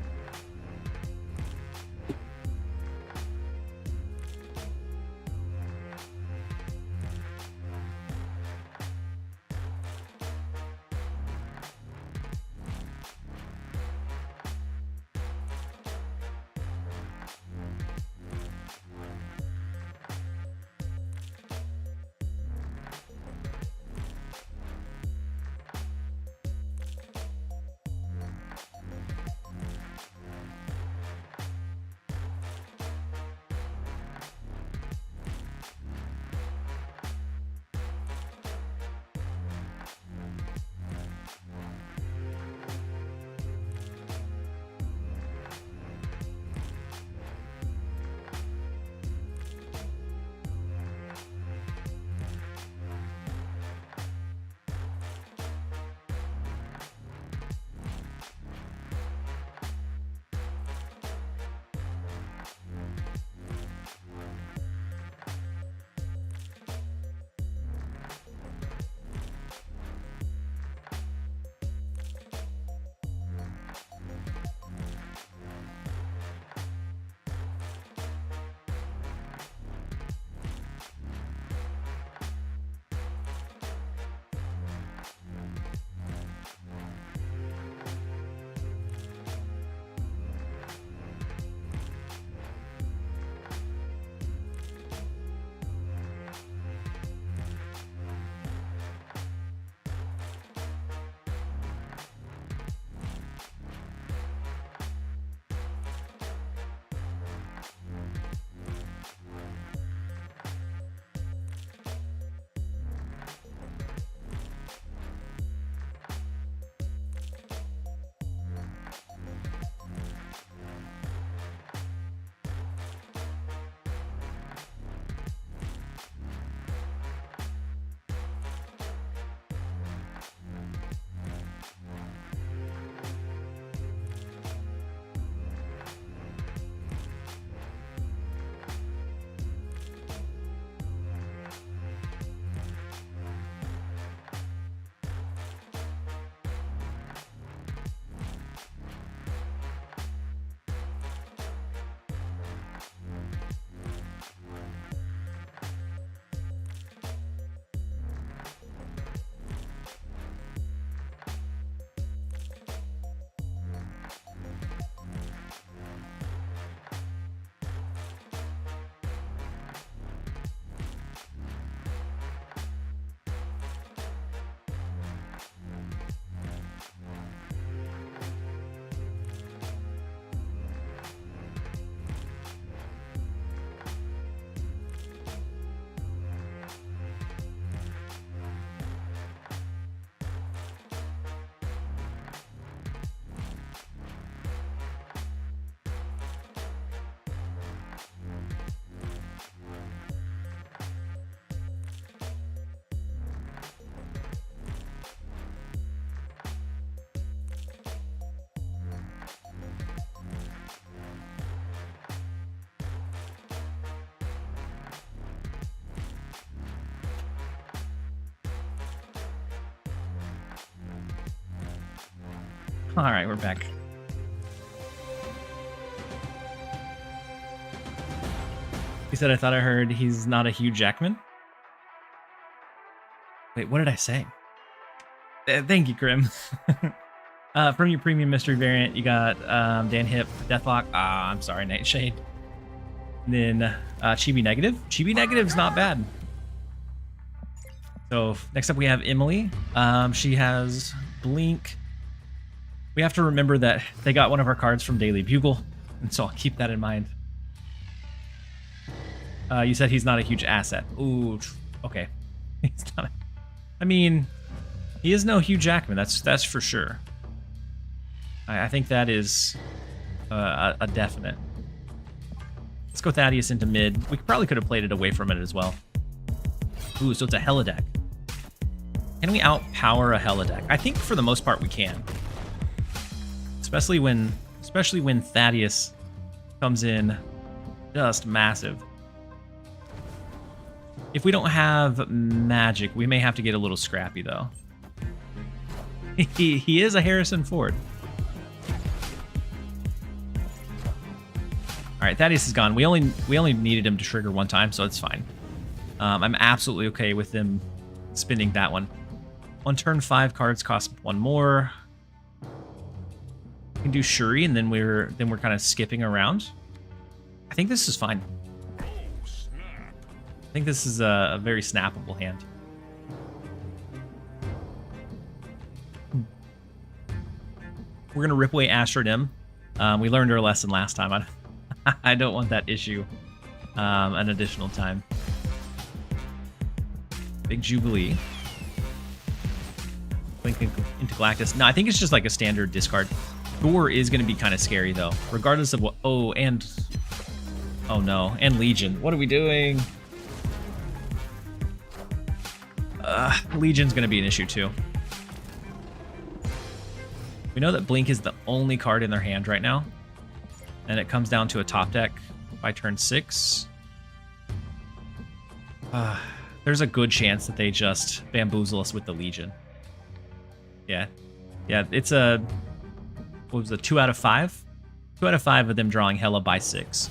All right, we're back. He said, I thought I heard he's not a Hugh Jackman. Wait, what did I say? Thank you, Grim. From your premium mystery variant, you got Dan Hip, Deathlock. I'm sorry, Nightshade. And then Chibi Negative. Chibi Negative's not bad. So next up we have Emily. She has Blink. We have to remember that they got one of our cards from Daily Bugle, and so I'll keep that in mind. You said he's not a huge asset. Ooh, okay. He's not. I mean, he is no Hugh Jackman. That's for sure. I think that is a definite. Let's go Thaddeus into mid. We probably could have played it away from it as well. Ooh, so it's a Hella deck. Can we outpower a Hella deck? I think for the most part we can. Especially when Thaddeus comes in just massive. If we don't have magic, we may have to get a little scrappy though. He is a Harrison Ford. All right, Thaddeus is gone. We only needed him to trigger one time, so it's fine. I'm absolutely okay with them spending that one. On turn 5, cards cost 1 more. We can do Shuri, and then we're kind of skipping around. I think this is fine. Oh, snap. I think this is a very snappable hand. We're gonna rip away Astro Dim. We learned our lesson last time. I don't want that issue an additional time. Big Jubilee. Blink into Galactus. No, I think it's just like a standard discard. Thor is going to be kind of scary though, regardless of what. Oh, and oh no, and Legion. What are we doing? Legion's going to be an issue too. We know that Blink is the only card in their hand right now. And it comes down to a top deck by turn 6. There's a good chance that they just bamboozle us with the Legion. Yeah. Yeah, it's a... What was it, 2 out of 5? 2 out of 5 of them drawing Hella by 6.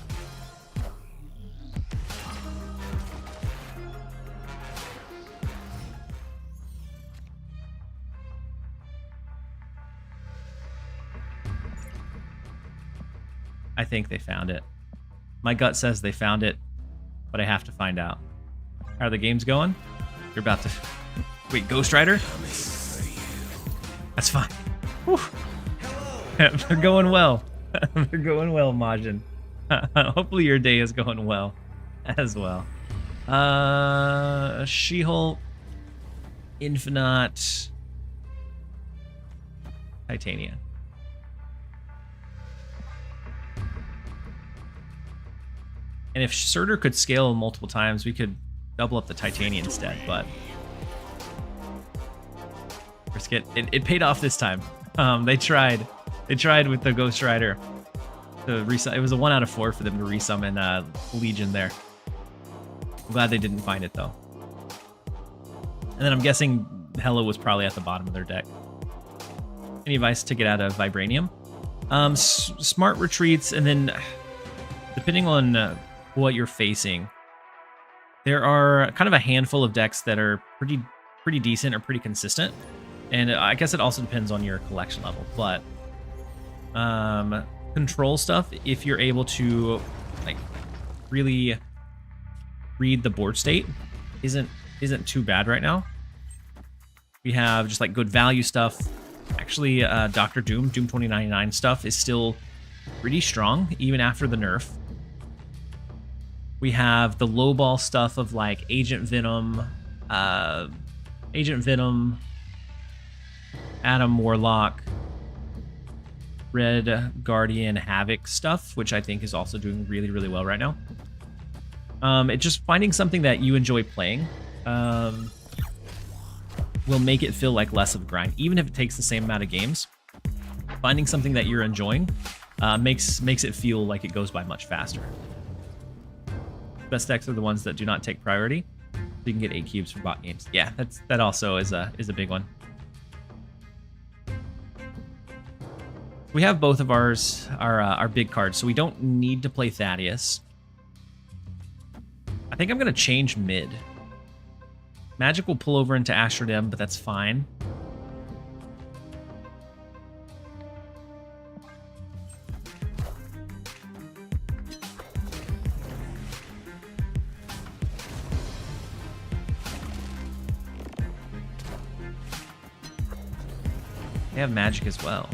I think they found it. My gut says they found it, but I have to find out. How are the games going? You're about to... Wait, Ghost Rider? That's fine. Whew. They're going well. They're going well, Majin. Hopefully your day is going well as well. She-Hulk, Infinite, Titania. And if Surtur could scale multiple times, we could double up the Titania instead, but risk it. It paid off this time. They tried with the Ghost Rider to resummon. It was a 1 out of 4 for them to resummon Legion there. I'm glad they didn't find it though. And then I'm guessing Hella was probably at the bottom of their deck. Any advice to get out of Vibranium? Smart retreats, and then depending on what you're facing, there are kind of a handful of decks that are pretty decent or pretty consistent, and I guess it also depends on your collection level. But control stuff, if you're able to like really read the board state, isn't too bad right now. We have just like good value stuff. Actually, Doctor Doom 2099 stuff is still pretty strong even after the nerf. We have the lowball stuff of like Agent Venom, Adam Warlock, Red Guardian Havoc stuff, which I think is also doing really, really well right now. It's just finding something that you enjoy playing will make it feel like less of a grind, even if it takes the same amount of games. Finding something that you're enjoying makes it feel like it goes by much faster. Best decks are the ones that do not take priority. So you can get 8 cubes from bot games. Yeah, that also is a big one. We have both of our big cards, so we don't need to play Thaddeus. I think I'm going to change mid. Magic will pull over into Astrodem, but that's fine. They have magic as well.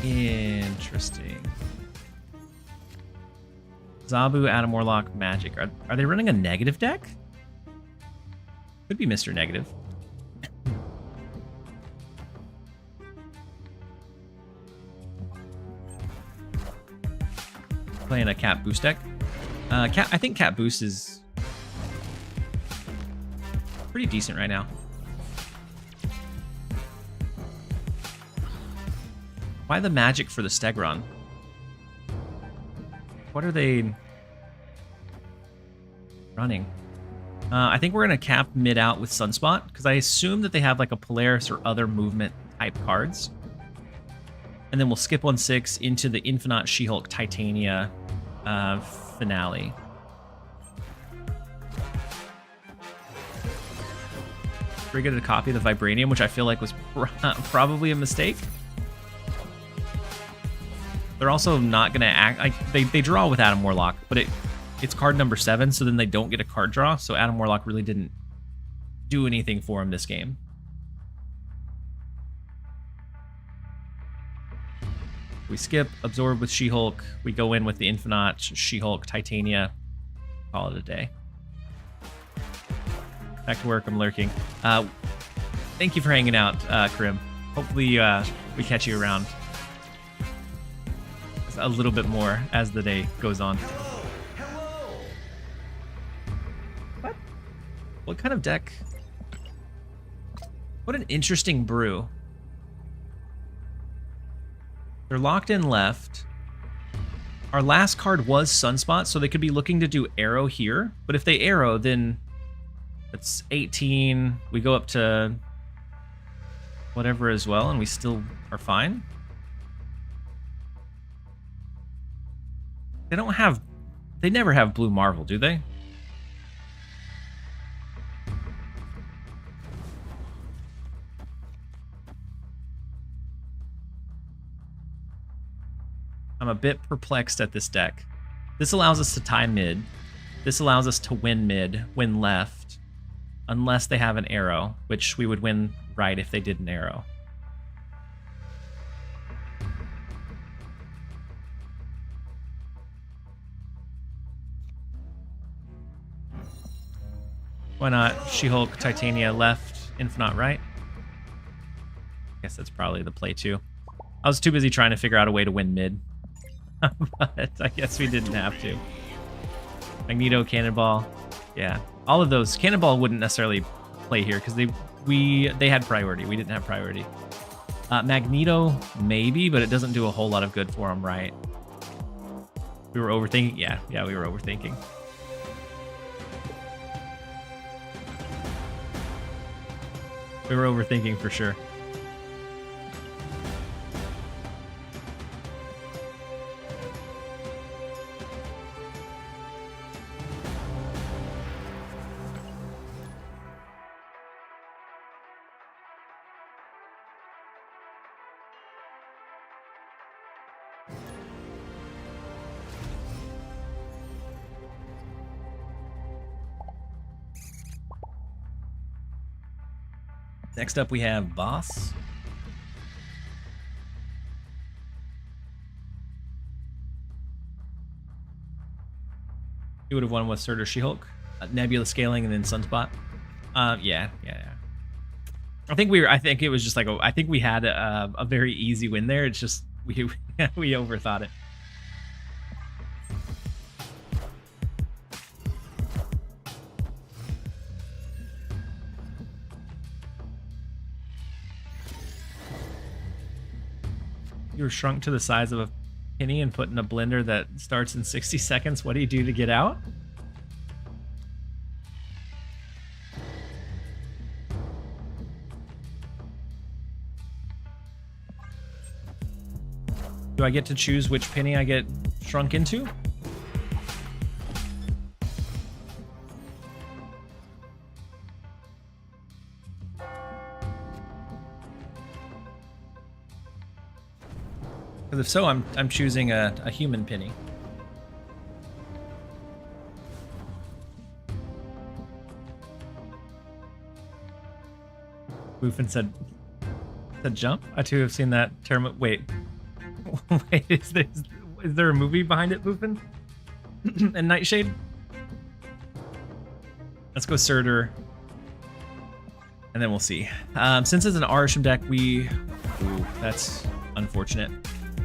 Interesting. Zabu, Adam Warlock, Magic. Are they running a negative deck? Could be Mr. Negative. Playing a Cat Boost deck. I think Cat Boost is pretty decent right now. Why the magic for the Stegron? What are they running? I think we're going to cap mid out with Sunspot, because I assume that they have like a Polaris or other movement type cards. And then we'll skip 1/6 into the Infinite She-Hulk Titania finale. We're going to copy the Vibranium, which I feel like was probably a mistake. They're also not going to act like they draw with Adam Warlock, but it's card number 7, so then they don't get a card draw. So Adam Warlock really didn't do anything for him this game. We skip, absorb with She-Hulk. We go in with the Infinite She-Hulk Titania. Call it a day. Back to work. I'm lurking. Thank you for hanging out, Krim. Hopefully we catch you around a little bit more as the day goes on. Hello. What kind of deck? What an interesting brew. They're locked in left. Our last card was Sunspot, so they could be looking to do Arrow here. But if they Arrow, then it's 18. We go up to whatever as well, and we still are fine. They don't have... They never have Blue Marvel, do they? I'm a bit perplexed at this deck. This allows us to tie mid. This allows us to win mid, win left, unless they have an arrow, which we would win right if they did an arrow. Why not She-Hulk, Titania left, Infinite right? I guess that's probably the play too. I was too busy trying to figure out a way to win mid. But I guess we didn't have to. Magneto, Cannonball. Yeah. All of those. Cannonball wouldn't necessarily play here because they had priority. We didn't have priority. Magneto, maybe, but it doesn't do a whole lot of good for him, right? We were overthinking? Yeah, we were overthinking. We were overthinking for sure. Next up, we have Boss. He would have won with Surtur She-Hulk, Nebula Scaling, and then Sunspot. Yeah. I think it was just like I think we had a very easy win there. It's just we overthought it. You were shrunk to the size of a penny and put in a blender that starts in 60 seconds. What do you do to get out? Do I get to choose which penny I get shrunk into? Because if so, I'm choosing a human penny. Boofin said jump. I too have seen that term. Wait, wait, is there a movie behind it, Boofin? And Nightshade? Let's go Surtur. And then we'll see. Since it's an Arisham deck, ooh, that's unfortunate.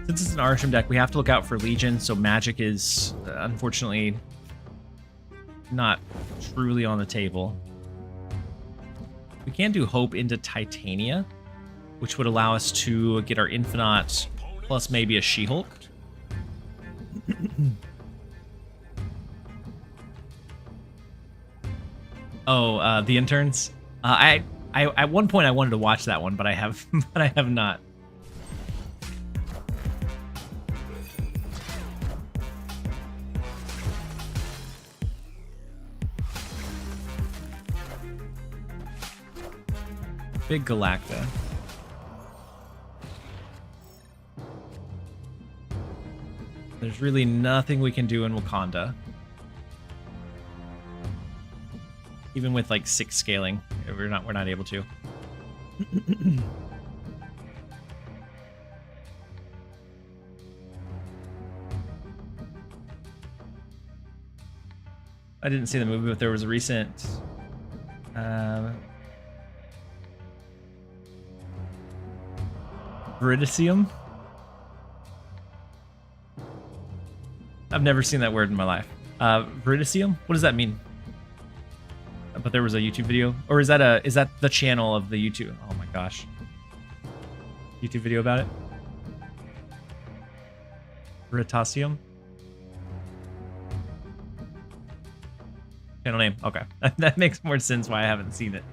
Since it's an Arisham deck, we have to look out for Legion, so magic is unfortunately not truly on the table. We can do Hope into Titania, which would allow us to get our Infinite plus maybe a She-Hulk. Oh, the interns. I at one point I wanted to watch that one, but I have not. Big Galacta. There's really nothing we can do in Wakanda. Even with like 6 scaling, we're not able to. I didn't see the movie, but there was a recent Veridicium. I've never seen that word in my life. Veridicium? What does that mean? But there was a YouTube video, or is that the channel of the YouTube? Oh my gosh, YouTube video about it. Veritasium. Channel name. Okay, that makes more sense why I haven't seen it.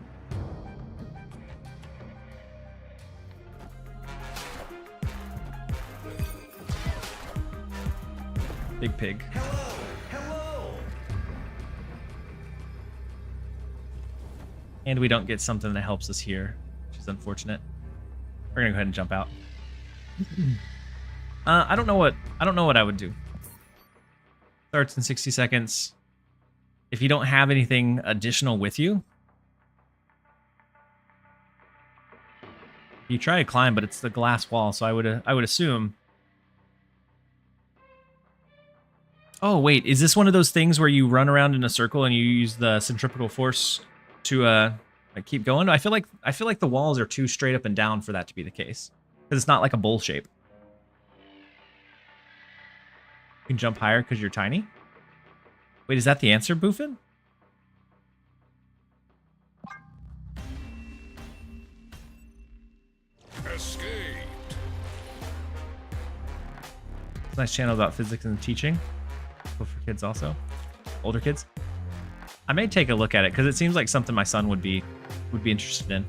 Big pig. Hello! And we don't get something that helps us here, which is unfortunate. We're gonna go ahead and jump out. I don't know what I would do. Starts in 60 seconds. If you don't have anything additional with you, you try to climb, but it's the glass wall, so I would assume. Oh wait, is this one of those things where you run around in a circle and you use the centripetal force to like keep going? I feel like the walls are too straight up and down for that to be the case, because it's not like a bowl shape. You can jump higher because you're tiny. Wait, is that the answer, Boofin? Escaped. Nice channel about physics and teaching. Go for kids also. Older kids. I may take a look at it because it seems like something my son would be interested in.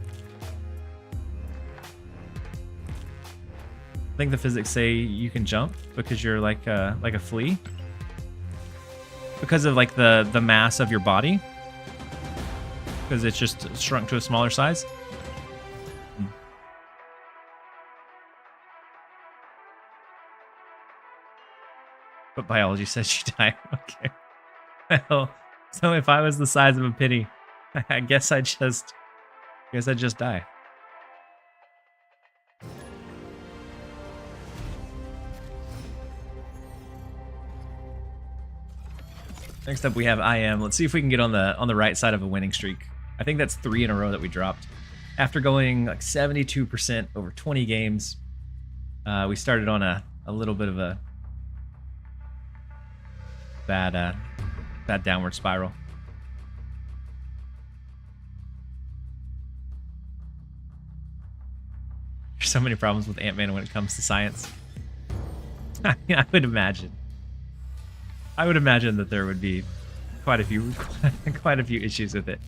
I think the physics say you can jump because you're like a flea. Because of like the mass of your body. Because it's just shrunk to a smaller size. But biology says you die. Okay. Well, so if I was the size of a penny, I guess I'd just die. Next up we have I Am. Let's see if we can get on the right side of a winning streak. I think that's 3 in a row that we dropped. After going like 72% over 20 games, we started on a little bit of a bad downward spiral. There's so many problems with Ant-Man when it comes to science. I would imagine that there would be quite a few issues with it.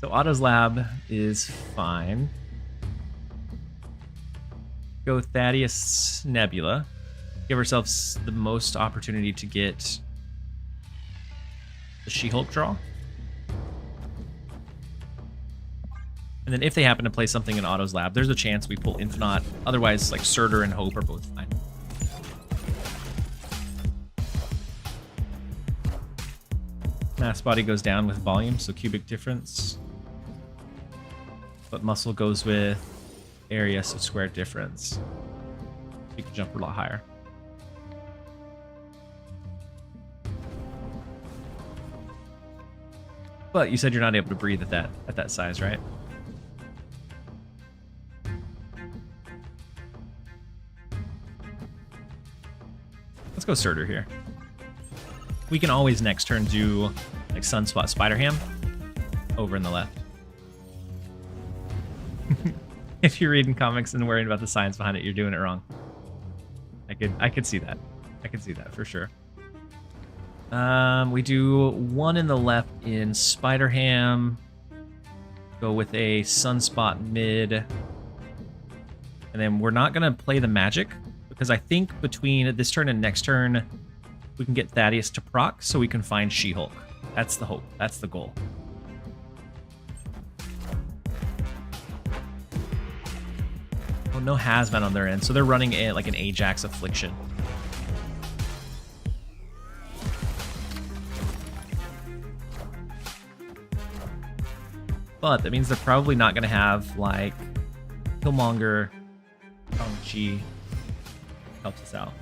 So Otto's lab is fine. Go Thaddeus Nebula. give ourselves the most opportunity to get the She-Hulk draw. And then if they happen to play something in Otto's lab, there's a chance we pull Infinite. Otherwise, like Surtur and Hope are both fine. Mass body goes down with volume, so cubic difference. But muscle goes with area, so square difference. You can jump a lot higher. But you said you're not able to breathe at that size, right? Let's go Surtur here. We can always next turn do like Sunspot Spider Ham over in the left. If you're reading comics and worrying about the science behind it, you're doing it wrong. I could see that. I could see that for sure. We do one in the left in Spider Ham. Go with a Sunspot mid. And then we're not gonna play the magic because I think between this turn and next turn, we can get Thaddeus to proc so we can find She-Hulk. That's the hope. That's the goal. Oh, no Hazmat on their end, so they're running a, like an Ajax Affliction. But that means they're probably not going to have, like, Killmonger, Shang-Chi helps us out.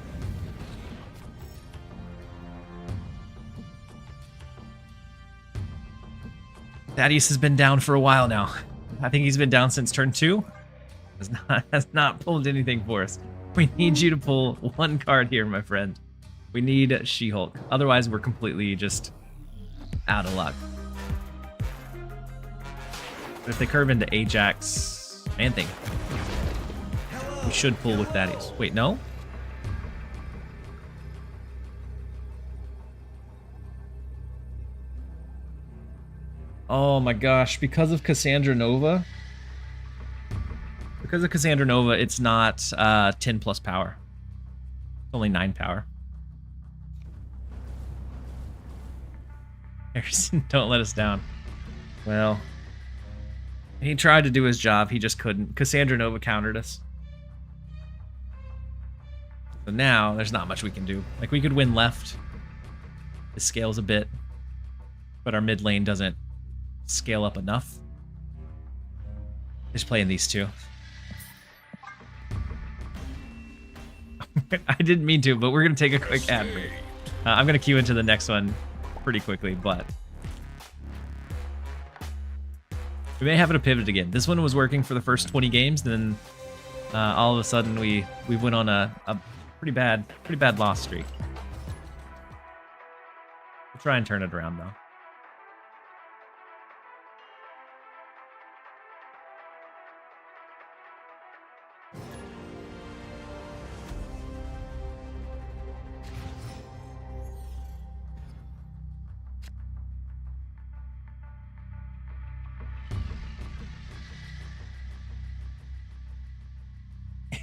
Thaddeus has been down for a while now. I think he's been down since turn 2. Has not pulled anything for us. We need you to pull one card here, my friend. We need She-Hulk. Otherwise, we're completely just out of luck. But if they curve into Ajax, Man-Thing, we should pull with Thaddeus. Wait, no? Oh my gosh, because of Cassandra Nova? Because of Cassandra Nova, it's not 10 plus power. It's only 9 power. Harrison, don't let us down. Well, he tried to do his job, he just couldn't. Cassandra Nova countered us. So now, there's not much we can do. Like, we could win left. This scales a bit. But our mid lane doesn't scale up enough. Just playing these two. I didn't mean to, but we're going to take a quick ad break. I'm going to queue into the next one pretty quickly, but we may have it a pivot again. This one was working for the first 20 games, then all of a sudden we went on a pretty bad loss streak. We'll try and turn it around though.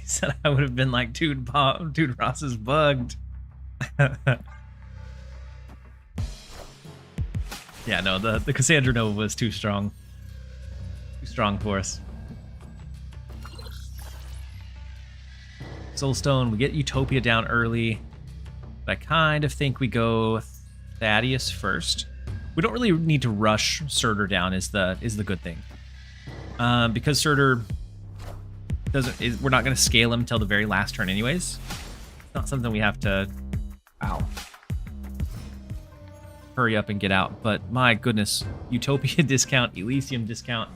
Said I would have been like, dude, Ross is bugged. Yeah, no, the Cassandra Nova was too strong. Too strong for us. Soulstone, we get Utopia down early. But I kind of think we go Thaddeus first. We don't really need to rush Surtur down is the good thing. Because Surtur we're not going to scale him till the very last turn anyways. It's not something we have to hurry up and get out. But my goodness, Utopia discount, Elysium discount.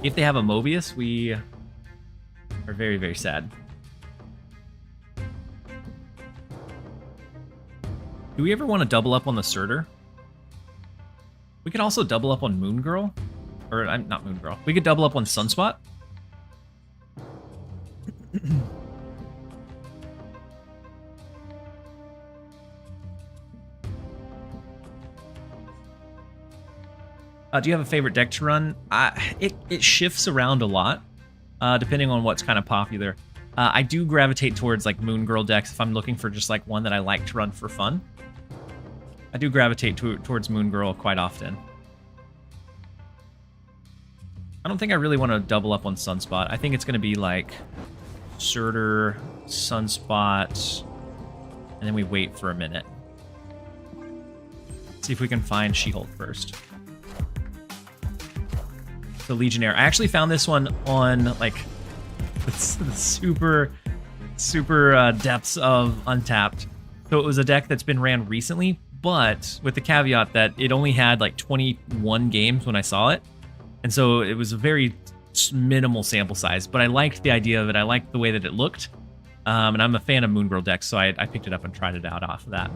If they have a Mobius, we are very, very sad. Do we ever want to double up on the Surtur? We could also double up on Moon Girl. Or, not Moon Girl. We could double up on Sunspot. Do you have a favorite deck to run? It shifts around a lot, depending on what's kind of popular. I do gravitate towards like Moon Girl decks if I'm looking for just like one that I like to run for fun. I do gravitate towards Moon Girl quite often. I don't think I really want to double up on Sunspot. I think it's going to be like Surtur, Sunspot, and then we wait for a minute. See if we can find She-Hulk first. So Legionnaire. I actually found this one on like the super depths of Untapped. So it was a deck that's been ran recently, but with the caveat that it only had like 21 games when I saw it. And so it was a very minimal sample size, but I liked the idea of it. I liked the way that it looked. And I'm a fan of Moon Girl decks, so I picked it up and tried it out off of that.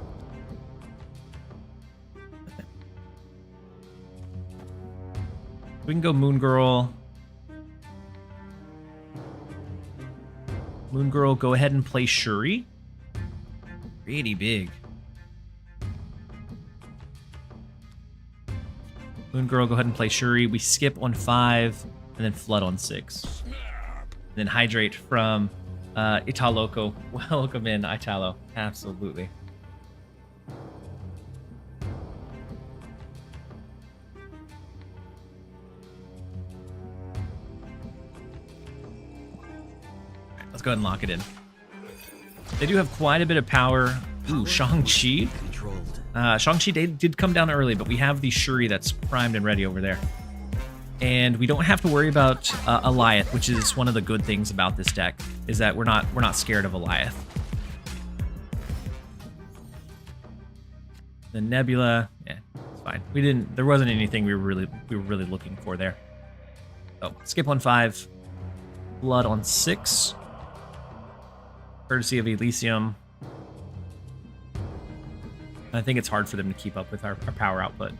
We can go Moon Girl. Moon Girl, go ahead and play Shuri. Pretty big. Moon Girl, go ahead and play Shuri. We skip on 5, and then Flood on 6. And then Hydrate from Italoco. Welcome in, Italo. Absolutely. Let's go ahead and lock it in. They do have quite a bit of power. Ooh, Shang-Chi. Shang-Chi did come down early, but we have the Shuri that's primed and ready over there. And we don't have to worry about Alioth, which is one of the good things about this deck, is that we're not scared of Alioth. The Nebula, yeah, it's fine. There wasn't anything we were really looking for there. So skip on 5, Blood on 6. Courtesy of Elysium. I think it's hard for them to keep up with our power output.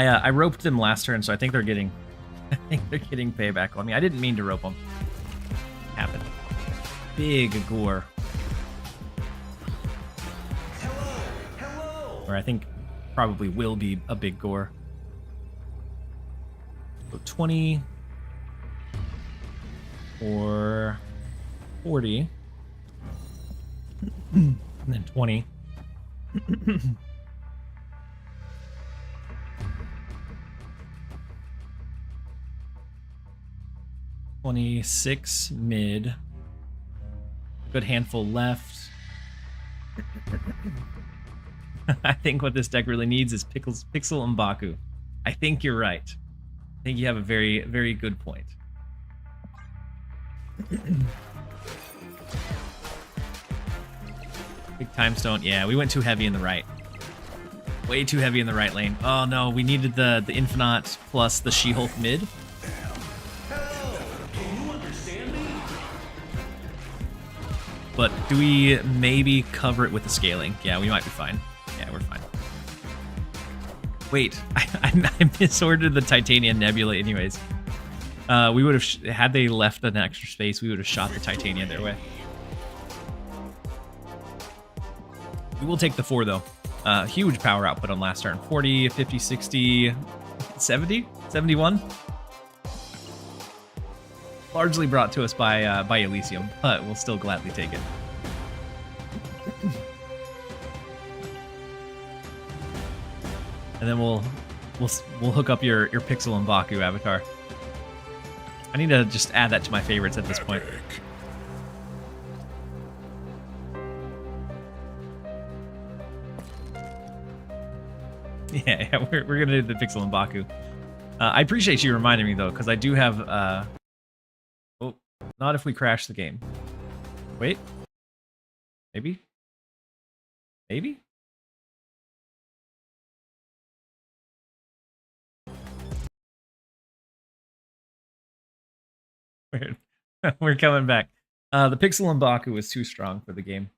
I roped them last turn, so I think they're getting payback on me. I didn't mean to rope them. Happened. Big gore. Hello. Or I think probably will be a big gore. So 20 or 40. And then 20. 26 mid. Good handful left. I think what this deck really needs is Pixel M'Baku. I think you're right. I think you have a very, very good point. Big Time Stone. Yeah, we went too heavy in the right. Way too heavy in the right lane. Oh no, we needed the Infinite plus the She-Hulk mid. But do we maybe cover it with the scaling? Yeah, we might be fine. Yeah, we're fine. Wait, I misordered the Titanium Nebula anyways. We would have, had they left an extra space, we would have shot the Titania their way. We will take the 4 though. Huge power output on last turn. 40, 50, 60, 70, 71. Largely brought to us by Elysium, but we'll still gladly take it. And then we'll hook up your Pixel M'Baku avatar. I need to just add that to my favorites at this point. Yeah, we're gonna do the Pixel M'Baku. I appreciate you reminding me though, because I do have oh, not if we crash the game. Wait. Maybe? Maybe? Weird. We're coming back. The Pixel and Baku was too strong for the game.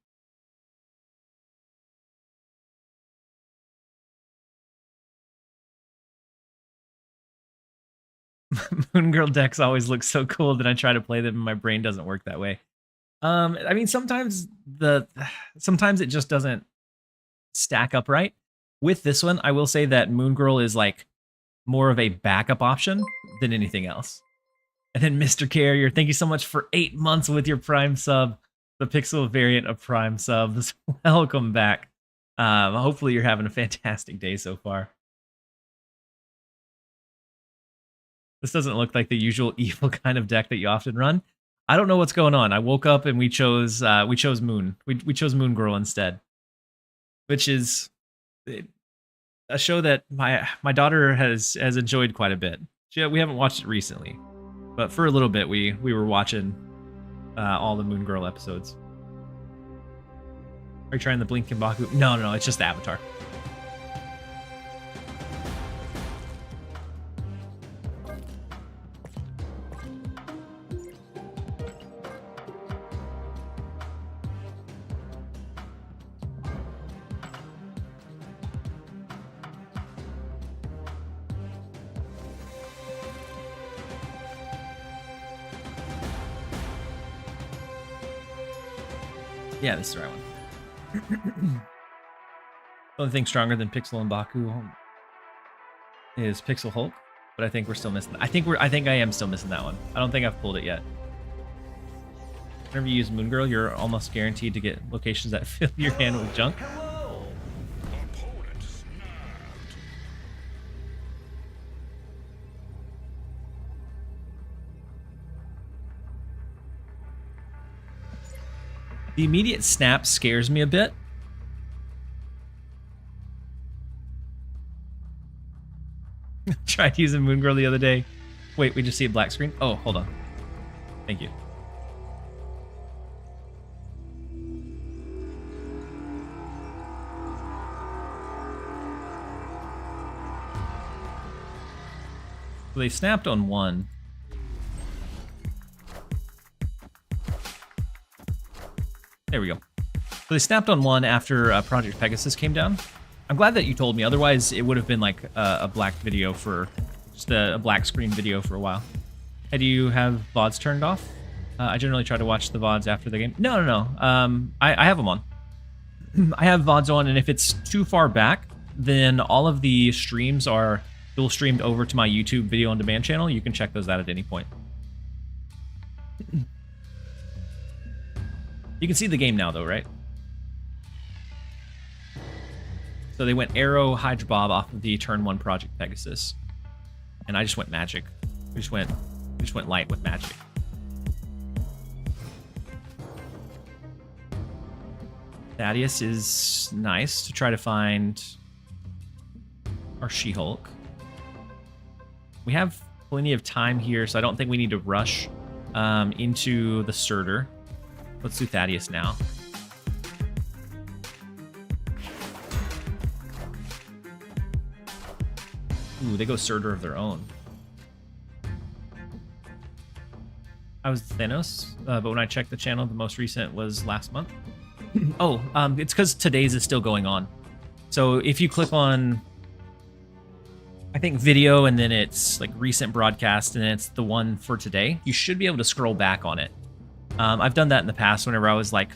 Moon Girl decks always look so cool that I try to play them and my brain doesn't work that way. I mean, sometimes it just doesn't stack up right. With this one, I will say that Moon Girl is like more of a backup option than anything else. And then Mr. Carrier, thank you so much for 8 months with your Prime sub, the Pixel variant of Prime subs. Welcome back. Hopefully you're having a fantastic day so far. This doesn't look like the usual evil kind of deck that you often run. I don't know what's going on. I woke up and we chose Moon. We chose Moon Girl instead, which is a show that my daughter has enjoyed quite a bit. We haven't watched it recently, but for a little bit we were watching all the Moon Girl episodes. Are you trying the Blink and Baku? No, it's just Avatar. Yeah, this is the right one. The only thing stronger than Pixel and Baku is Pixel Hulk, but I think we're still missing. I think I am still missing that one. I don't think I've pulled it yet. Whenever you use Moon Girl, you're almost guaranteed to get locations that fill your hand with junk. Hello. Opponent snapped. The immediate snap scares me a bit. Tried using Moon Girl the other day. Wait, we just see a black screen? Oh, hold on. Thank you. So they snapped on one. There we go. So they snapped on one after Project Pegasus came down. I'm glad that you told me. Otherwise, it would have been like a black video for just a black screen video for a while. Hey, do you have VODs turned off? I generally try to watch the VODs after the game. No. I have them on. I have VODs on, and if it's too far back, then all of the streams are dual streamed over to my YouTube video on demand channel. You can check those out at any point. You can see the game now, though, right? So they went Arrow, Hydra Bob off of the turn 1 Project Pegasus, and I just went Magic. We just went light with Magic. Thaddeus is nice to try to find our She-Hulk. We have plenty of time here, so I don't think we need to rush into the Surtur. Let's do Thaddeus now. Ooh, they go Surtur of their own. I was Thanos, but when I checked the channel, the most recent was last month. Oh, it's because today's is still going on. So if you click on, I think video, and then it's like recent broadcast, and it's the one for today, you should be able to scroll back on it. I've done that in the past whenever I was like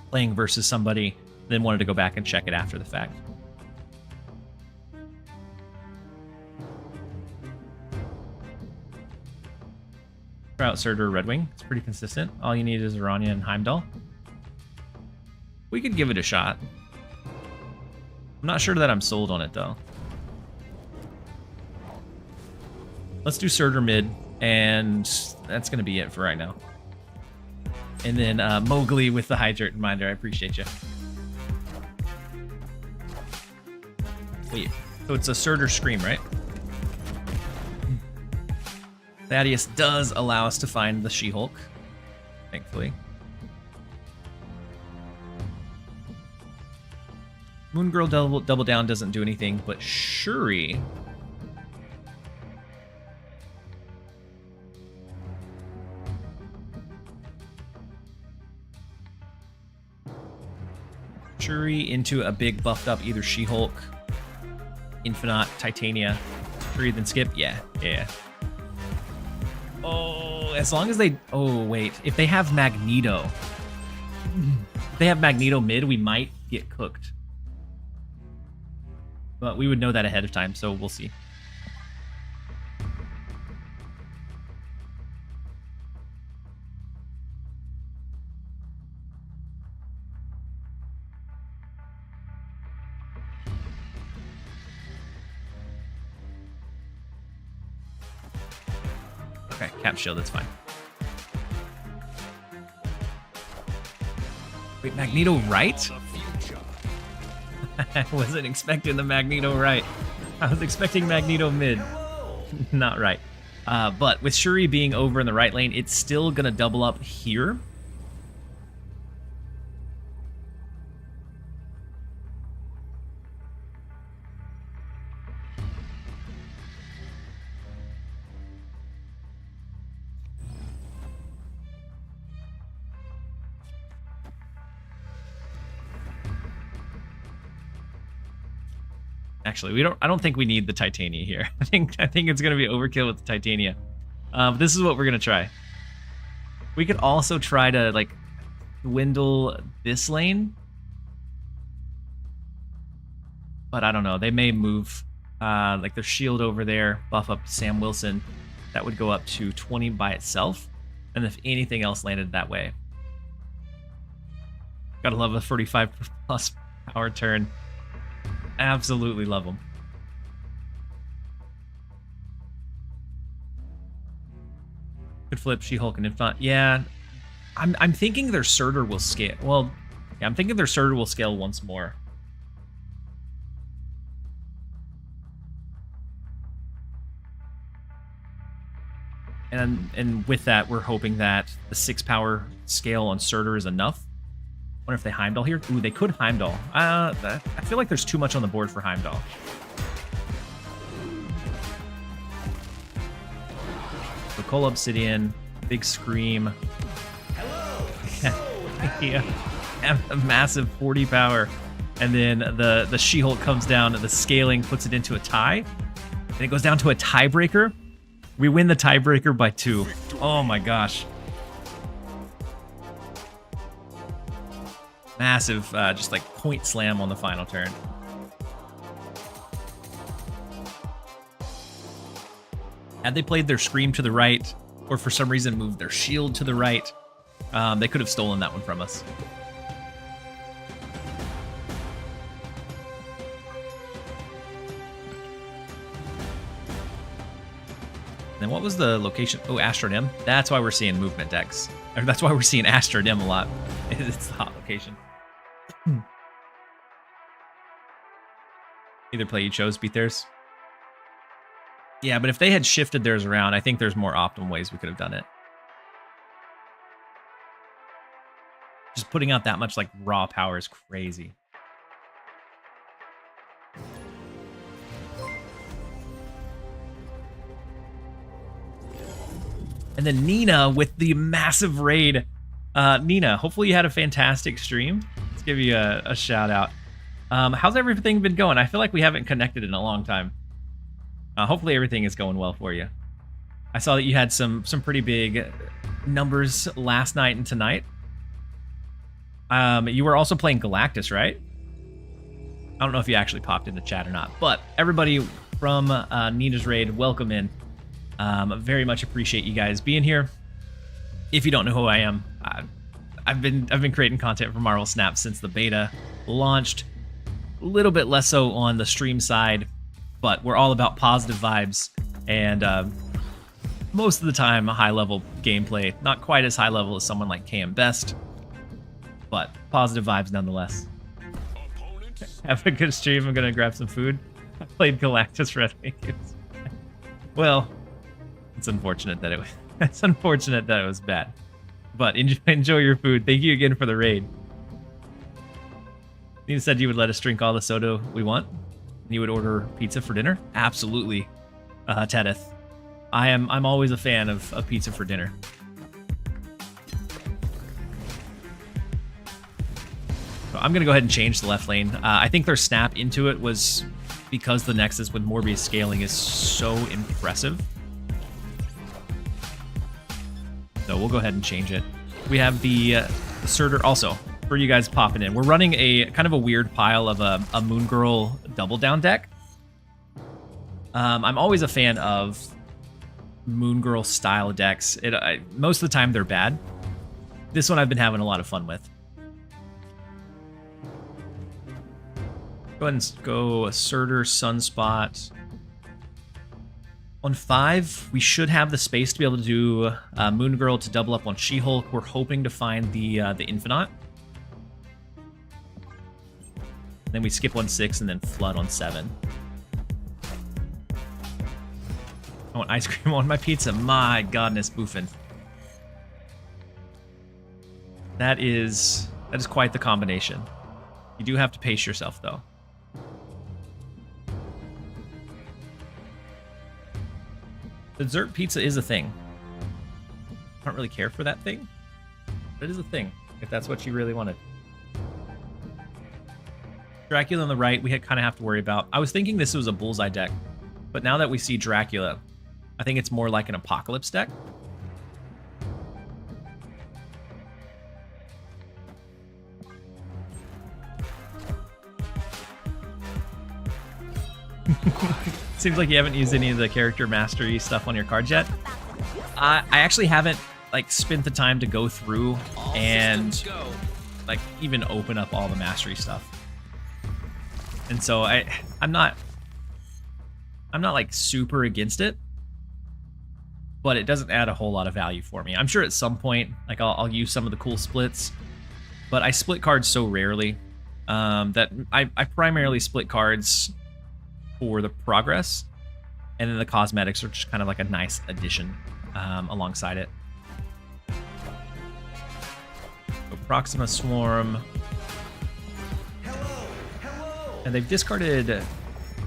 playing versus somebody, then wanted to go back and check it after the fact. Try out Surtur Red Wing. It's pretty consistent. All you need is Aranya and Heimdall. We could give it a shot. I'm not sure that I'm sold on it, though. Let's do Surtur mid, and that's going to be it for right now. And then Mowgli with the Hydrate reminder. I appreciate you. Wait, so it's a Surtur Scream, right? Thaddeus does allow us to find the She-Hulk, thankfully. Moon Girl double down doesn't do anything, but Shuri. Shuri into a big buffed up either She-Hulk, Infinite, Titania. Shuri then skip. Yeah. Oh, as long as they... Oh, wait. If they have Magneto... If they have Magneto mid, we might get cooked. But we would know that ahead of time, so we'll see. Okay, cap shield, that's fine. Wait, Magneto right? The future. I wasn't expecting the Magneto right. I was expecting Magneto mid. Not right. But with Shuri being over in the right lane, it's still going to double up here. Actually, I don't think we need the Titania here. I think it's gonna be overkill with the Titania. This is what we're gonna try. We could also try to like dwindle this lane, but I don't know. They may move like their shield over there, buff up Sam Wilson. That would go up to 20 by itself, and if anything else landed that way, gotta love a 45 plus power turn. Absolutely love them. Could flip She-Hulk and Infinite. Yeah, I'm thinking their Surtur will scale. Well, yeah, I'm thinking their Surtur will scale once more. And with that, we're hoping that the 6 power scale on Surtur is enough. Wonder if they Heimdall here. Ooh, they could Heimdall. I feel like there's too much on the board for Heimdall. So Cole Obsidian, big Scream. Hello. Yeah, have a massive 40 power. And then the She-Hulk comes down, the scaling puts it into a tie. And it goes down to a tiebreaker. We win the tiebreaker by 2. Oh my gosh. Massive, just like point slam on the final turn. Had they played their Scream to the right, or for some reason moved their shield to the right, they could have stolen that one from us. And what was the location? Oh, Astronym. That's why we're seeing movement decks. Or that's why we're seeing Astronym a lot. It's the hot location. Either play you chose, beat theirs. Yeah, but if they had shifted theirs around, I think there's more optimal ways we could have done it. Just putting out that much like raw power is crazy. And then Nina with the massive raid. Nina, hopefully you had a fantastic stream. Let's give you a shout out. How's everything been going? I feel like we haven't connected in a long time. Hopefully everything is going well for you. I saw that you had some pretty big numbers last night and tonight. You were also playing Galactus, right? I don't know if you actually popped into chat or not, but everybody from Nina's raid, welcome in. Very much appreciate you guys being here. If you don't know who I am, I've been creating content for Marvel Snap since the beta launched. A little bit less so on the stream side, but we're all about positive vibes and most of the time a high level gameplay. Not quite as high level as someone like KM Best, but positive vibes nonetheless. Opponents Have a good stream. I'm gonna grab some food. I played Galactus Red Wings. Well, it's unfortunate that it was bad. But enjoy your food. Thank you again for the raid. You said you would let us drink all the soda we want. You would order pizza for dinner? Absolutely, Tedith. I'm always a fan of pizza for dinner. So I'm going to go ahead and change the left lane. I think their snap into it was because the Nexus with Morbius scaling is so impressive. So we'll go ahead and change it. We have the Surtur also, for you guys popping in. We're running a kind of a weird pile of a Moon Girl double down deck. I'm always a fan of Moon Girl style decks. Most of the time they're bad. This one I've been having a lot of fun with. Go ahead and go Surtur, Sunspot. On 5, we should have the space to be able to do Moon Girl to double up on She-Hulk. We're hoping to find the Infinite. Then we skip on 6 and then Flood on 7. I want ice cream on my pizza. My godness, boofin'. That is quite the combination. You do have to pace yourself, though. The dessert pizza is a thing. I don't really care for that thing, but it is a thing, if that's what you really wanted. Dracula on the right, we kind of have to worry about. I was thinking this was a Bullseye deck, but now that we see Dracula, I think it's more like an Apocalypse deck. Seems like you haven't used any of the character mastery stuff on your cards yet. I actually haven't spent the time to go through and even open up all the mastery stuff. And so I'm not super against it, but it doesn't add a whole lot of value for me. I'm sure at some point I'll use some of the cool splits, but I split cards so rarely that I primarily split cards for the progress, and then the cosmetics are just kind of like a nice addition alongside it. So Proxima Swarm. And they've discarded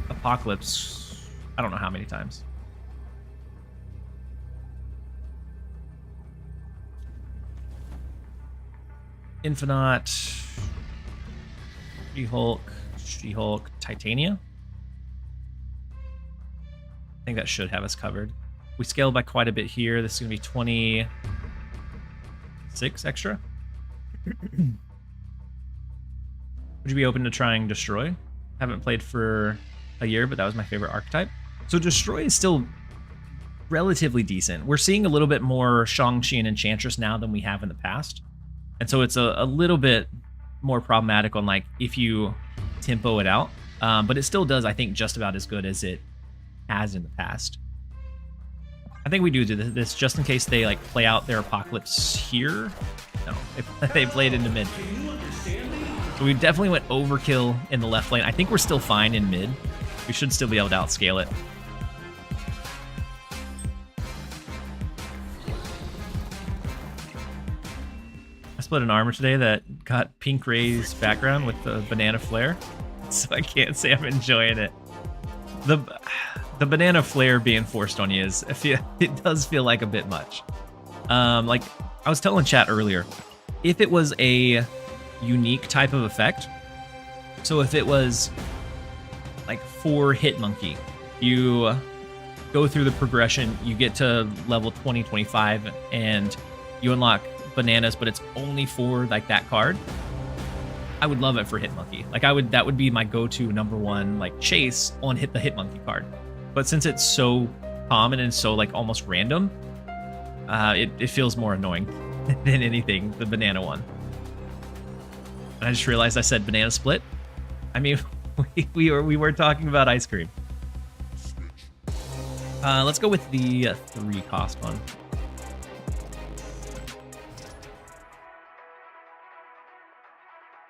Apocalypse, I don't know how many times. Infinite, She-Hulk, Titania. I think that should have us covered. We scaled by quite a bit here. This is going to be 26 extra. Would you be open to trying Destroy? Haven't played for a year, but that was my favorite archetype. So Destroy is still relatively decent. We're seeing a little bit more Shang-Chi and Enchantress now than we have in the past. And so it's a little bit more problematic on if you tempo it out. But it still does, I think, just about as good as it has in the past. I think we do this just in case they play out their Apocalypse here. No, they played into mid. So we definitely went overkill in the left lane. I think we're still fine in mid. We should still be able to outscale it. I split an armor today that got Pink Ray's background with the banana flare, so I can't say I'm enjoying it. The banana flare being forced on you it does feel like a bit much. I was telling chat earlier, if it was a unique type of effect, so if it was for Hit Monkey, you go through the progression, you get to level 20, 25, and you unlock bananas, but it's only for that card, I would love it for Hit Monkey. That would be my go-to #1 chase on the Hit Monkey card. But since it's so common and so almost random, it feels more annoying than anything, the banana one. And I just realized I said banana split. I mean, we were talking about ice cream. Let's go with the 3 cost one.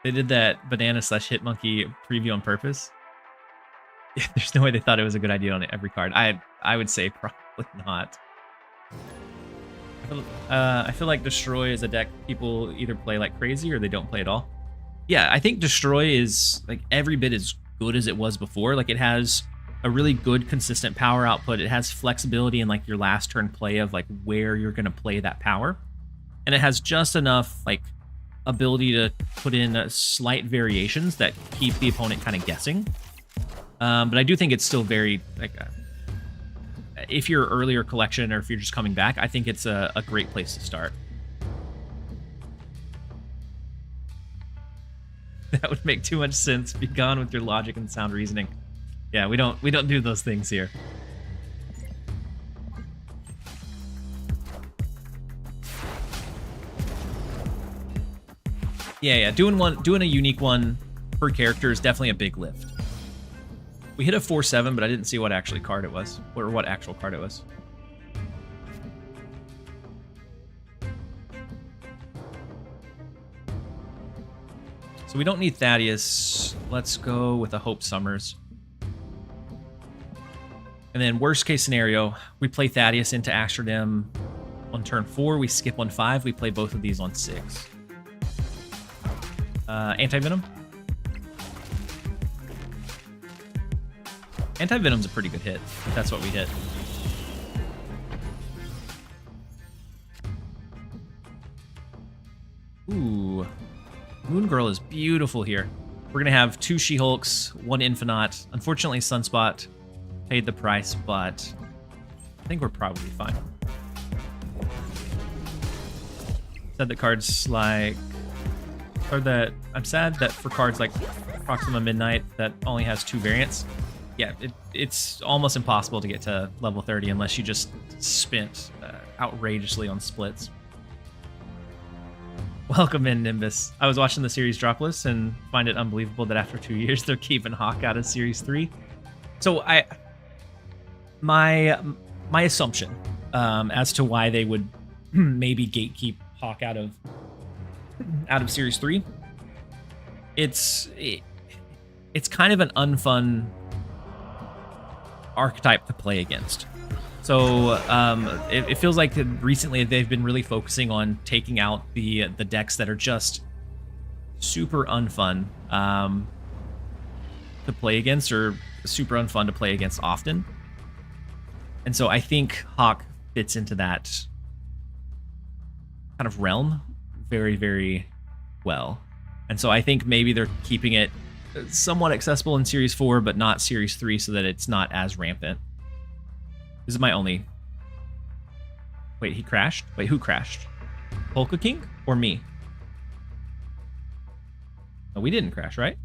They did that banana / Hit Monkey preview on purpose. Yeah, there's no way they thought it was a good idea on every card. I would say probably not. I feel like Destroy is a deck people either play like crazy or they don't play at all. Yeah, I think Destroy is every bit as good as it was before. It has a really good consistent power output. It has flexibility in your last turn play of where you're going to play that power. And it has just enough ability to put in slight variations that keep the opponent kind of guessing. But I do think it's still very, like, if you're earlier collection or if you're just coming back, I think it's a great place to start. That would make too much sense. Be gone with your logic and sound reasoning. Yeah, we don't do those things here. Yeah, doing a unique one per character is definitely a big lift. We hit a 4-7, but I didn't see what actual card it was. So we don't need Thaddeus. Let's go with a Hope Summers. And then worst case scenario, we play Thaddeus into Astrodem on turn 4. We skip on 5. We play both of these on 6. Anti-Venom? Anti-Venom's a pretty good hit, if that's what we hit. Ooh. Moon Girl is beautiful here. We're going to have 2 She-Hulks, 1 Infinite. Unfortunately, Sunspot paid the price, but I think we're probably fine. Said that cards like... Or that I'm sad that for cards like Proxima Midnight that only has 2 variants, yeah, it's almost impossible to get to level 30 unless you just spent outrageously on splits. Welcome in, Nimbus. I was watching the series drop list and find it unbelievable that after 2 years they're keeping Hawk out of Series 3. So my assumption as to why they would maybe gatekeep Hawk out of Series 3, it's kind of an unfun archetype to play against. So it feels like recently they've been really focusing on taking out the decks that are just super unfun to play against, or super unfun to play against often. And so I think Hawk fits into that kind of realm very, very well. And so I think maybe they're keeping it somewhat accessible in Series 4, but not Series 3, so that it's not as rampant. This is my only... Wait, he crashed? Wait, who crashed? Polka King or me? No, we didn't crash, right?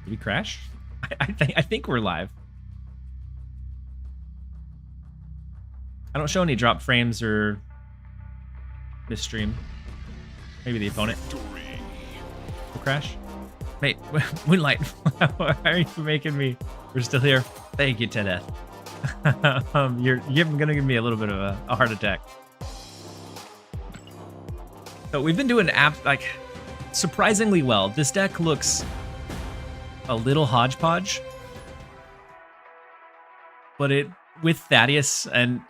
Did we crash? I think we're live. I don't show any drop frames or this stream. Maybe the opponent. We'll crash. Mate, Moonlight, why are you making me? We're still here. Thank you, Tedeth. You're gonna give me a little bit of a heart attack. So we've been doing like surprisingly well. This deck looks a little hodgepodge, but with Thaddeus, and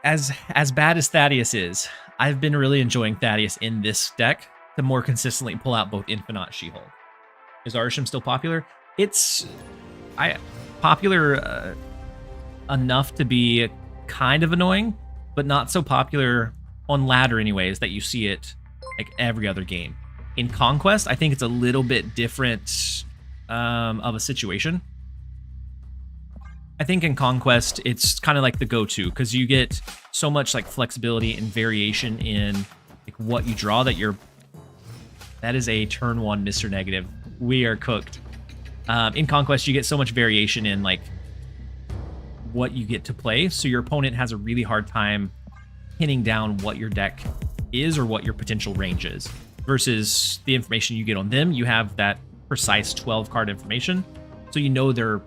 as bad as Thaddeus is, I've been really enjoying Thaddeus in this deck to more consistently pull out both Infinite She-Hulk. Is Arisham still popular? It's popular enough to be kind of annoying, but not so popular on ladder anyways that you see it like every other game. In Conquest, I think it's a little bit different of a situation. I think in Conquest, it's kind of like the go-to because you get so much like flexibility and variation in like what you draw that is a turn 1 Mr. Negative. We are cooked. In Conquest, you get so much variation in like what you get to play, so your opponent has a really hard time pinning down what your deck is or what your potential range is. Versus the information you get on them, you have that precise 12 card information, so you know their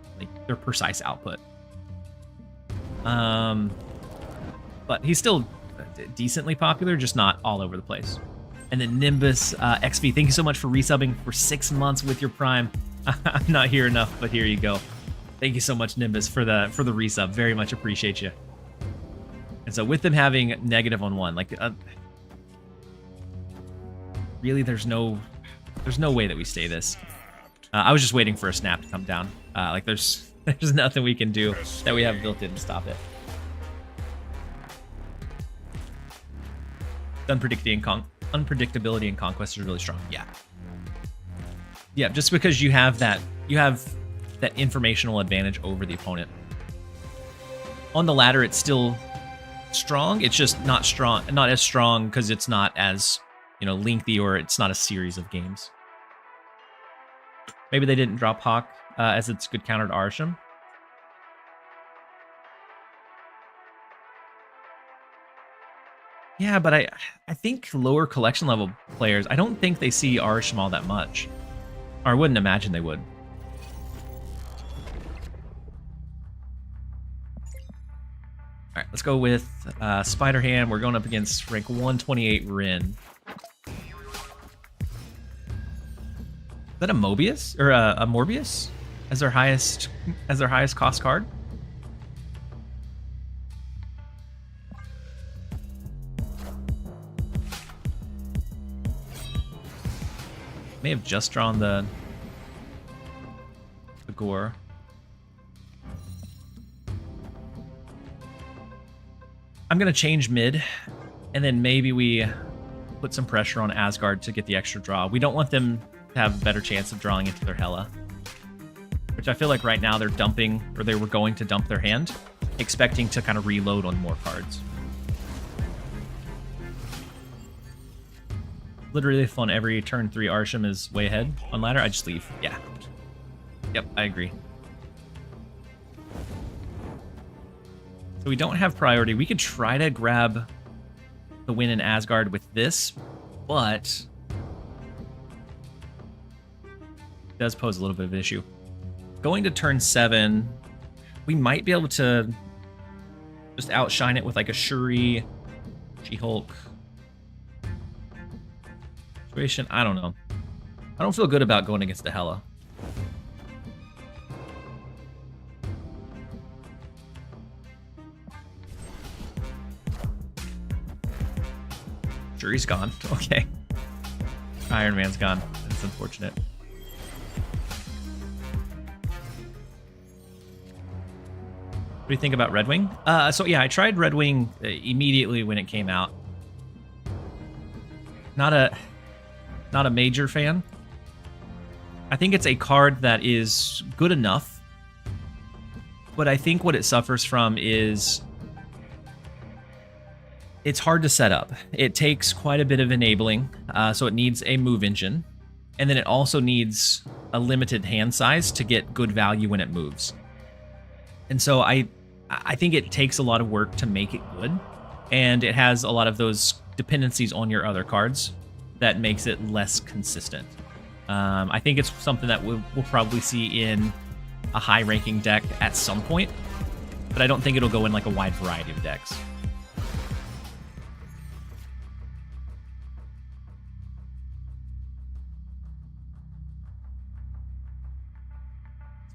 precise output. But he's still decently popular, just not all over the place. And then Nimbus XV, thank you so much for resubbing for 6 months with your Prime. I'm not here enough, but here you go. Thank you so much, Nimbus, for the resub. Very much appreciate you. And so with them having negative on 1, like really, there's no way that we stay this. I was just waiting for a snap to come down. Like there's There's nothing we can do that we have built in to stop it. Unpredictability and conquest is really strong. Yeah. Yeah, just because you have that informational advantage over the opponent. On the ladder, it's still strong. It's just not as strong because it's not as, lengthy, or it's not a series of games. Maybe they didn't drop Hawk as it's good counter to Arsham. Yeah, but I think lower collection level players, I don't think they see Arsham all that much. Or I wouldn't imagine they would. All right, let's go with Spider Ham. We're going up against rank 128 Rin. Is that a Mobius or a Morbius as their highest cost card? May have just drawn the Gore. I'm gonna change mid, and then maybe we put some pressure on Asgard to get the extra draw. We don't want them to have a better chance of drawing into their Hela, which I feel like right now they're dumping, or they were going to dump their hand, expecting to kind of reload on more cards. Literally, if on every turn 3 Arsham is way ahead on ladder, I just leave. Yeah. Yep, I agree. So we don't have priority. We could try to grab the win in Asgard with this, but it does pose a little bit of an issue. Going to turn 7, we might be able to just outshine it with like a Shuri, She-Hulk situation. I don't know. I don't feel good about going against the Hela. Shuri's gone. Okay. Iron Man's gone. That's unfortunate. What do you think about Red Wing? So yeah, I tried Red Wing immediately when it came out. Not a major fan. I think it's a card that is good enough, but I think what it suffers from is it's hard to set up. It takes quite a bit of enabling, so it needs a move engine, and then it also needs a limited hand size to get good value when it moves. And so I think it takes a lot of work to make it good, and it has a lot of those dependencies on your other cards that makes it less consistent. I think it's something that we'll probably see in a high-ranking deck at some point, but I don't think it'll go in like a wide variety of decks.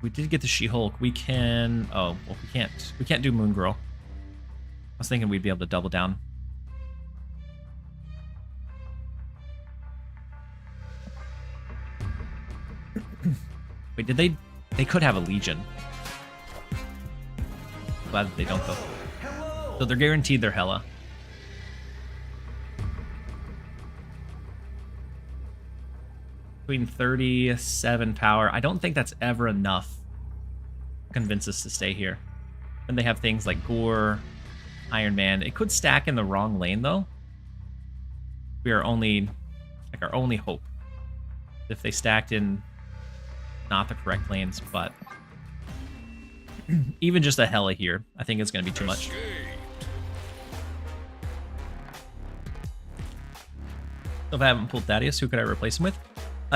We did get the She-Hulk. We can... Oh, well, we can't. We can't do Moon Girl. I was thinking we'd be able to double down. Wait, did they... They could have a Legion. Glad that they don't, though. So they're guaranteed their Hela. Between 37 power. I don't think that's ever enough to convince us to stay here. And they have things like Gore, Iron Man. It could stack in the wrong lane, though. We are only... Like, our only hope. If they stacked in not the correct lanes, but... Even just a Hela here, I think it's going to be too much. So if I haven't pulled Thaddeus, who could I replace him with?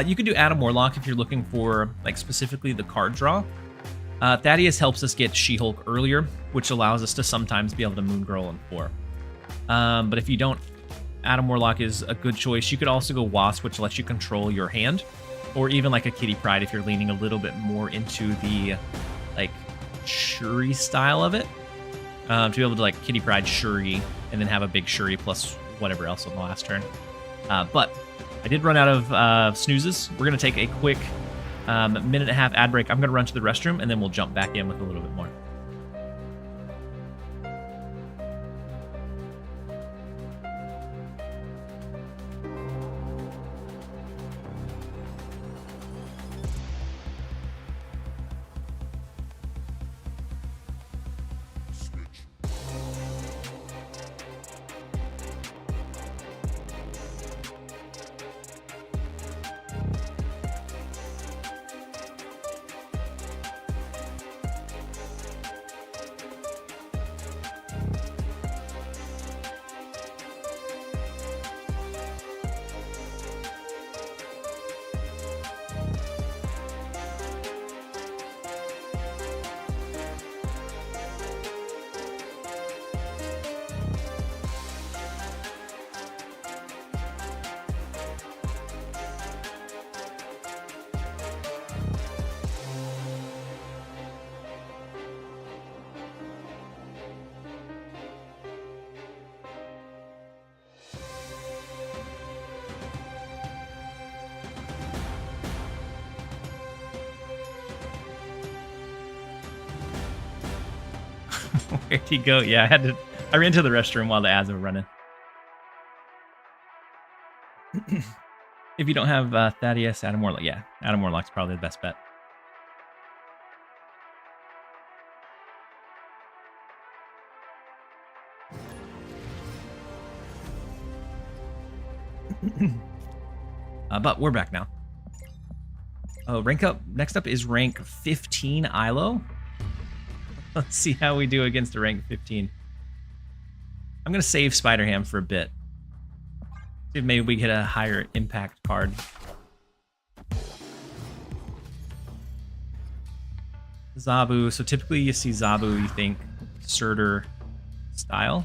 You could do Adam Warlock if you're looking for, like, specifically the card draw. Thaddeus helps us get She-Hulk earlier, which allows us to sometimes be able to Moon Girl in 4. But if you don't, Adam Warlock is a good choice. You could also go Wasp, which lets you control your hand, or even like a Kitty Pryde if you're leaning a little bit more into the, like, Shuri style of it. To be able to, like, Kitty Pryde Shuri, and then have a big Shuri plus whatever else on the last turn. But I did run out of snoozes. We're going to take a quick Minute and a half ad break. I'm going to run to the restroom, and then we'll jump back in with a little bit more. Where'd he go? Yeah, I ran to the restroom while the ads were running. If you don't have Thaddeus, Adam Warlock, yeah, Adam Warlock's probably the best bet. But we're back now. Oh, rank up. Next up is rank 15 ILO. Let's see how we do against a rank 15. I'm going to save Spider-Ham for a bit. See if maybe we get a higher impact card. Zabu. So typically you see Zabu, you think Surtur style.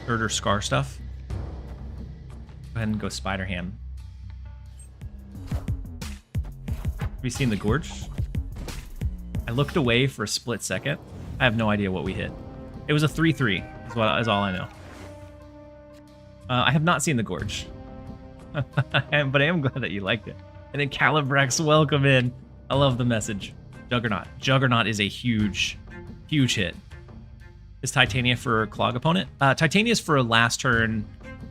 Surtur Scar stuff. Go ahead and go Spider-Ham. Have you seen the Gorge? I looked away for a split second. I have no idea what we hit. It was a 3-3, is all I know. I have not seen the Gorge. But I am glad that you liked it. And then Calibrax, welcome in. I love the message. Juggernaut. Juggernaut is a huge, huge hit. Is Titania for a Clog opponent? Titania is for a last turn,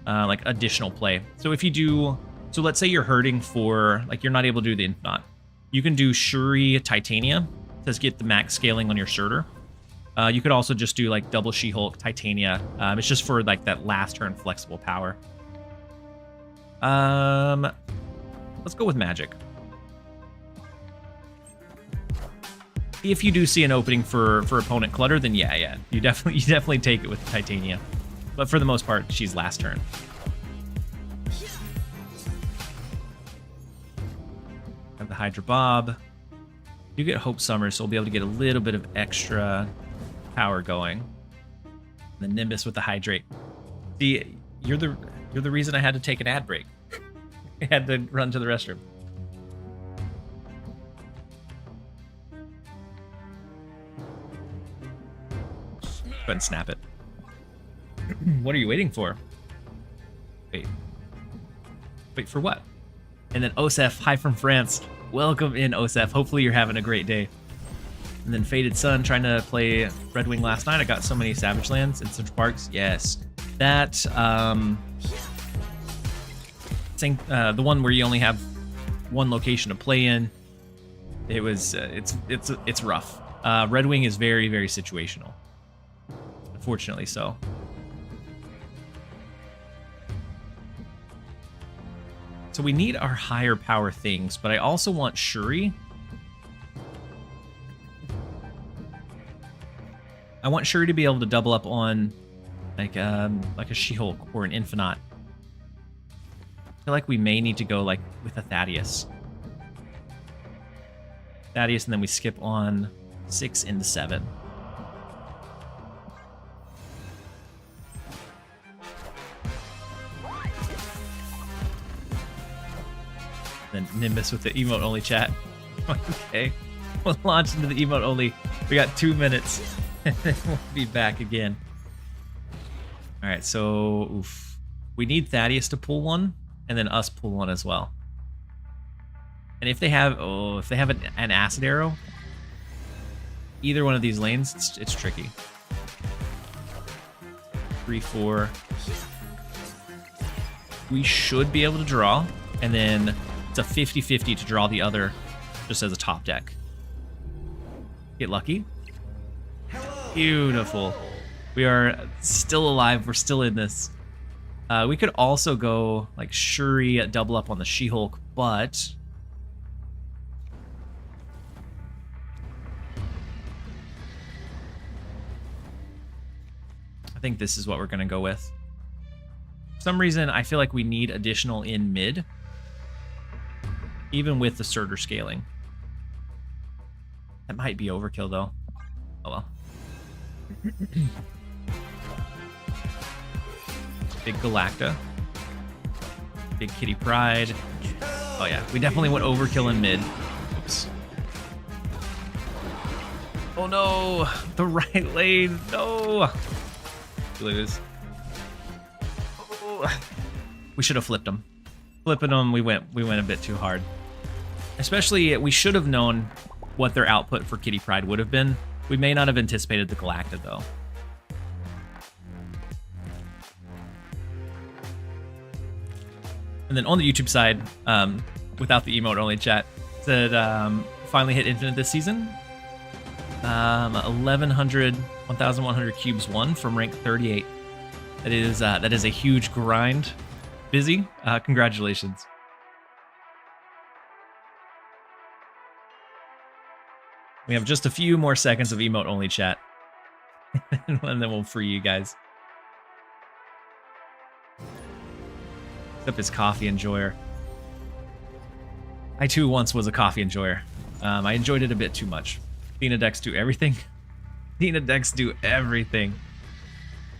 like additional play. So if you do, so let's say you're hurting for, like you're not able to do the Infinite. You can do Shuri Titania to get the max scaling on your Surtur. You could also just do like double She-Hulk Titania. It's just for like that last turn flexible power. Let's go with Magic. If you do see an opening for opponent clutter, then yeah, you definitely take it with Titania. But for the most part, she's last turn. Have the Hydra Bob. You get Hope Summer, so we'll be able to get a little bit of extra power going. And the Nimbus with the Hydrate. See, you're the reason I had to take an ad break. I had to run to the restroom. Go ahead and snap it. What are you waiting for? Wait for what? And then Osef, hi from France. Welcome in, Osef. Hopefully you're having a great day. And then Faded Sun, trying to play Red Wing last night. I got so many Savage Lands in Central Parks. Yes. That, the one where you only have one location to play in. It was, it's rough. Red Wing is very, very situational. Unfortunately so. So we need our higher power things, but I also want Shuri. I want Shuri to be able to double up on like a She-Hulk or an Infinite. I feel like we may need to go like with a Thaddeus. Thaddeus, and then we skip on 6 into 7. Then Nimbus with the emote only chat. Okay, we'll launch into the emote only. We got 2 minutes, and then we'll be back again. All right, so we need Thaddeus to pull one, and then us pull one as well. And if they have, an acid arrow, either one of these lanes, it's tricky. 3-4. We should be able to draw, and then it's a 50-50 to draw the other just as a top deck. Get lucky. Beautiful. We are still alive. We're still in this. We could also go like Shuri double up on the She-Hulk, but I think this is what we're going to go with. For some reason, I feel like we need additional in mid, even with the Surtur scaling. That might be overkill, though. Oh well. Big Galacta. Big Kitty Pryde. Oh yeah, we definitely went overkill in mid. Oops. Oh no! The right lane! No! Lose. Oh. We should have flipped him. Flipping them, we went a bit too hard. Especially, we should have known what their output for Kitty Pryde would have been. We may not have anticipated the Galacta, though. And then on the YouTube side, without the emote only chat, said finally hit infinite this season. 1,100 cubes won from rank 38. That is a huge grind. Busy. Congratulations. We have just a few more seconds of emote only chat, and then we'll free you guys. Except it's coffee enjoyer. I too once was a coffee enjoyer. I enjoyed it a bit too much. Athena decks do everything. Athena decks do everything.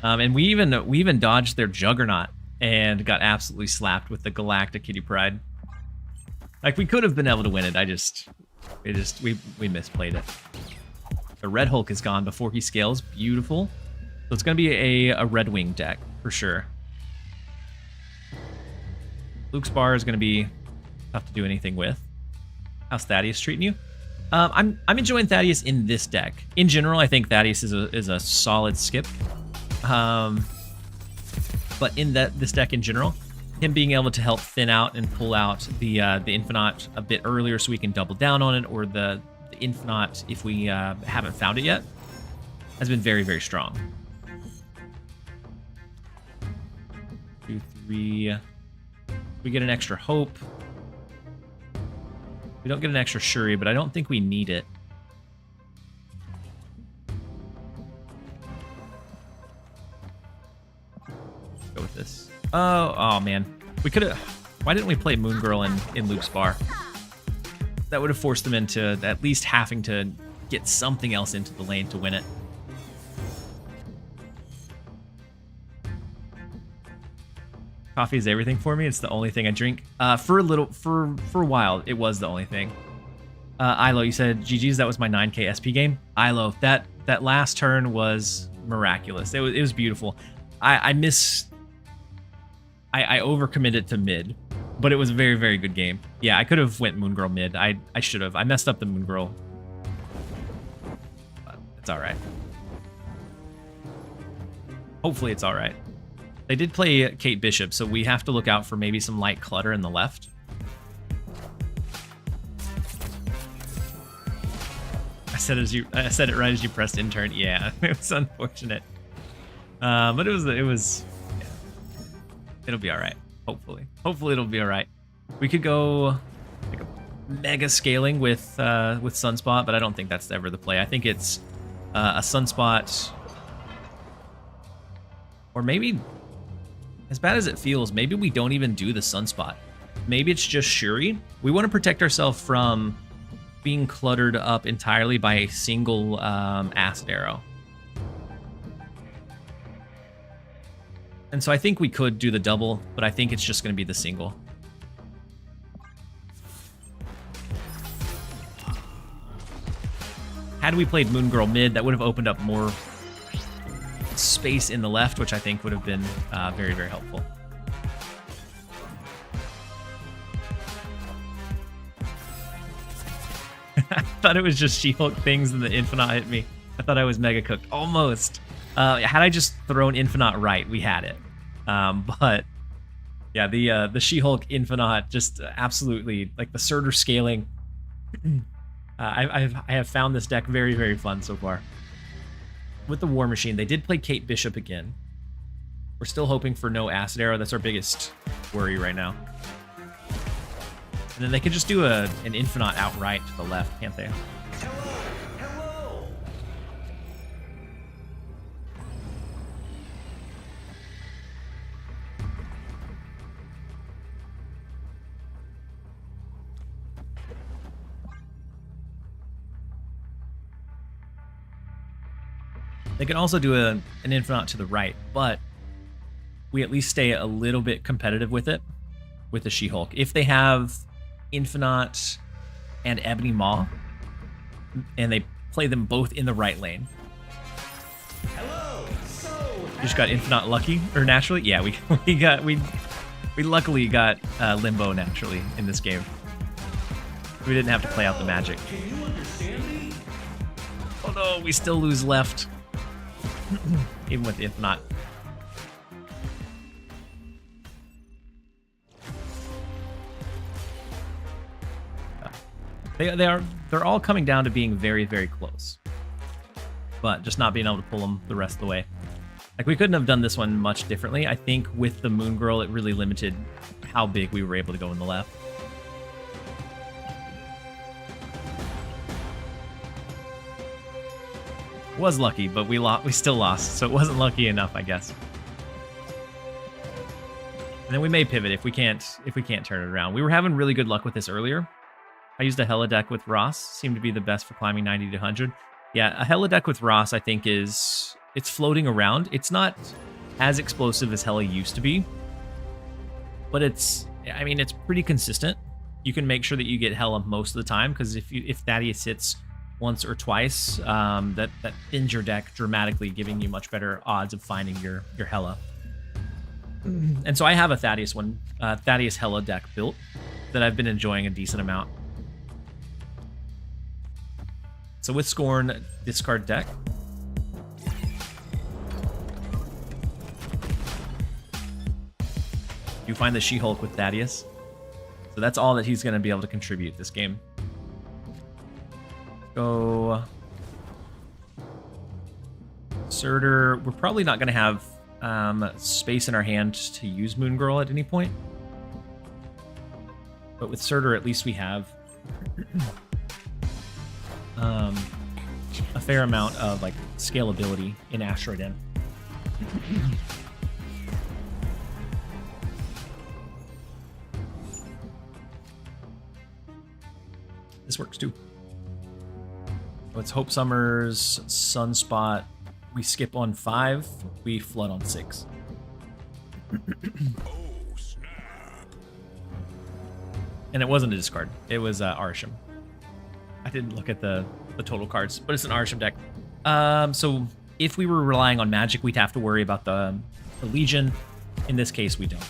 And we even dodged their Juggernaut and got absolutely slapped with the Galactic Kitty Pryde. Like, we could have been able to win it. We misplayed it. The Red Hulk is gone before he scales. Beautiful. So it's going to be a Red Wing deck for sure. Luke's bar is going to be tough to do anything with. How's Thaddeus treating you? I'm enjoying Thaddeus in this deck. In general, I think Thaddeus is a solid skip. But in this deck in general, him being able to help thin out and pull out the Infinite a bit earlier so we can double down on it, or the Infinite if we haven't found it yet, has been very, very strong. 2, 3. We get an extra Hope. We don't get an extra Shuri, but I don't think we need it. Go with this. Oh man. We could have... Why didn't we play Moon Girl in Luke's bar? That would have forced them into at least having to get something else into the lane to win it. Coffee is everything for me. It's the only thing I drink. For a while, it was the only thing. Ilo, you said GG's. That was my 9K SP game. Ilo, that last turn was miraculous. It was beautiful. I overcommitted to mid, but it was a very, very good game. Yeah, I could have went Moon Girl mid. I should have. I messed up the Moon Girl. But it's all right. Hopefully, it's all right. They did play Kate Bishop, so we have to look out for maybe some light clutter in the left. I said it right as you pressed intern. Yeah, it was unfortunate. But it was yeah. It'll be all right. Hopefully it'll be all right. We could go like a mega scaling with Sunspot, but I don't think that's ever the play. I think it's a Sunspot, or maybe, as bad as it feels, maybe we don't even do the Sunspot. Maybe it's just Shuri. We want to protect ourselves from being cluttered up entirely by a single acid arrow. And so I think we could do the double, but I think it's just going to be the single. Had we played Moon Girl mid, that would have opened up more space in the left, which I think would have been very, very helpful. thought it was just She-Hulk things and the Infinite hit me. I thought I was mega cooked. Almost. Had I just thrown Infinite right, we had it. But yeah, the She-Hulk Infinite just absolutely, like the Surtur scaling. I have found this deck very, very fun so far. With the War Machine, they did play Kate Bishop again. We're still hoping for no Acid Arrow. That's our biggest worry right now. And then they could just do an Infinite outright to the left, can't they? Hello. They can also do an Infinite to the right, but we at least stay a little bit competitive with it, with the She-Hulk. If they have Infinite and Ebony Maw, and they play them both in the right lane. Hello. So We just got Infinite lucky, or naturally? Yeah, we luckily got Limbo naturally in this game. We didn't have to play out the magic. can you understand me? Oh no, we still lose left. Even with Infinite. They're all coming down to being very, very close. But just not being able to pull them the rest of the way. Like, we couldn't have done this one much differently. I think with the Moon Girl, it really limited how big we were able to go in the left. Was lucky, but we still lost, so it wasn't lucky enough, I guess. And then we may pivot if we can't turn it around. We were having really good luck with this earlier. I used a Hella deck with Ross, seemed to be the best for climbing 90 to 100. Yeah, a Hella deck with Ross, I think, it's floating around. It's not as explosive as Hella used to be, but it's pretty consistent. You can make sure that you get Hella most of the time, because if Thaddeus hits once or twice, that thins your deck dramatically, giving you much better odds of finding your Hella. And so I have a Thaddeus Hella deck built that I've been enjoying a decent amount. So with Scorn, discard deck. You find the She-Hulk with Thaddeus. So that's all that he's going to be able to contribute this game. Go Surtur. We're probably not going to have space in our hand to use Moon Girl at any point. But with Surtur, at least we have a fair amount of like scalability in Asteroid M. This works too. Let's Hope Summers, Sunspot. We skip on 5, we flood on 6. Oh, snap. And it wasn't a discard. It was Arsham. I didn't look at the total cards, but it's an Arsham deck. So if we were relying on magic, we'd have to worry about the Legion. In this case, we don't.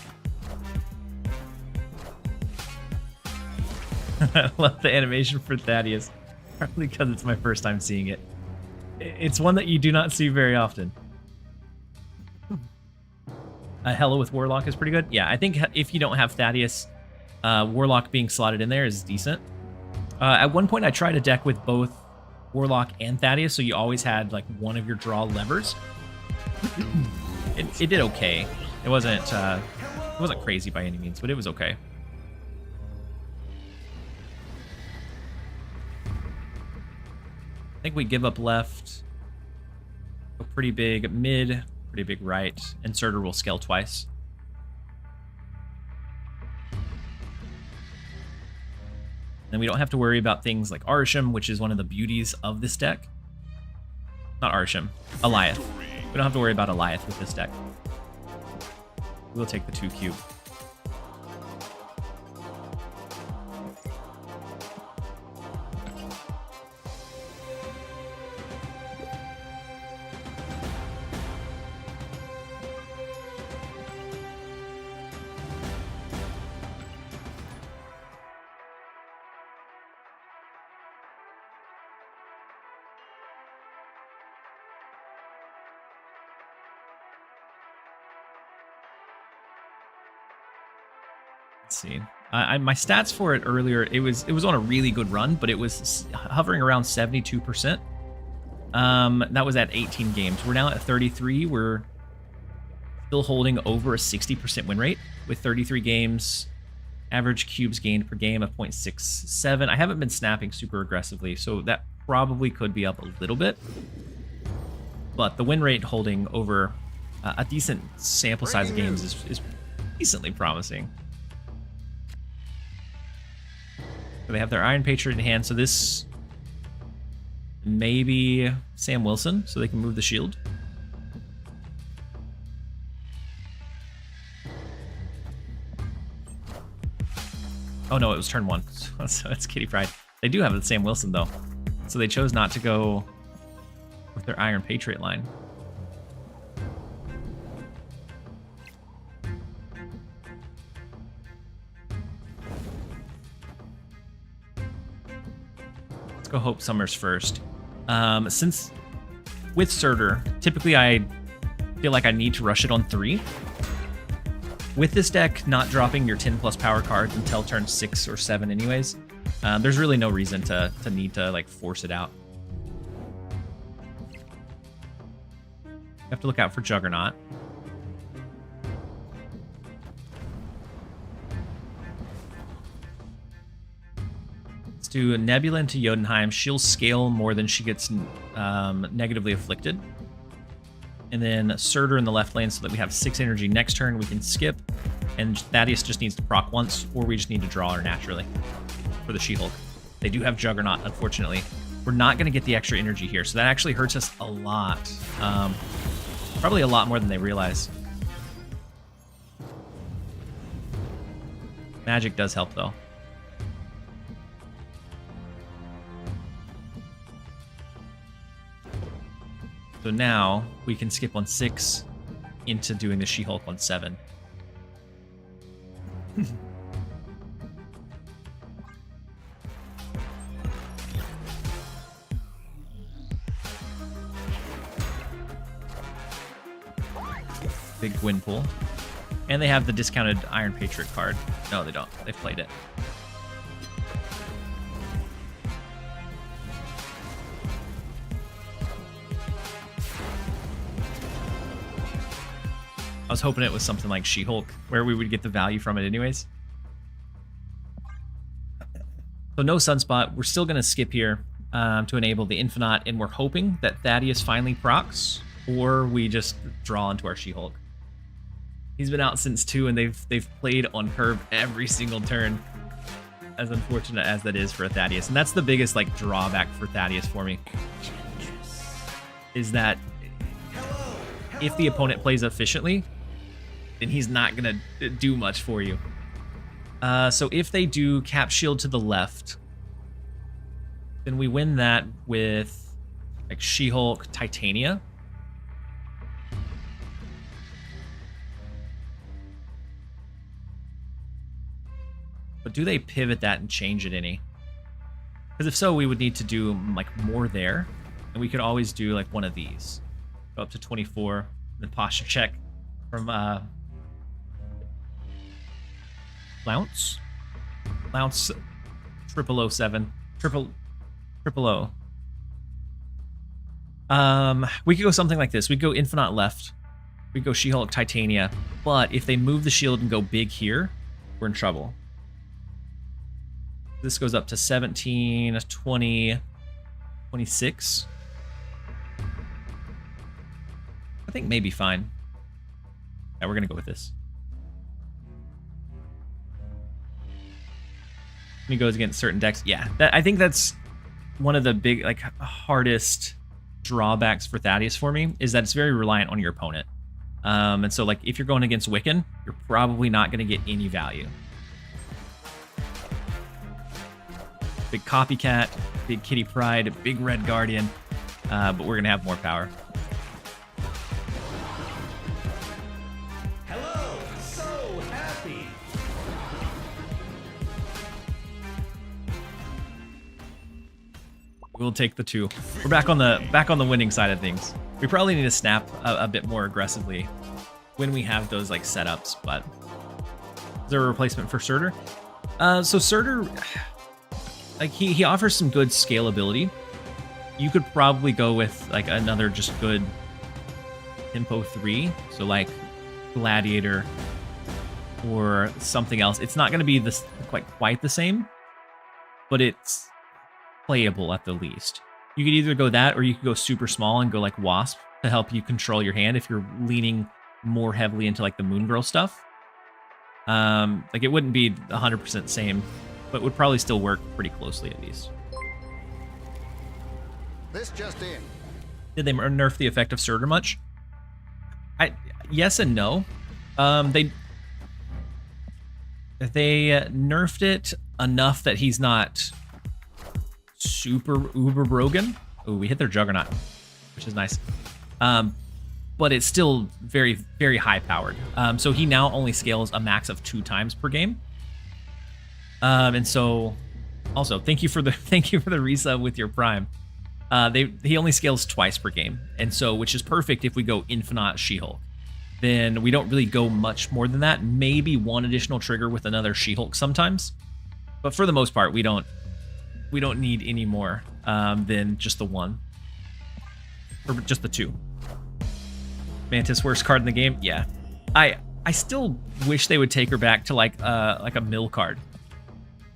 I love the animation for Thaddeus, probably because it's my first time seeing it. It's one that you do not see very often. Hella with Warlock is pretty good. Yeah, I think if you don't have Thaddeus, Warlock being slotted in there is decent. At one point, I tried a deck with both Warlock and Thaddeus, so you always had like one of your draw levers. It did okay. It wasn't crazy by any means, but it was okay. I think we give up left, go pretty big mid, pretty big right, and Surtur will scale twice. Then we don't have to worry about things like Arsham, which is one of the beauties of this deck. Not Arsham, Eliath. We don't have to worry about Eliath with this deck. We'll take the 2 cube. Let's see. My stats for it earlier, it was on a really good run, but it was hovering around 72%. That was at 18 games. We're now at 33. We're still holding over a 60% win rate with 33 games. Average cubes gained per game of 0.67. I haven't been snapping super aggressively, so that probably could be up a little bit. But the win rate holding over a decent sample size of games is decently promising. So they have their Iron Patriot in hand, so this maybe Sam Wilson, so they can move the shield. Oh no, it was turn 1, so it's Kitty Pride. They do have the Sam Wilson though, so they chose not to go with their Iron Patriot line. Let's go Hope Summers first. Since with Surtur, typically I feel like I need to rush it on 3. With this deck, not dropping your 10 plus power cards until turn 6 or 7 anyways, there's really no reason to need to like force it out. You have to look out for Juggernaut. Let's do a Nebula into Jotunheim. She'll scale more than she gets negatively afflicted. And then Surtur in the left lane so that we have 6 energy next turn. We can skip. And Thaddeus just needs to proc once, or we just need to draw her naturally for the She-Hulk. They do have Juggernaut, unfortunately. We're not going to get the extra energy here, so that actually hurts us a lot. Probably a lot more than they realize. Magic does help, though. So now we can skip on 6 into doing the She-Hulk on 7. Big win pool. And they have the discounted Iron Patriot card. No, they don't. They played it. I was hoping it was something like She-Hulk, where we would get the value from it anyways. So no Sunspot. We're still going to skip here to enable the Infinite, and we're hoping that Thaddeus finally procs, or we just draw into our She-Hulk. He's been out since 2, and they've played on curve every single turn, as unfortunate as that is for a Thaddeus. And that's the biggest like drawback for Thaddeus for me, is that if the opponent plays efficiently, then he's not going to do much for you. So if they do Cap Shield to the left, then we win that with like She-Hulk, Titania. But do they pivot that and change it any? Because if so, we would need to do like more there, and we could always do like one of these. Go up to 24, then posture check from Lounce 0007 triple O. We could go something like this. We go Infinite left. We go She-Hulk, Titania. But if they move the shield and go big here, we're in trouble. This goes up to 17, 20, 26. I think maybe fine. Yeah, we're gonna go with this. When he goes against certain decks, yeah, I think that's one of the big, like, hardest drawbacks for Thaddeus for me, is that it's very reliant on your opponent. And so, like, if you're going against Wiccan, you're probably not gonna get any value. Big Copycat, big Kitty Pride, big Red Guardian, but we're gonna have more power. Hello, so happy. We'll take the 2. We're back on the winning side of things. We probably need to snap a bit more aggressively when we have those like setups, but Is there a replacement for Surtur? So Surtur, like he offers some good scalability. You could probably go with like another just good tempo 3, so like Gladiator or something else. It's not going to be this quite the same, but it's playable at the least. You could either go that or you could go super small and go like Wasp to help you control your hand if you're leaning more heavily into like the Moon Girl stuff. Like it wouldn't be 100% same, but would probably still work pretty closely at least. This just in. Did they nerf the effect of Surtur much? Yes and no. They nerfed it enough that he's not super uber broken. Oh, we hit their Juggernaut, which is nice. But it's still very, very high powered. So he now only scales a max of 2 times per game. And so, also thank you for the resub with your Prime. He only scales twice per game, and so which is perfect if we go Infinite She-Hulk. Then we don't really go much more than that. Maybe one additional trigger with another She-Hulk sometimes, but for the most part, we don't need any more than just the one, or just the 2. Mantis, worst card in the game. Yeah, I still wish they would take her back to like a mill card,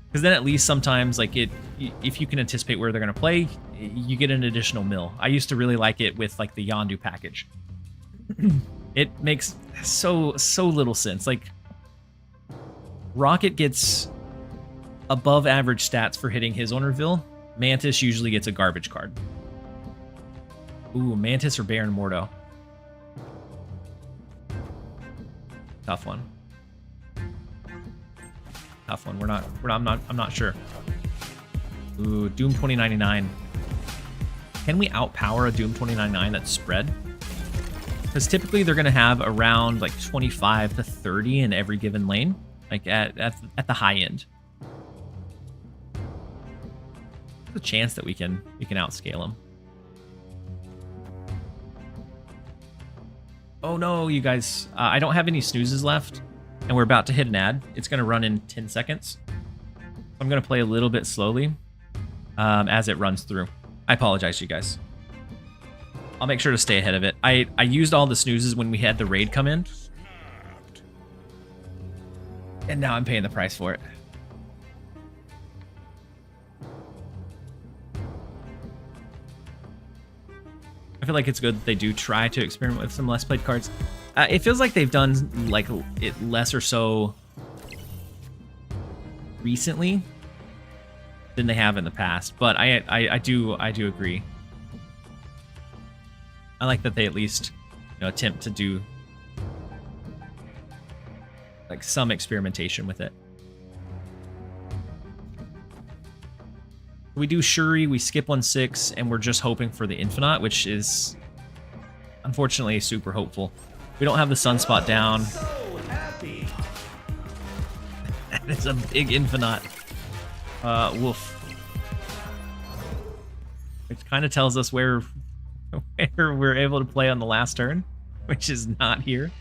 because then at least sometimes like if you can anticipate where they're gonna play, you get an additional mill. I used to really like it with like the Yondu package. It makes so little sense. Like Rocket gets above average stats for hitting his own reveal. Mantis usually gets a garbage card. Ooh, Mantis or Baron Mordo. Tough one. Tough one. I'm not sure. Ooh, Doom 2099. Can we outpower a Doom 2099 that's spread? Because typically they're going to have around like 25 to 30 in every given lane, like at the high end. There's a chance that we can outscale them. Oh no, you guys! I don't have any snoozes left, and we're about to hit an ad. It's going to run in 10 seconds. I'm going to play a little bit slowly as it runs through. I apologize, you guys. I'll make sure to stay ahead of it. I used all the snoozes when we had the raid come in. And now I'm paying the price for it. I feel like it's good that they do try to experiment with some less played cards. It feels like they've done like it less or so recently than they have in the past, but I do agree. I like that they at least, attempt to do like some experimentation with it. We do Shuri, we skip 1/6, and we're just hoping for the Infinite, which is unfortunately super hopeful. We don't have the Sunspot down. So happy. That is a big Infinite. Woof. Which kind of tells us where we're able to play on the last turn, which is not here.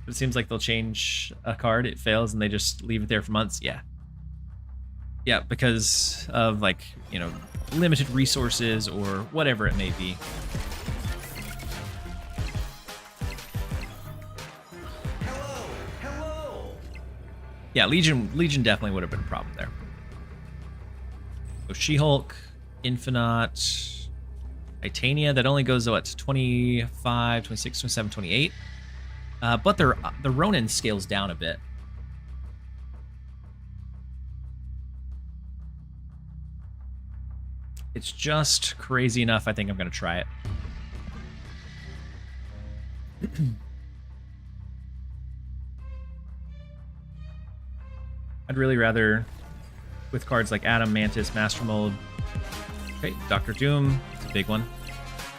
It seems like they'll change a card, it fails, and they just leave it there for months. Yeah, because of like limited resources or whatever it may be. Hello. Yeah, Legion definitely would have been a problem there. So She-Hulk, Infinite, Titania, that only goes to 25, 26, 27, 28. But the Ronin scales down a bit. It's just crazy enough. I think I'm going to try it. I'd really rather, with cards like Atom, Mantis, Master Mold. Okay, Dr. Doom. It's a big one.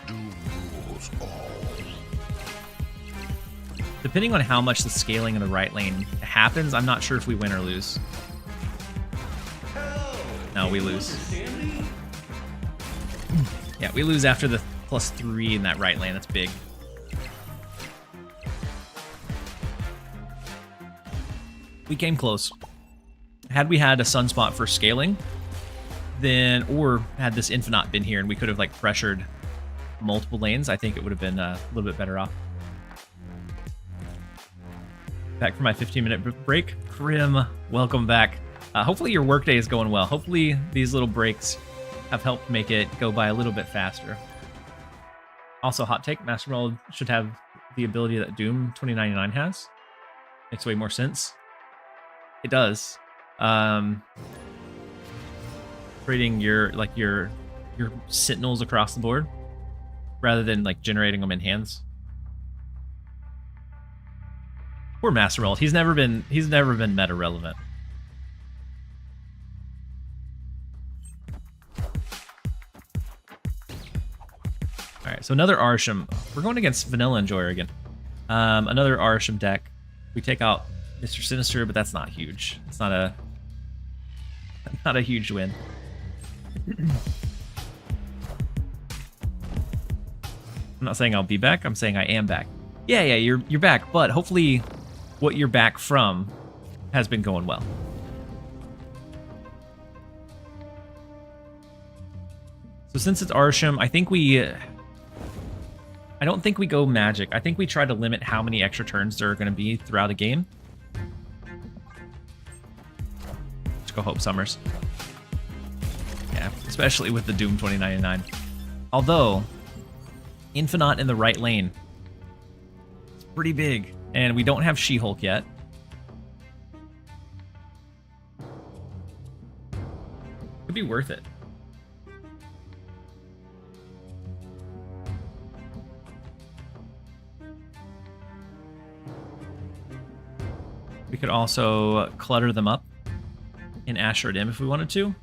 Doom rules all. Depending on how much the scaling in the right lane happens, I'm not sure if we win or lose. No, we lose. Yeah, we lose after the +3 in that right lane. That's big. We came close. Had we had a sunspot for scaling, then, or had this Infinite been here and we could have like pressured multiple lanes, I think it would have been a little bit better off. Back for my 15-minute break. Grim, welcome back. Hopefully your workday is going well. Hopefully these little breaks have helped make it go by a little bit faster. Also, hot take, Master World should have the ability that Doom 2099 has. Makes way more sense. It does. Creating your sentinels across the board rather than like generating them in hands. Poor Master World. He's never been meta relevant. All right, so another Arsham. We're going against Vanilla Enjoyer again. Another Arsham deck. We take out Mr. Sinister, but that's not huge. It's not a huge win. I'm not saying I'll be back. I'm saying I am back. Yeah, you're back, but hopefully what you're back from has been going well. So since it's Arsham, I don't think we go magic. I think we try to limit how many extra turns there are going to be throughout a game. Let's go Hope Summers. Yeah, especially with the Doom 2099. Although, Infinite in the right lane. It's pretty big. And we don't have She-Hulk yet. Could be worth it. We could also clutter them up in Asher Dim if we wanted to.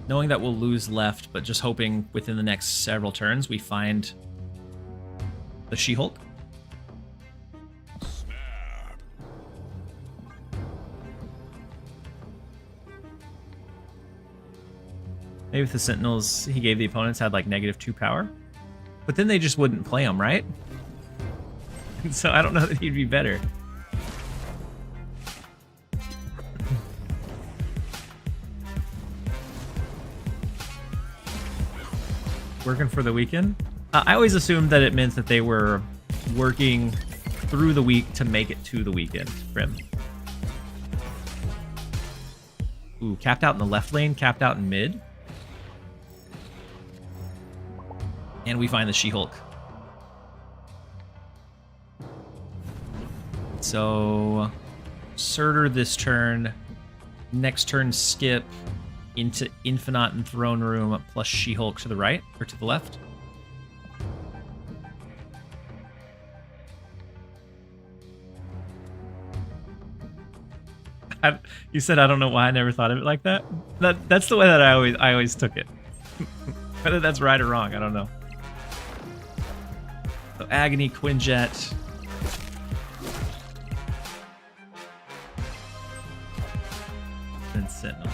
Knowing that we'll lose left, but just hoping within the next several turns we find the She-Hulk. Maybe if the Sentinels he gave the opponents had like -2 power. But then they just wouldn't play him, right? So I don't know that he'd be better. Working for the weekend? I always assumed that it meant that they were working through the week to make it to the weekend, Grim. Ooh, capped out in the left lane, capped out in mid. And we find the She-Hulk. So, Surtur this turn. Next turn, skip into Infinite and Throne Room plus She-Hulk to the right, or to the left. You said I don't know why I never thought of it like that. That's the way that I always took it. Whether that's right or wrong, I don't know. So Agony, Quinjet. And Sentinel.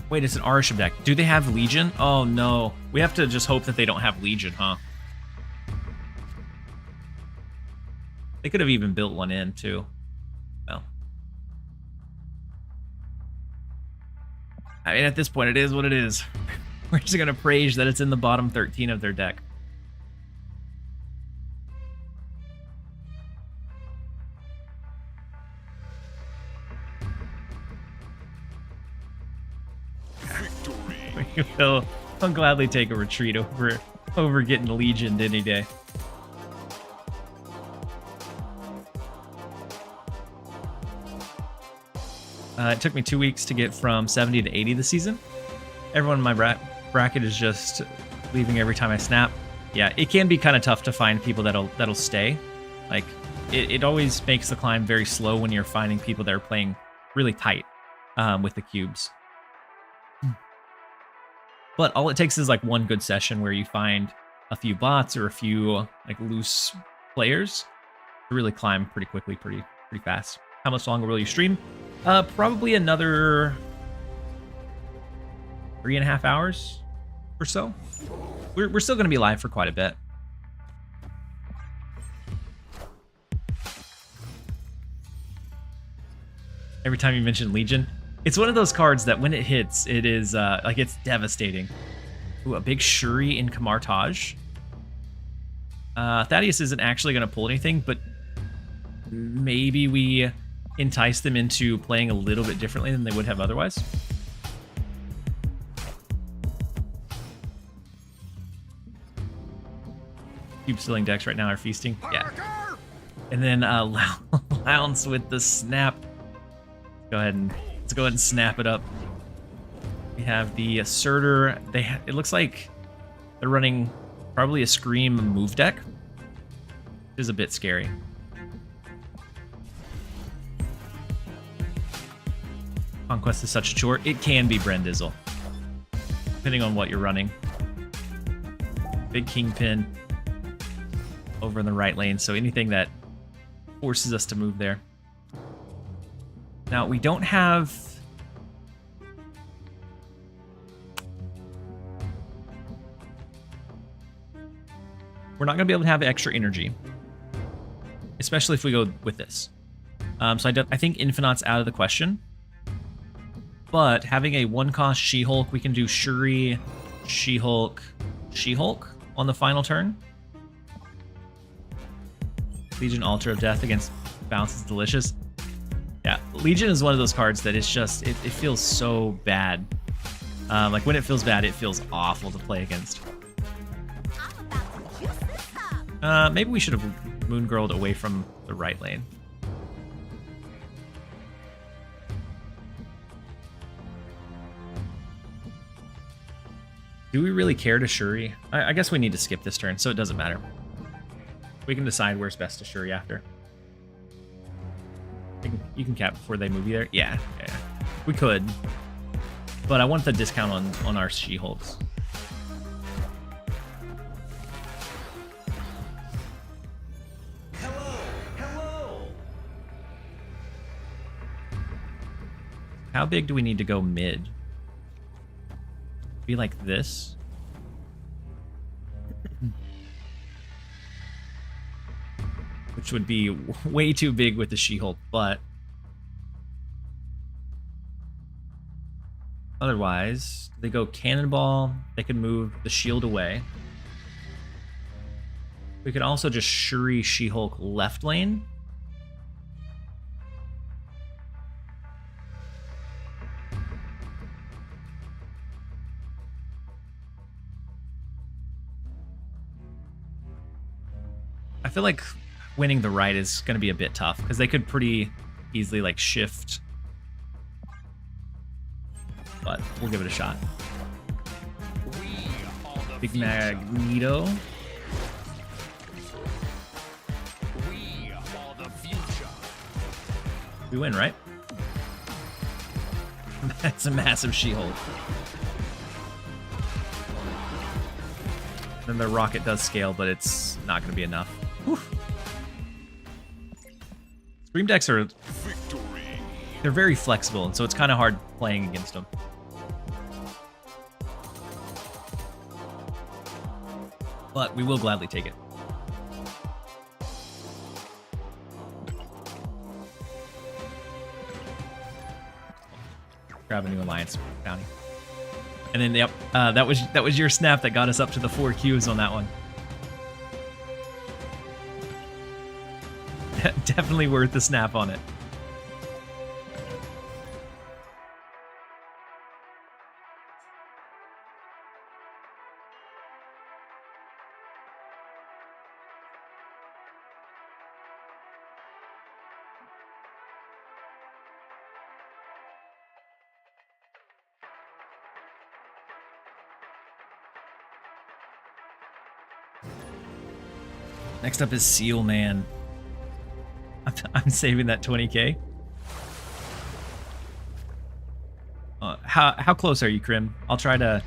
Wait, it's an Arsham deck. Do they have Legion? Oh no. We have to just hope that they don't have Legion, huh? They could have even built one in too. Well. I mean, at this point, it is what it is. We're just gonna praise that it's in the bottom 13 of their deck. I'll gladly take a retreat over getting Legioned any day. It took me 2 weeks to get from 70 to 80 this season. Everyone in my bracket is just leaving every time I snap. Yeah, it can be kind of tough to find people that'll stay. Like, it always makes the climb very slow when you're finding people that are playing really tight with the cubes. But all it takes is like one good session where you find a few bots or a few like loose players to really climb pretty quickly, pretty fast. How much longer will you stream? Probably another 3.5 hours or so. We're still going to be live for quite a bit. every time you mention Legion. It's one of those cards that when it hits, it is like it's devastating. Ooh, a big Shuri in Kamartage. Thaddeus isn't actually going to pull anything, but maybe we entice them into playing a little bit differently than they would have otherwise. Cube stealing decks right now are feasting. Yeah. And then Lounce with the snap. Let's go ahead and snap it up. We have the Asserter. It looks like they're running probably a Scream move deck. Which is a bit scary. Conquest is such a chore. It can be Brendizzle, depending on what you're running. Big Kingpin over in the right lane, so anything that forces us to move there. Now, we don't have... We're not going to be able to have extra energy, especially if we go with this. So I think Infinite's out of the question. But having a one-cost She-Hulk, we can do Shuri, She-Hulk, She-Hulk on the final turn. Legion Altar of Death against Bounce is delicious. Yeah, Legion is one of those cards that it's just, it feels so bad. Like when it feels bad, it feels awful to play against. I'm about to juice this up. Maybe we should have Moon Girled away from the right lane. Do we really care to Shuri? I guess we need to skip this turn, so it doesn't matter. We can decide where's best to Shuri after. You can cap before they move you there. Yeah. We could. But I want the discount on our She-Hulks. Hello. How big do we need to go mid? Be like this? Which would be way too big with the She-Hulk, but otherwise, they go Cannonball. They can move the shield away. We could also just Shuri She-Hulk left lane. I feel like winning the right is going to be a bit tough because they could pretty easily like shift, but we'll give it a shot. Big Magneto. We win, right? That's a massive She-Hulk. Then the rocket does scale, but it's not going to be enough. Whew. Scream decks are... They're very flexible, and so it's kind of hard playing against them. But we will gladly take it. Grab a new alliance bounty. And then, yep, that was your snap that got us up to the 4 Qs on that one. Definitely worth the snap on it. Next up is Seal Man. I'm saving that 20k. How close are you, Krim? I'll try to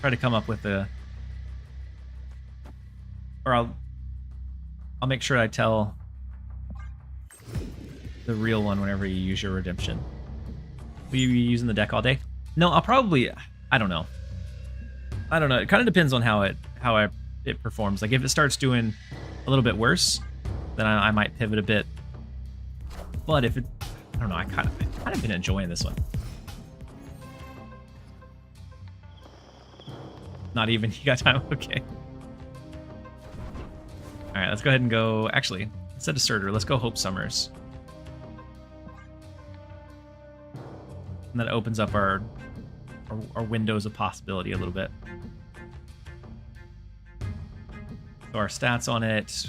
come up with a, or I'll make sure I tell the real one whenever you use your redemption. Will you be using the deck all day? No, I'll probably. I don't know. It kind of depends on how it performs. Like if it starts doing a little bit worse, then I might pivot a bit. But if it, I don't know, I kind kind of been enjoying this one. Not even, you got time? Okay. All right, let's go ahead and go, actually, instead of Surtur, let's go Hope Summers. And that opens up our windows of possibility a little bit. So our stats on it,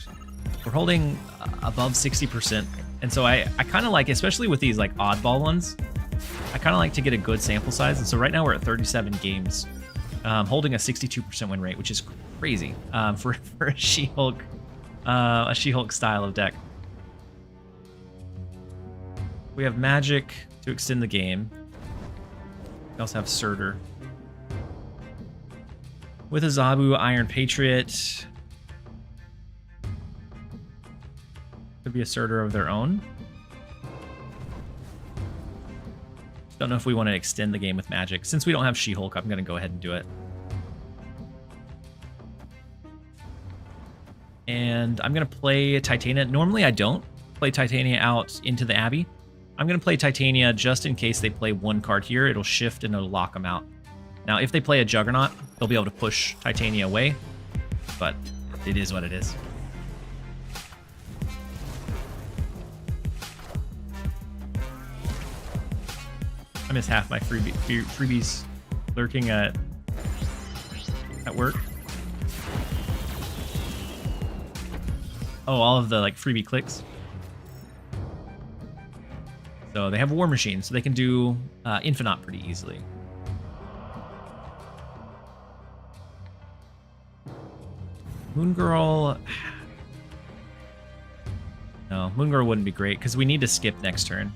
we're holding above 60%. And so I kind of like, especially with these like oddball ones, I kind of like to get a good sample size. And so right now we're at 37 games, holding a 62% win rate, which is crazy for a She-Hulk style of deck. We have Magic to extend the game. We also have Surtur. With a Zabu, Iron Patriot. Could be a Surtur of their own. Don't know if we want to extend the game with Magic. Since we don't have She-Hulk, I'm going to go ahead and do it. And I'm going to play Titania. Normally I don't play Titania out into the Abbey. I'm going to play Titania just in case they play one card here. It'll shift and it'll lock them out. Now, if they play a Juggernaut, they'll be able to push Titania away. But it is what it is. I miss half my freebies lurking at work. Oh, all of the like freebie clicks. So they have War Machine, so they can do Infinite pretty easily. Moon Girl. No, Moon Girl wouldn't be great because we need to skip next turn.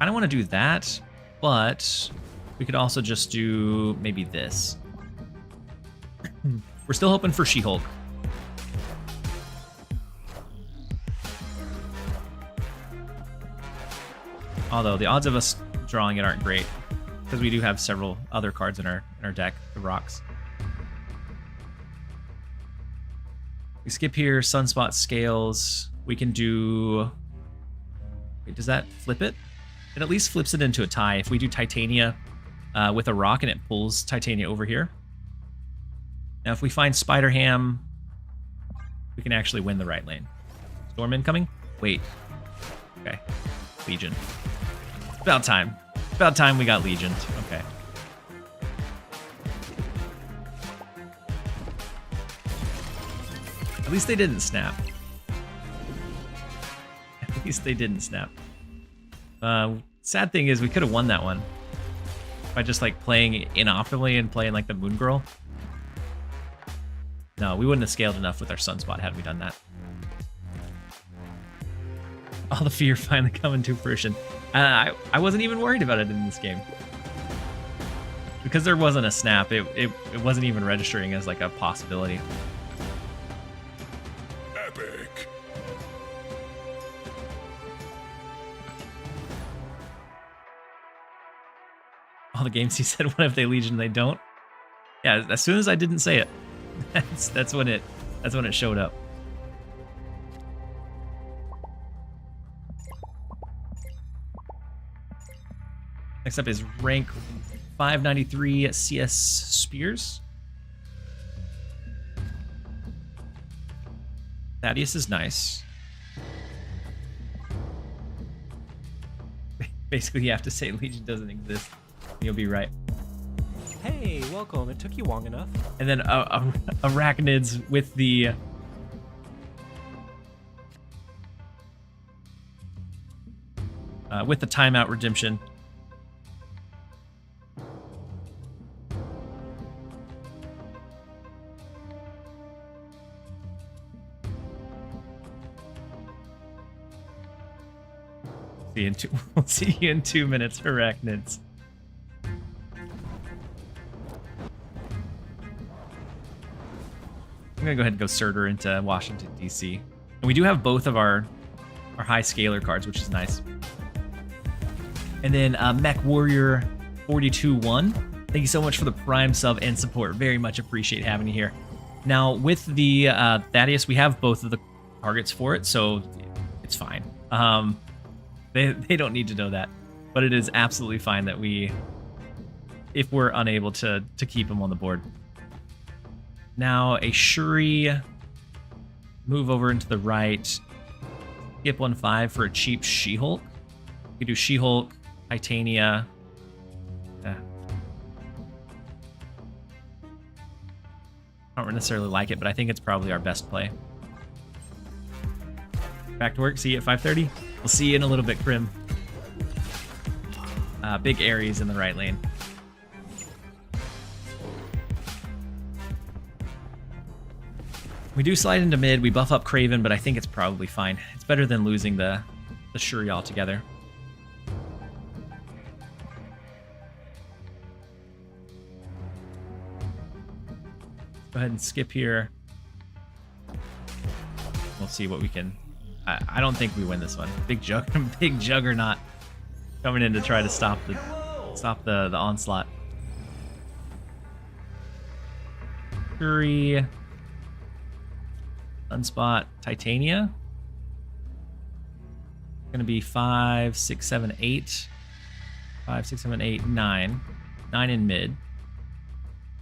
I don't want to do that, but we could also just do maybe this. We're still hoping for She-Hulk. Although the odds of us drawing it aren't great, because we do have several other cards in our deck, the rocks. We skip here, Sunspot Scales. We can do... Wait, does that flip it? It at least flips it into a tie. If we do Titania with a rock and it pulls Titania over here. Now if we find Spider-Ham, we can actually win the right lane. Storm incoming? Wait. Okay. Legion. About time. About time we got Legion. Okay. At least they didn't snap. At least they didn't snap. Sad thing is we could have won that one by just like playing inoptimally and playing like the Moon Girl. No, we wouldn't have scaled enough with our Sunspot had we done that. All the fear finally coming to fruition. I wasn't even worried about it in this game. Because there wasn't a snap, it wasn't even registering as like a possibility. Epic. All the games he said, what if they Legion they don't? Yeah, as soon as I didn't say it, that's when it showed up. Next up is rank 593 CS Spears. Thaddeus is nice. Basically, you have to say Legion doesn't exist. You'll be right. Hey, welcome. It took you long enough. And then Arachnids with the... with the timeout redemption. We'll see you in 2 minutes, Arachnids. I'm gonna go ahead and go Surtur into Washington, D.C. And we do have both of our high scalar cards, which is nice. And then Mech Warrior 42-1. Thank you so much for the Prime sub and support. Very much appreciate having you here. Now, with the Thaddeus, we have both of the targets for it, so it's fine. They don't need to know that, but it is absolutely fine that if we're unable to keep him on the board. Now a Shuri, move over into the right, skip 1/5 for a cheap She-Hulk. We do She-Hulk, Titania. I don't necessarily like it, but I think it's probably our best play. Back to work. See you at 5:30. We'll see you in a little bit, Krim. Big Ares in the right lane. We do slide into mid. We buff up Kraven, but I think it's probably fine. It's better than losing the Shuri altogether. Go ahead and skip here. We'll see what we can. I don't think we win this one. Big Juggernaut coming in to try to stop the onslaught. Shuri, Sunspot, Titania. Gonna be 5, 6, 7, 8. 5, 6, 7, 8, 9. 9 in mid.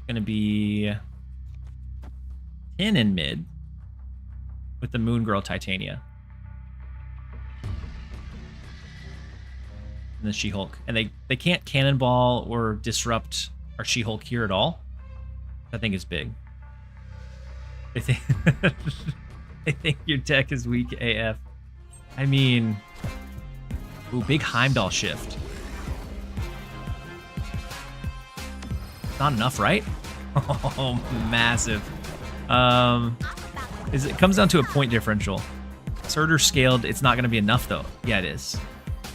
Gonna be 10 in mid with the Moon Girl Titania. And the She-Hulk. And they can't cannonball or disrupt our She-Hulk here at all. I think is big. They think they think your deck is weak AF. I mean, ooh, big Heimdall shift. Not enough, right? Oh, massive. It comes down to a point differential. Surtur scaled, it's not going to be enough though. Yeah, it is.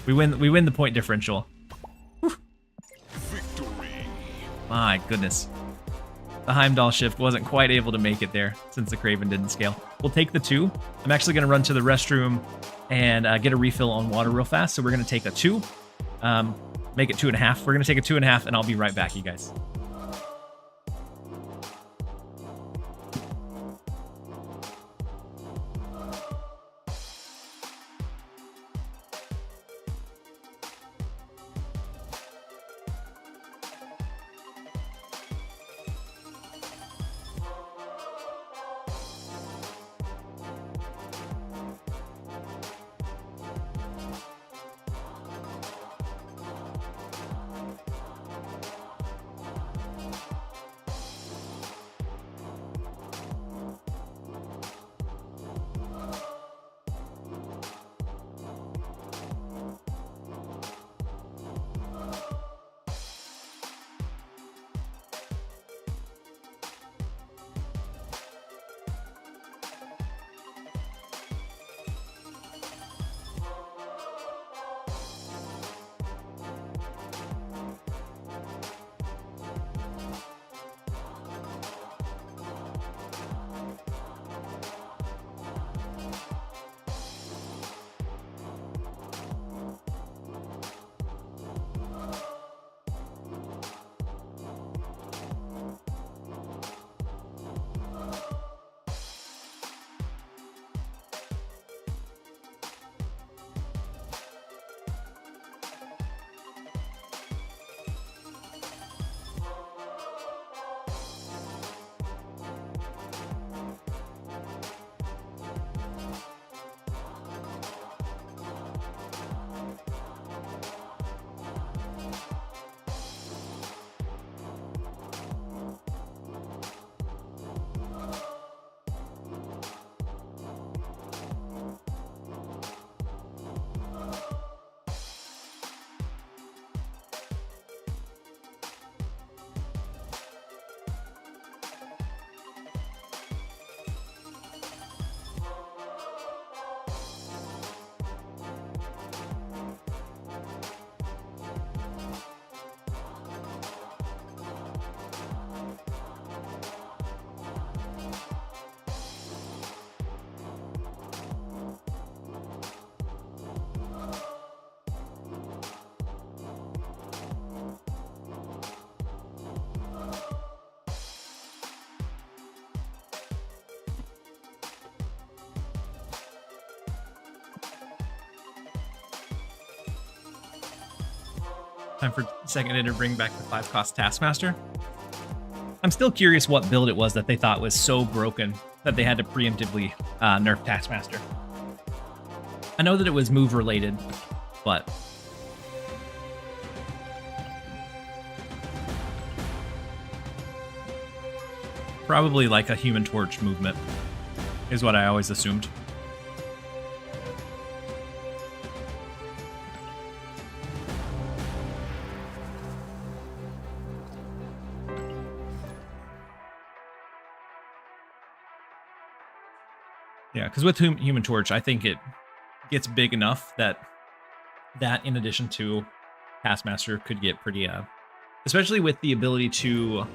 We win the point differential. Whew. Victory. My goodness. The Heimdall shift wasn't quite able to make it there since the Kraven didn't scale. We'll take the 2. I'm actually going to run to the restroom and get a refill on water real fast. So we're going to take a 2, make it 2.5. We're going to take a 2.5 and I'll be right back, you guys. Time for second to bring back the 5-cost Taskmaster. I'm still curious what build it was that they thought was so broken that they had to preemptively nerf Taskmaster. I know that it was move related, but probably like a Human Torch movement is what I always assumed. Yeah, because with Human Torch, I think it gets big enough that in addition to Taskmaster could get pretty, especially with the ability to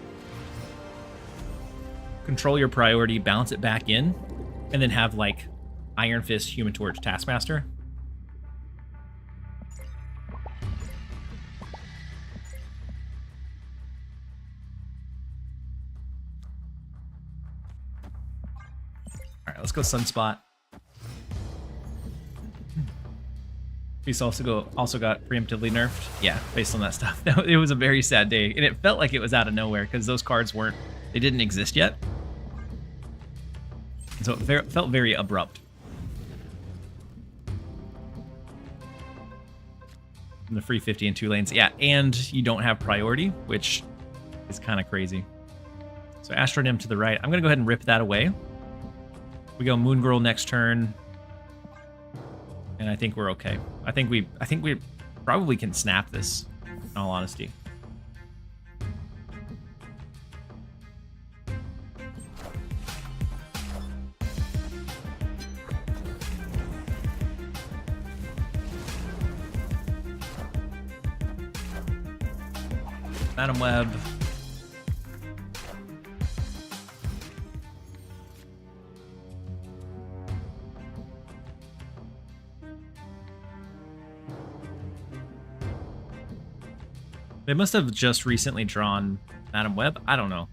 control your priority, bounce it back in, and then have like Iron Fist, Human Torch, Taskmaster. All right, let's go Sunspot. Beast also got preemptively nerfed. Yeah, based on that stuff. It was a very sad day, and it felt like it was out of nowhere because those cards didn't exist yet. So it felt very abrupt. And the free 50 in 2 lanes. Yeah, and you don't have priority, which is kind of crazy. So Astro Nymph to the right. I'm going to go ahead and rip that away. We go Moon Girl next turn. And I think we're okay. I think we probably can snap this, in all honesty. Madam Web. They must have just recently drawn Madam Web. I don't know.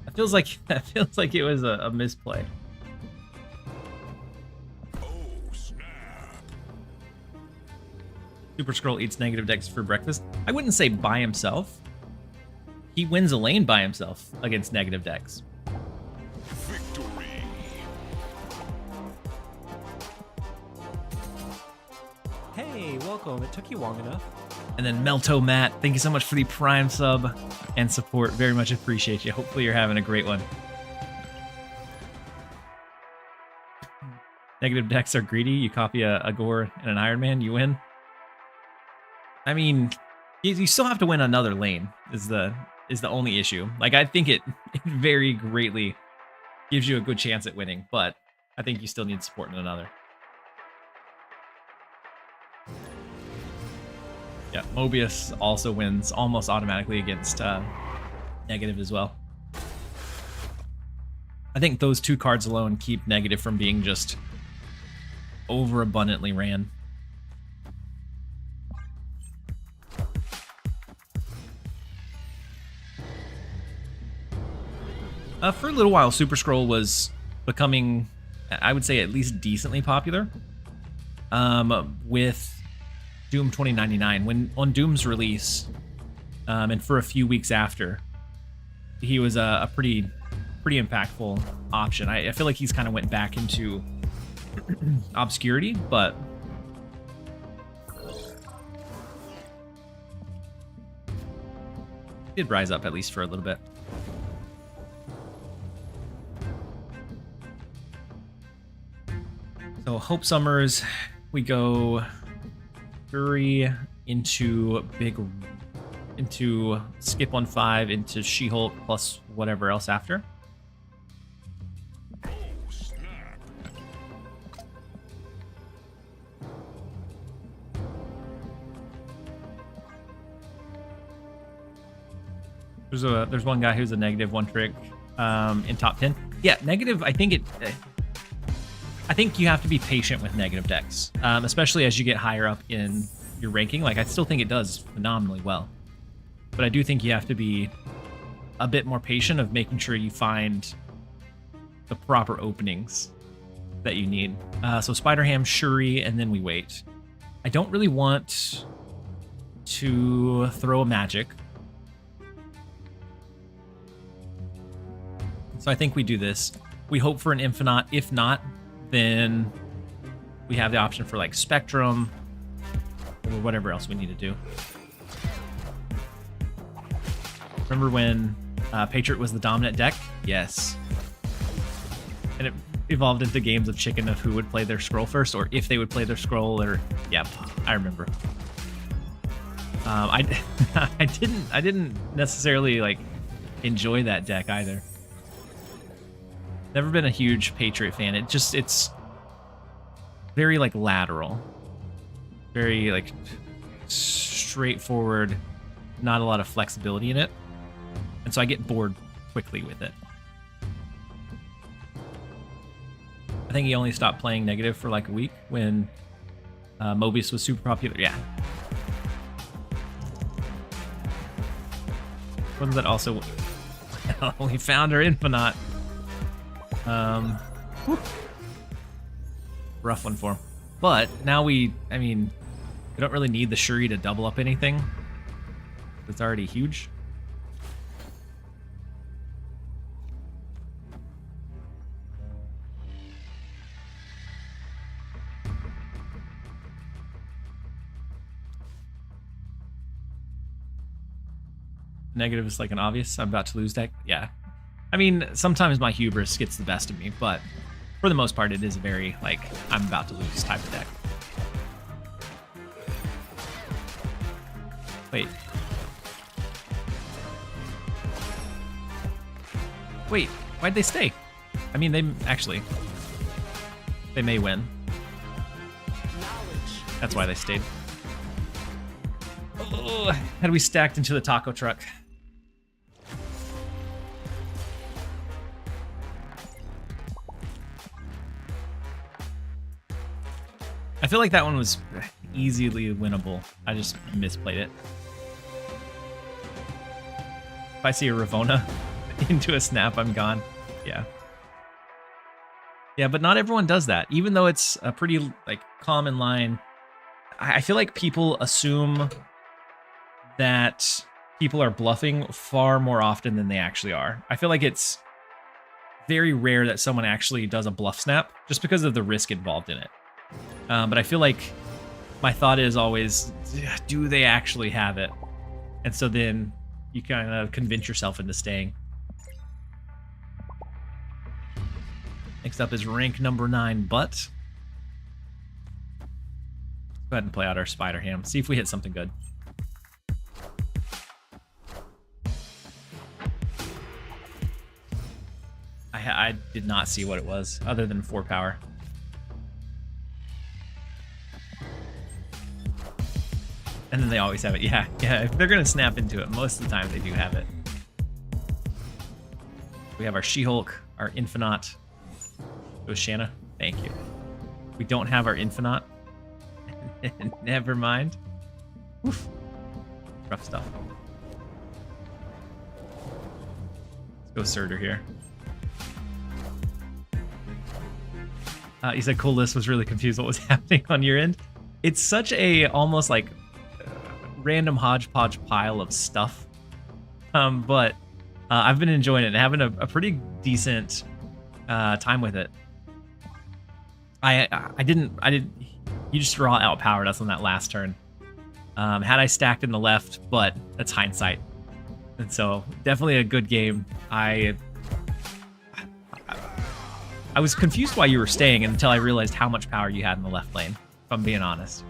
That feels like it was a misplay. Oh, snap. Super Scroll eats negative decks for breakfast. I wouldn't say by himself. He wins a lane by himself against negative decks. Victory. Hey, welcome. It took you long enough. And then Melto Matt, thank you so much for the Prime sub and support. Very much appreciate you. Hopefully you're having a great one. Negative decks are greedy. You copy a Gore and an Iron Man, you win. I mean, you still have to win another lane is the only issue. Like, I think it very greatly gives you a good chance at winning, but I think you still need support in another. Yeah, Mobius also wins almost automatically against negative as well. I think those 2 cards alone keep negative from being just overabundantly ran. For a little while, Super Scroll was becoming, I would say, at least decently popular. With Doom 2099, when on Doom's release, and for a few weeks after, he was a pretty impactful option. I feel like he's kind of went back into obscurity, but he did rise up at least for a little bit. So Hope Summers, we go Fury into skip on 5 into She-Hulk plus whatever else after. Oh, snap. There's one guy who's a negative 1 trick in top 10. Yeah, negative. I think you have to be patient with negative decks, especially as you get higher up in your ranking. Like, I still think it does phenomenally well, but I do think you have to be a bit more patient of making sure you find the proper openings that you need. So Spider-Ham, Shuri, and then we wait. I don't really want to throw a magic. So I think we do this. We hope for an Infinite. If not, then we have the option for like Spectrum or whatever else we need to do. Remember when Patriot was the dominant deck? Yes. And it evolved into games of chicken of who would play their scroll first, or if they would play their scroll, or yep, I remember. I didn't necessarily like enjoy that deck either. Never been a huge Patriot fan. It's very like lateral, very like straightforward, not a lot of flexibility in it, and so I get bored quickly with it. I think he only stopped playing negative for like a week when Mobius was super popular. Yeah. Wasn't that also... we found our Infinite. Whew. Rough one for him. But now we don't really need the Shuri to double up anything. It's already huge. Negative is like an obvious I'm about to lose deck. Yeah. I mean, sometimes my hubris gets the best of me, but for the most part, it is a very, like, I'm about to lose type of deck. Wait. Wait, why'd they stay? I mean, they actually... They may win. That's why they stayed. Oh, had we stacked into the taco truck. I feel like that one was easily winnable. I just misplayed it. If I see a Ravona into a snap, I'm gone. Yeah. Yeah, but not everyone does that. Even though it's a pretty like common line, I feel like people assume that people are bluffing far more often than they actually are. I feel like it's very rare that someone actually does a bluff snap just because of the risk involved in it. But I feel like my thought is always, do they actually have it? And so then you kind of convince yourself into staying. Next up is rank number 9, Butt. Go ahead and play out our Spider Ham. See if we hit something good. I did not see what it was, other than 4 power. And then they always have it. Yeah, if they're going to snap into it, most of the time they do have it. We have our She-Hulk, our Infinite. Go Shanna. Thank you. We don't have our Infinite. Never mind. Oof. Rough stuff. Let's go Surtur here. You said Cool List was really confused what was happening on your end. It's such a almost like random hodgepodge pile of stuff. But I've been enjoying it and having a pretty decent time with it. I didn't you just draw outpowered us on that last turn. Had I stacked in the left, but that's hindsight. And so definitely a good game. I was confused why you were staying until I realized how much power you had in the left lane, if I'm being honest.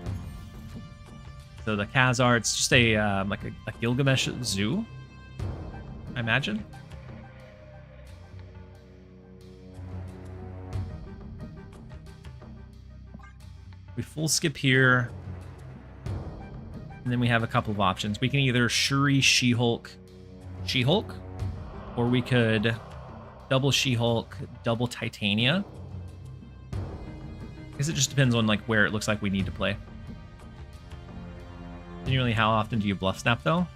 So the Khazar, it's just a like a Gilgamesh zoo, I imagine. We full skip here, and then we have a couple of options. We can either Shuri, She-Hulk, She-Hulk, or we could double She-Hulk, double Titania. I guess it just depends on like where it looks like we need to play. Genuinely, how often do you bluff snap though?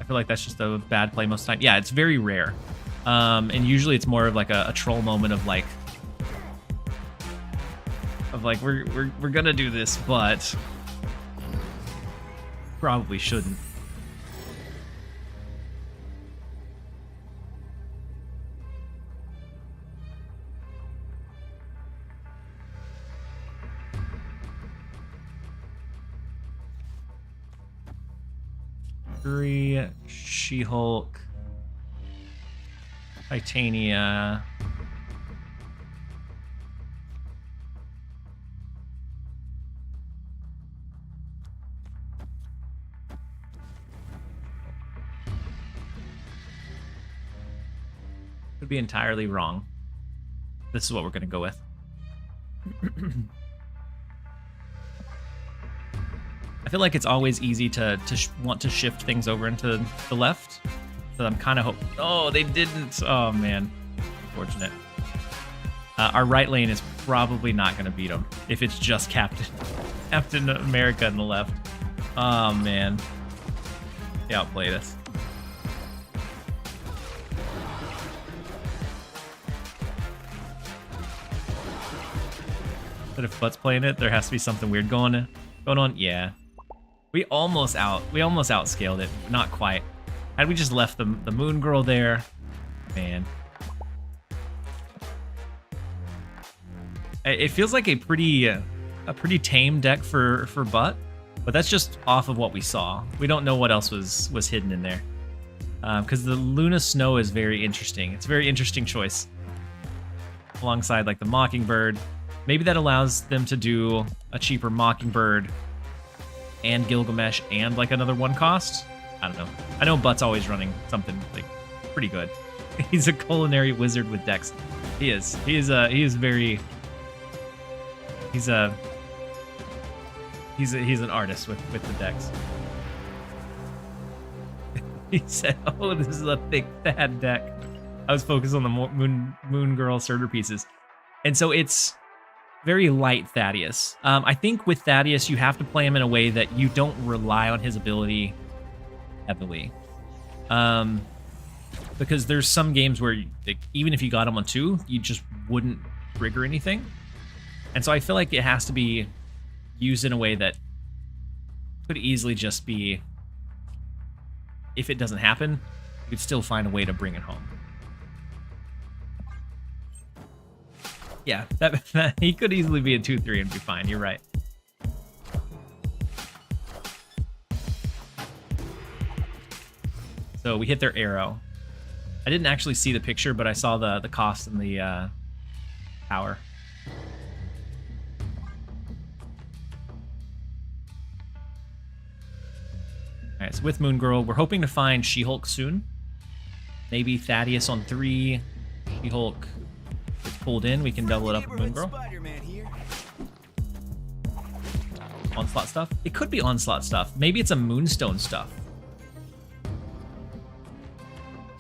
I feel like that's just a bad play most of the time. Yeah, it's very rare. And usually it's more of like a troll moment of like we're gonna do this, but Probably shouldn't. She-Hulk, Titania. Could be entirely wrong. This is what we're gonna go with. I feel like it's always easy to want to shift things over into the left. So I'm kind of hoping. Oh, they didn't. Oh, man. Unfortunate. Our right lane is probably not going to beat them if it's just Captain America in the left. Oh, man. He outplayed us. But if Butt's playing it, there has to be something weird going on. Yeah. We almost outscaled it. Not quite. Had we just left the Moon Girl there, man. It feels like a pretty tame deck for Butt, but that's just off of what we saw. We don't know what else was hidden in there. Because the Luna Snow is very interesting. It's a very interesting choice. Alongside like the Mockingbird. Maybe that allows them to do a cheaper Mockingbird and Gilgamesh and like another one cost. I don't know. I know Butt's always running something like pretty good. He's a culinary wizard with decks. He is. He is very. He's an artist with the decks. He said, "Oh, this is a thick fat deck." I was focused on the Moon Girl starter pieces, and so it's very light Thaddeus. I think with Thaddeus, you have to play him in a way that you don't rely on his ability heavily. Because there's some games where like, even if you got him on 2, you just wouldn't trigger anything. And so I feel like it has to be used in a way that could easily just be, if it doesn't happen, you could still find a way to bring it home. Yeah, that he could easily be a 2-3 and be fine. You're right. So we hit their arrow. I didn't actually see the picture, but I saw the cost and the power. All right, so with Moon Girl, we're hoping to find She-Hulk soon. Maybe Thaddeus on 3. She-Hulk gets pulled in. We can double it up with Moon Girl. Onslaught stuff? It could be Onslaught stuff. Maybe it's a Moonstone stuff.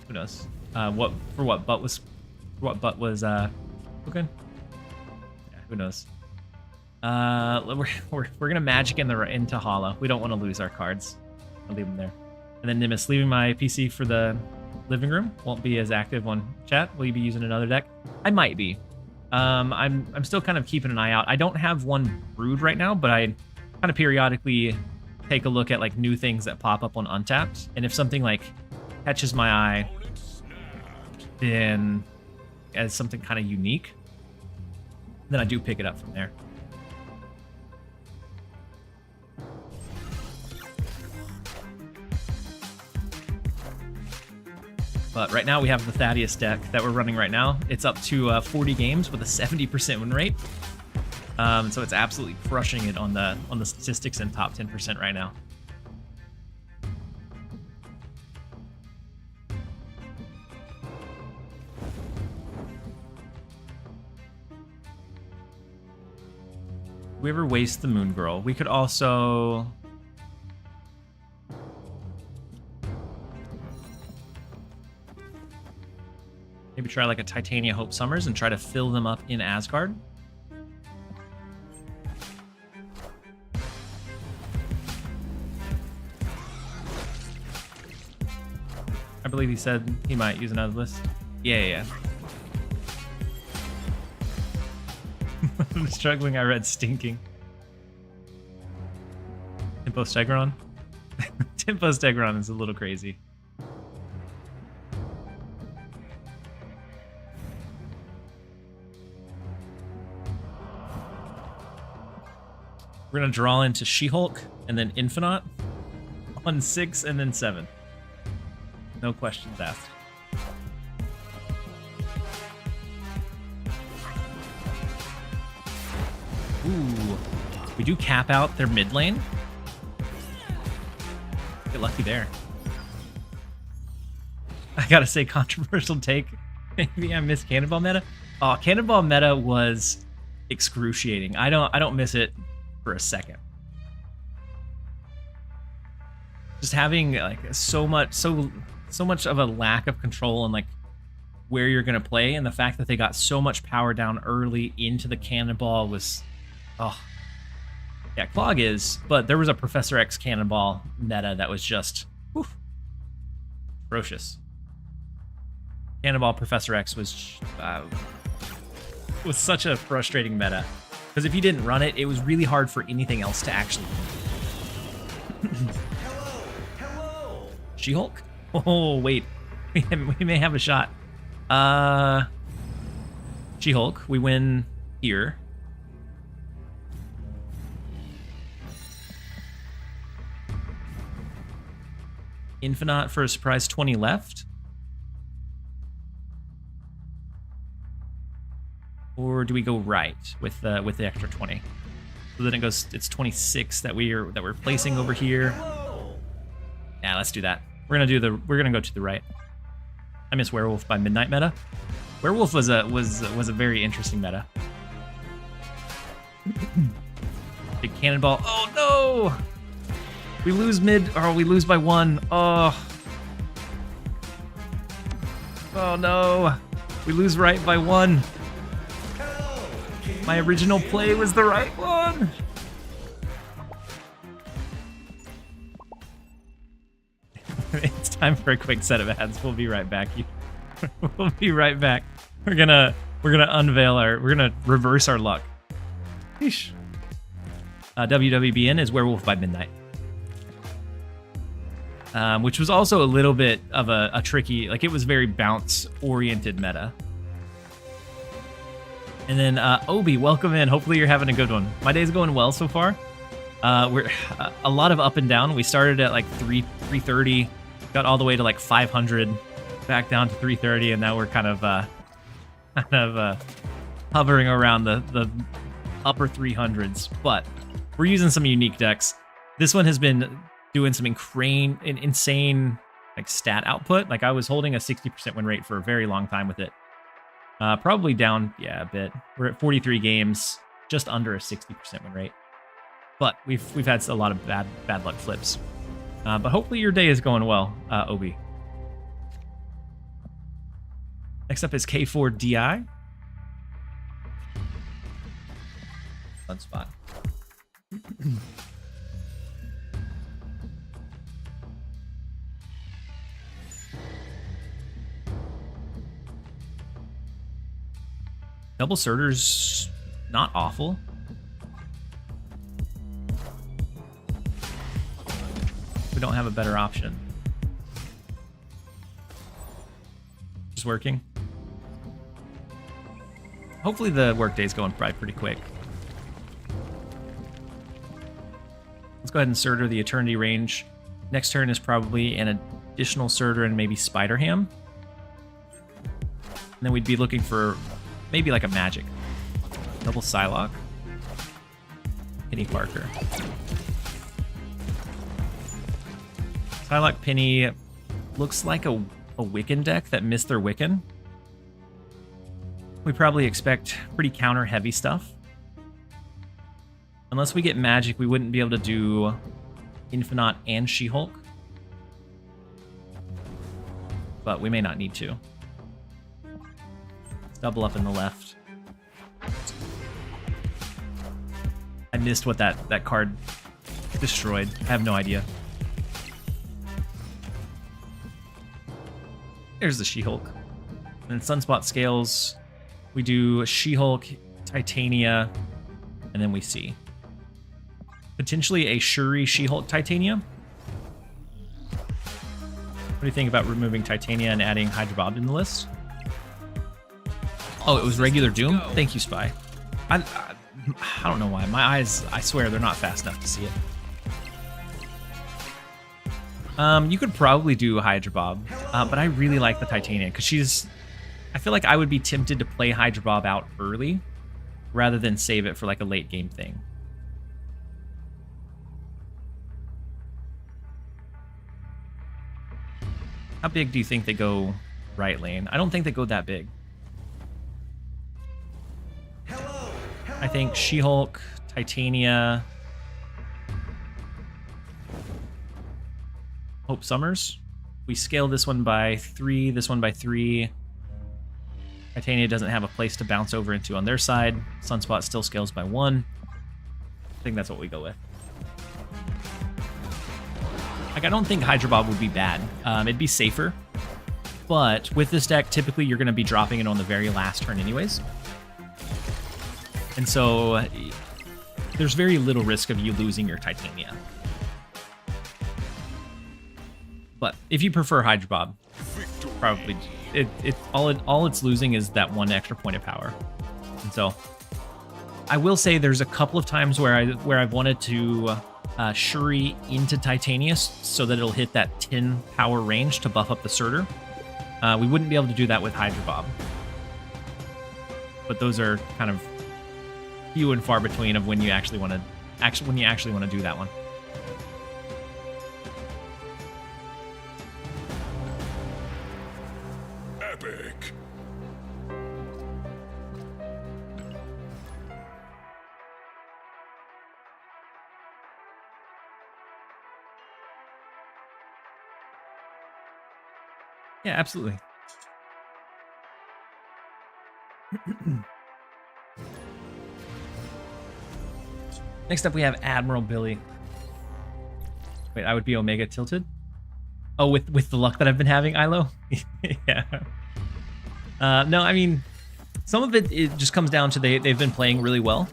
Who knows? What Butt was cooking? Yeah, who knows? We're gonna magic into Hala. We don't want to lose our cards. I'll leave them there. And then Nimbus, leaving my PC for the living room. Won't be as active on chat. Will you be using another deck? I might be. I'm still kind of keeping an eye out. I don't have one brewed right now, but I kind of periodically take a look at like new things that pop up on Untapped, and if something like catches my eye, then as something kind of unique, then I do pick it up from there. But right now we have the Thaddeus deck that we're running right now. It's up to 40 games with a 70% win rate. So it's absolutely crushing it on the statistics and top 10% right now. We ever waste the Moon Girl? We could also maybe try like a Titania Hope Summers and try to fill them up in Asgard. I believe he said he might use another list. Yeah. I'm struggling. I read stinking. Impo Stegron. Tempo Stegron is a little crazy. We're gonna draw into She-Hulk and then Infinite on 6 and then 7. No questions asked. Ooh, we do cap out their mid lane. Get lucky there. I gotta say, controversial take. Maybe I miss Cannonball meta. Oh, Cannonball meta was excruciating. I don't miss it for a second. Just having like so much of a lack of control on like where you're gonna play, and the fact that they got so much power down early into the Cannonball was, oh yeah, Clog is, but there was a Professor X Cannonball meta that was just ferocious. Cannonball Professor X was such a frustrating meta, because if you didn't run it, it was really hard for anything else to actually. Hello. She-Hulk? Oh wait, we may have a shot. She-Hulk, we win here. Infinite for a surprise 20 left. Or do we go right with the extra 20? So then it goes, it's 26 that we're placing over here. Yeah, let's do that. We're gonna go to the right. I miss Werewolf by Midnight meta. Werewolf was a very interesting meta. Big Cannonball. Oh no! We lose mid, or we lose by 1. Oh. Oh no. We lose right by 1. My original play was the right one. It's time for a quick set of ads. We'll be right back. We'll be right back. We're gonna we're gonna reverse our luck. Sheesh. WWBN is Werewolf by Midnight. Which was also a little bit of a tricky, like it was very bounce-oriented meta. And then Obi, welcome in. Hopefully you're having a good one. My day's going well so far. We're a lot of up and down. We started at like 330, got all the way to like 500, back down to 330, and now we're kind of hovering around the upper 300s. But we're using some unique decks. This one has been doing some insane like stat output. Like I was holding a 60% win rate for a very long time with it. Probably down, yeah, a bit. We're at 43 games, just under a 60% win rate. But we've had a lot of bad luck flips. But hopefully your day is going well, Obi. Next up is K4DI. Fun spot. Double Surtur's not awful. We don't have a better option. Just working. Hopefully the workday's going by pretty quick. Let's go ahead and Surtur the Eternity range. Next turn is probably an additional Surtur and maybe Spider-Ham. And then we'd be looking for maybe like a magic. Double Psylocke. Penny Parker. Psylocke Penny looks like a Wiccan deck that missed their Wiccan. We probably expect pretty counter heavy stuff. Unless we get magic, we wouldn't be able to do Infinite and She-Hulk. But we may not need to. Double up in the left. I missed what that card destroyed. I have no idea. There's the She-Hulk. And then Sunspot scales. We do She-Hulk, Titania, and then we see potentially a Shuri She-Hulk Titania. What do you think about removing Titania and adding Hydra Bob in the list? Oh, it was regular Doom? Thank you, Spy. I don't know why. My eyes, I swear, they're not fast enough to see it. You could probably do Hydra Bob, but I really like the Titania because she's... I feel like I would be tempted to play Hydra Bob out early rather than save it for like a late game thing. How big do you think they go right lane? I don't think they go that big. I think She-Hulk, Titania, Hope Summers. We scale this one by 3, this one by 3. Titania doesn't have a place to bounce over into on their side. Sunspot still scales by 1. I think that's what we go with. Like, I don't think Hydra Bob would be bad. It'd be safer. But with this deck, typically you're going to be dropping it on the very last turn anyways. And so there's very little risk of you losing your Titania. But if you prefer Hydra Bob, probably all it's losing is that 1 extra point of power. And so I will say there's a couple of times where I've wanted to Shuri into Titania so that it'll hit that 10 power range to buff up the Surtur. We wouldn't be able to do that with Hydra Bob. But those are kind of few and far between of when you actually want to do that one. Epic. Yeah, absolutely. Next up, we have Admiral Billy. Wait, I would be Omega tilted? Oh, with the luck that I've been having, Ilo? Yeah. No, I mean, some of it just comes down to they've been playing really well.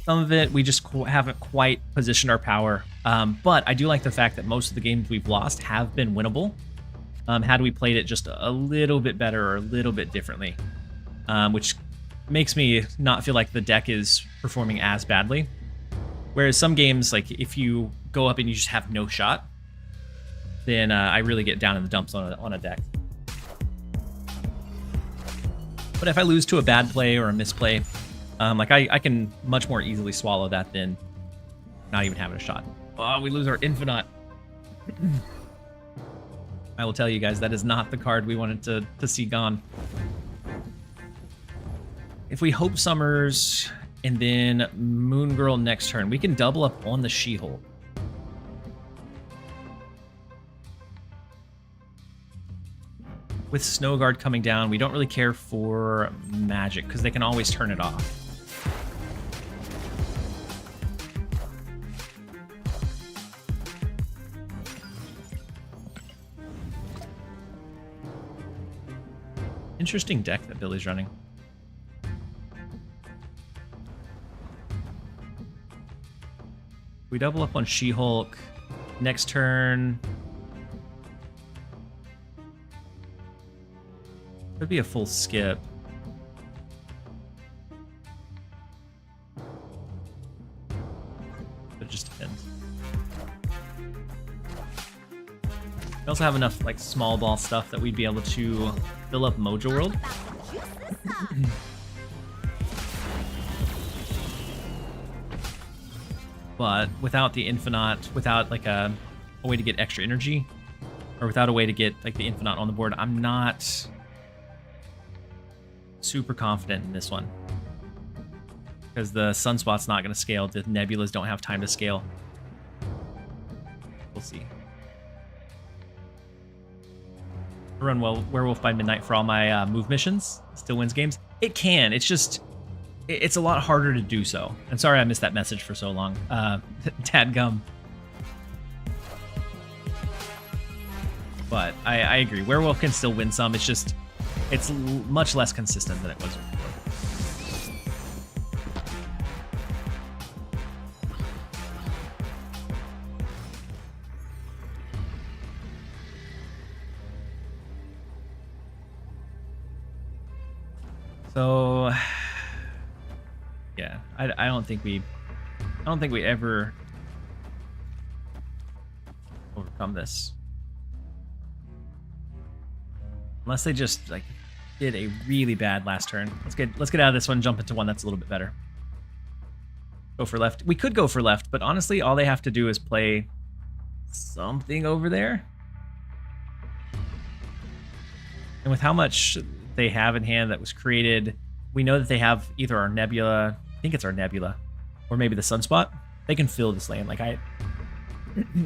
Some of it, we just haven't quite positioned our power. But I do like the fact that most of the games we've lost have been winnable. Had we played it just a little bit better or a little bit differently. Which makes me not feel like the deck is performing as badly. Whereas some games, like if you go up and you just have no shot, then I really get down in the dumps on a deck. But if I lose to a bad play or a misplay, like I can much more easily swallow that than not even having a shot. Oh, we lose our Infinite. I will tell you guys, that is not the card we wanted to see gone. If we Hope Summers and then Moon Girl next turn, we can double up on the She-Hulk. With Snow Guard coming down, we don't really care for magic because they can always turn it off. Interesting deck that Billy's running. We double up on She-Hulk. Next turn. Could be a full skip. It just depends. We also have enough like small ball stuff that we'd be able to fill up Mojo World. But without the Infinite, without like a way to get extra energy, or without a way to get like the Infinite on the board, I'm not super confident in this one. Because the Sunspot's not going to scale, the Nebulas don't have time to scale. We'll see. I run Werewolf by Midnight for all my move missions. Still wins games. It can. It's just... It's a lot harder to do so. And sorry I missed that message for so long. Dadgum. But I agree. Werewolf can still win some. It's just... It's much less consistent than it was before. So, yeah, I don't think we ever overcome this. Unless they just like did a really bad last turn. Let's get out of this one, jump into one that's a little bit better. Go for left. We could go for left, but honestly, all they have to do is play something over there. And with how much they have in hand that was created, we know that they have either our Nebula, I think it's our Nebula, or maybe the Sunspot. They can fill this lane. Like I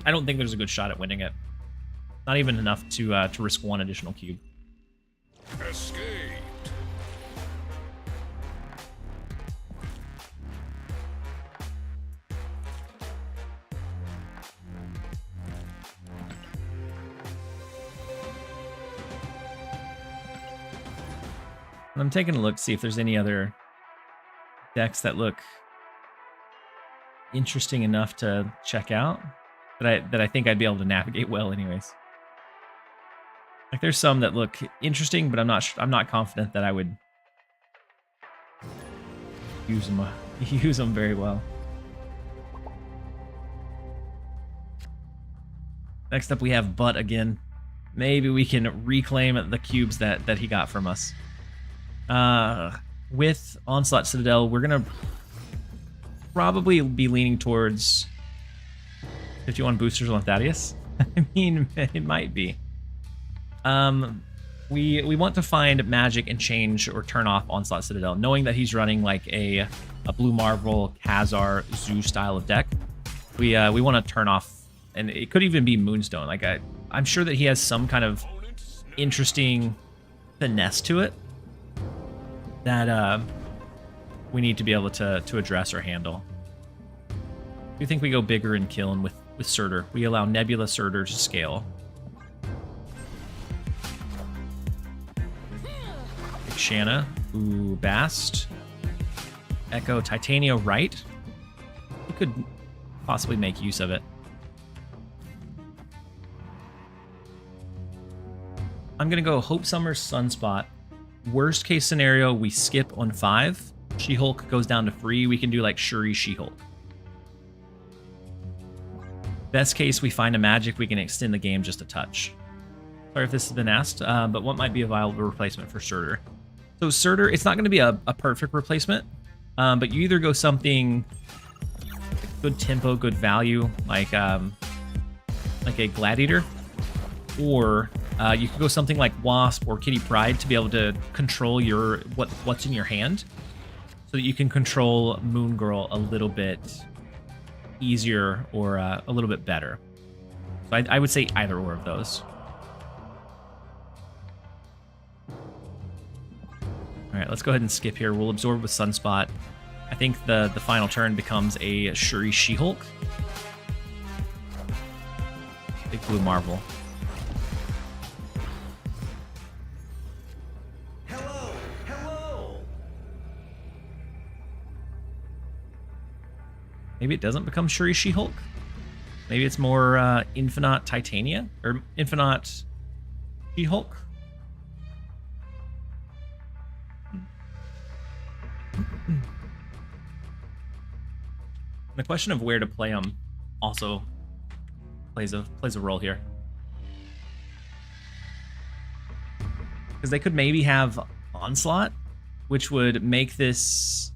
don't think there's a good shot at winning it. Not even enough to risk one additional cube. Escaped. I'm taking a look to see if there's any other decks that look interesting enough to check out that I think I'd be able to navigate well anyways. Like there's some that look interesting, but I'm not confident that I would use them very well. Next up we have Butt again. Maybe we can reclaim the cubes that he got from us. With Onslaught Citadel, we're gonna probably be leaning towards 51 boosters on Thaddeus. I mean, it might be. We want to find magic and change or turn off Onslaught Citadel, knowing that he's running like a Blue Marvel, Khazar, Zoo style of deck. We want to turn off, and it could even be Moonstone. Like I'm sure that he has some kind of interesting finesse to it that we need to be able to address or handle. I think we go bigger and killing with Surtur. We allow Nebula Surtur to scale. Shanna, ooh, Bast, Echo, Titania, right? We could possibly make use of it. I'm gonna go Hope Summer, Sunspot. Worst case scenario, we skip on 5. She-Hulk goes down to free. We can do like Shuri She-Hulk. Best case, we find a magic. We can extend the game just a touch. Sorry if this has been asked, but what might be a viable replacement for Surtur? So Surtur, it's not going to be a perfect replacement, but you either go something good tempo, good value, like a Gladiator, or you could go something like Wasp or Kitty Pryde to be able to control what's in your hand, so that you can control Moon Girl a little bit easier or a little bit better. So I would say either or of those. All right, let's go ahead and skip here. We'll absorb with Sunspot. I think the final turn becomes a Shuri She-Hulk. Big Blue Marvel. Hello. Maybe it doesn't become Shuri She-Hulk. Maybe it's more Infinite Titania or Infinite She-Hulk. The question of where to play them also plays a role here, because they could maybe have Onslaught, which would make this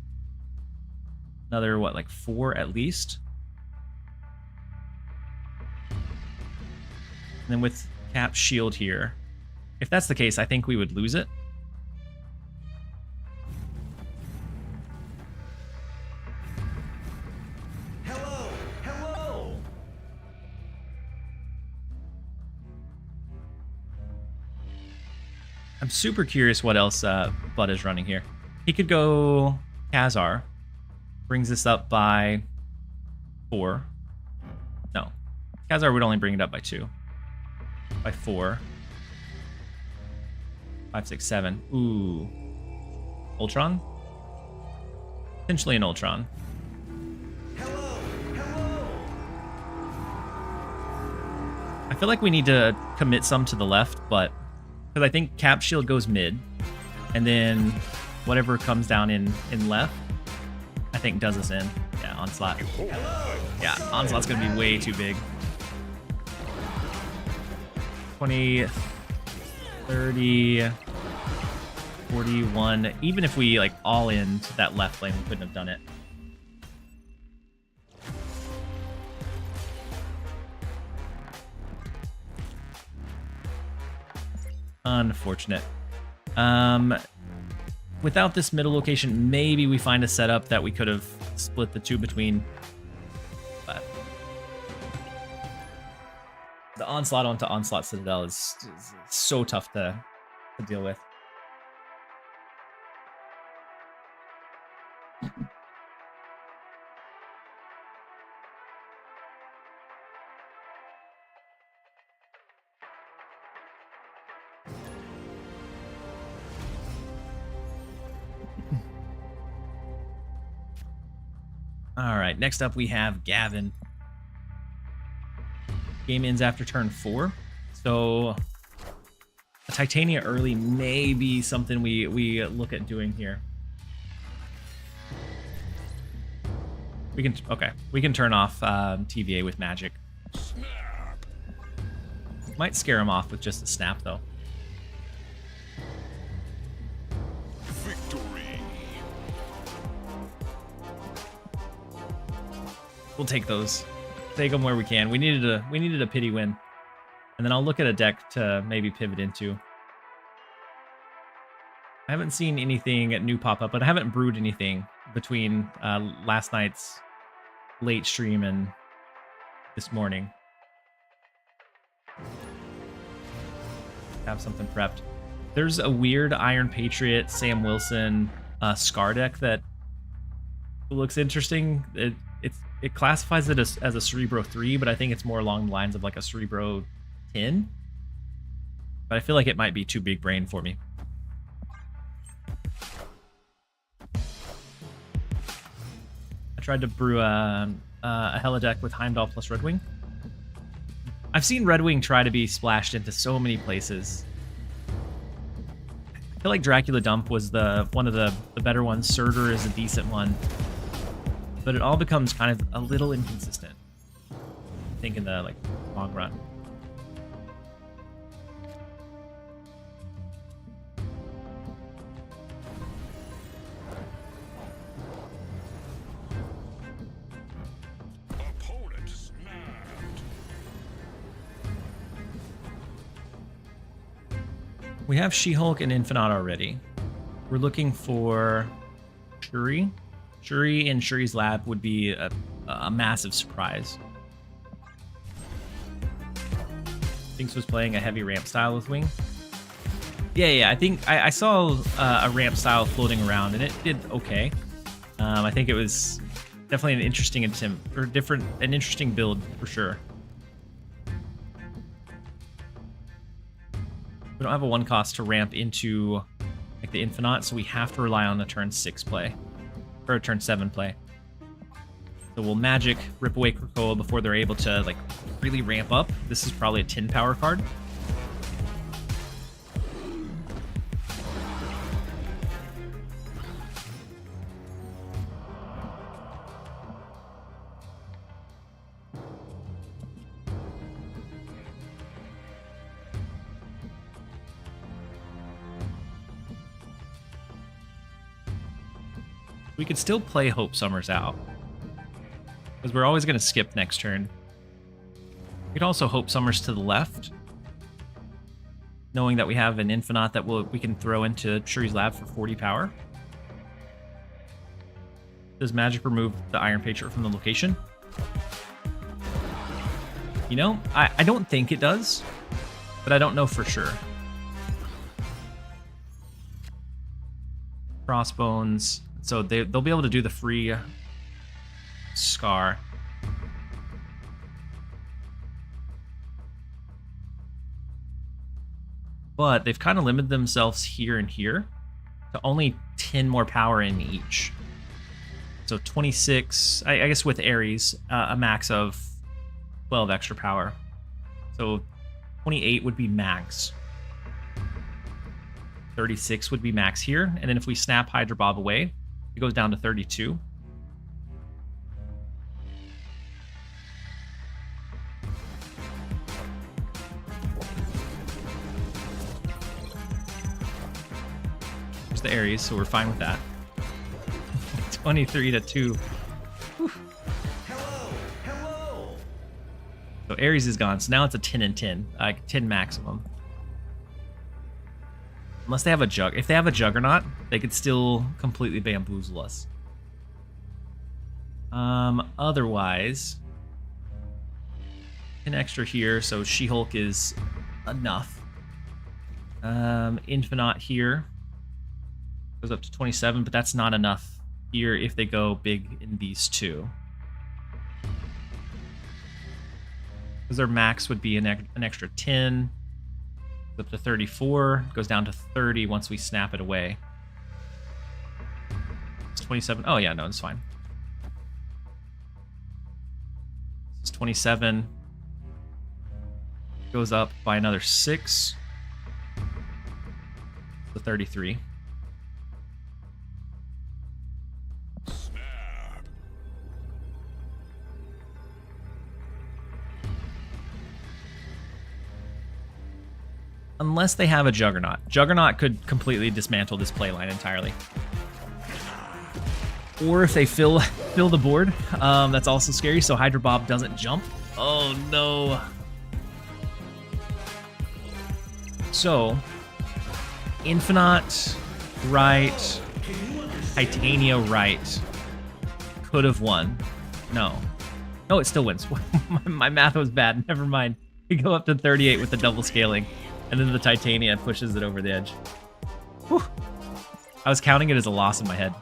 another like 4 at least. And then with Cap Shield here, if that's the case, I think we would lose it. I'm super curious what else Bud is running here. He could go Khazar. Brings this up by 4. No. Khazar would only bring it up by 2. By 4. 5, 6, 7. Ooh. Ultron? Potentially an Ultron. I feel like we need to commit some to the left, but because I think Cap Shield goes mid, and then whatever comes down in left, I think does us in. Yeah, Onslaught. Yeah, Onslaught's gonna be way too big. 20, 30, 41. Even if we like all in to that left lane, we couldn't have done it. Unfortunate. Without this middle location, maybe we find a setup that we could have split the two between. But the Onslaught onto Onslaught Citadel is so tough to deal with. All right, next up we have Gavin. Game ends after turn 4, so a Titania early may be something we look at doing here. We can turn off TVA with magic. Snap. Might scare him off with just a snap though. Victory. We'll take those. Take them where we can. We needed a pity win. And then I'll look at a deck to maybe pivot into. I haven't seen anything new pop up, but I haven't brewed anything between last night's late stream and this morning. Have something prepped. There's a weird Iron Patriot, Sam Wilson Scar deck that looks interesting. It classifies it as a Cerebro 3, but I think it's more along the lines of like a Cerebro 10. But I feel like it might be too big brain for me. I tried to brew a Hela deck with Heimdall plus Redwing. I've seen Redwing try to be splashed into so many places. I feel like Dracula Dump was one of the better ones. Surtur is a decent one. But it all becomes kind of a little inconsistent, I think, in the long run. Opponent snapped. We have She-Hulk and Infinite already. We're looking for Shuri. Shuri in Shuri's lab would be a massive surprise. Thinks was playing a heavy ramp style with Wing. Yeah, I think I saw a ramp style floating around, and it did okay. I think it was definitely an interesting attempt, or an interesting build for sure. We don't have a 1 cost to ramp into like the Infinite, so we have to rely on a turn 6 play. Or a turn 7 play. So we'll magic, rip away Krakoa before they're able to really ramp up. This is probably a 10 power card. We could still play Hope Summers out, because we're always going to skip next turn. We could also Hope Summers to the left, knowing that we have an Infinite that we can throw into Shuri's lab for 40 power. Does magic remove the Iron Patriot from the location? You know, I don't think it does, but I don't know for sure. Crossbones. So they'll be able to do the free Scar. But they've kind of limited themselves here and here to only 10 more power in each. So 26, I guess with Ares, a max of 12 extra power. So 28 would be max. 36 would be max here. And then if we snap Hydra Bob away, it goes down to 32. There's the Ares, so we're fine with that. 23 to 2. Hello. So Ares is gone. So now it's a 10 and 10, like 10 maximum. Unless they have a jug. If they have a Juggernaut, they could still completely bamboozle us. Otherwise, an extra here, so She-Hulk is enough. Infinite here goes up to 27, but that's not enough here if they go big in these two. Because their max would be an extra 10. Up to 34, goes down to 30 once we snap it away. It's 27. Oh yeah, no, it's fine. It's 27. Goes up by another 6 to 33. Snap. Unless they have a Juggernaut. Juggernaut could completely dismantle this playline entirely. Or if they fill the board, that's also scary, so Hydra Bob doesn't jump. Oh no. So, Infinite, right, Titania, right, could have won. No. No, it still wins. My math was bad. Never mind. We go up to 38 with the double scaling. And then the Titania pushes it over the edge. Whew. I was counting it as a loss in my head.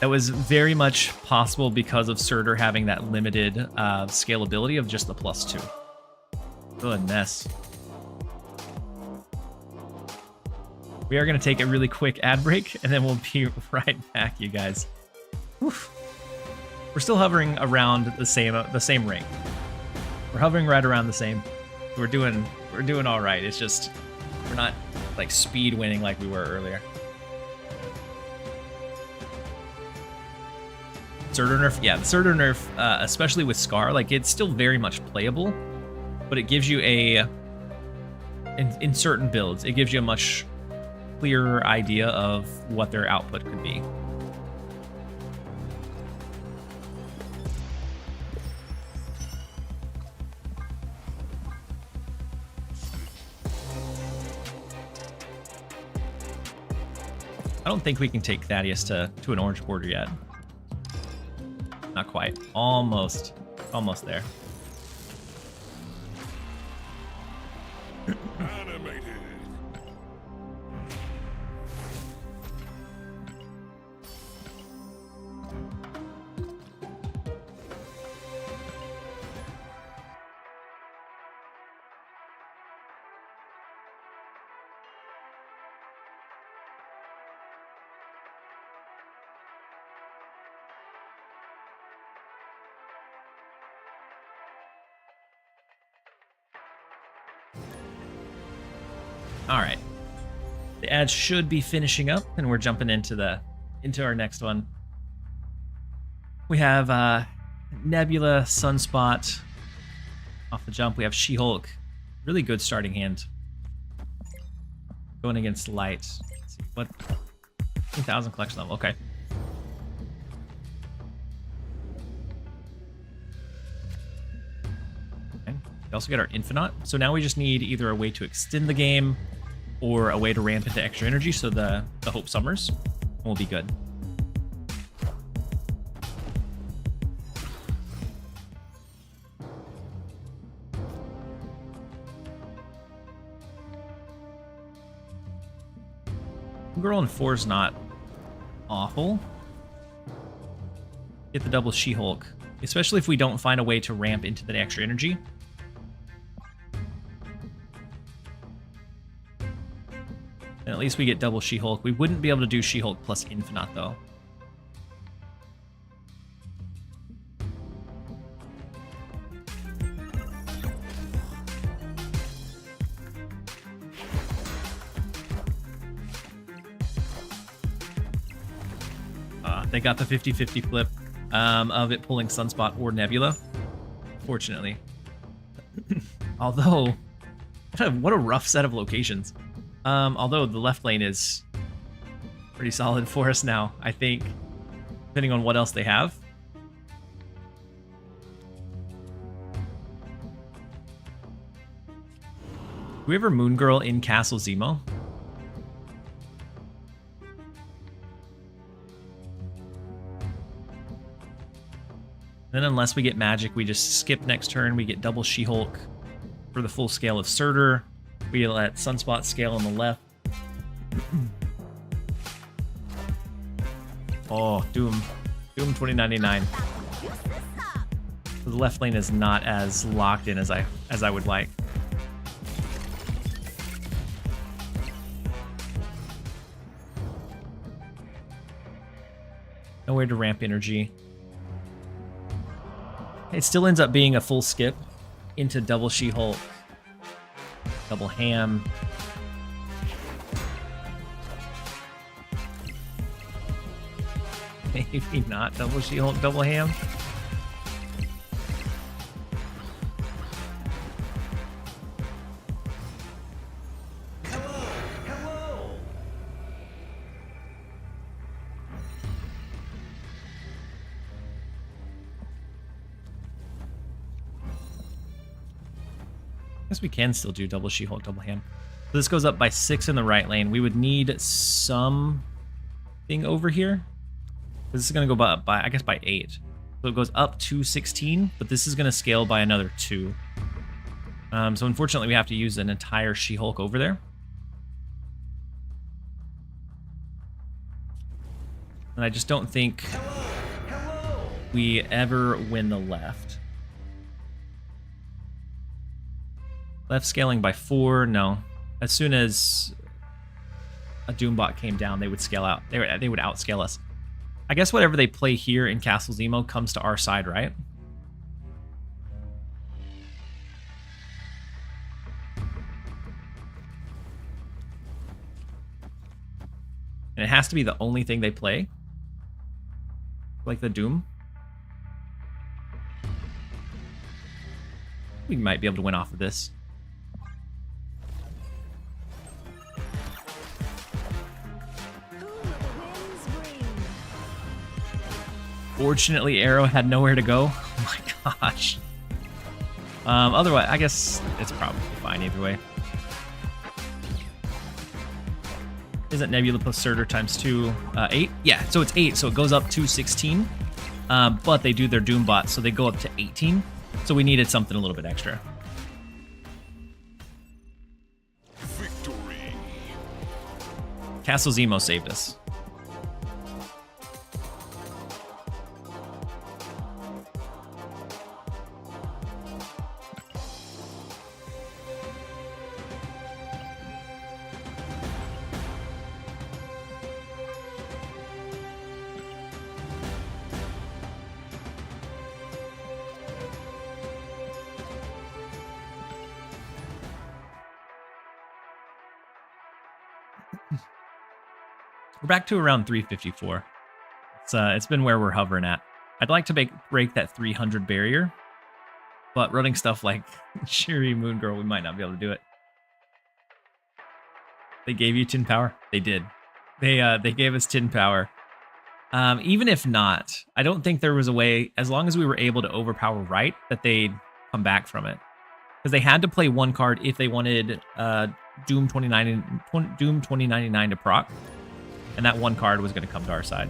That was very much possible because of Surtur having that limited scalability of just the +2. Goodness. We are going to take a really quick ad break, and then we'll be right back, you guys. Whew. We're still hovering around the same rank. We're hovering right around the same. We're doing all right. It's just we're not like speed winning like we were earlier. Surtur nerf, yeah, the Surtur nerf, especially with Scar, like it's still very much playable, but it gives you in certain builds, it gives you a much clearer idea of what their output could be. I don't think we can take Thaddeus to an orange border yet. Not quite. Almost there. Animated. All right. The ads should be finishing up, and we're jumping into our next one. We have Nebula, Sunspot. Off the jump, we have She-Hulk. Really good starting hand. Going against Light. Let's see, what? 2,000 collection level. Okay. Okay. We also get our Infinite. So now we just need either a way to extend the game or a way to ramp into extra energy so the Hope Summers will be good. Girl in 4 is not awful. Get the double She-Hulk, especially if we don't find a way to ramp into the extra energy. And at least we get double She-Hulk. We wouldn't be able to do She-Hulk plus Infinite, though. They got the 50-50 flip of it pulling Sunspot or Nebula, fortunately. Although, what a rough set of locations. Although the left lane is pretty solid for us now, I think, depending on what else they have. Do we ever Moon Girl in Castle Zemo? Then unless we get magic, we just skip next turn. We get double She-Hulk for the full scale of Surtur. We let Sunspot scale on the left. Oh, Doom. Doom 2099. The left lane is not as locked in as I would like. Nowhere to ramp energy. It still ends up being a full skip into double She-Hulk, double Ham. Maybe not double She-Hulk, double Ham. Hello. I guess we can still do double She-Hulk, double Ham. So this goes up by 6 in the right lane. We would need something over here. This is going to go up by, I guess, by 8. So it goes up to 16, but this is going to scale by another 2. So unfortunately, we have to use an entire She-Hulk over there. And I just don't think we ever win the left. Left scaling by 4, no. As soon as a Doombot came down, they would scale out. They would outscale us. I guess whatever they play here in Castle Zemo comes to our side, right? And it has to be the only thing they play. Like the Doom. We might be able to win off of this. Fortunately, Arrow had nowhere to go. Oh my gosh. Otherwise, I guess it's probably fine either way. Isn't Nebula plus Surtur times 2 8? Yeah, so it's 8, so it goes up to 16. But they do their Doombot, so they go up to 18. So we needed something a little bit extra. Victory. Castle Zemo saved us. We're back to around 354. It's been where we're hovering at. I'd like to break that 300 barrier, but running stuff like Shuri, Moon Girl, we might not be able to do it. They gave you 10 power? They did. They gave us 10 power. Even if not, I don't think there was a way, as long as we were able to overpower right, that they'd come back from it. Because they had to play one card if they wanted Doom 2099 to proc. And that one card was going to come to our side.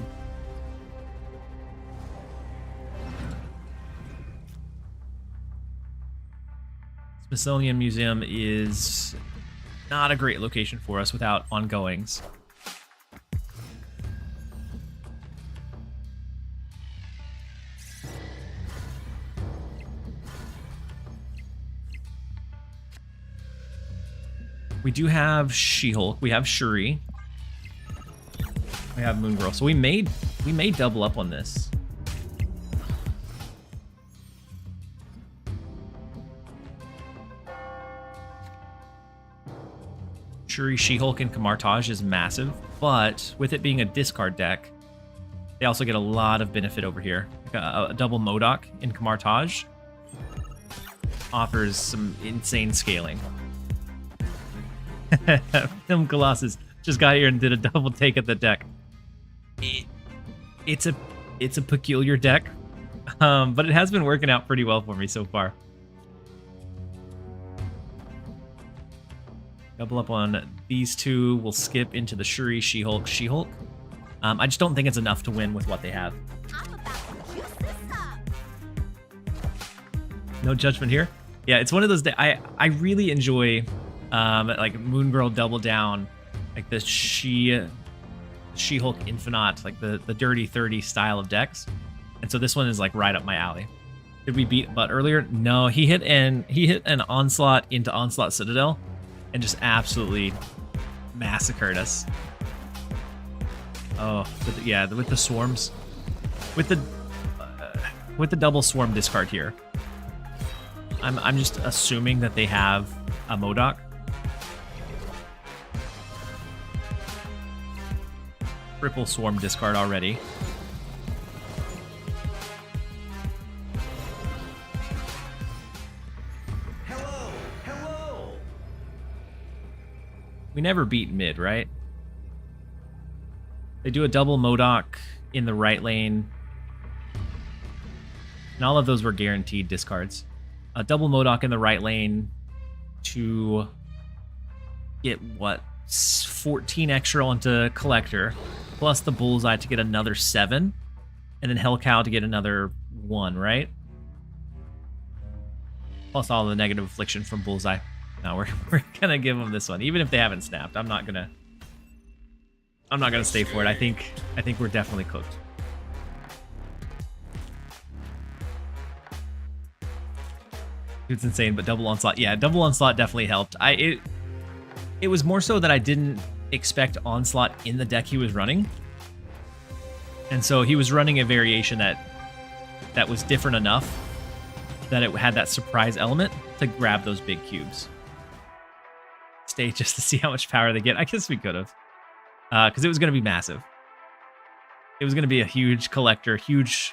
Smithsonian Museum is not a great location for us without ongoings. We do have She-Hulk. We have Shuri. We have Moon Girl. So we may double up on this. Shuri, She-Hulk, and Kamartaj is massive, but with it being a discard deck, They also get a lot of benefit over here. Like a double Modok in Kamartage offers some insane scaling. Film Colossus just got here and did a double take at the deck. It's a peculiar deck, but it has been working out pretty well for me so far. Double up on these two. We'll skip into the Shuri, She-Hulk, She-Hulk. I just don't think it's enough to win with what they have. I'm about to juice this up. No judgment here. Yeah, it's one of those that I really enjoy, like Moon Girl Double Down, like the She-Hulk Infinite, like the Dirty 30 style of decks. And so this one is like right up my alley. Did we beat Butt earlier? No, he hit an Onslaught into Onslaught Citadel and just absolutely massacred us. Oh, yeah, with the swarms, with the double swarm discard here. I'm just assuming that they have a Modok. Triple swarm discard already. Hello, hello. We never beat mid, right? They do a double Modok in the right lane. And all of those were guaranteed discards. A double Modok in the right lane to get, what, 14 extra onto Collector, plus the Bullseye to get another 7, and then Hellcow to get another 1, right? Plus all the negative affliction from Bullseye. No, we're gonna give them this one, even if they haven't snapped. I'm not gonna stay for it. I think we're definitely cooked. It's insane, but double onslaught. Yeah, double onslaught definitely helped. It was more so that I didn't expect onslaught in the deck he was running. And so he was running a variation that was different enough that it had that surprise element to grab those big cubes. Stay just to see how much power they get. I guess we could have. Because it was going to be massive. It was going to be a huge Collector, huge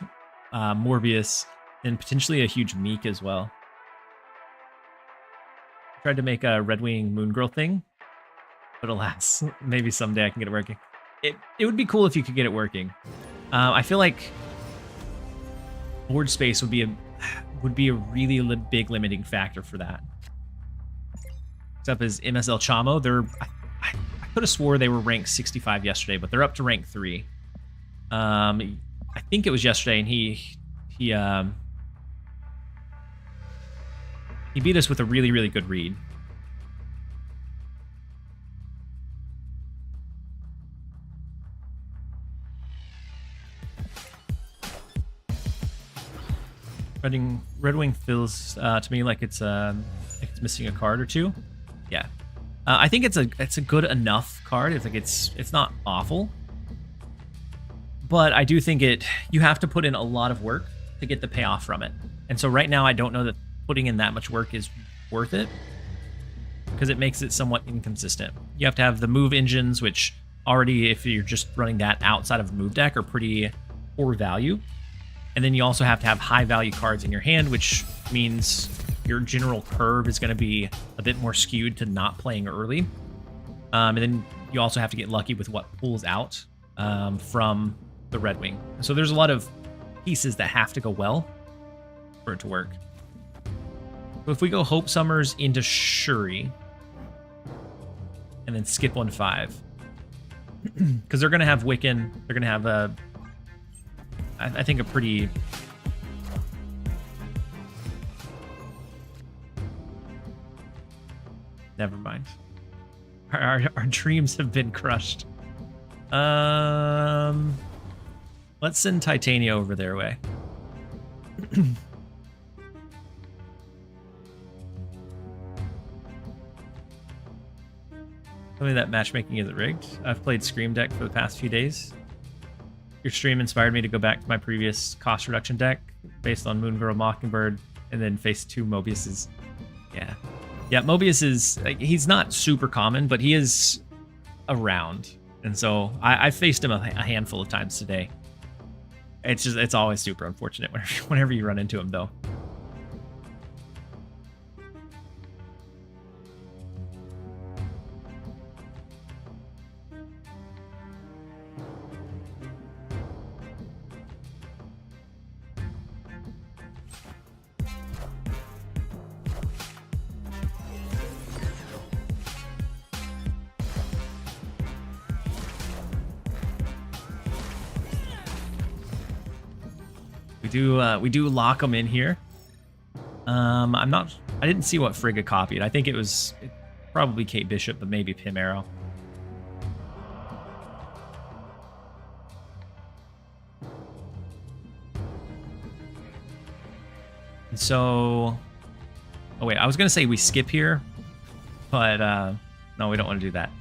Morbius, and potentially a huge Meek as well. Tried to make a Red Wing Moon Girl thing, but alas, maybe someday I can get it working. It would be cool if you could get it working. I feel like board space would be a really big limiting factor for that. Next up is MSL Chamo. I could have swore they were ranked 65 yesterday, but they're up to rank 3. I think it was yesterday, and he beat us with a really, really good read. Red Wing feels to me like it's missing a card or two. Yeah, I think it's a good enough card. It's not awful, but I do think you have to put in a lot of work to get the payoff from it. And so right now I don't know that putting in that much work is worth it, because it makes it somewhat inconsistent. You have to have the move engines, which already, if you're just running that outside of move deck, are pretty poor value. And then you also have to have high value cards in your hand, which means your general curve is going to be a bit more skewed to not playing early. And then you also have to get lucky with what pulls out from the Red Wing. So there's a lot of pieces that have to go well for it to work. So if we go Hope Summers into Shuri, and then skip 1/5, because they're going to have Wiccan, they're going to have I think a pretty... Never mind. Our dreams have been crushed. Let's send Titania over their way. Tell me that matchmaking isn't rigged. I've played Scream deck for the past few days. Your stream inspired me to go back to my previous cost reduction deck based on Moon Girl Mockingbird and then face 2 Mobiuses. Yeah. Yeah, Mobius is... he's not super common, but he is around. And so I faced him a handful of times today. it's always super unfortunate whenever you run into him though. We do lock them in here. I didn't see what Frigga copied. I think it was probably Kate Bishop, but maybe Pim Arrow. And so, oh wait, I was gonna say we skip here, but no, we don't want to do that.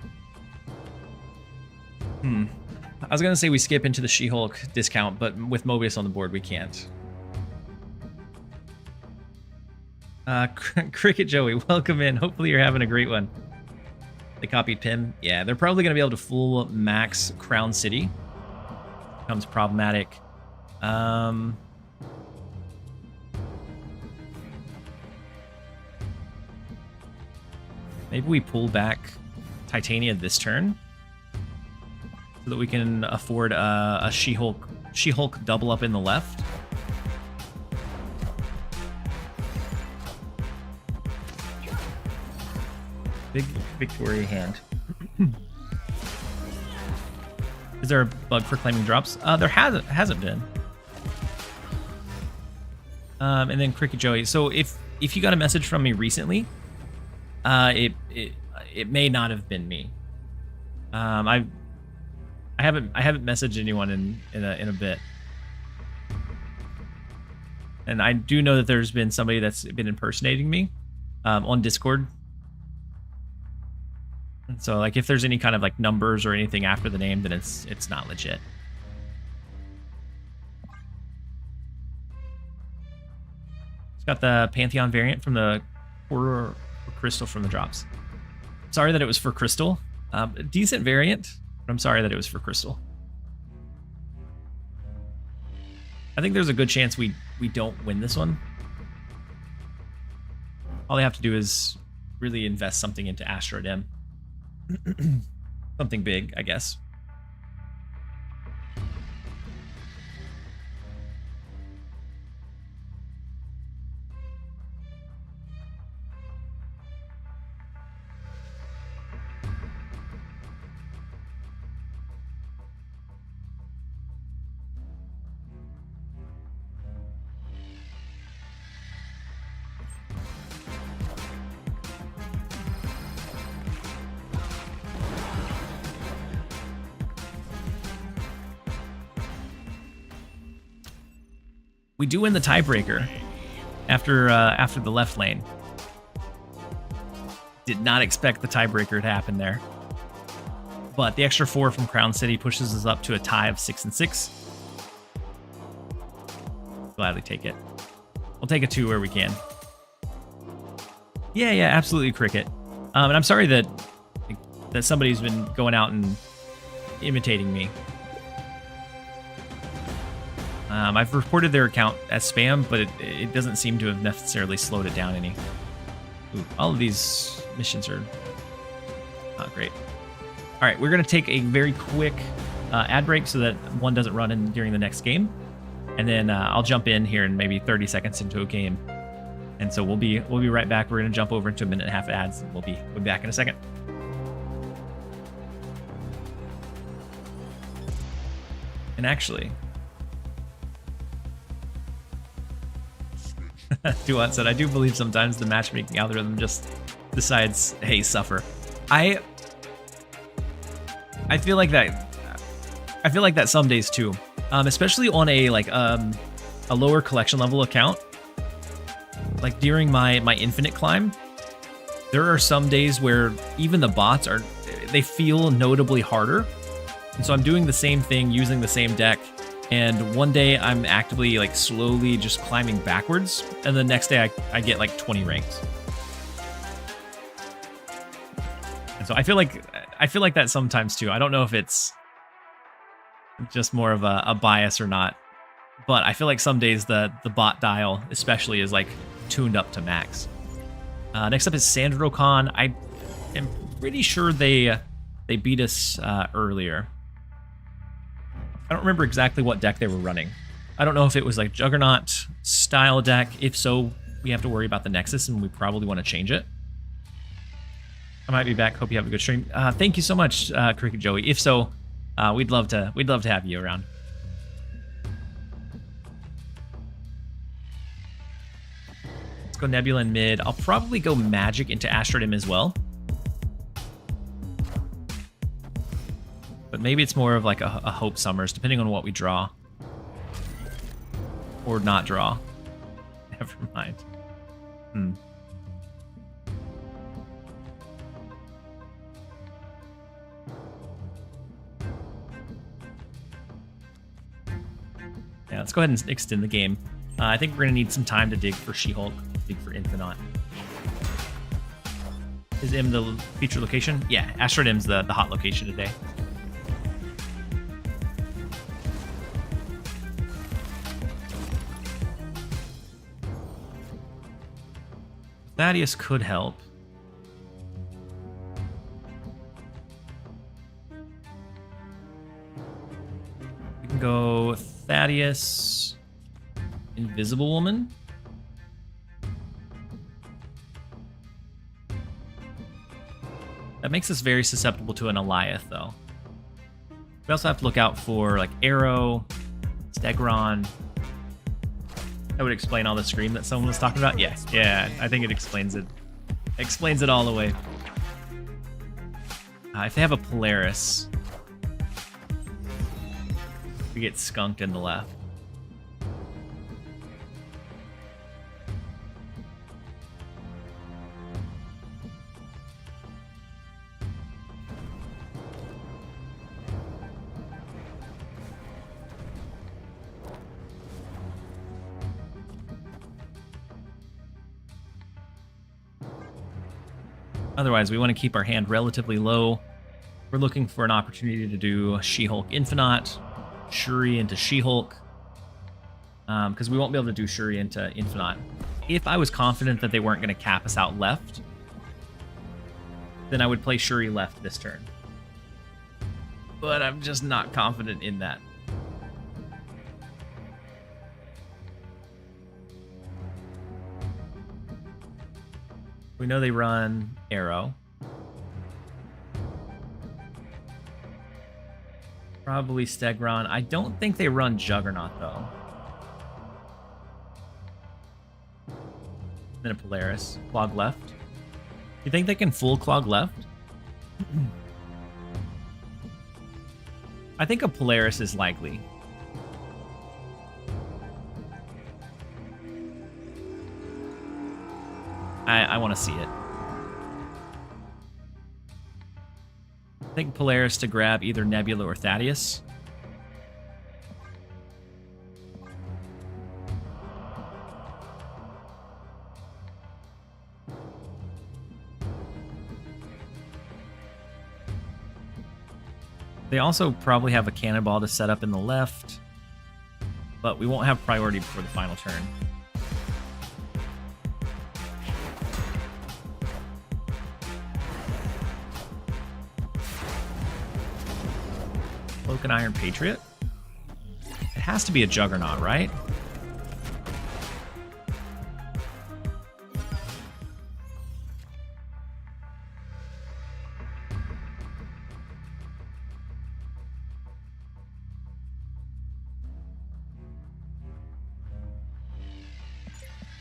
I was gonna say we skip into the She-Hulk discount, but with Mobius on the board, we can't. Cricket Joey, welcome in. Hopefully you're having a great one. They copied Pim. Yeah, they're probably gonna be able to full max Crown City. Becomes problematic. Maybe we pull back Titania this turn, so that we can afford a She-Hulk double up in the left. Big Victoria hand. Is there a bug for claiming drops? There hasn't been. And then Cricket Joey. So if you got a message from me recently, it may not have been me. I haven't messaged anyone in a bit, and I do know that there's been somebody that's been impersonating me on Discord. And so, like, if there's any kind of like numbers or anything after the name, then it's not legit. It's got the Pantheon variant from the Horror Crystal from the drops. Sorry that it was for Crystal. Decent variant. But I'm sorry that it was for Crystal. I think there's a good chance we don't win this one. All they have to do is really invest something into Astrodem. Something big, I guess. We do win the tiebreaker after the left lane. Did not expect the tiebreaker to happen there. But the extra 4 from Crown City pushes us up to a tie of 6-6. Gladly take it. We'll take a 2 where we can. Yeah, absolutely, Cricket. And I'm sorry that somebody's been going out and imitating me. I've reported their account as spam, but it doesn't seem to have necessarily slowed it down any. Ooh, all of these missions are not great. All right, we're going to take a very quick ad break so that one doesn't run in during the next game. And then I'll jump in here in maybe 30 seconds into a game. And so we'll be right back. We're going to jump over into a minute and a half of ads. And we'll be back in a second. And actually, Duat said, I do believe sometimes the matchmaking algorithm just decides, hey, suffer. I feel like that. I feel like that some days too, especially on a lower collection level account. Like during my infinite climb, there are some days where even the bots they feel notably harder. And so I'm doing the same thing using the same deck. And one day I'm actively like slowly just climbing backwards, and the next day I get like 20 ranks. And so I feel like that sometimes too. I don't know if it's just more of a bias or not. but I feel like some days the bot dial especially is like tuned up to max. Next up is Sandro Khan. I am pretty sure they beat us earlier. I don't remember exactly what deck they were running. I don't know if it was like Juggernaut style deck. If so, we have to worry about the Nexus, and we probably want to change it. I might be back. Hope you have a good stream. Thank you so much, Cricket Joey. If so, we'd love to have you around. Let's go Nebula in mid. I'll probably go Magic into Astrodim as well. But maybe it's more of like a Hope Summers, depending on what we draw. Or not draw. Never mind. Yeah, let's go ahead and extend the game. I think we're going to need some time to dig for She-Hulk, dig for Infinite. Is M the feature location? Yeah, Astrodim's the hot location today. Thaddeus could help. We can go Thaddeus, Invisible Woman. That makes us very susceptible to an Eliath, though. We also have to look out for like Arrow, Stegron. That would explain all the scream that someone was talking about. Yeah, I think it explains it. Explains it all away. If they have a Polaris, we get skunked in the left. Otherwise, we want to keep our hand relatively low. We're looking for an opportunity to do She-Hulk Infinite, Shuri into She-Hulk, because we won't be able to do Shuri into Infinite. If I was confident that they weren't going to cap us out left, then I would play Shuri left this turn. But I'm just not confident in that. We know they run Arrow. Probably Stegron. I don't think they run Juggernaut, though. Then a Polaris. Clog left. You think they can full Clog left? I think a Polaris is likely. I want to see it. I think Polaris to grab either Nebula or Thaddeus. They also probably have a cannonball to set up in the left, but we won't have priority before the final turn. Cloak and Iron Patriot? It has to be a Juggernaut, right?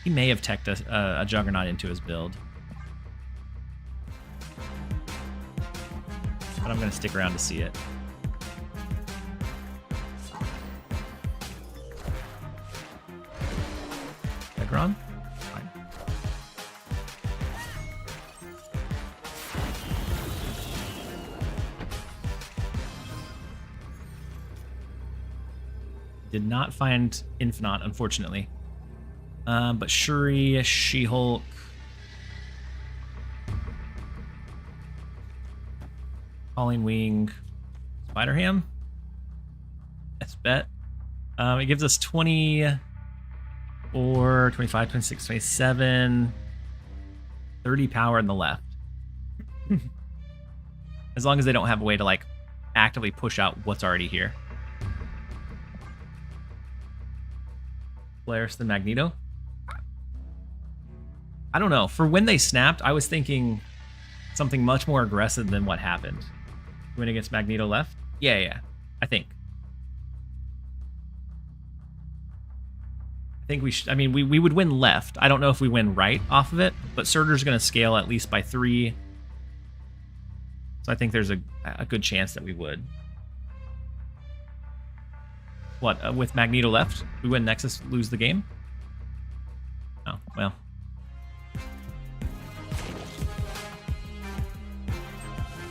He may have teched a Juggernaut into his build. But I'm going to stick around to see it. Stegron? Fine. Did not find Infinite, unfortunately. But Shuri, She-Hulk. Calling Wing. Spider-Ham? That's bet. It gives us 24, 25, 26, 27, 30 power in the left. As long as they don't have a way to like actively push out what's already here. Polaris than Magneto. I don't know. For when they snapped, I was thinking something much more aggressive than what happened. Win against Magneto left? Yeah, I think. I think we should. I mean, we would win left. I don't know if we win right off of it, but Surtur's going to scale at least by 3. So I think there's a good chance that we would. What, with Magneto left? We win Nexus, lose the game? Oh, well.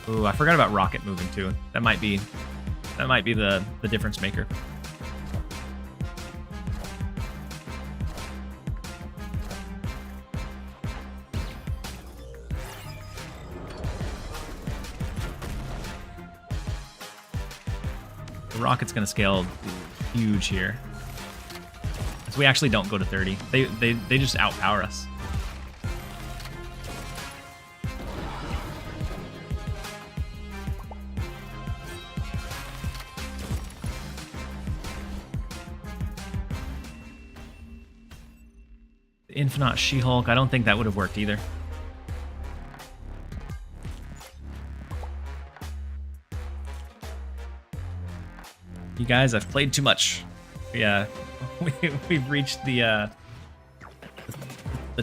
Ooh, I forgot about Rocket moving too. That might be the difference maker. The Rocket's gonna scale huge here. So we actually don't go to 30. They just outpower us. Infinite She-Hulk, I don't think that would have worked either. You guys, I've played too much. Yeah, we've reached the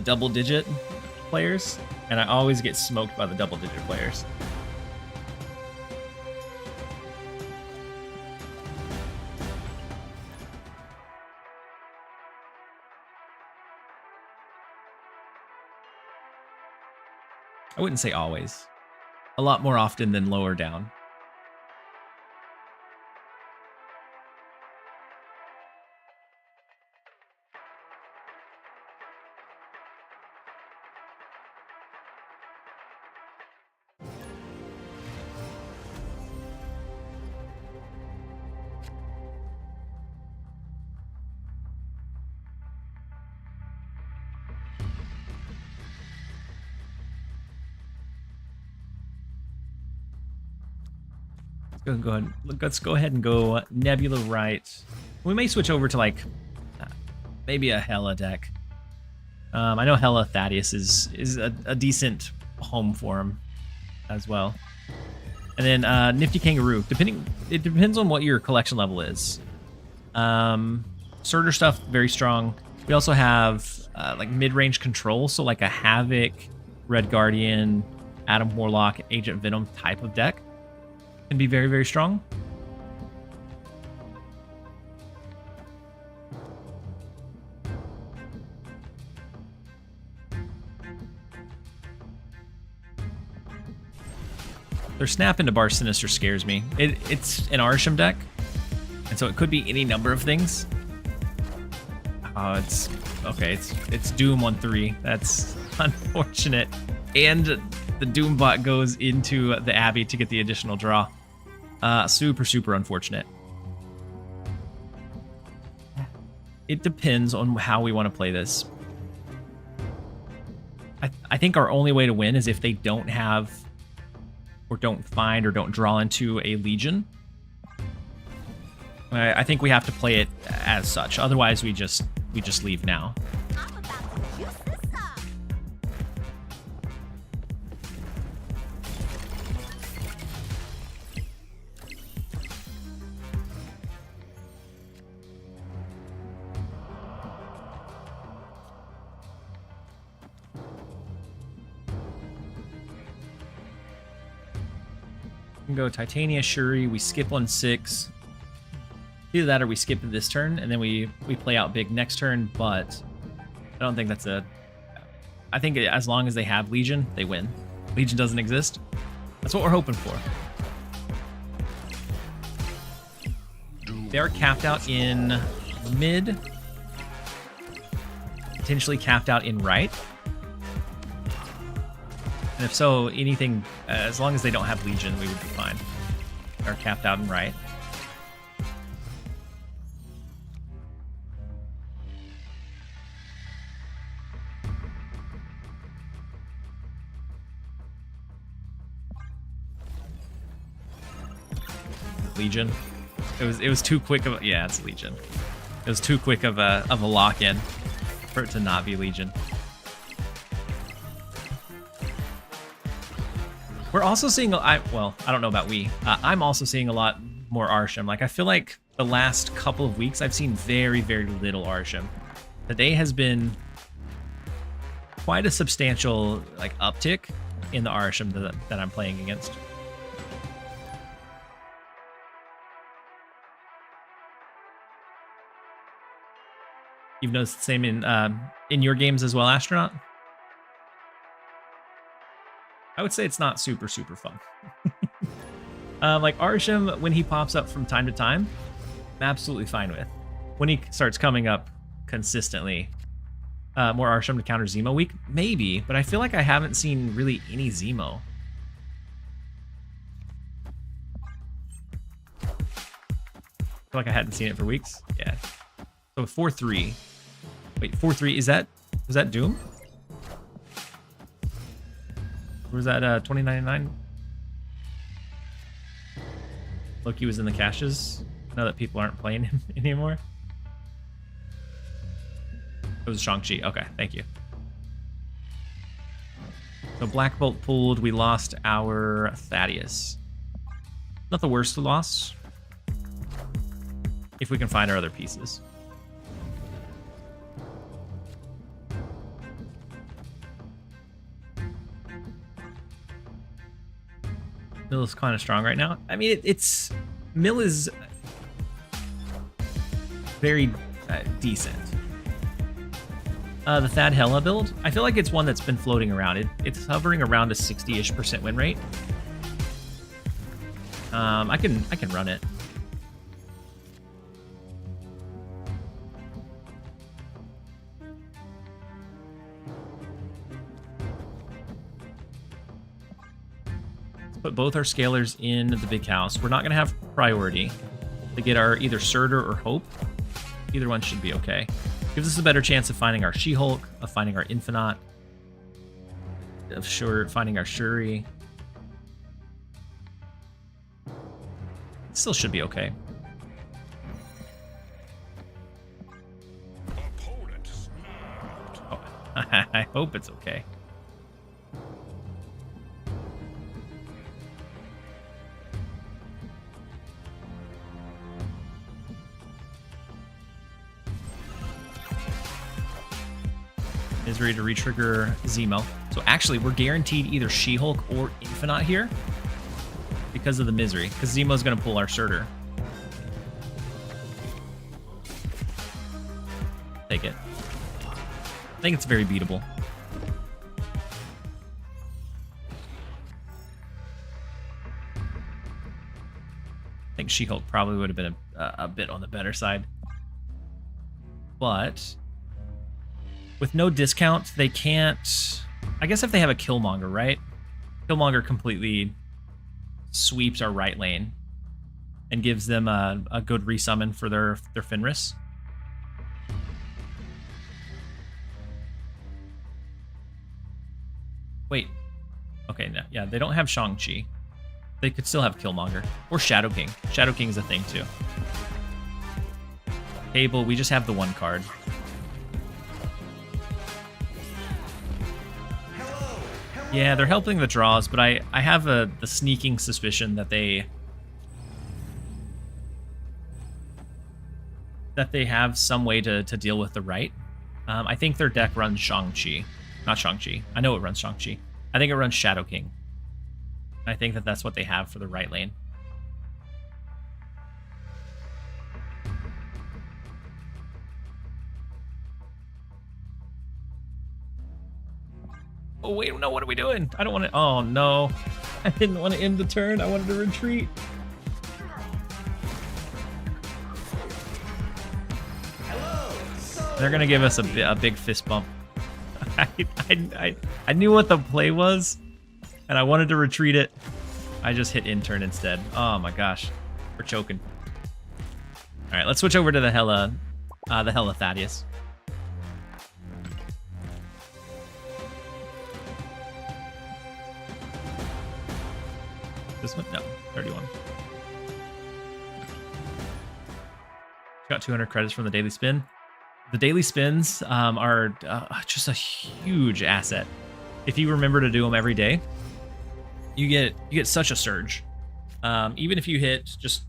double-digit players, and I always get smoked by the double-digit players. I wouldn't say always. A lot more often than lower down. Let's go ahead and go Nebula right. We may switch over to like maybe a Hela deck. I know Hela Thaddeus is a decent home for him as well. And then Nifty Kangaroo. It depends on what your collection level is. Surtur stuff very strong. We also have like mid-range control, so like a Havoc, Red Guardian, Adam Warlock, Agent Venom type of deck. Can be very, very strong. Their snap into Bar Sinister scares me. It's an Arsham deck, and so it could be any number of things. It's okay. It's Doom on 3. That's unfortunate. And the Doom bot goes into the Abbey to get the additional draw. Super unfortunate. It depends on how we want to play this. I think our only way to win is if they don't have, or don't find, or don't draw into a Legion. I think we have to play it as such. Otherwise, we just leave now. I'm about to juice this up. We can go Titania Shuri. We skip on 6. Either that or we skip this turn and then we play out big next turn, but I don't think that's a... I think as long as they have Legion, they win. Legion doesn't exist. That's what we're hoping for. They are capped out in mid. Potentially capped out in right. And if so, anything, as long as they don't have Legion, we would be fine. They're capped out in right. Legion. It was too quick of yeah, it's Legion. It was too quick of a lock-in for it to not be Legion. We're also seeing well, I don't know about we. I'm also seeing a lot more Arsham. Like I feel like the last couple of weeks I've seen very, very little Arsham. Today has been quite a substantial like uptick in the Arsham that I'm playing against. You've noticed the same in your games as well, Astronaut? I would say it's not super fun. Like Arsham, when he pops up from time to time, I'm absolutely fine with. When he starts coming up consistently, more Arsham to counter Zemo week, maybe, but I feel like I haven't seen really any Zemo. I feel like I hadn't seen it for weeks. Yeah. So 4-3. Wait, 4-3, was that Doom? Or was that 2099? Loki was in the caches. Now that people aren't playing him anymore. It was Shang-Chi. Okay, thank you. So Black Bolt pulled. We lost our Thaddeus. Not the worst loss. If we can find our other pieces. Mill is kind of strong right now. I mean, Mill is very decent. The Thad Hella build, I feel like it's one that's been floating around. It's hovering around a 60-ish% win rate. I can run it. Put both our scalers in the big house. We're not going to have priority to get our either Surtur or Hope. Either one should be okay. Gives us a better chance of finding our She-Hulk, of finding our Infinite, of finding our Shuri. It still should be okay. Opponent snapped. Oh, I hope it's okay. Misery to retrigger Zemo. So actually, we're guaranteed either She-Hulk or Infinite here because of the Misery. Because Zemo's going to pull our Surtur. Take it. I think it's very beatable. I think She-Hulk probably would have been a bit on the better side. But with no discount, they can't... I guess if they have a Killmonger, right? Killmonger completely sweeps our right lane and gives them a good resummon for their Fenris. Wait. Okay, no, yeah, they don't have Shang-Chi. They could still have Killmonger. Or Shadow King. Shadow King is a thing, too. Cable, we just have the one card. Yeah, they're helping the draws, but I have the sneaking suspicion that they have some way to deal with the right. I think their deck runs Shang-Chi. Not Shang-Chi. I know it runs Shang-Chi. I think it runs Shadow King. I think that's what they have for the right lane. Oh, wait, no, what are we doing? I don't want to... Oh, no. I didn't want to end the turn. I wanted to retreat. They're going to give us a big fist bump. I knew what the play was, and I wanted to retreat it. I just hit in turn instead. Oh, my gosh. We're choking. All right, let's switch over to the Hella Thaddeus. This one? No, 31. Got 200 credits from the daily spin. The daily spins are just a huge asset. If you remember to do them every day, you get such a surge. Even if you hit just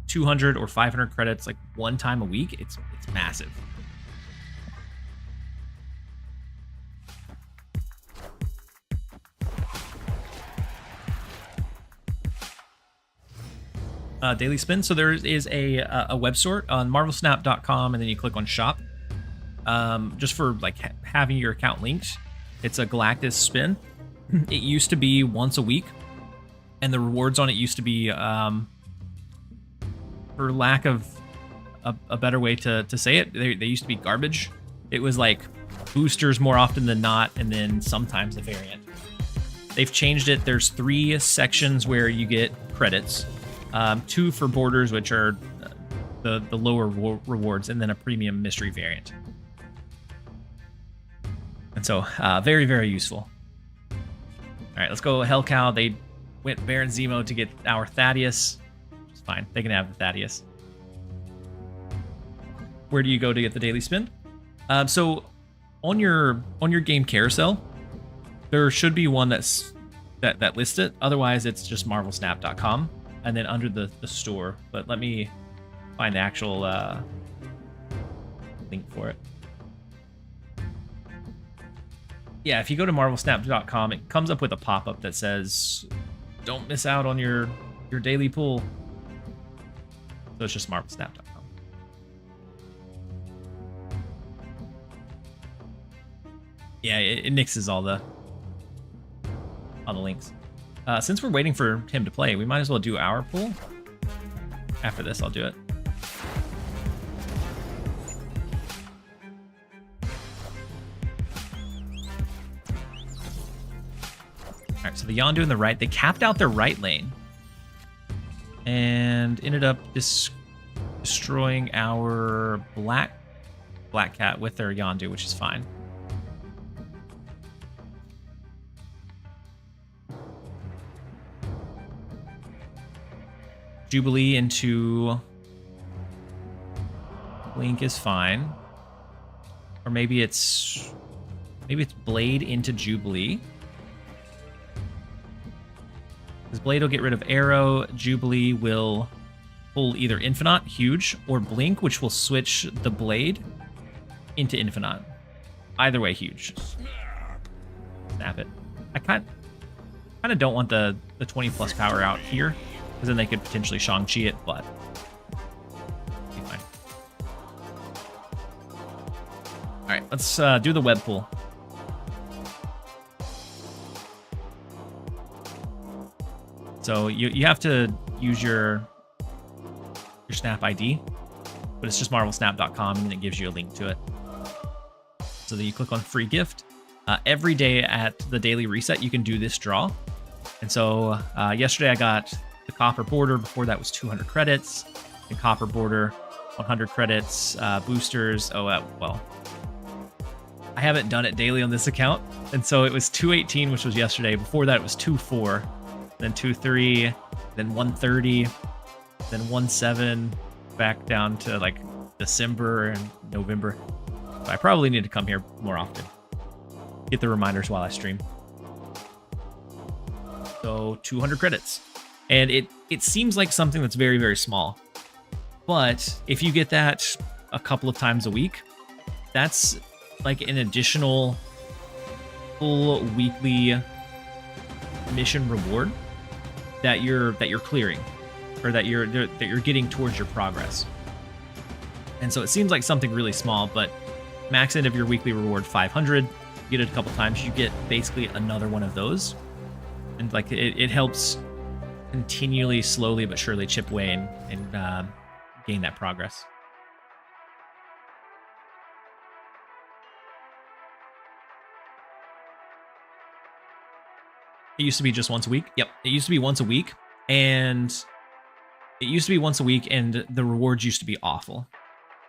200 or 500 credits like one time a week, it's massive. Daily spin. So there is a web store on marvelsnap.com, and then you click on shop. Just for like having your account linked. It's a Galactus spin. It used to be once a week, and the rewards on it used to be, for lack of a better way to say it, they used to be garbage. It was like boosters more often than not, and then sometimes a variant. They've changed it. There's 3 sections where you get credits. 2 for borders, which are the lower rewards, and then a premium mystery variant. And so, very, very useful. All right, let's go Hell Cow. They went Baron Zemo to get our Thaddeus. It's fine. They can have the Thaddeus. Where do you go to get the daily spin? So on your game carousel, there should be one that lists it. Otherwise, it's just marvelsnap.com, and then under the store. But let me find the actual link for it. Yeah, if you go to marvelsnap.com, it comes up with a pop-up that says, "Don't miss out on your daily pool." So it's just marvelsnap.com. Yeah, it nixes all the links. Since we're waiting for him to play, we might as well do our pool. After this, I'll do it. All right, so the Yondu in the right, they capped out their right lane and ended up destroying our black cat with their Yondu, which is fine. Jubilee into Link is fine. Or maybe it's Blade into Jubilee. Because Blade will get rid of Arrow, Jubilee will pull either Infinite, huge, or Blink, which will switch the Blade into Infinite. Either way, huge. Snap it. I kind of don't want the 20 plus power out here, because then they could potentially Shang-Chi it, but be fine. All right, let's do the web pool. So you have to use your Snap ID, but it's just marvelsnap.com, and then it gives you a link to it. So then you click on free gift. Every day at the daily reset, you can do this draw. And so yesterday I got the copper border. Before that was 200 credits. And copper border, 100 credits, boosters. Well, I haven't done it daily on this account. And so it was 218, which was yesterday. Before that it was 24, then 23, then 130, then 17, back down to like December and November. So I probably need to come here more often. Get the reminders while I stream. So 200 credits. And it seems like something that's very, very small. But if you get that a couple of times a week, that's like an additional full weekly mission reward that you're clearing, or that you're getting towards your progress. And so it seems like something really small, but max end of your weekly reward 500. You get it a couple times, you get basically another one of those. And like it helps continually, slowly but surely chip away and gain that progress. It used to be just once a week. Yep, it used to be once a week, and the rewards used to be awful.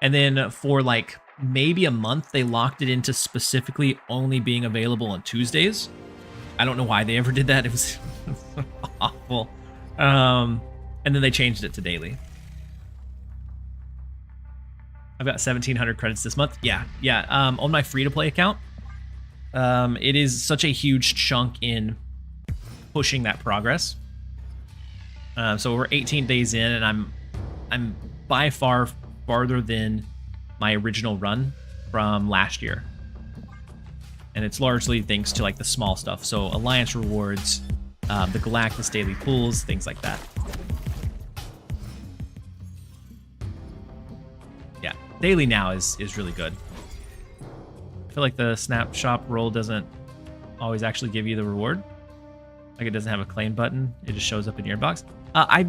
And then for like maybe a month, they locked it into specifically only being available on Tuesdays. I don't know why they ever did that. It was awful. And then they changed it to daily. I've got 1,700 credits this month. Yeah. On my free-to-play account, it is such a huge chunk in pushing that progress. So we're 18 days in, and I'm by far farther than my original run from last year. And it's largely thanks to like the small stuff. So Alliance rewards, the Galactus daily pools, things like that. Yeah, daily now is really good. I feel like the snapshot roll doesn't always actually give you the reward. Like it doesn't have a claim button. It just shows up in your inbox. I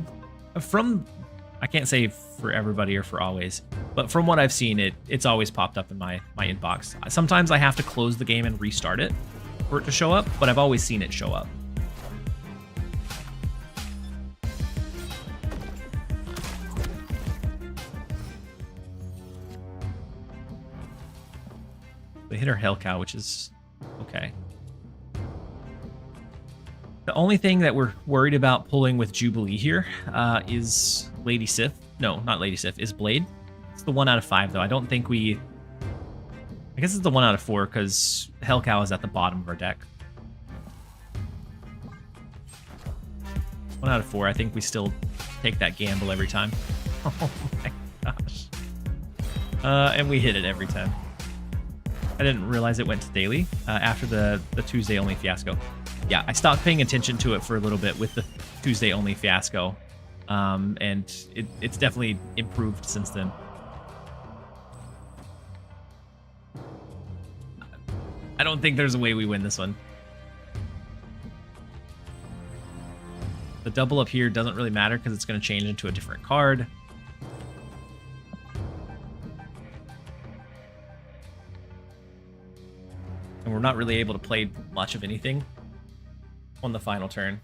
can't say for everybody or for always, but from what I've seen, it's always popped up in my inbox. Sometimes I have to close the game and restart it for it to show up, but I've always seen it show up. They hit our Hell Cow, which is okay. The only thing that we're worried about pulling with Jubilee here is Lady Sif. No, not Lady Sif, is Blade. It's the 1 out of 5, though. I don't think we... I guess it's the 1 out of 4, because Hell Cow is at the bottom of our deck. 1 out of 4. I think we still take that gamble every time. Oh my gosh. And we hit it every time. I didn't realize it went to daily after the Tuesday only fiasco. Yeah, I stopped paying attention to it for a little bit with the Tuesday only fiasco, and it's definitely improved since then. I don't think there's a way we win this one. The double up here doesn't really matter because it's going to change into a different card. And we're not really able to play much of anything on the final turn.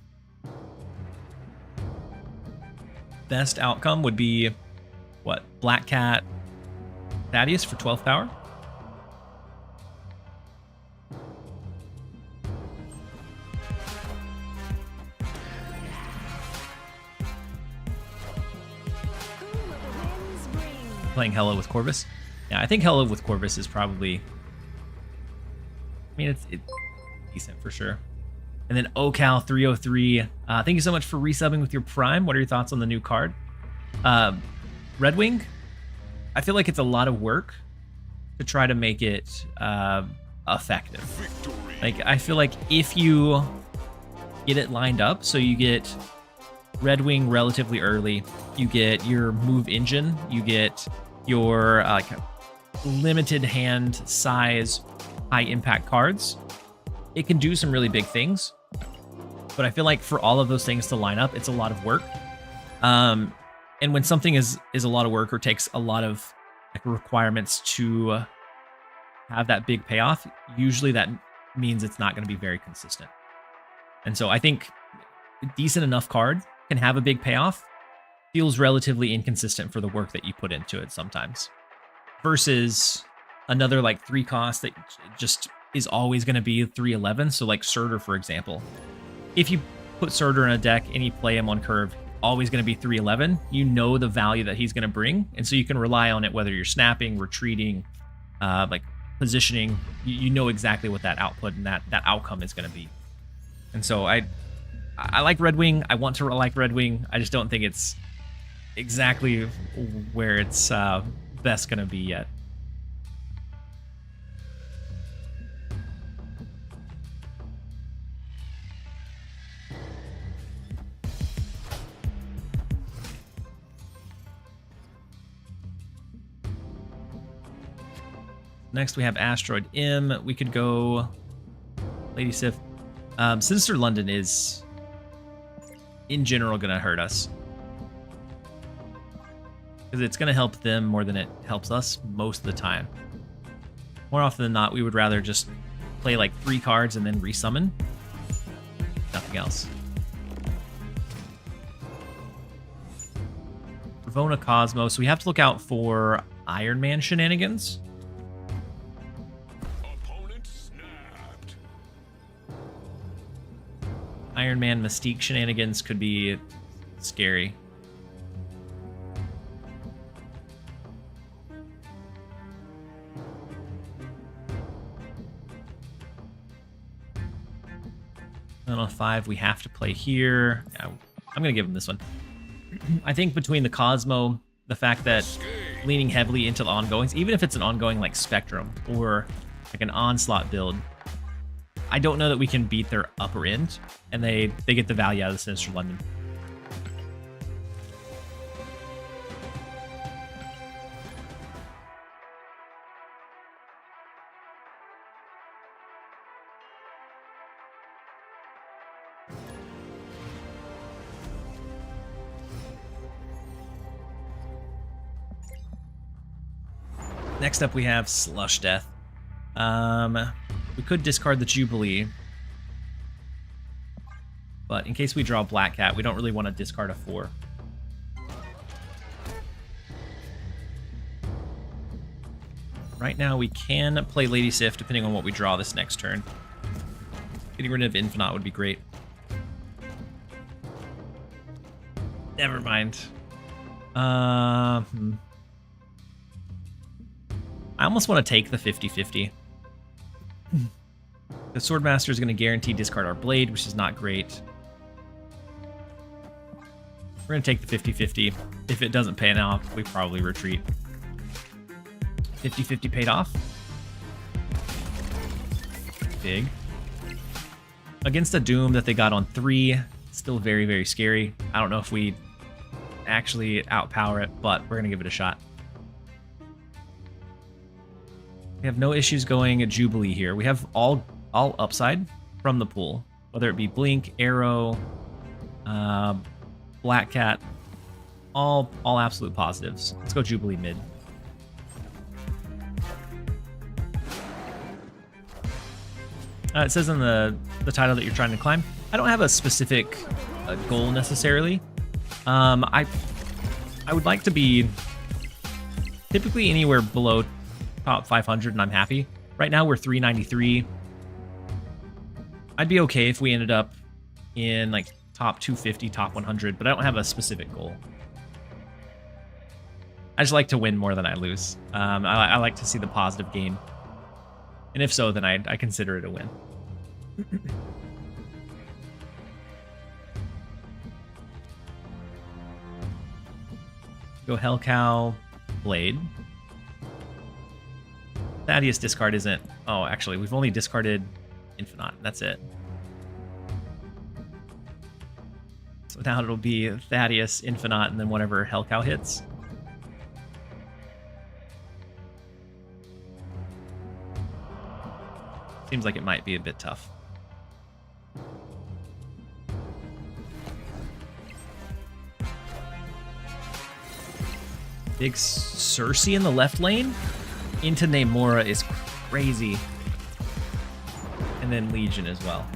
Best outcome would be, what, Black Cat Thaddeus for 12 power? Playing Hello with Corvus? Yeah, I think Hello with Corvus is probably... I mean, it's decent for sure. And then OCal 303. Thank you so much for resubbing with your Prime. What are your thoughts on the new card? Red Wing, I feel like it's a lot of work to try to make it effective. Victory. Like, I feel like if you get it lined up, so you get Red Wing relatively early, you get your move engine, you get your like limited hand size, high impact cards, it can do some really big things. But I feel like for all of those things to line up, it's a lot of work. And when something is a lot of work or takes a lot of like requirements to have that big payoff, usually that means it's not going to be very consistent. And so I think a decent enough card can have a big payoff, feels relatively inconsistent for the work that you put into it sometimes. Versus another like 3 cost that just is always going to be 311. So like Surtur, for example. If you put Surtur in a deck and you play him on curve, always going to be 311. You know the value that he's going to bring, and so you can rely on it whether you're snapping, retreating, like positioning. You know exactly what that output and that outcome is going to be. And so I like Red Wing. I want to like Red Wing. I just don't think it's exactly where it's best going to be yet. Next, we have Asteroid M. We could go Lady Sif. Sinister London is, in general, going to hurt us. Because it's going to help them more than it helps us most of the time. More often than not, we would rather just play like 3 cards and then resummon. Nothing else. Ravona Cosmos. We have to look out for Iron Man shenanigans. Opponent snapped. Iron Man Mystique shenanigans could be scary. And on 5, we have to play here. Yeah, I'm going to give him this one. I think between the Cosmo, the fact that leaning heavily into the ongoings, even if it's an ongoing like Spectrum or like an Onslaught build, I don't know that we can beat their upper end, and they get the value out of the Sinister London. Next up, we have Slush Death. We could discard the Jubilee, but in case we draw Black Cat, we don't really want to discard a 4. Right now, we can play Lady Sif, depending on what we draw this next turn. Getting rid of Infinite would be great. Never mind. I almost want to take the 50-50. The Swordmaster is going to guarantee discard our Blade, which is not great. We're going to take the 50-50. If it doesn't pan off, we probably retreat. 50-50 paid off. Big. Against a Doom that they got on 3, still very, very scary. I don't know if we actually outpower it, but we're going to give it a shot. We have no issues going a Jubilee here. We have all upside from the pool, whether it be Blink, Arrow, Black Cat, all absolute positives. Let's go Jubilee mid. It says in the title that you're trying to climb. I don't have a specific goal necessarily. I would like to be typically anywhere below top 500 and I'm happy. Right now we're 393. I'd be okay if we ended up in like top 250, top 100, but I don't have a specific goal. I just like to win more than I lose. I like to see the positive gain. And if so, then I consider it a win. Go Hellcow, Blade. Thaddeus discard isn't... Oh, actually, we've only discarded Infinite. That's it. So now it'll be Thaddeus, Infinite, and then whatever Hellcow hits. Seems like it might be a bit tough. Big Cersei in the left lane into Namora is crazy. And then Legion as well.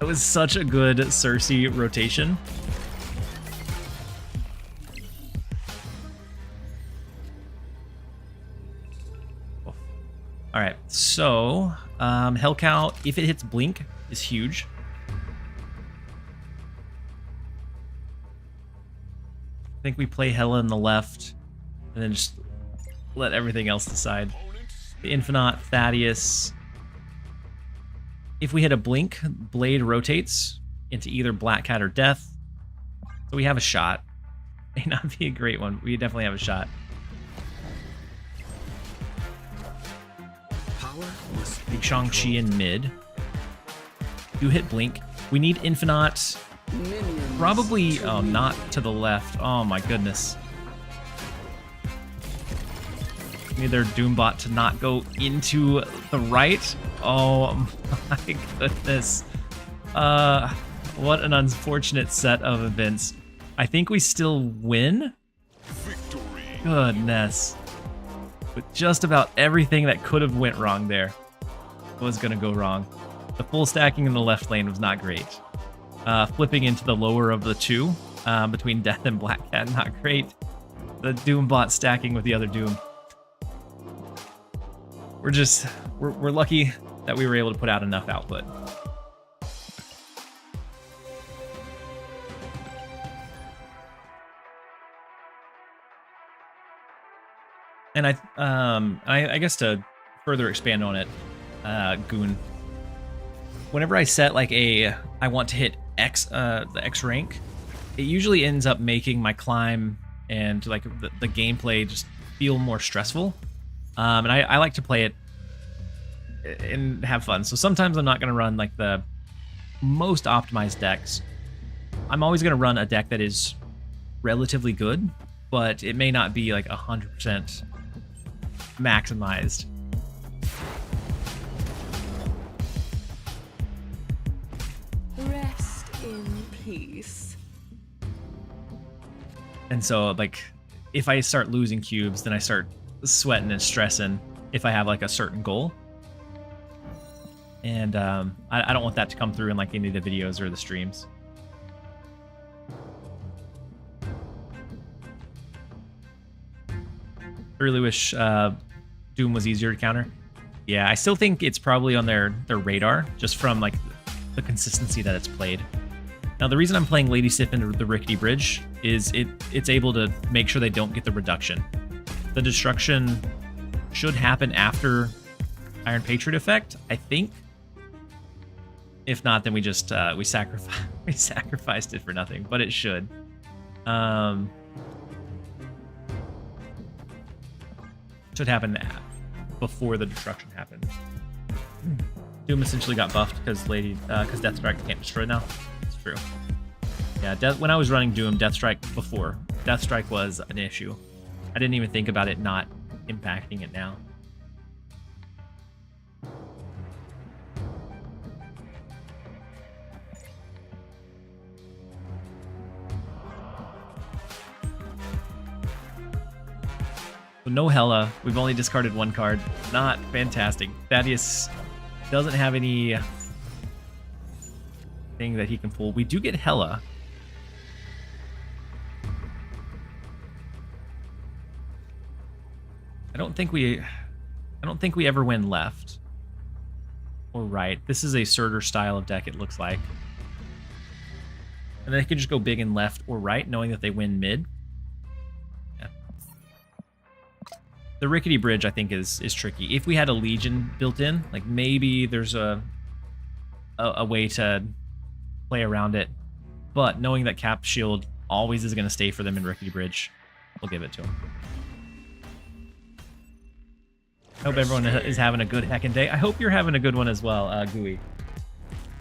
It was such a good Cersei rotation. All right, so Hellcow, if it hits Blink, is huge. I think we play Hella in the left, and then just let everything else decide. The Infinite, Thaddeus. If we hit a Blink, Blade rotates into either Black Cat or Death. So we have a shot. May not be a great one. We definitely have a shot. Big Shang-Chi in mid. You hit Blink. We need Infinite. Probably, oh, not to the left. Oh my goodness. We need their Doombot to not go into the right. Oh my goodness. What an unfortunate set of events. I think we still win. Victory. Goodness. With just about everything that could have went wrong there was going to go wrong. The full stacking in the left lane was not great. Flipping into the lower of the two between Death and Black Cat, not great. The Doombot stacking with the other Doom. We're lucky that we were able to put out enough output. And I guess to further expand on it, Goon. Whenever I set like I want to hit X, the X rank, it usually ends up making my climb and like the gameplay just feel more stressful. And I like to play it and have fun. So sometimes I'm not going to run like the most optimized decks. I'm always going to run a deck that is relatively good, but it may not be like 100% maximized. Rest in peace. And so like if I start losing cubes, then I start sweating and stressing if I have like a certain goal. And I don't want that to come through in like any of the videos or the streams. I really wish Doom was easier to counter. Yeah, I still think it's probably on their radar, just from like the consistency that it's played. Now, the reason I'm playing Lady Sif into the Rickety Bridge is it's able to make sure they don't get the reduction. The destruction should happen after Iron Patriot effect, I think. If not, then we just we sacrificed it for nothing, but it should. Should happen before the destruction happens. Doom essentially got buffed because Deathstrike can't destroy now. It's true. Yeah, when I was running Doom, Deathstrike before, Deathstrike was an issue. I didn't even think about it not impacting it now. So no Hela. We've only discarded one card. Not fantastic. Thaddeus doesn't have any thing that he can pull. We do get Hela. I don't think we ever win left or right. This is a Surtur style of deck, it looks like. And they could just go big and left or right, knowing that they win mid. Yeah. The Rickety Bridge, I think, is tricky. If we had a Legion built in, like maybe there's a way to play around it. But knowing that Cap Shield always is going to stay for them in Rickety Bridge, we'll give it to them. I hope everyone is having a good heckin' day. I hope you're having a good one as well, Gooey.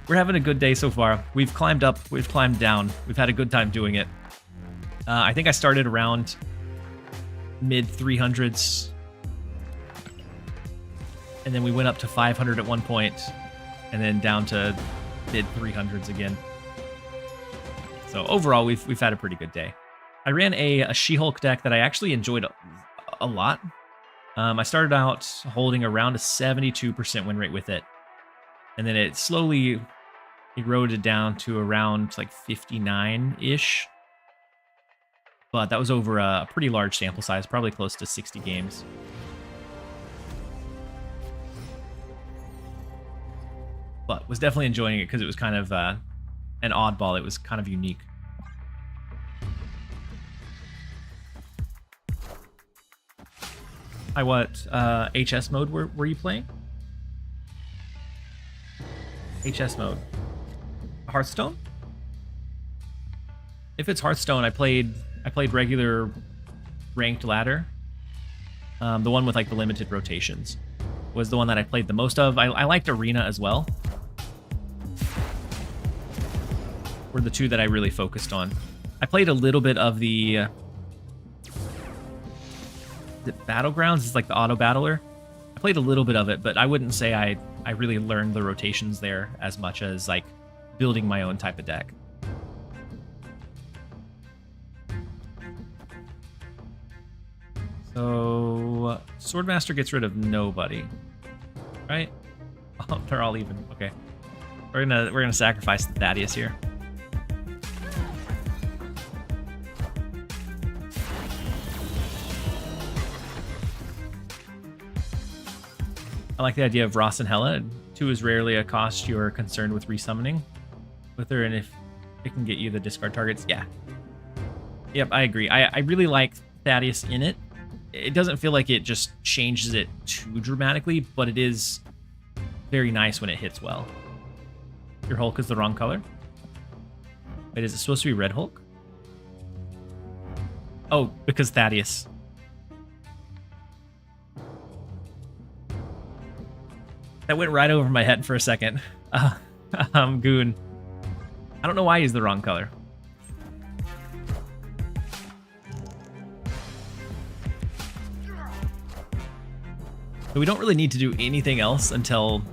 We're having a good day so far. We've climbed up, we've climbed down. We've had a good time doing it. I think I started around mid 300s. And then we went up to 500 at one point, and then down to mid 300s again. So overall, we've had a pretty good day. I ran a She-Hulk deck that I actually enjoyed a lot. I started out holding around a 72% win rate with it, and then it slowly eroded down to around like 59-ish. But that was over a pretty large sample size, probably close to 60 games. But was definitely enjoying it because it was kind of an oddball. It was kind of unique. Hi, what HS mode were you playing? HS mode. Hearthstone? If it's Hearthstone, I played regular ranked ladder. The one with like the limited rotations was the one that I played the most of. I liked Arena as well. Were the two that I really focused on. I played a little bit of the Battlegrounds. It's like the auto battler. I played a little bit of it, but I wouldn't say I really learned the rotations there as much as like building my own type of deck. So Swordmaster gets rid of nobody, right? Oh, they're all even. Okay, we're gonna sacrifice the Thaddeus here. I like the idea of Ross and Hela. 2 is rarely a cost you're concerned with resummoning with her, and if it can get you the discard targets, yeah. Yep, I agree. I really like Thaddeus in it. It doesn't feel like it just changes it too dramatically, but it is very nice when it hits well. Your Hulk is the wrong color. Wait, is it supposed to be Red Hulk? Oh, because Thaddeus. That went right over my head for a second. Goon. I don't know why he's the wrong color. So we don't really need to do anything else until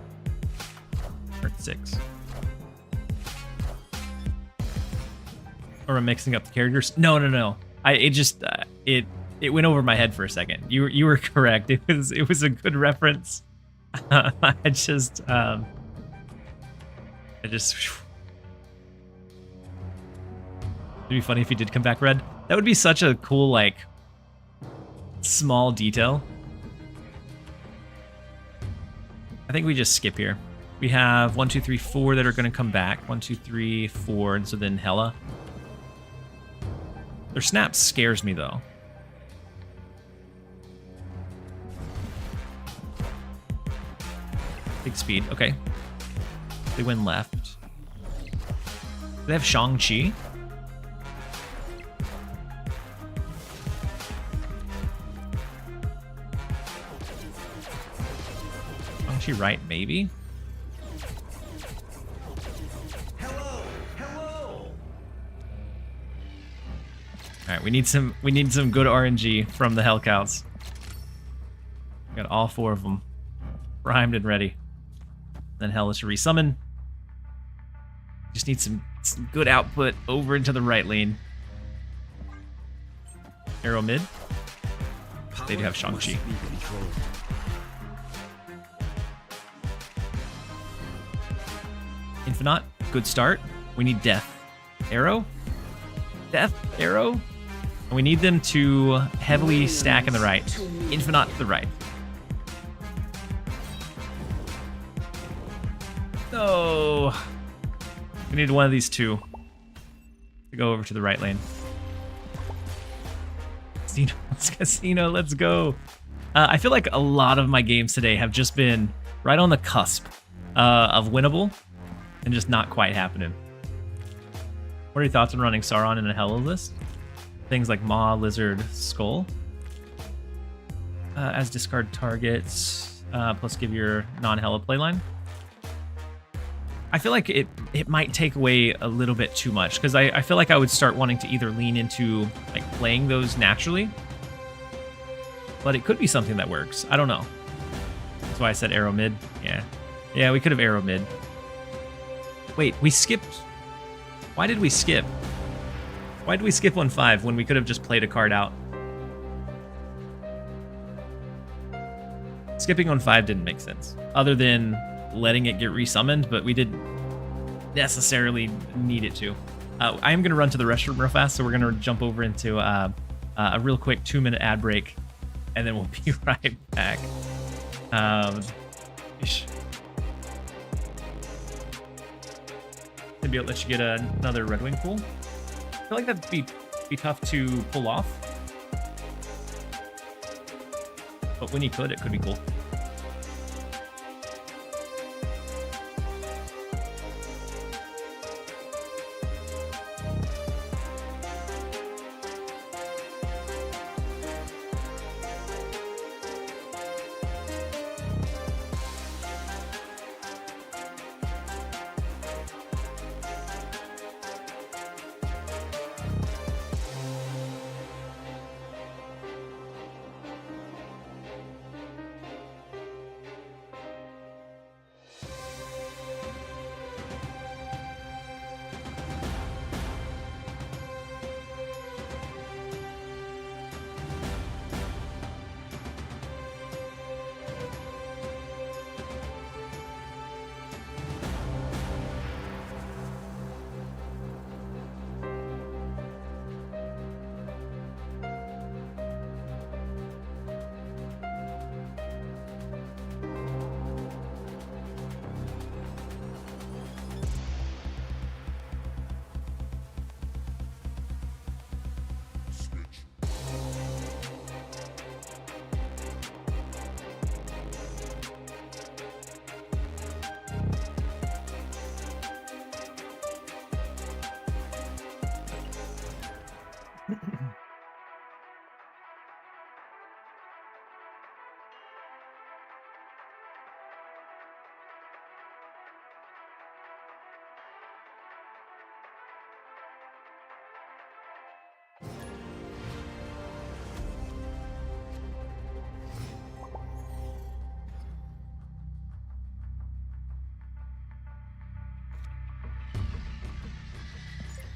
turn 6. Or I'm mixing up the characters. No. It went over my head for a second. You were correct. It was a good reference. It'd be funny if he did come back red. That would be such a cool, like, small detail. I think we just skip here. We have 1, 2, 3, 4 that are going to come back. 1, 2, 3, 4, and so then Hela. Their snap scares me, though. Big speed. Okay. They win left. Do they have Shang-Chi? Shang-Chi right, maybe? Hello. Alright, we need some good RNG from the Hellcows. Got all 4 of them primed and ready. Then Hela to resummon. Just need some good output over into the right lane. Arrow mid. They do have Shang-Chi. Infinite, good start. We need Death. Arrow. Death, Arrow. And we need them to heavily stack in the right. Infinite to the right. No. We need one of these 2 to go over to the right lane. Casino, let's go. I feel like a lot of my games today have just been right on the cusp of winnable and just not quite happening. What are your thoughts on running Sauron in a Hela list? Things like Maw, Lizard, Skull. As discard targets, plus give your non-Hela playline. I feel like it might take away a little bit too much, because I feel like I would start wanting to either lean into like playing those naturally, but it could be something that works. I don't know. That's why I said arrow mid. Yeah, we could have arrow mid. Wait, we skipped. Why did we skip? Why did we skip 1-5 when we could have just played a card out? Skipping 1-5 didn't make sense, other than letting it get resummoned, but we didn't necessarily need it to. I am going to run to the restroom real fast, so we're going to jump over into a real quick 2-minute ad break, and then we'll be right back. Maybe I'll let you get another Red Wing pull. I feel like that'd be tough to pull off, but when you could, it could be cool.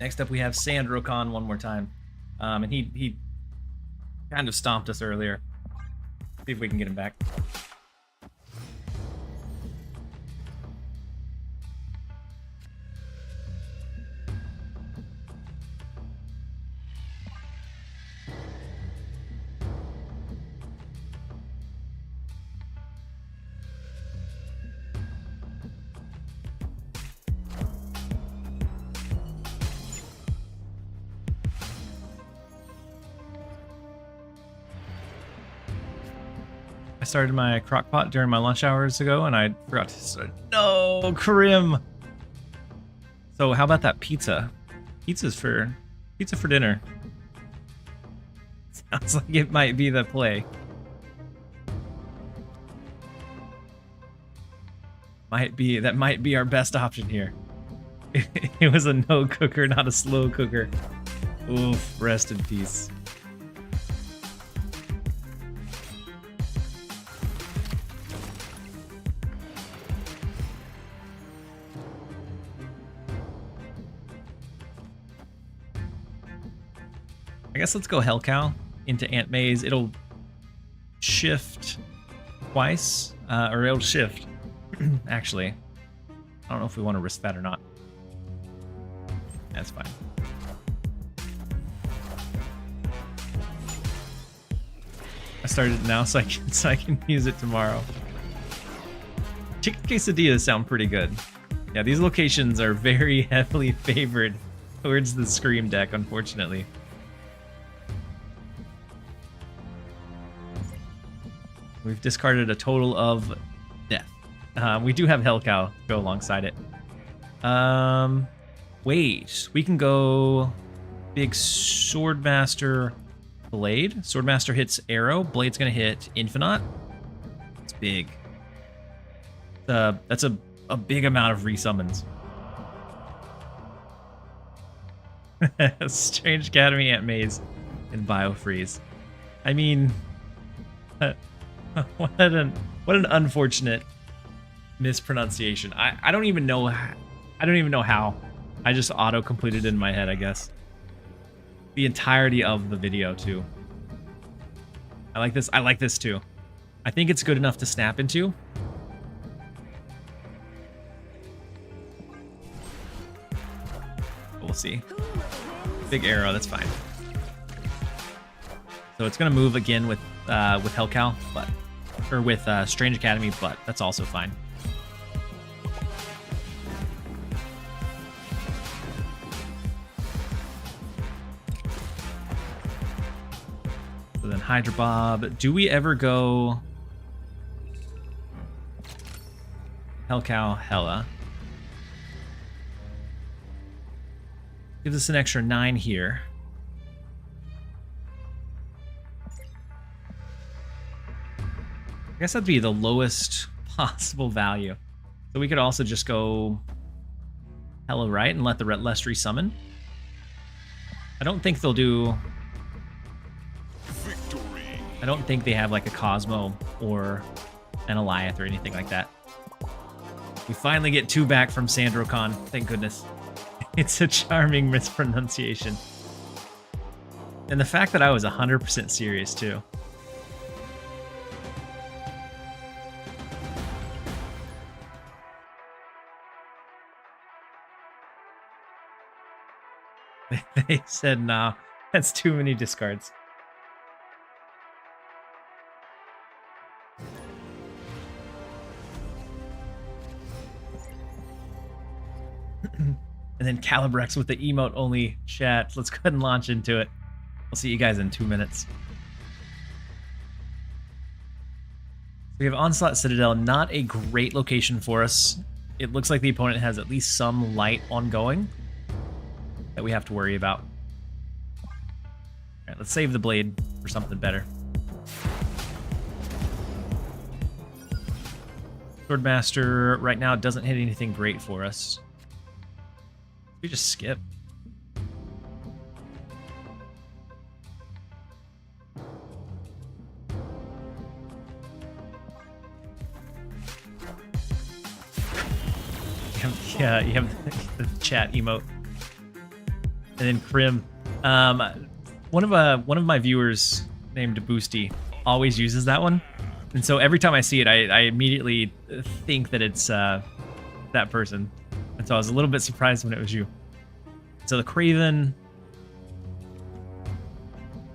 Next up, we have Sandrocon one more time. And he kind of stomped us earlier. See if we can get him back. I started my crock pot during my lunch hours ago, and I forgot to start. No, Karim. So how about that pizza? Pizza for dinner. Sounds like it might be the play. That might be our best option here. It was a no cooker, not a slow cooker. Oof, rest in peace. I guess let's go Hell Cow into Aunt May's. It'll shift twice, or it'll shift, actually. I don't know if we want to risk that or not. That's fine. I started it now so I can use it tomorrow. Chicken quesadillas sound pretty good. Yeah, these locations are very heavily favored towards the Scream deck, unfortunately. We've discarded a total of death. We do have Hell Cow go alongside it. Wait, we can go big Swordmaster Blade. Swordmaster hits arrow. Blade's gonna hit Infinite. It's big. That's a big amount of resummons. Strange Academy, Aunt Maze, and Biofreeze. I mean, what an unfortunate mispronunciation. I don't even know. I don't even know how. I just auto completed it in my head, I guess. The entirety of the video too. I like this. I like this too. I think it's good enough to snap into. We'll see. Big arrow. That's fine. So it's gonna move again with Hellcow, but with Strange Academy, but that's also fine. So then Hydra Bob. Do we ever go Hellcow Hella? Gives us an extra 9 here. I guess that'd be the lowest possible value. So we could also just go Hello Right and let the Lest resummon. I don't think they'll do... Victory. I don't think they have like a Cosmo or an Eliath or anything like that. We finally get 2 back from Sandrocon. Thank goodness. It's a charming mispronunciation. And the fact that I was 100% serious too. They said, nah, that's too many discards. And then Calibrex with the emote only chat. Let's go ahead and launch into it. I'll see you guys in 2 minutes. We have Onslaught Citadel, not a great location for us. It looks like the opponent has at least some light ongoing that we have to worry about. let's save the blade for something better. Swordmaster right now doesn't hit anything great for us. We just skip. Yeah, you have the chat emote, and then Krim. One of my viewers named Boosty always uses that one, and so every time I see it, I immediately think that it's that person, and so I was a little bit surprised when it was you. So the Craven,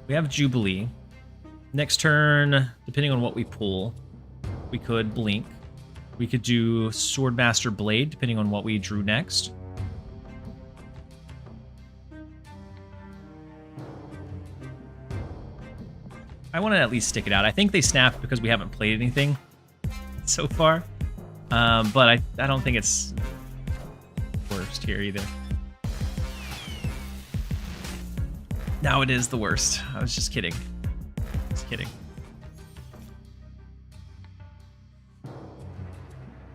we have Jubilee. Next turn, depending on what we pull, we could blink. We could do Swordmaster Blade, depending on what we drew next. I want to at least stick it out. I think they snapped because we haven't played anything so far. But I don't think it's worst here either. No, it is the worst. I was just kidding. Just kidding.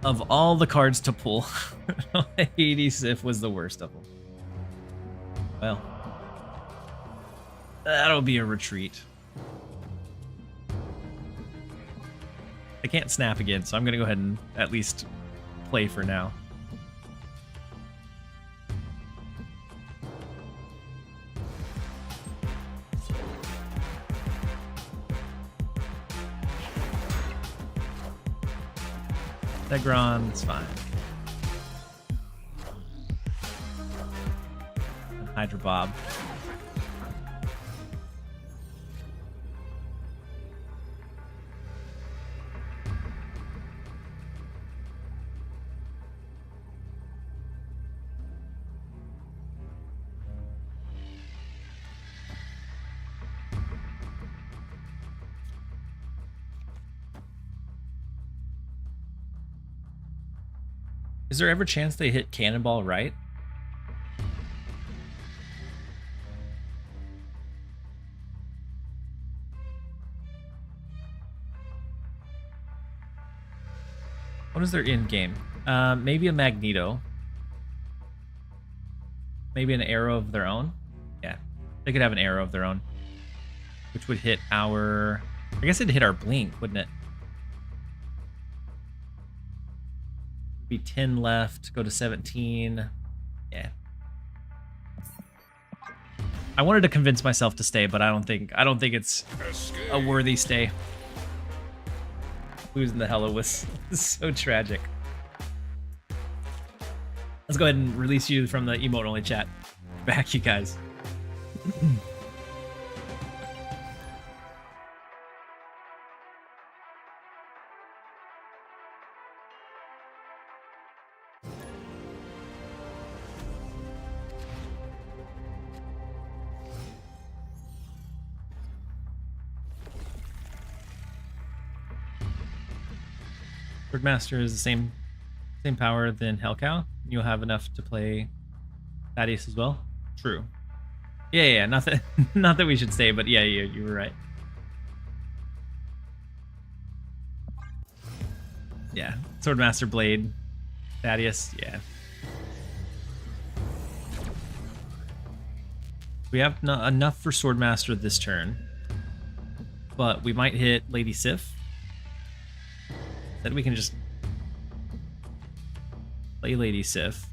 Of all the cards to pull, Hades Sif was the worst of them. Well, that'll be a retreat. I can't snap again, so I'm going to go ahead and at least play for now. Degron, it's fine. And Hydra Bob. Is there ever a chance they hit Cannonball right? What is their end game? Maybe a Magneto. Maybe an arrow of their own. Yeah, they could have an arrow of their own, which would hit our... I guess it'd hit our blink, wouldn't it? Be 10 left, go to 17. Yeah. I wanted to convince myself to stay, but I don't think it's a worthy stay. Losing the Hello was so tragic. Let's go ahead and release you from the emote only chat. Back, you guys. Swordmaster is the same power than Hellcow. You'll have enough to play Thaddeus as well. True. Yeah. Not that we should say, but yeah, you were right. Yeah, Swordmaster Blade, Thaddeus. Yeah. We have enough for Swordmaster this turn, but we might hit Lady Sif. Then we can just play Lady Sif.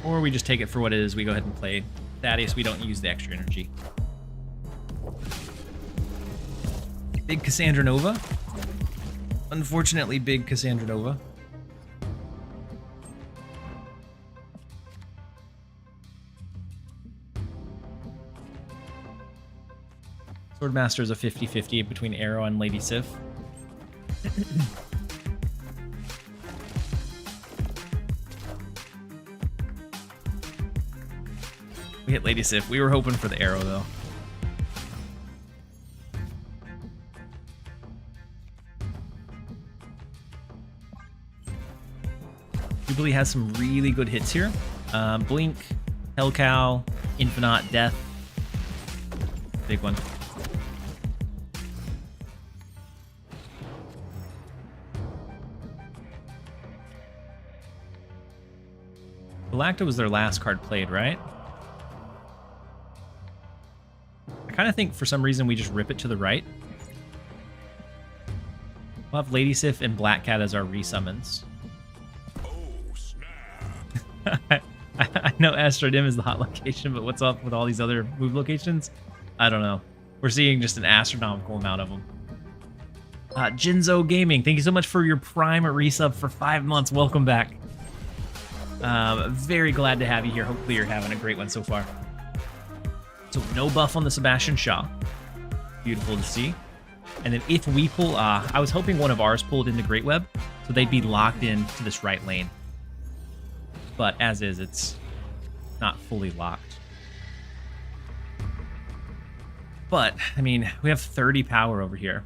Or we just take it for what it is. We go ahead and play Thaddeus. We don't use the extra energy. Big Cassandra Nova. Unfortunately, big Cassandra Nova. Swordmaster is a 50-50 between Arrow and Lady Sif. We hit Lady Sif. We were hoping for the Arrow, though. Jubilee has some really good hits here. Blink, Hellcow, Infinite, Death. Big one. Galacta was their last card played, right? I kind of think for some reason we just rip it to the right. We'll have Lady Sif and Black Cat as our resummons. Oh, snap. I know Astrodim is the hot location, but what's up with all these other move locations? I don't know. We're seeing just an astronomical amount of them. Jinzo Gaming, thank you so much for your Prime resub for 5 months. Welcome back. Very glad to have you here. Hopefully you're having a great one so far. So no buff on the Sebastian Shaw. Beautiful to see. And then if we pull, I was hoping one of ours pulled into Great Web, so they'd be locked in to this right lane. But as is, it's not fully locked. But, I mean, we have 30 power over here.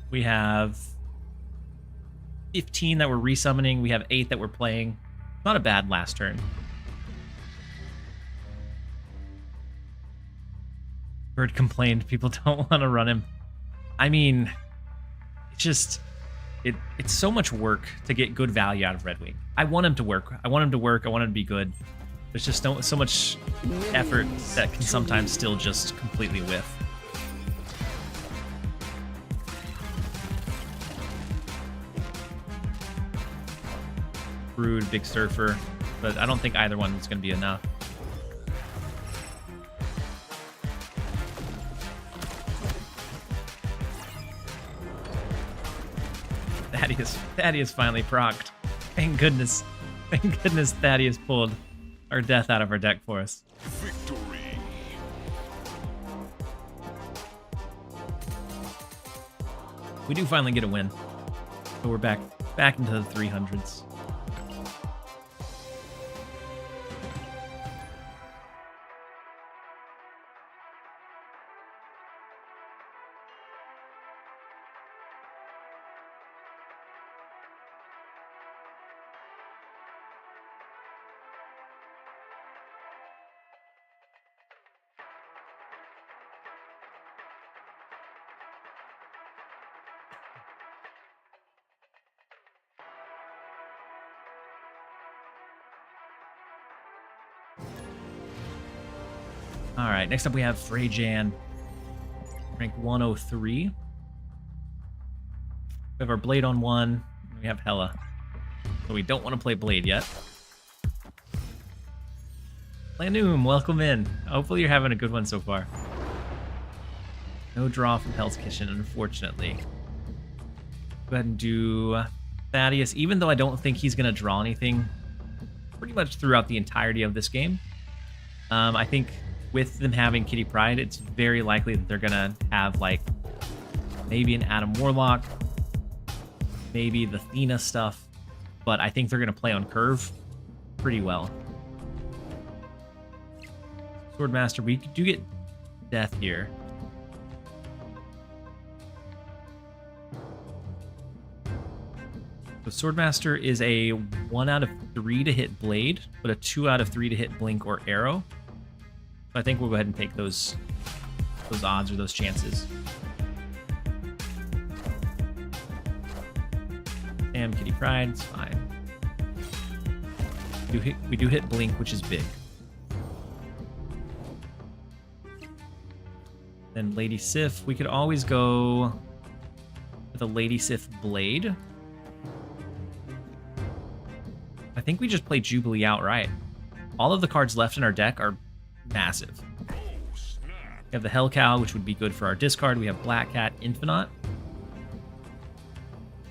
We have 15 that we're resummoning. We have 8 that we're playing. Not a bad last turn. Bird complained people don't want to run him. I mean, it's just, it's so much work to get good value out of Red Wing. I want him to work. I want him to work. I want him to be good. There's just so much effort that can sometimes still just completely whiff. Brood, Big Surfer, but I don't think either one is going to be enough. Thaddeus finally procced. Thank goodness. Thank goodness Thaddeus pulled our death out of our deck for us. Victory. We do finally get a win. So we're back into the 300s. All right, next up we have Freyjan, rank 103. We have our Blade on 1, and we have Hela. So we don't want to play Blade yet. Lanum, welcome in. Hopefully you're having a good one so far. No draw from Hell's Kitchen, unfortunately. Go ahead and do Thaddeus, even though I don't think he's going to draw anything pretty much throughout the entirety of this game. I think with them having Kitty Pryde, it's very likely that they're going to have, like, maybe an Adam Warlock, maybe the Thena stuff, but I think they're going to play on curve pretty well. Swordmaster, we do get death here. So Swordmaster is a 1 out of 3 to hit Blade, but a 2 out of 3 to hit Blink or Arrow. So I think we'll go ahead and take those odds or those chances. Damn, Kitty Pryde, it's fine. We do hit Blink, which is big. Then Lady Sif, we could always go with a Lady Sif Blade. I think we just play Jubilee outright. All of the cards left in our deck are massive. Oh, snap. We have the Hellcow, which would be good for our discard. We have Black Cat, Infinite.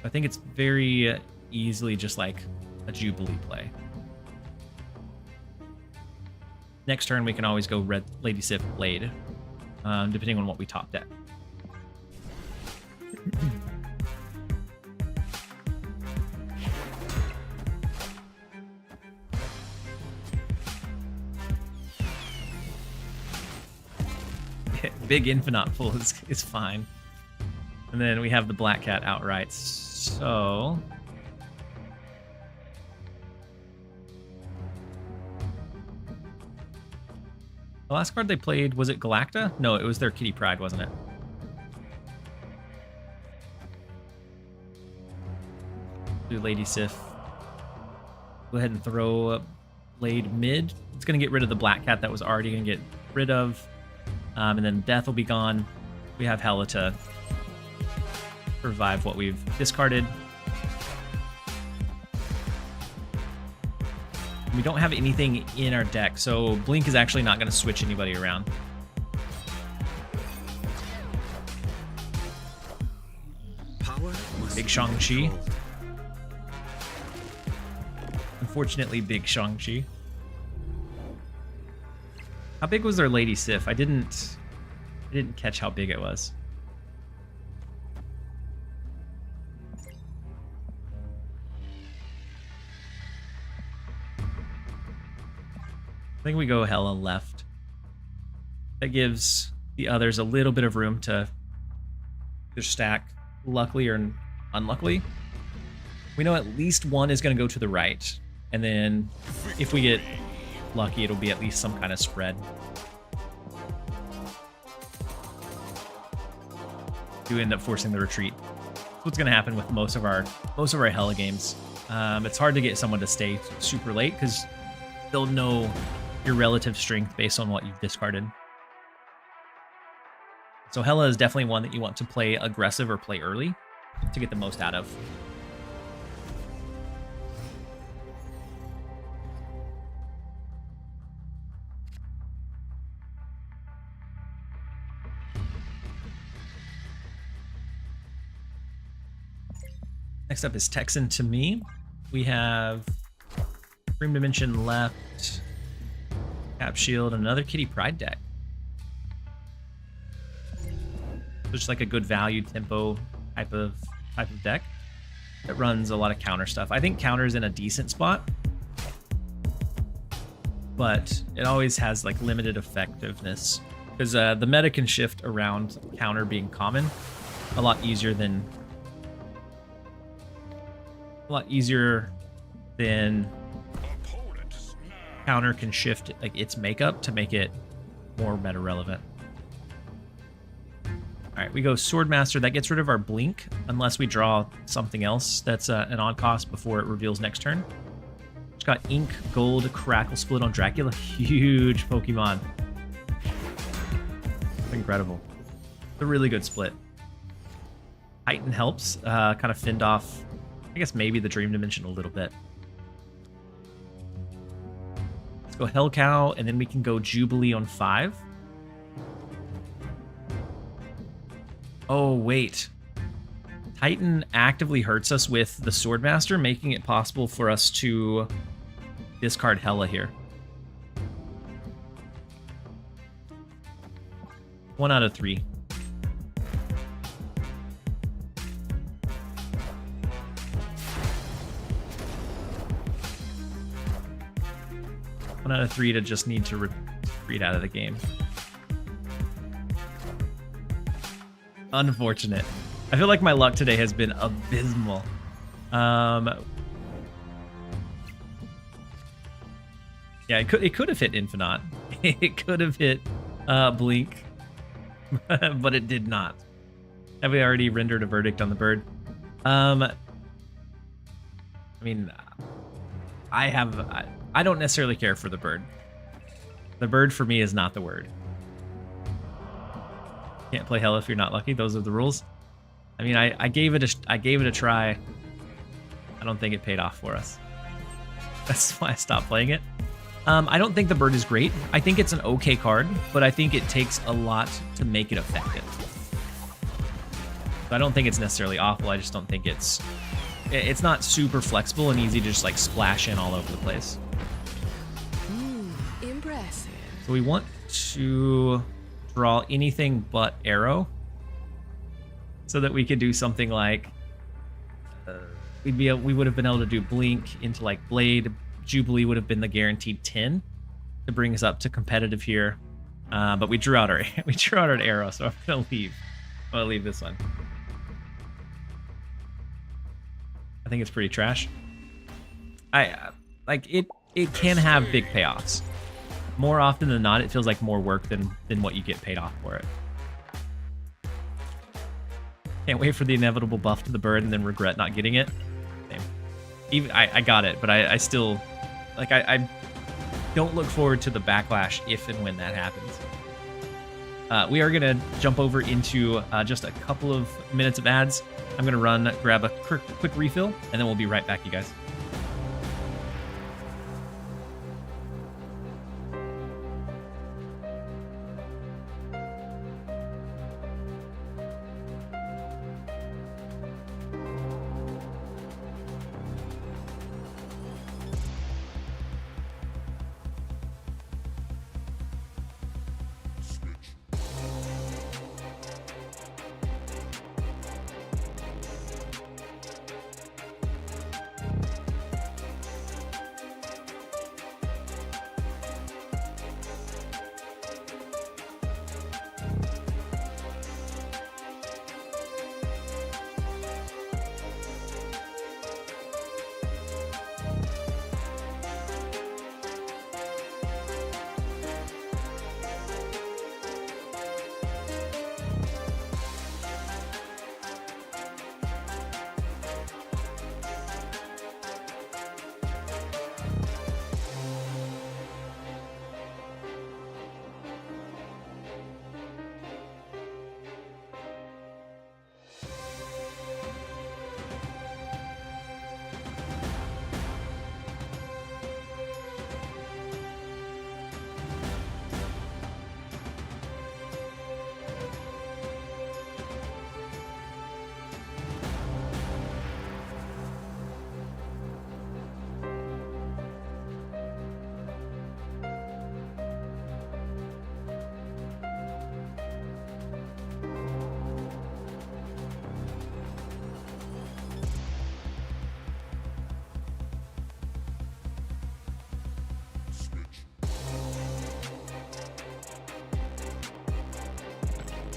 I think it's very easily just like a Jubilee play. Next turn, we can always go Red Lady Sif Blade, depending on what we top deck. Big Infinite pull is fine. And then we have the Black Cat outright. So The last card they played, was it Galacta? No, it was their Kitty Pryde, wasn't it? Do Lady Sif. Go ahead and throw Blade mid. It's going to get rid of the Black Cat that was already going to get rid of. And then Death will be gone. We have Hela to revive what we've discarded. We don't have anything in our deck, so Blink is actually not going to switch anybody around. Big Shang-Chi. Unfortunately, big Shang-Chi. How big was their Lady Sif? I didn't catch how big it was. I think we go Hela left. That gives the others a little bit of room to stack, luckily or unluckily. We know at least one is going to go to the right. And then if we get lucky, it'll be at least some kind of spread. Do end up forcing the retreat. That's what's going to happen with most of our Hela games. It's hard to get someone to stay super late because they'll know your relative strength based on what you've discarded. So Hela is definitely one that you want to play aggressive or play early to get the most out of. Next up is Texan to me. We have Dream Dimension left, Cap Shield, and another Kitty Pryde deck. Just like a good value tempo type of deck that runs a lot of counter stuff. I think counter's in a decent spot, but it always has like limited effectiveness because the meta can shift around counter being common a lot easier than counter can shift like its makeup to make it more meta relevant. All right, we go Swordmaster. That gets rid of our Blink unless we draw something else that's an odd cost before it reveals next turn. It's got Ink, Gold, Crackle Split on Dracula. Huge Pokemon. Incredible. It's a really good split. Titan helps, kind of fend off, I guess maybe the Dream Dimension a little bit. Let's go Hellcow, and then we can go Jubilee on 5. Oh, wait. Titan actively hurts us with the Swordmaster, making it possible for us to discard Hela here. 1 out of 3. One out of 3 to just need to retreat out of the game. Unfortunate. I feel like my luck today has been abysmal. Yeah, it could have hit Infinite. It could have hit Blink, but it did not. Have we already rendered a verdict on the bird? I mean, I don't necessarily care for the bird. The bird for me is not the word. Can't play Hela if you're not lucky. Those are the rules. I mean, I gave it a try. I don't think it paid off for us. That's why I stopped playing it. I don't think the bird is great. I think it's an okay card, but I think it takes a lot to make it effective. So I don't think it's necessarily awful. I just don't think it's not super flexible and easy to just like splash in all over the place. Impressive. So we want to draw anything but arrow so that we could do something like we would have been able to do Blink into like Blade. Jubilee would have been the guaranteed 10 to bring us up to competitive here, but we drew out our arrow, so I'm gonna leave this one. I think it's pretty trash. It can have big payoffs, more often than not, it feels like more work than what you get paid off for it. Can't wait for the inevitable buff to the bird and then regret not getting it. Same. Even I got it, but I still like I don't look forward to the backlash if and when that happens. We are gonna jump over into just a couple of minutes of ads. I'm gonna run, grab a quick refill, and then we'll be right back, you guys.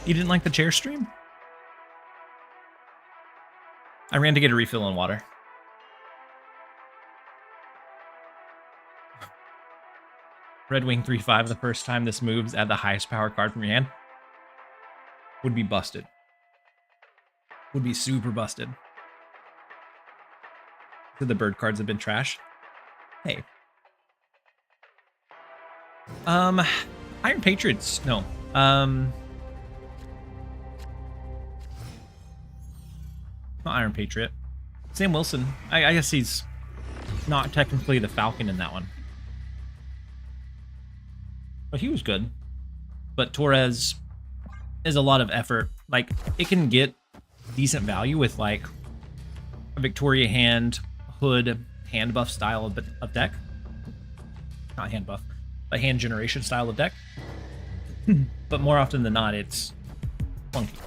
You didn't like the chair stream? I ran to get a refill on water. Red Wing 3-5, the first time this moves, add the highest power card from your hand. Would be busted. Would be super busted. So the bird cards have been trash. Hey. Iron Patriots. No. Not Iron Patriot. Sam Wilson. I guess he's not technically the Falcon in that one. But he was good. But Torres is a lot of effort. Like, it can get decent value with, like, a Victoria hand, Hood, hand buff style of deck. Not hand buff, a hand generation style of deck. But more often than not, it's funky.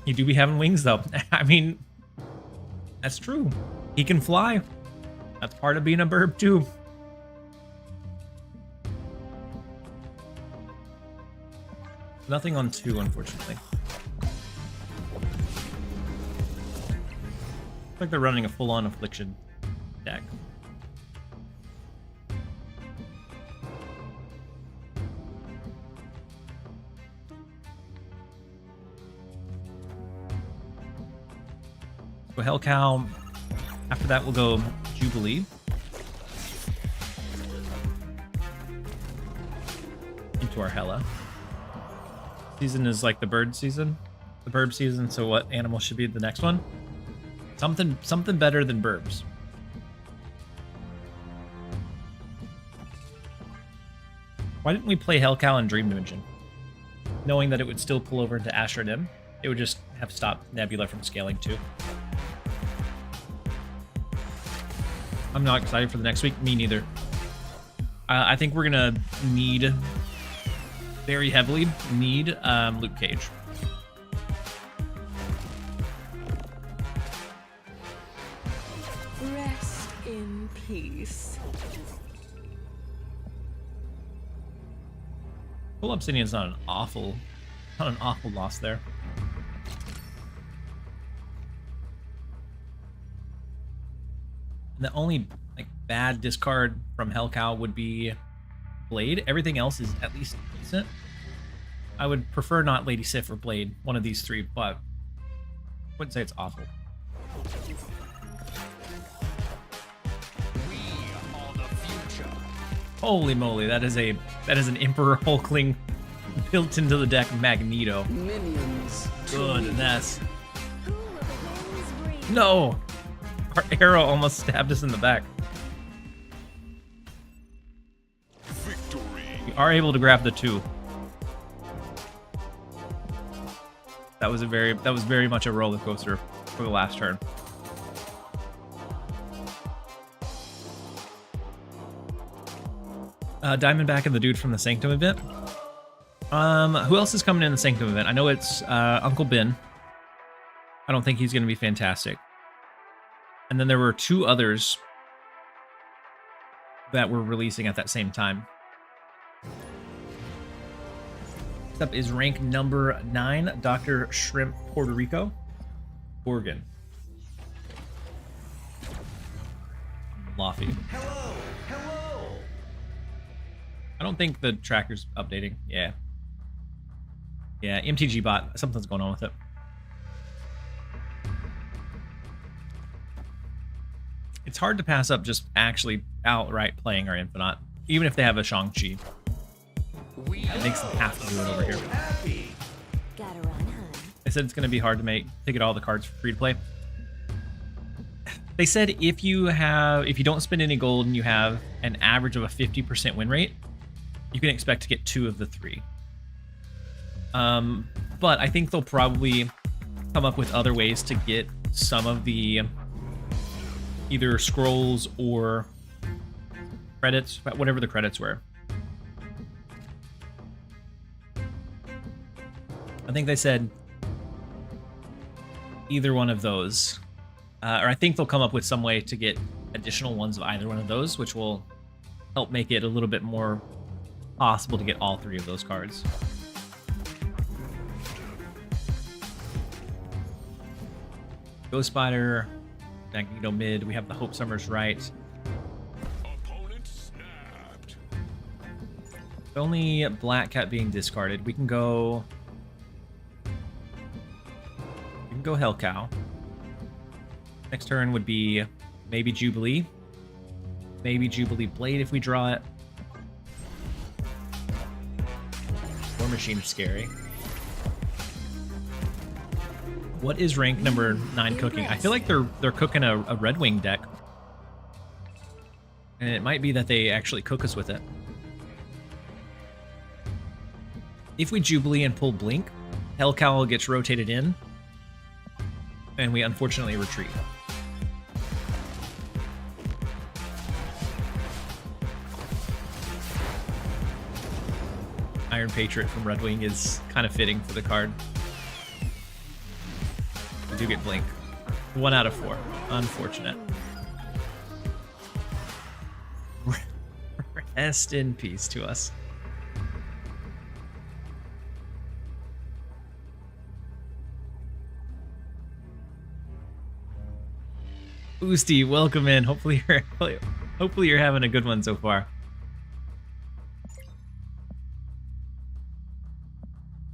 You do be having wings, though. I mean, that's true. He can fly. That's part of being a burb, too. Nothing on 2, unfortunately. Looks like they're running a full-on Affliction deck. So Hell Cow. After that, we'll go Jubilee. Into our Hella. Season is like the bird season. The burb season, so what animal should be the next one? Something better than burbs. Why didn't we play Hell Cow and Dream Dimension? Knowing that it would still pull over into Astro Dim, it would just have stopped Nebula from scaling too. I'm not excited for the next week. Me neither. I think we're gonna need, very heavily need, Luke Cage. Rest in peace. Full Obsidian's not an awful loss there. The only like bad discard from Hellcow would be Blade. Everything else is at least decent. I would prefer not Lady Sif or Blade, one of these three, but I wouldn't say it's awful. We are the future. Holy moly, that is an Emperor Hulkling built into the deck Magneto. Minions. Goodness. Who will the winds bring? No! Our arrow almost stabbed us in the back. Victory. We are able to grab the 2. That was very much a roller coaster for the last turn. Diamondback and the dude from the Sanctum event. Who else is coming in the Sanctum event? I know it's Uncle Ben. I don't think he's going to be fantastic. And then there were 2 others that were releasing at that same time. Next up is rank number 9, Dr. Shrimp Puerto Rico, Oregon. Laffy. Hello. Hello. I don't think the tracker's updating. Yeah. Yeah, MTG bot. Something's going on with it. It's hard to pass up just actually outright playing our Infinite, even if they have a Shang-Chi. It makes them have to do it over here. Happy. Gotta run, hun. They said it's going to be hard to get all the cards for free to play. They said if you don't spend any gold and you have an average of a 50% win rate, you can expect to get 2 of the 3. But I think they'll probably come up with other ways to get some of the either scrolls or credits, whatever the credits were. I think they said either one of those. Or I think they'll come up with some way to get additional ones of either one of those, which will help make it a little bit more possible to get all 3 of those cards. Ghost Spider, Magneto mid. We have the Hope Summers right. Opponent snapped. Only Black Cat being discarded. We can go Hellcow. Next turn would be maybe Jubilee. Maybe Jubilee Blade if we draw it. War Machine's scary. What is rank number 9 cooking? I feel like they're cooking a Red Wing deck. And it might be that they actually cook us with it. If we Jubilee and pull Blink, Hellcow gets rotated in. And we unfortunately retreat. Iron Patriot from Red Wing is kind of fitting for the card. We do get Blink. 1 out of 4. Unfortunate. Rest in peace to us. Oosty, welcome in. Hopefully you're having a good one so far.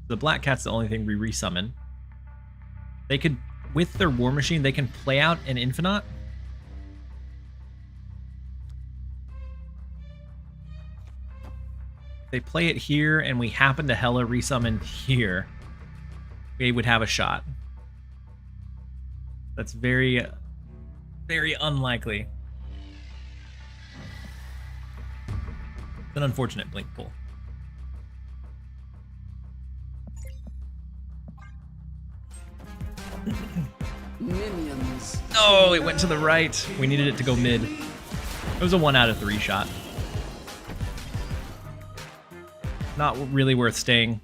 The Black Cat's the only thing we resummon. They could, with their War Machine, they can play out an Infinite. If they play it here and we happen to hella resummon here, we would have a shot. That's very, very unlikely. It's an unfortunate Blink pull. Minions. No, it went to the right. We needed it to go mid. It was a 1 out of 3 shot. Not really worth staying,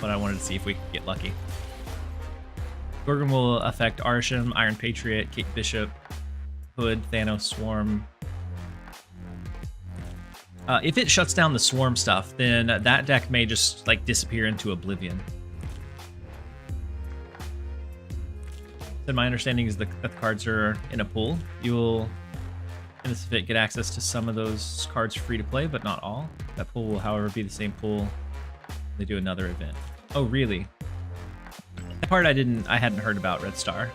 but I wanted to see if we could get lucky. Gorgon will affect Arsham, Iron Patriot, Kate Bishop, Hood, Thanos, Swarm. If it shuts down the Swarm stuff, then that deck may just like disappear into oblivion. Then my understanding is that the cards are in a pool. You will, in this event, get access to some of those cards free to play, but not all. That pool will, however, be the same pool they do another event. Oh, really? That part I hadn't heard about, Red Star.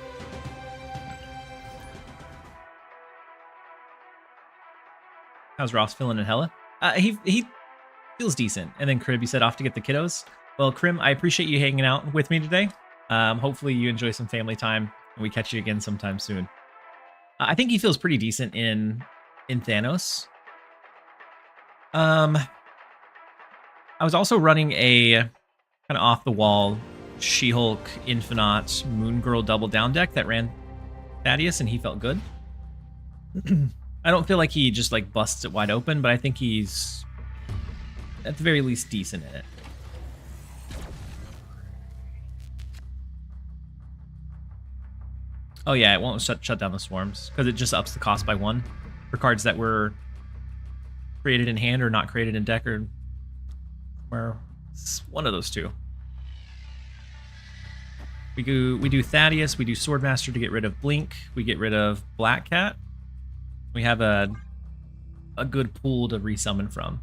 How's Ross feeling in Hella? He feels decent. And then Crib, you said off to get the kiddos. Well, Krim, I appreciate you hanging out with me today. Hopefully you enjoy some family time and we catch you again sometime soon. I think he feels pretty decent in Thanos. I was also running a kind of off the wall She-Hulk, Infinite, Moon Girl double down deck that ran Thaddeus, and he felt good. I don't feel like he just like busts it wide open, but I think he's at the very least decent in it. Oh yeah, it won't shut down the swarms because it just ups the cost by 1 for cards that were created in hand or not created in deck, or one of those two. We do Thaddeus, we do Swordmaster to get rid of Blink, we get rid of Black Cat. We have a good pool to resummon from.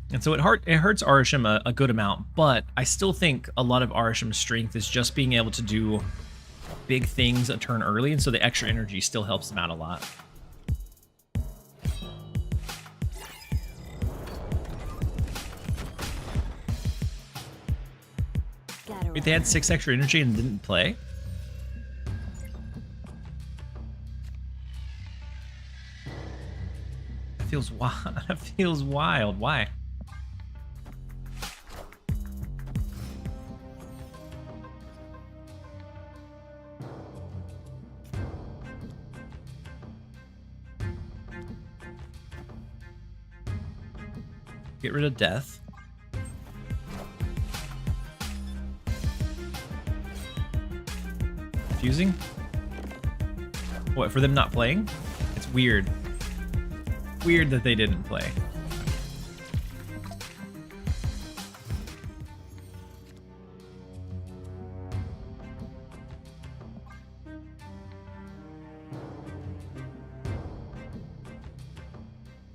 And so it hurts Arisham a good amount, but I still think a lot of Arisham's strength is just being able to do big things a turn early, and so the extra energy still helps him out a lot. Wait, they had 6 extra energy and didn't play? That feels wild. That feels wild. Why? Get rid of death. Confusing? What, for them not playing? It's weird. Weird that they didn't play.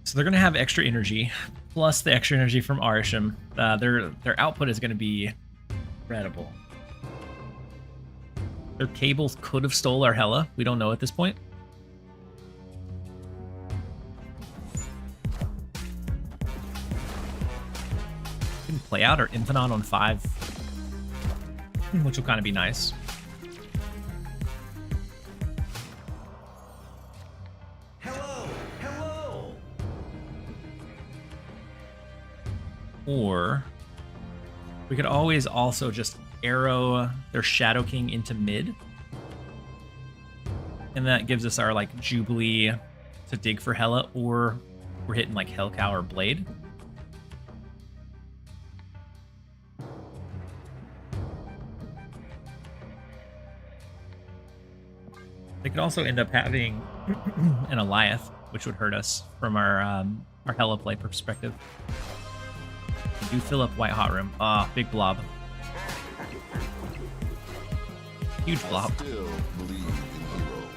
So they're going to have extra energy, plus the extra energy from Arisham. Their output is going to be incredible. Their cables could have stole our Hella. We don't know at this point. We can play out our Infinite on 5, which will kind of be nice. Hello! Or we could always also just arrow their Shadow King into mid. And that gives us our like Jubilee to dig for Hella, or we're hitting like Hellcow or Blade. They could also end up having an Eliath, which would hurt us from our Hella play perspective. We do fill up White Hot Room. Ah, big blob. Huge blob. I still believe in heroes.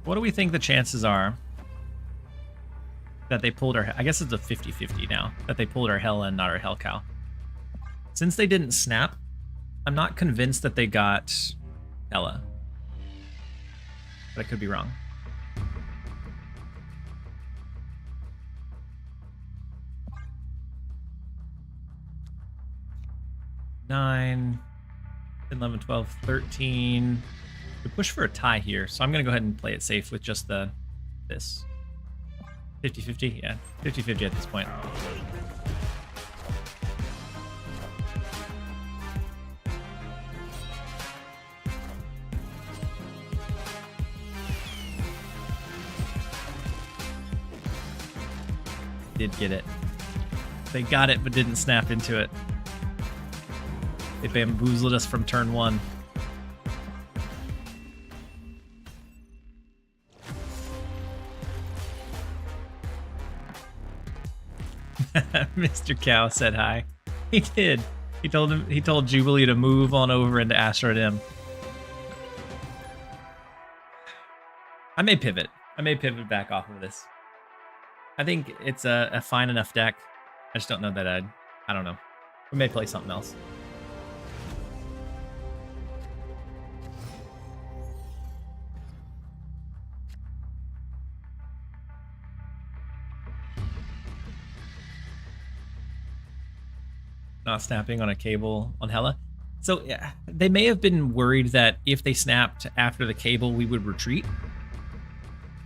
What do we think the chances are that they pulled our... I guess it's a 50-50 now, that they pulled our Hella and not our Hellcow. Since they didn't snap, I'm not convinced that they got Hella. But I could be wrong. Nine, 10, 11, 12, 13. We push for a tie here, so I'm going to go ahead and play it safe with just this. 50-50? Yeah, 50-50 at this point. did get it. They got it, but didn't snap into it. They bamboozled us from turn 1. Mr. Cow said hi. He did. He told Jubilee to move on over into Asteroid M. I may pivot. I may pivot back off of this. I think it's a fine enough deck. I just don't know that I don't know. We may play something else. Not snapping on a cable on Hela. So yeah, they may have been worried that if they snapped after the cable, we would retreat.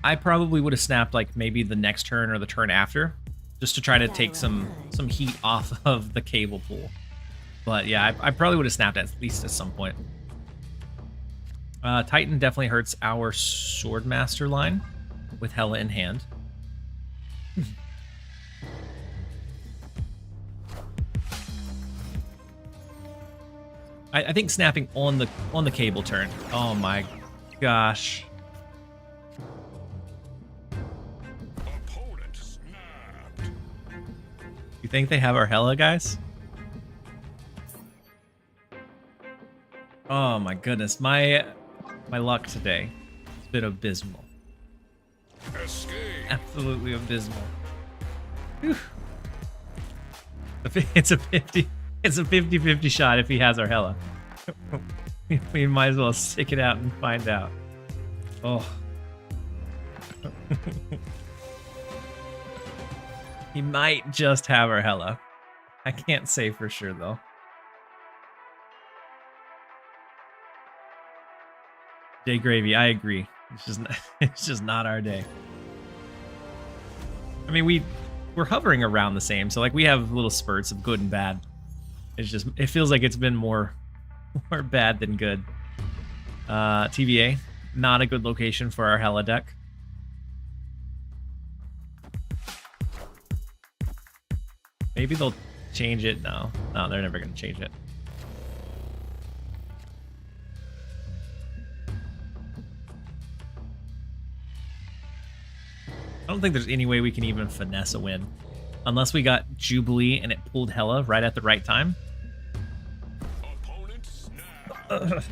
I probably would have snapped like maybe the next turn or the turn after, just to try to take some heat off of the cable pool. But yeah, I probably would have snapped at least at some point. Titan definitely hurts our Swordmaster line with Hela in hand. I think snapping on the cable turn. Oh my gosh. Opponent snapped. You think they have our Hela, guys? Oh my goodness, my luck today has been abysmal. Escape. Absolutely abysmal. Whew. It's a 50-50 shot if he has our Hela. We might as well stick it out and find out. Oh. He might just have our Hela. I can't say for sure though. Jay Gravy, I agree. It's just not our day. I mean, we're hovering around the same, so like we have little spurts of good and bad. It feels like it's been more bad than good. TVA, not a good location for our Hela deck. Maybe they'll change it. No, they're never gonna change it. I don't think there's any way we can even finesse a win. Unless we got Jubilee and it pulled Hela right at the right time. Opponent snapped.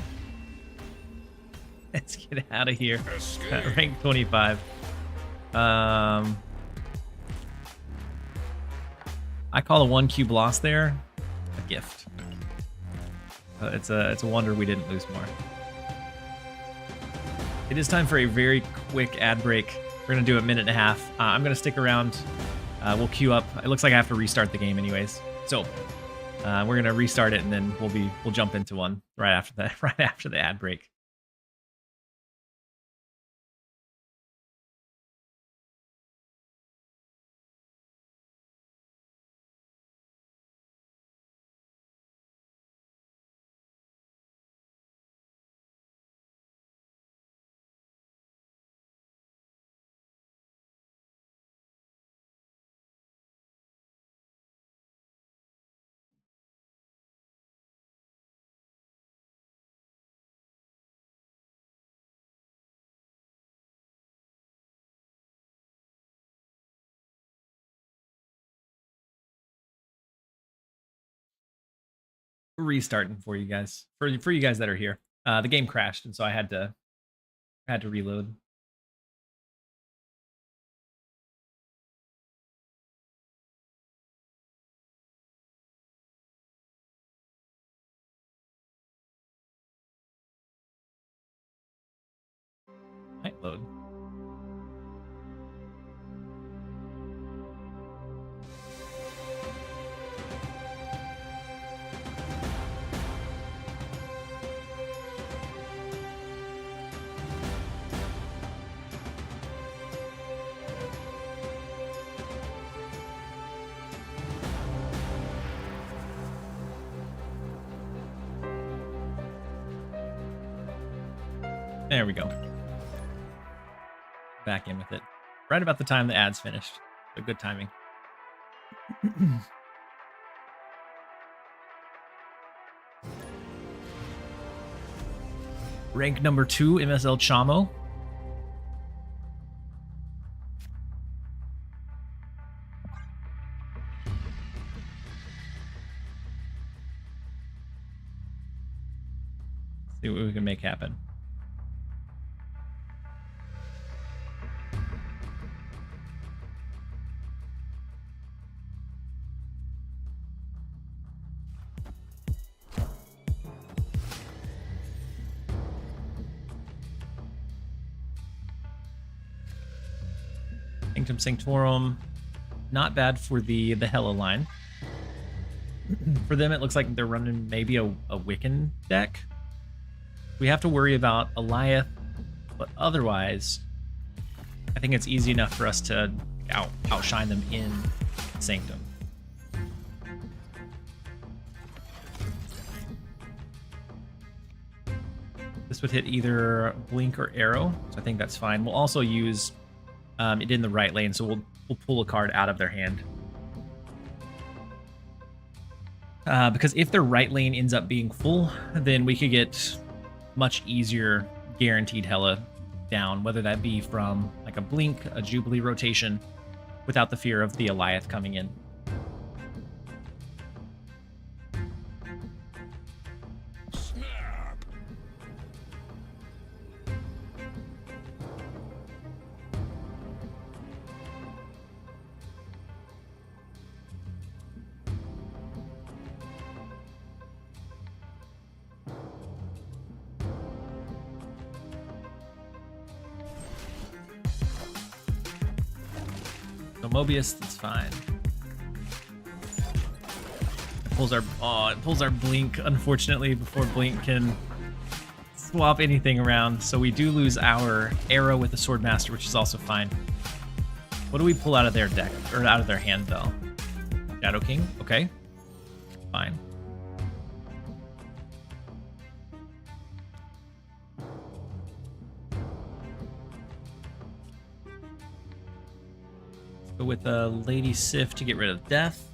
Let's get out of here. Escape. Rank 25. I call a 1-cube loss there a gift. It's a wonder we didn't lose more. It is time for a very quick ad break. We're gonna do a minute and a half. I'm gonna stick around. We'll queue up. It looks like I have to restart the game anyways. So we're gonna restart it and then we'll jump into one right after the ad break. Restarting for you guys. For you guys that are here. The game crashed, and so I had to reload. Might load. There we go. Back in with it. Right about the time the ad's finished. So good timing. Rank number 2, MSL Chamo. See what we can make happen. Sanctum Sanctorum, not bad for the Hella line. For them, it looks like they're running maybe a Wiccan deck. We have to worry about Eliath, but otherwise, I think it's easy enough for us to outshine them in Sanctum. This would hit either Blink or Arrow, so I think that's fine. We'll also use it in the right lane, so we'll pull a card out of their hand. Because if their right lane ends up being full, then we could get much easier guaranteed Hella down, whether that be from like a Blink, a Jubilee rotation, without the fear of the Eliath coming in. Snap. So Mobius, that's fine. It pulls our Blink, unfortunately, before Blink can swap anything around. So we do lose our Arrow with the Swordmaster, which is also fine. What do we pull out of their deck, or out of their hand, though? Shadow King? Okay. Fine. Go with a Lady Sif to get rid of Death.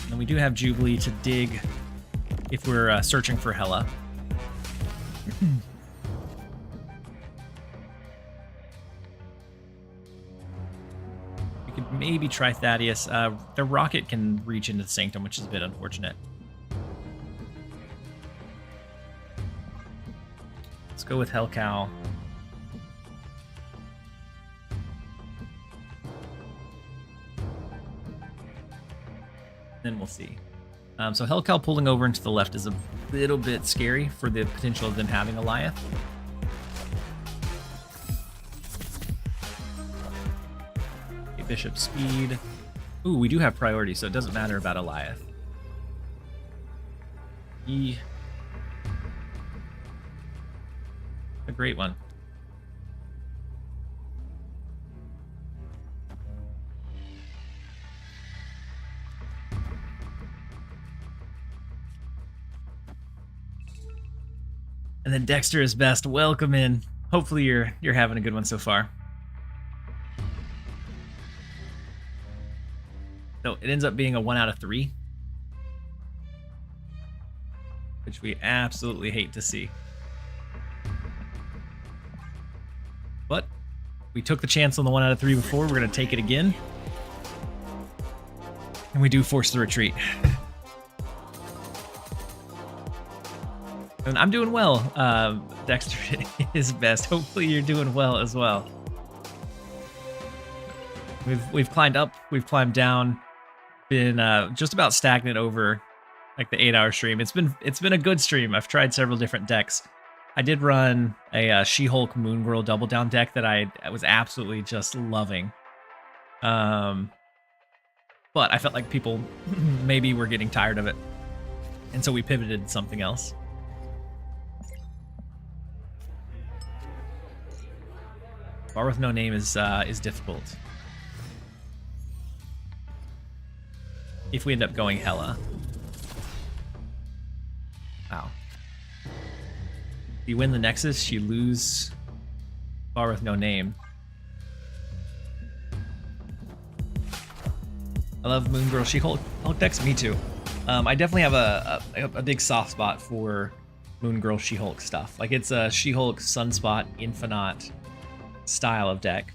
And we do have Jubilee to dig if we're searching for Hella. Maybe try Thaddeus. The rocket can reach into the Sanctum, which is a bit unfortunate. Let's go with Hellcow. Then we'll see. So Hellcow pulling over into the left is a little bit scary for the potential of them having Eliath. Bishop speed. Ooh, we do have priority, so it doesn't matter about Eliath. A great one. And then Dexter is best. Welcome in. Hopefully you're having a good one so far. So it ends up being a 1 out of 3, which we absolutely hate to see. But we took the chance on the 1 out of 3 before. We're going to take it again. And we do force the retreat. And I'm doing well. Dexter is best. Hopefully you're doing well as well. We've climbed up. We've climbed down. Been just about stagnant over like the 8-hour stream. It's been a good stream. I've tried several different decks. I did run a She-Hulk Moon Girl double down deck that I was absolutely just loving. But I felt like people maybe were getting tired of it, and so we pivoted to something else. Bar with no name is difficult. If we end up going Hella. Wow. If you win the Nexus, you lose Bar with no name. I love Moon Girl She-Hulk decks. Me too. I definitely have a big soft spot for Moon Girl She-Hulk stuff. Like it's a She-Hulk Sunspot Infinite style of deck.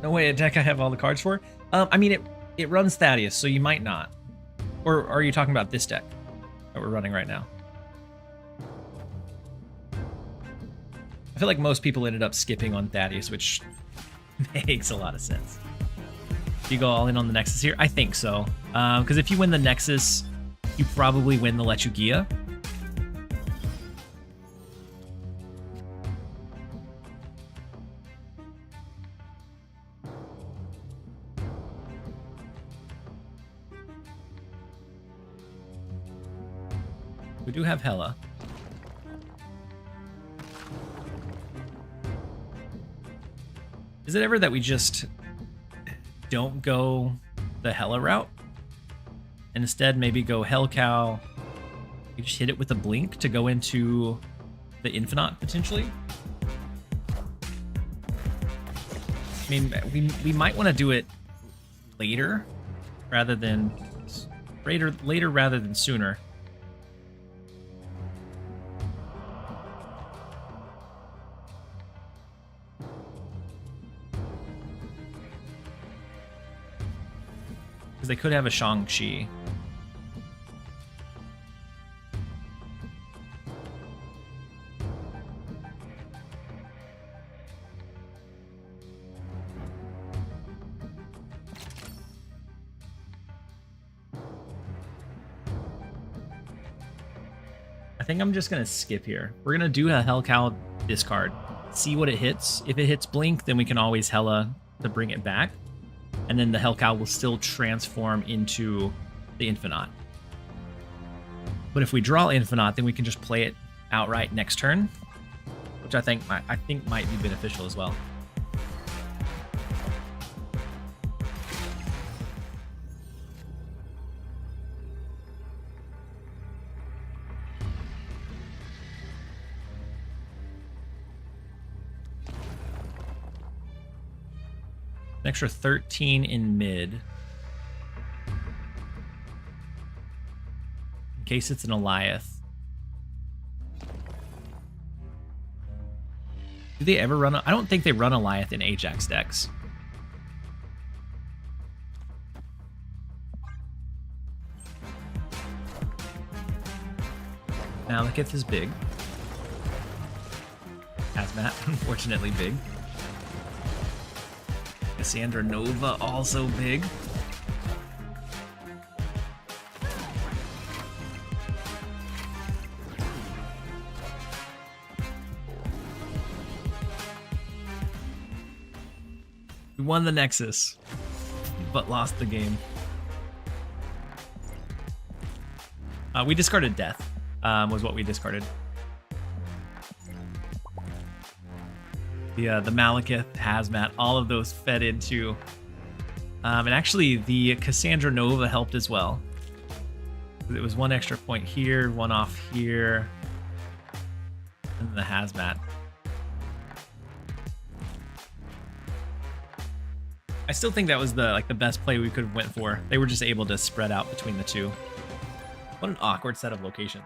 No way, a deck I have all the cards for. I mean, it runs Thaddeus, so you might not. Or are you talking about this deck that we're running right now? I feel like most people ended up skipping on Thaddeus, which makes a lot of sense. Do you go all in on the Nexus here? I think so. Because if you win the Nexus, you probably win the Lechugia. We do have Hella. Is it ever that we just don't go the Hella route and instead maybe go Hellcow? You just hit it with a blink to go into the Infinite potentially? I mean, we might want to do it later rather than later rather than sooner. They could have a Shang-Chi. I think I'm just going to skip here. We're going to do a Hellcow discard. See what it hits. If it hits Blink, then we can always Hella to bring it back. And then the Hellcow will still transform into the Infinite. But if we draw Infinite, then we can just play it outright next turn, which I think might be beneficial as well. An extra 13 in mid. In case it's an Eliath. Do they ever run I don't think they run Eliath in Ajax decks. Malekith is big. Hazmat, unfortunately big. Cassandra Nova also big. We won the Nexus, but lost the game. We discarded Death, was what we discarded. The Malekith, Hazmat, all of those fed into. And actually, the Cassandra Nova helped as well. It was one extra point here, one off here, and the Hazmat. I still think that was the best play we could have went for. They were just able to spread out between the two. What an awkward set of locations.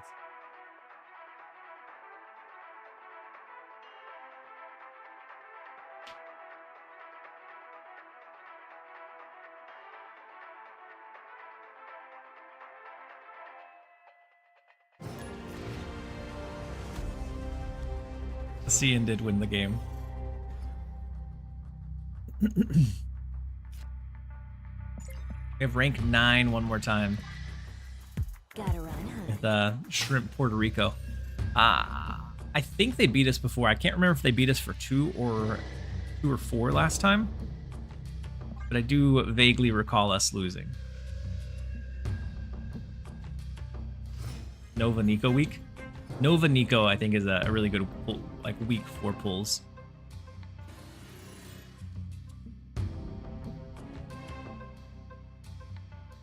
Cian did win the game. We have rank 9 one more time. Gotta run, huh? With Shrimp Puerto Rico. I think they beat us before. I can't remember if they beat us for 2 or 4 last time. But I do vaguely recall us losing. Nova Nico week. Nova Nico, I think, is a really good like weak 4 pulls.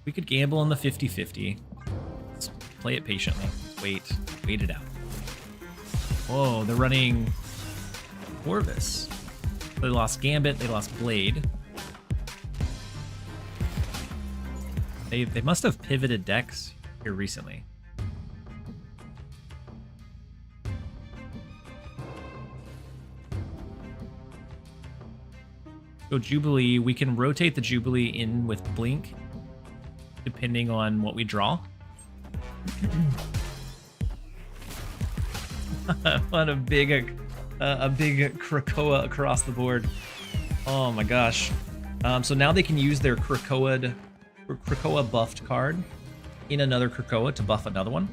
We could gamble on the 50-50. Let's play it patiently. Wait it out. Whoa, they're running Corvus. They lost Gambit, they lost Blade. They must have pivoted decks here recently. So Jubilee, we can rotate the Jubilee in with Blink, depending on what we draw. What a big Krakoa across the board. Oh my gosh. So now they can use their Krakoa buffed card in another Krakoa to buff another one.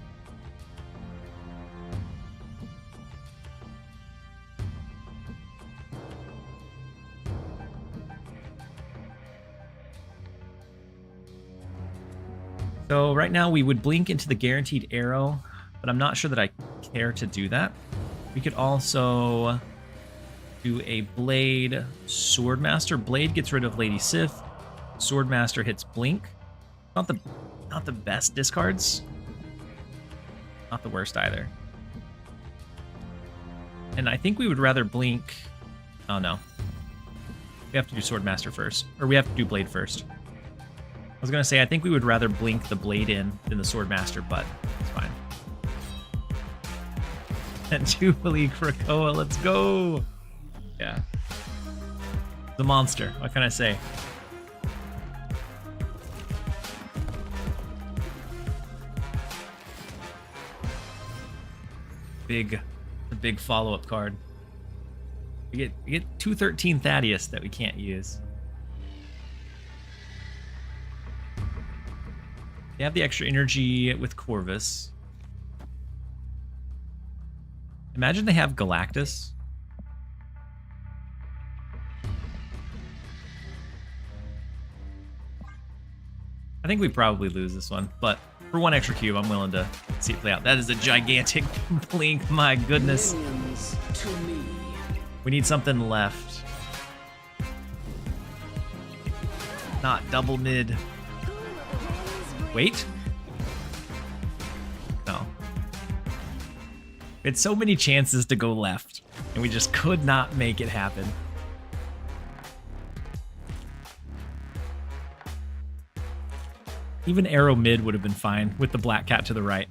So right now we would blink into the guaranteed arrow, but I'm not sure that I care to do that. We could also do a Blade Swordmaster. Blade gets rid of Lady Sif. Swordmaster hits Blink. Not the best discards. Not the worst either. And I think we would rather blink. Oh no. We have to do Swordmaster first. Or we have to do Blade first. I was gonna say, I think we would rather blink the Blade in than the Swordmaster, but it's fine. And Jubilee Krakoa, let's go! Yeah. The monster, what can I say? A big follow-up card. We get 213 Thaddeus that we can't use. They have the extra energy with Corvus. Imagine they have Galactus. I think we probably lose this one, but for 1 extra cube, I'm willing to see it play out. That is a gigantic blink, my goodness. Minions to me. We need something left. Not double mid. Wait. No. We had so many chances to go left, and we just could not make it happen. Even arrow mid would have been fine with the black cat to the right.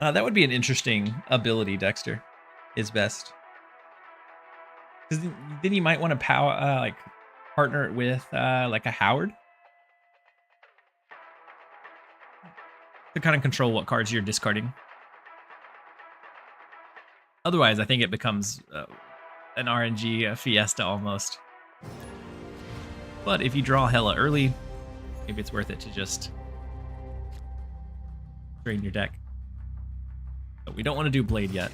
That would be an interesting ability, Dexter. Is best. Because then you might want to partner it with like a Howard to kind of control what cards you're discarding. Otherwise, I think it becomes an RNG fiesta almost. But if you draw hella early, maybe it's worth it to just drain your deck. But we don't want to do Blade yet.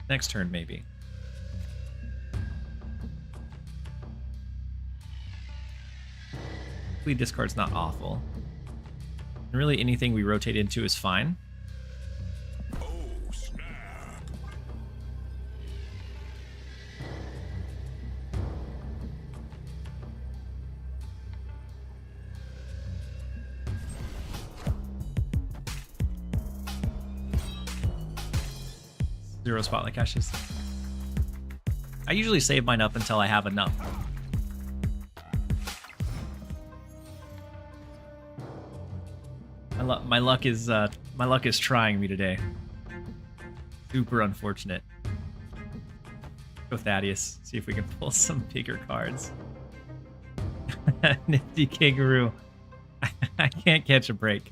Next turn, maybe. Bleed discard's not awful. And really, anything we rotate into is fine. Oh, snap. Zero spotlight caches. I usually save mine up until I have enough. My luck is trying me today. Super unfortunate. Go Thaddeus. See if we can pull some bigger cards. Nifty kangaroo. I can't catch a break.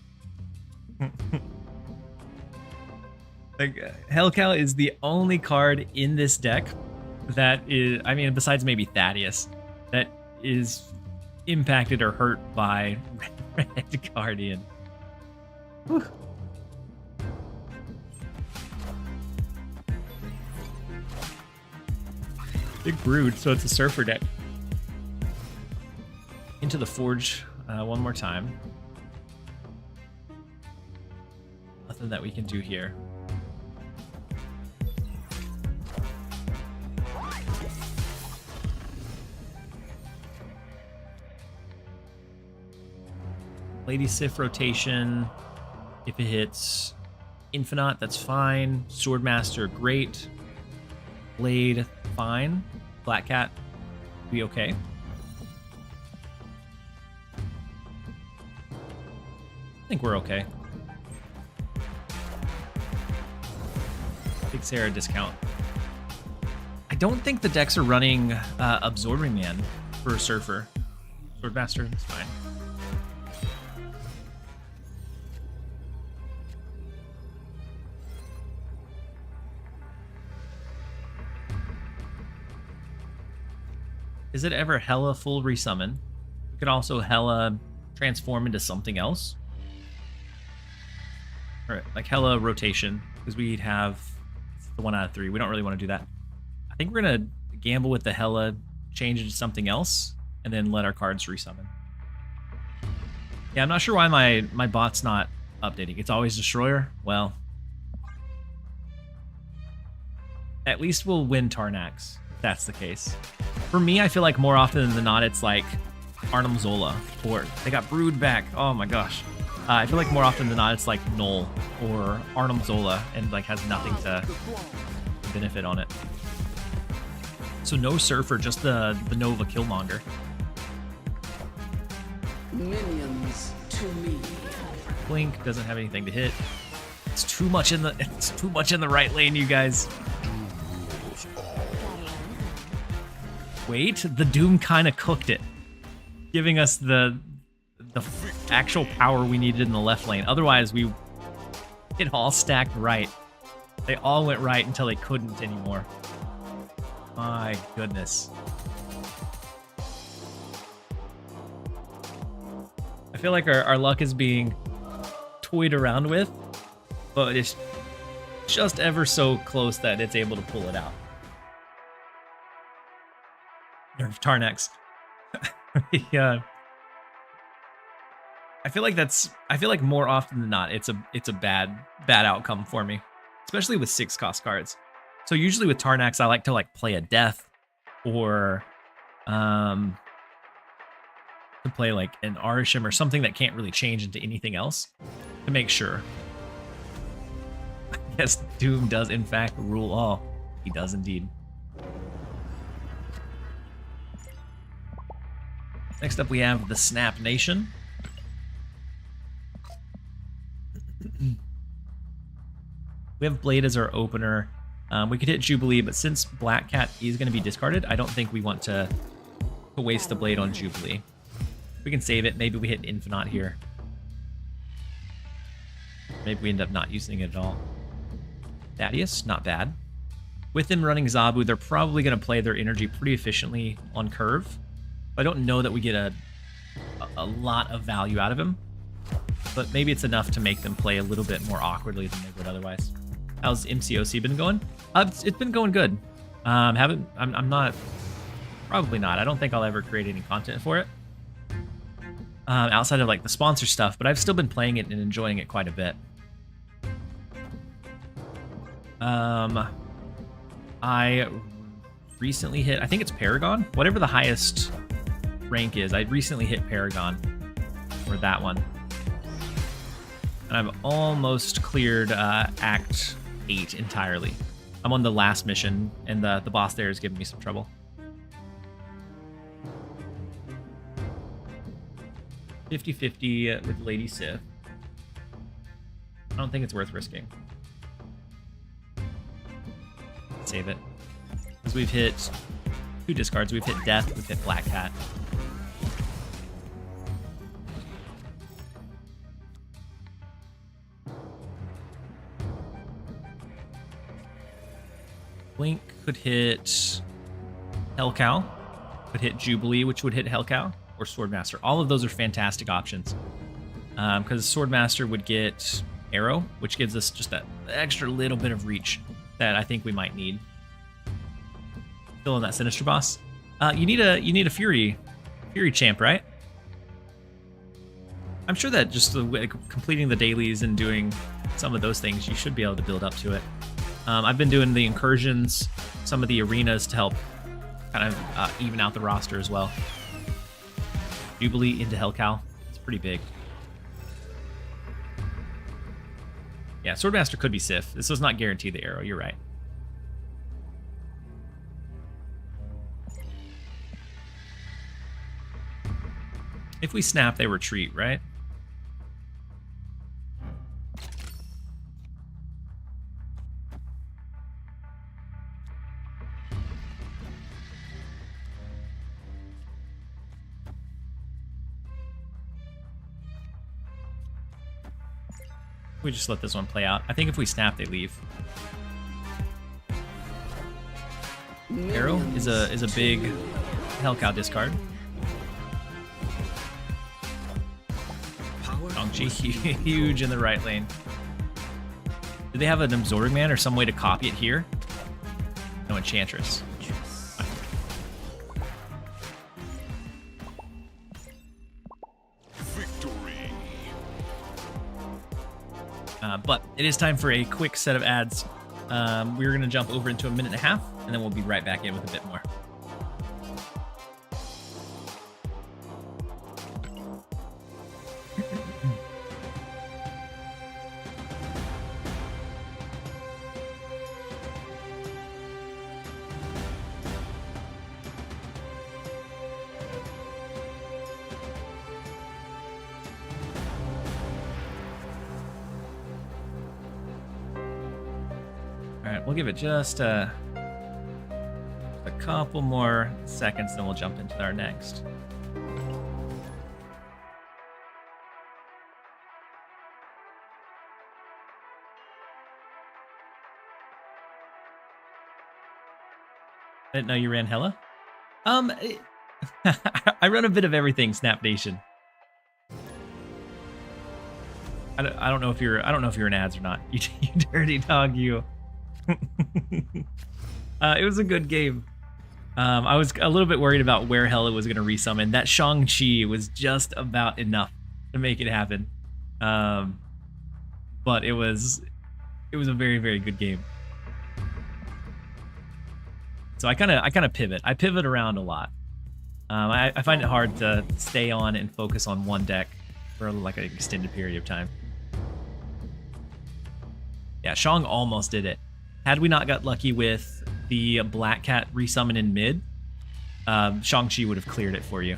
Like, Hellcow is the only card in this deck that is, I mean, besides maybe Thaddeus, that is impacted or hurt by Red Guardian. Whew. Big Brood, so it's a Surfer deck. Into the Forge one more time. Nothing that we can do here. Lady Sif rotation. If it hits Infinite, that's fine. Swordmaster, great. Blade, fine. Black Cat, be okay. I think we're okay. Big Sarah discount. I don't think the decks are running Absorbing Man for Surfer. Swordmaster, it's fine. Is it ever Hella full resummon? We could also Hella transform into something else. Or like Hella rotation, because we'd have the 1 out of 3. We don't really want to do that. I think we're gonna gamble with the Hella, change it to something else, and then let our cards resummon. Yeah, I'm not sure why my bot's not updating. It's always Destroyer. Well, at least we'll win Tarnax, if that's the case. For me, I feel like more often than not, it's like Arnim Zola, or they got Brood back. Oh my gosh. I feel like more often than not, it's like Null or Arnim Zola, and like has nothing to benefit on it. So no Surfer, just the Nova Killmonger. Minions to me. Blink doesn't have anything to hit. It's too much in the right lane, you guys. Wait, the Doom kind of cooked it, giving us the actual power we needed in the left lane. Otherwise, it all stacked right. They all went right until they couldn't anymore. My goodness. I feel like our luck is being toyed around with, but it's just ever so close that it's able to pull it out. Nerf Tarnax. Yeah. I feel like more often than not, it's a bad outcome for me, especially with 6 cost cards. So usually with Tarnax, I like to like play a death, or to play like an Arishim or something that can't really change into anything else to make sure. I guess Doom does in fact rule all. He does indeed. Next up we have the Snap Nation. We have Blade as our opener. We could hit Jubilee, but since Black Cat is going to be discarded, I don't think we want to waste the Blade on Jubilee. We can save it. Maybe we hit Infinite here. Maybe we end up not using it at all. Thaddeus, not bad. With them running Zabu, they're probably going to play their energy pretty efficiently on curve. I don't know that we get a lot of value out of him, but maybe it's enough to make them play a little bit more awkwardly than they would otherwise. How's MCOC been going? It's been going good. I'm not, probably not. I don't think I'll ever create any content for it. Outside of like the sponsor stuff, but I've still been playing it and enjoying it quite a bit. I recently hit, I think it's Paragon, whatever the highest rank is. I recently hit Paragon, or that one. And I've almost cleared Act 8 entirely. I'm on the last mission, and the boss there is giving me some trouble. 50-50 with Lady Sif. I don't think it's worth risking. Save it. Because we've hit 2 discards. We've hit Death, we've hit Black Cat. Blink could hit Hellcow, could hit Jubilee, which would hit Hellcow, or Swordmaster. All of those are fantastic options. because Swordmaster would get Arrow, which gives us just that extra little bit of reach that I think we might need. Still in that Sinister boss. You need a Fury champ, right? I'm sure that just completing the dailies and doing some of those things, you should be able to build up to it. I've been doing the incursions, some of the arenas to help kind of even out the roster as well. Jubilee into Hellcow. It's pretty big. Yeah, Swordmaster could be Sif. This does not guarantee the arrow, you're right. If we snap, they retreat, right? We just let this one play out. I think if we snap, they leave. Arrow is a big Hellcow discard. Shang-Chi huge in the right lane. Do they have an Absorbing Man or some way to copy it here? No, Enchantress. Victory. But it is time for a quick set of ads. We're going to jump over into a minute and a half, and then we'll be right back in with a bit more. We'll give it just a couple more seconds, then we'll jump into our next. I didn't know you ran Hella. I run a bit of everything, Snap Nation. I don't know if you're in ads or not. You dirty dog, you. It was a good game. I was a little bit worried about where Hella was going to resummon. That Shang-Chi was just about enough to make it happen. But it was a very, very good game. So I kind of pivot. I pivot around a lot. I find it hard to stay on and focus on one deck for like an extended period of time. Yeah, Shang almost did it. Had we not got lucky with the Black Cat resummon in mid, Shang-Chi would have cleared it for you.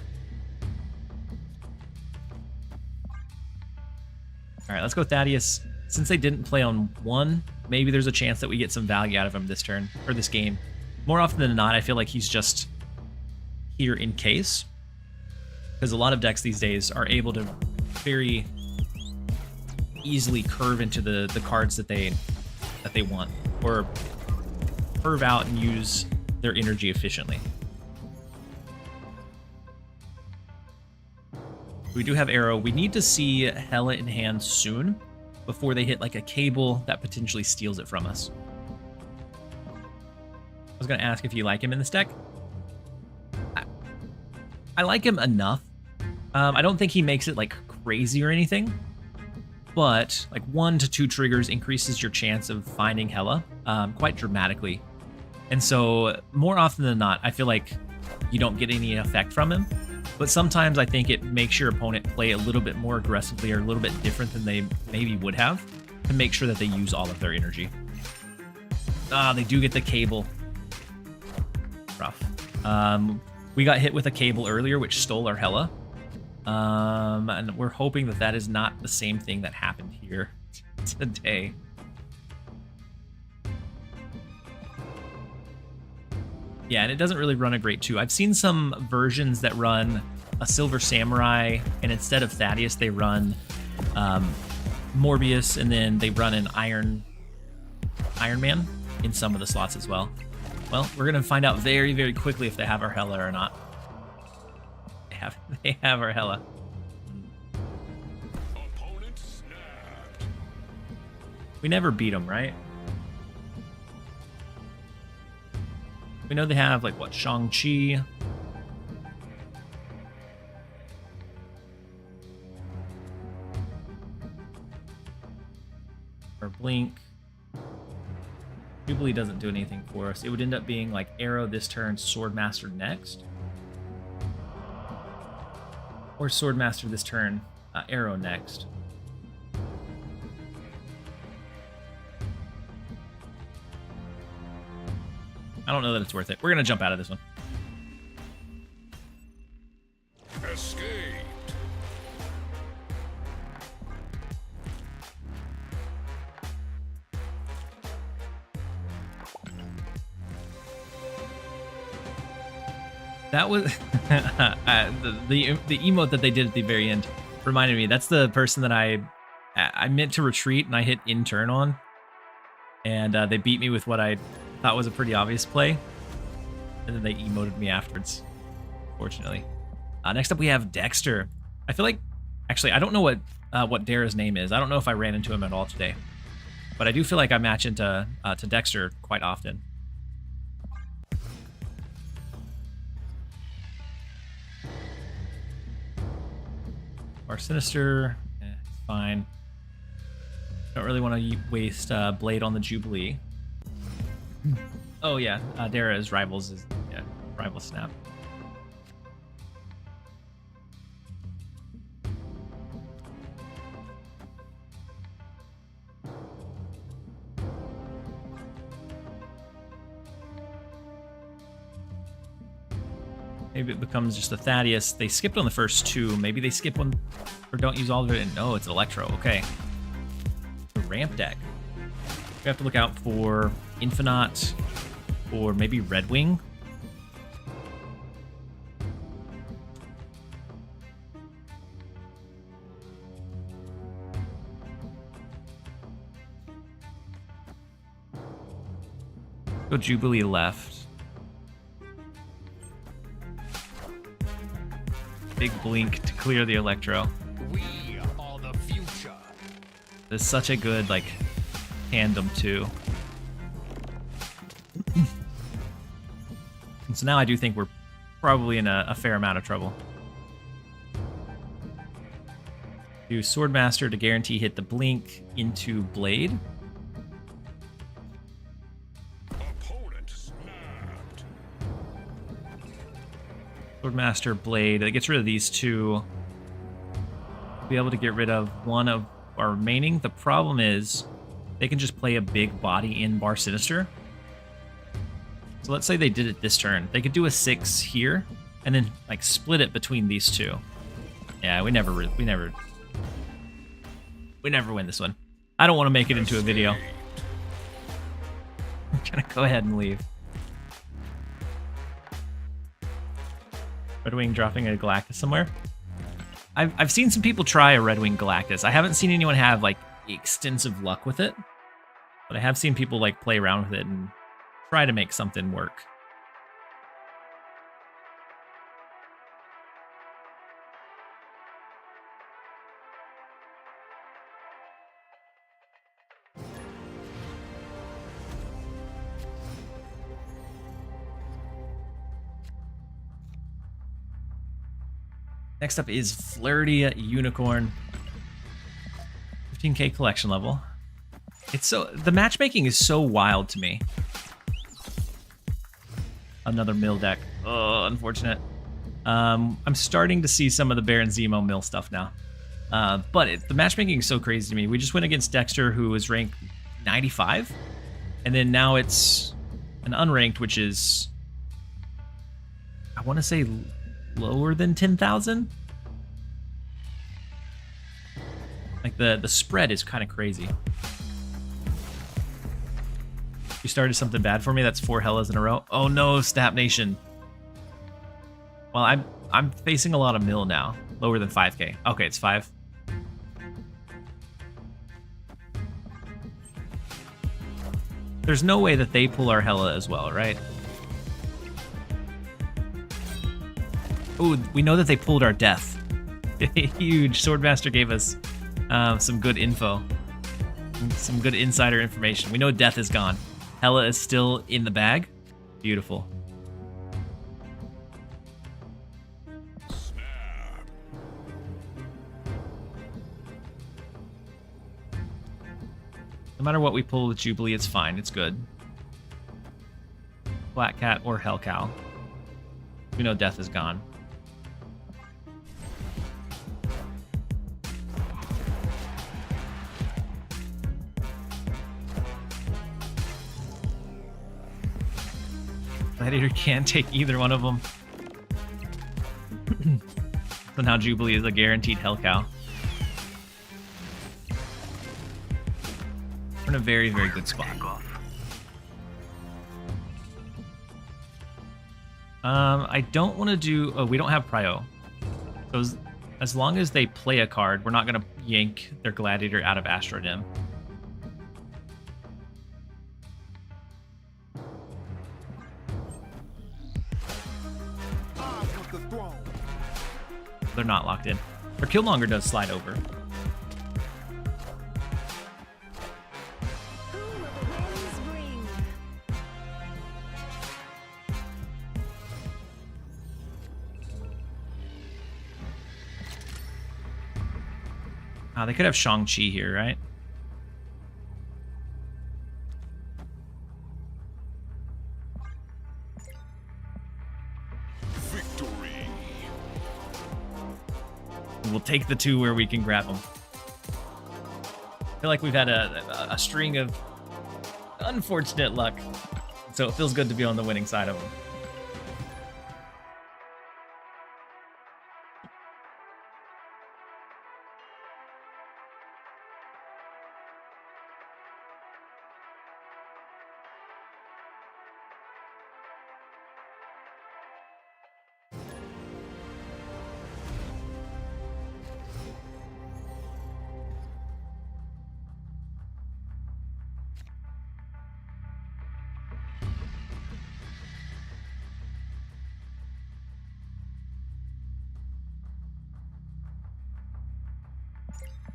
All right, let's go Thaddeus. Since they didn't play on 1, maybe there's a chance that we get some value out of him this turn, or this game. More often than not, I feel like he's just here in case. Because a lot of decks these days are able to very easily curve into the cards that they want, or curve out and use their energy efficiently. We do have Arrow. We need to see Hella in hand soon before they hit like a cable that potentially steals it from us. I was going to ask if you like him in this deck. I like him enough. I don't think he makes it like crazy or anything, but like 1 to 2 triggers increases your chance of finding Hella quite dramatically. And so more often than not, I feel like you don't get any effect from him, but sometimes I think it makes your opponent play a little bit more aggressively or a little bit different than they maybe would have to make sure that they use all of their energy. They do get the cable. Rough. We got hit with a cable earlier, which stole our Hella. And we're hoping that that is not the same thing that happened here today. Yeah, and it doesn't really run a great 2. I've seen some versions that run a Silver Samurai, and instead of Thaddeus, they run Morbius, and then they run an Iron Man in some of the slots as well. Well, we're going to find out very, very quickly if they have our Hella or not. They have our Hella. We never beat them, right? We know they have, like, what, Shang-Chi? Or Blink. Jubilee doesn't do anything for us. It would end up being, like, Arrow this turn, Swordmaster next. Or Swordmaster this turn, Arrow next. I don't know that it's worth it. We're going to jump out of this one. Escaped. That was the emote that they did at the very end reminded me. That's the person that I meant to retreat and I hit in turn on, and they beat me with what I thought was a pretty obvious play, and then they emoted me afterwards. Fortunately, next up we have Dexter. I feel like, actually, I don't know what Dara's name is. I don't know if I ran into him at all today, but I do feel like I match into to Dexter quite often. Bar Sinister, it's fine. Don't really want to waste Blade on the Jubilee. Oh yeah, Dara's Rivals is, yeah, Rival Snap. Maybe it becomes just a Thaddeus. They skipped on the first two. Maybe they skip one or don't use all of it. No, it's Electro. Okay. The ramp deck. We have to look out for Infinite or maybe Red Wing. Go Jubilee left. Big Blink to clear the Electro. We are the future. There's such a good, like, tandem, too. And so now I do think we're probably in a fair amount of trouble. Do Swordmaster to guarantee hit the Blink into Blade. Opponent snapped. Swordmaster, Blade. That gets rid of these two. Be able to get rid of one of our remaining. The problem is they can just play a big body in Bar Sinister. So let's say they did it this turn. They could do a 6 here and then like split it between these two. Yeah, we never win this one. I don't want to make it into a video. I'm gonna go ahead and leave. Red Wing dropping a Galactus somewhere. I've seen some people try a Red Wing Galactus. I haven't seen anyone have like extensive luck with it, but I have seen people like play around with it and try to make something work. Next up is Flirty Unicorn. 15k collection level. The matchmaking is so wild to me. Another mill deck. Oh, unfortunate. I'm starting to see some of the Baron Zemo mill stuff now. But the matchmaking is so crazy to me. We just went against Dexter, who was ranked 95. And then now it's an unranked, which is, I want to say, lower than 10,000. Like the spread is kind of crazy. You started something bad for me. That's 4 Hellas in a row. Oh no, Snap Nation. Well, I'm facing a lot of mill now. Lower than 5k. Okay, it's 5. There's no way that they pull our Hella as well, right? Oh, we know that they pulled our Death. Huge. Swordmaster gave us some good info. Some good insider information. We know Death is gone. Hela is still in the bag. Beautiful. Snap. No matter what we pull with Jubilee, it's fine. It's good. Black Cat or Hellcow. We know Death is gone. Gladiator can't take either one of them. So now Jubilee is a guaranteed Hellcow. We're in a very, very good spot. I don't want to do... Oh, we don't have Prio. So as long as they play a card, we're not going to yank their Gladiator out of Astrodim. They're not locked in. Or Killmonger does slide over. Who will the winds bring? They could have Shang-Chi here, right? Victory. We'll take the two where we can grab them. I feel like we've had a string of unfortunate luck, so it feels good to be on the winning side of them.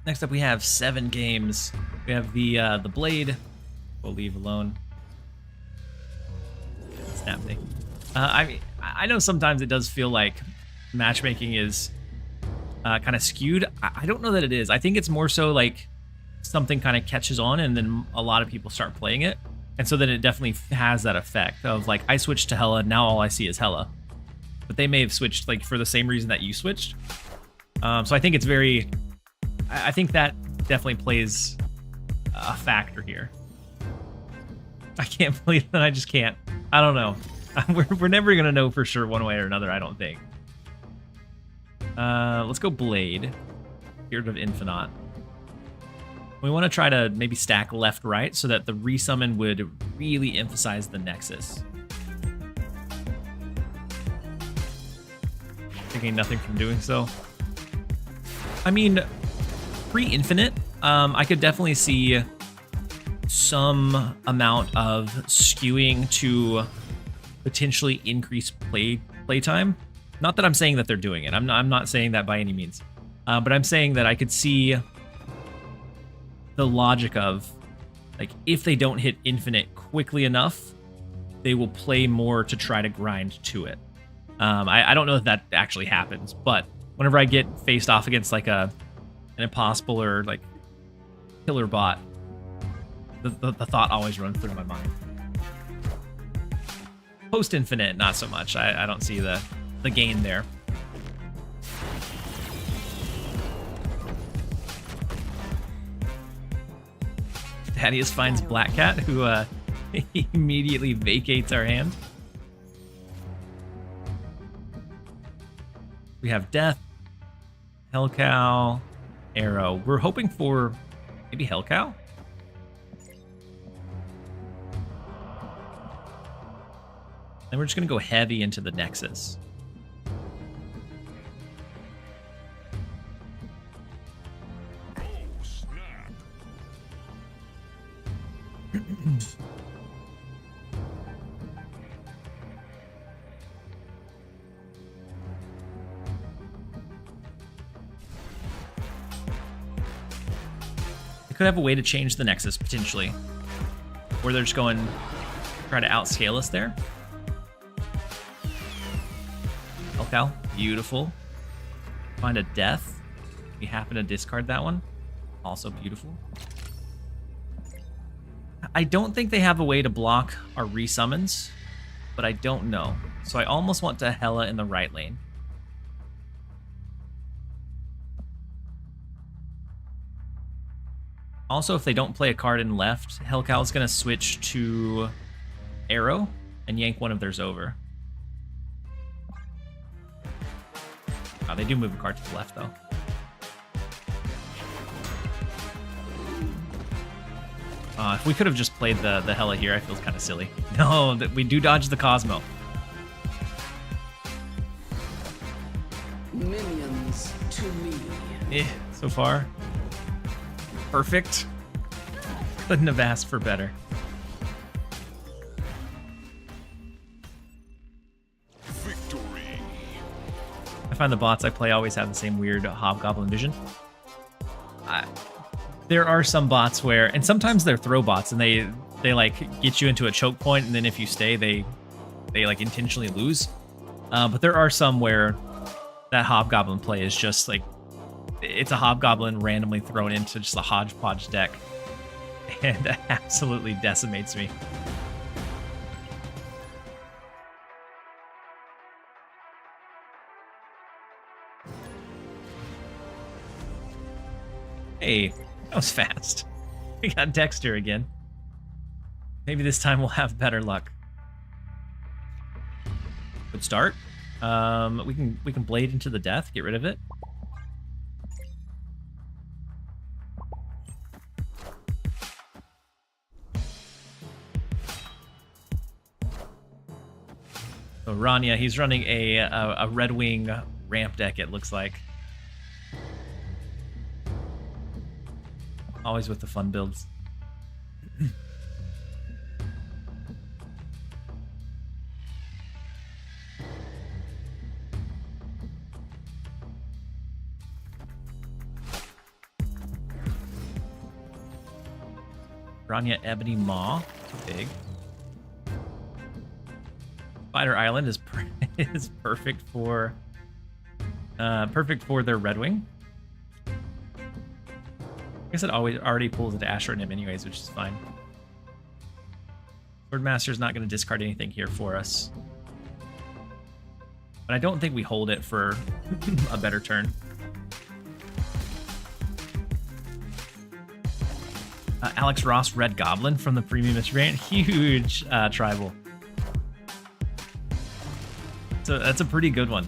Next up, we have 7 games. We have the Blade. We'll leave alone. Snap thing. I mean, I know sometimes it does feel like matchmaking is kind of skewed. I don't know that it is. I think it's more so like something kind of catches on, and then a lot of people start playing it, and so then it definitely has that effect of like, I switched to Hela, now all I see is Hela, but they may have switched like for the same reason that you switched. So I think it's very. I think that definitely plays a factor here. I can't believe that. I just can't. I don't know. We're never going to know for sure one way or another, I don't think. Let's go Blade. Spirit of Infinite. We want to try to maybe stack left-right so that the resummon would really emphasize the Nexus. Taking nothing from doing so. I mean... Pre-infinite, I could definitely see some amount of skewing to potentially increase playtime. Not that I'm saying that they're doing it. I'm not saying that by any means. But I'm saying that I could see the logic of, like, if they don't hit infinite quickly enough, they will play more to try to grind to it. I don't know if that actually happens, but whenever I get faced off against like an impossible or like killer bot, the thought always runs through my mind. Post infinite, not so much. I don't see the gain there. Thaddeus finds Black Cat, who immediately vacates our hand. We have Death, Hellcow, Arrow. We're hoping for maybe Hellcow? Then we're just going to go heavy into the Nexus. Oh, snap. They could have a way to change the Nexus, potentially. Or they're just going try to outscale us there. Hellcow, beautiful. Find a death. We happen to discard that one. Also beautiful. I don't think they have a way to block our resummons, but I don't know. So I almost want to Hella in the right lane. Also, if they don't play a card in left, Hellcow's going to switch to Arrow and yank one of theirs over. Oh, they do move a card to the left, though. If we could have just played the Hella here, I feel kind of silly. No, that we do dodge the Cosmo. Minions to me. So far. Perfect. Couldn't have asked for better. Victory. I find the bots I play always have the same weird hobgoblin vision. There are some bots where, and sometimes they're throw bots, and they like get you into a choke point, and then if you stay, they like intentionally lose. But there are some where that hobgoblin play is just like, it's a hobgoblin randomly thrown into just a hodgepodge deck, and it absolutely decimates me. Hey, that was fast. We got Dexter again. Maybe this time we'll have better luck. Good start. We can blade into the death, get rid of it. So Rania, he's running a Red Wing ramp deck, it looks like. Always with the fun builds. Rania Ebony Maw, too big. Spider Island is is perfect for their Red Wing. I guess it already pulls into Asher and him anyways, which is fine. Swordmaster's not going to discard anything here for us. But I don't think we hold it for a better turn. Alex Ross, Red Goblin from the Premium Variant. Huge tribal. So that's a pretty good one.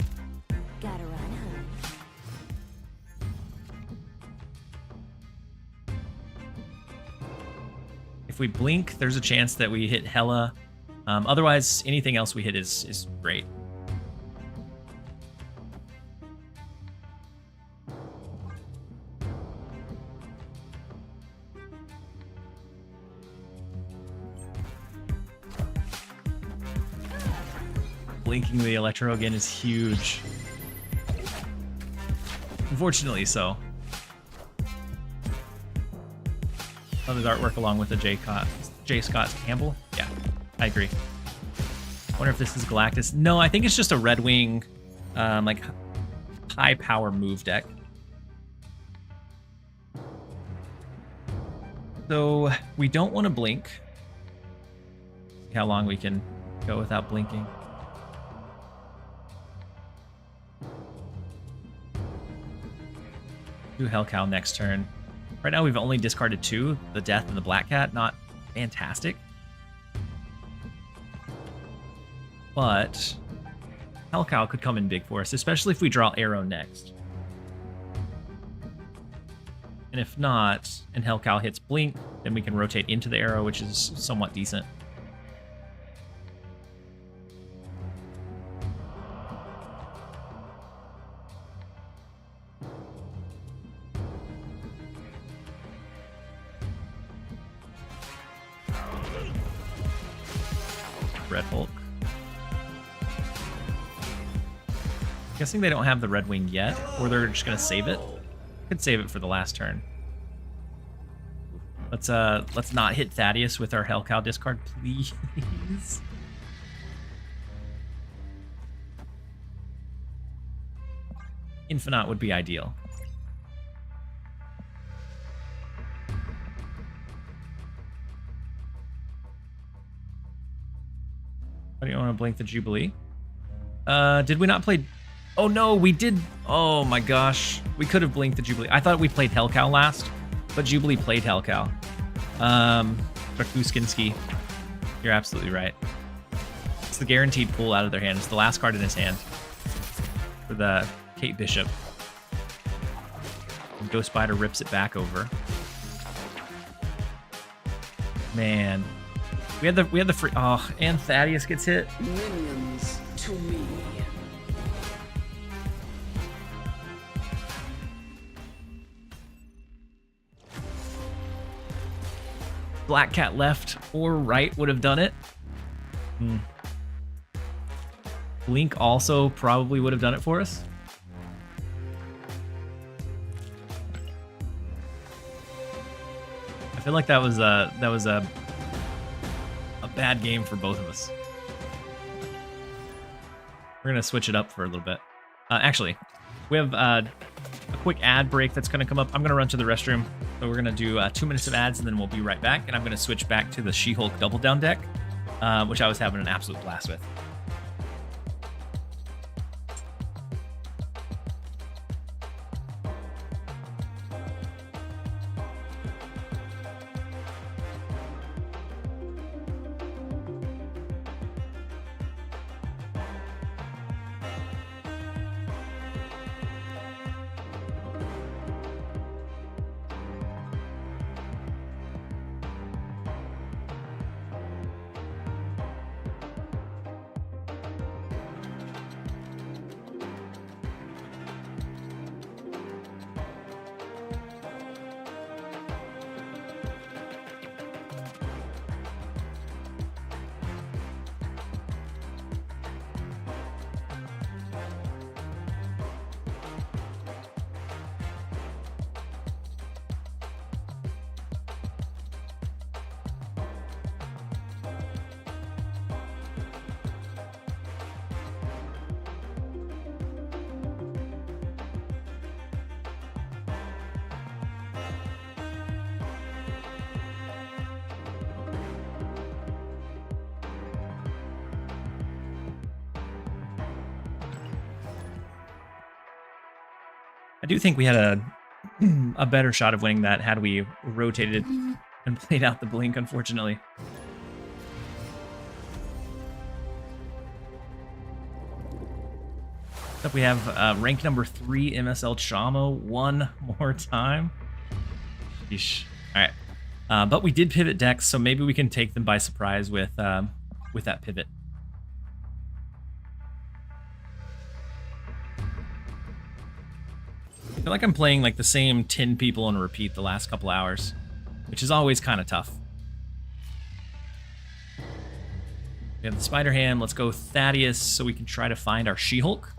Gotta run home. If we blink, there's a chance that we hit Hella. Otherwise, anything else we hit is great. Blinking the Electro again is huge. Unfortunately so. Love his artwork along with the J. Scott Campbell. Yeah, I agree. Wonder if this is Galactus. No, I think it's just a Red Wing, like high power move deck. So we don't want to blink. See how long we can go without blinking. Do Hellcow next turn. Right now we've only discarded 2, the Death and the Black Cat. Not fantastic. But Hellcow could come in big for us, especially if we draw Arrow next. And if not, and Hellcow hits Blink, then we can rotate into the Arrow, which is somewhat decent. Red Hulk. Guessing they don't have the Red Wing yet, or they're just going to save it. Could save it for the last turn. Let's not hit Thaddeus with our Hellcow discard, please. Infinite would be ideal. Why do you want to blink the Jubilee? Did we not play? Oh no, we did. Oh my gosh, we could have blinked the Jubilee. I thought we played Hellcow last, but Jubilee played Hellcow. Drakuskinski, you're absolutely right. It's the guaranteed pull out of their hand. It's the last card in his hand for the Kate Bishop. And Ghost Spider rips it back over. Man, we had the free. Oh, and Thaddeus gets hit. Minions to me. Black Cat left or right would have done it. Blink also probably would have done it for us. I feel like that was a bad game for both of us. We're gonna switch it up for a little bit. Actually, we have a quick ad break that's gonna come up. I'm gonna run to the restroom, so we're gonna do 2 minutes of ads, and then we'll be right back. And I'm gonna switch back to the She-Hulk Double Down deck, which I was having an absolute blast with. I do think we had a better shot of winning that had we rotated and played out the blink, unfortunately. Up we have rank number 3 MSL Chamo one more time. Yeesh. All right, but we did pivot decks, so maybe we can take them by surprise with that pivot. I feel like I'm playing like the same 10 people on repeat the last couple hours, which is always kind of tough. We have the Spider Ham. Let's go Thaddeus so we can try to find our She-Hulk.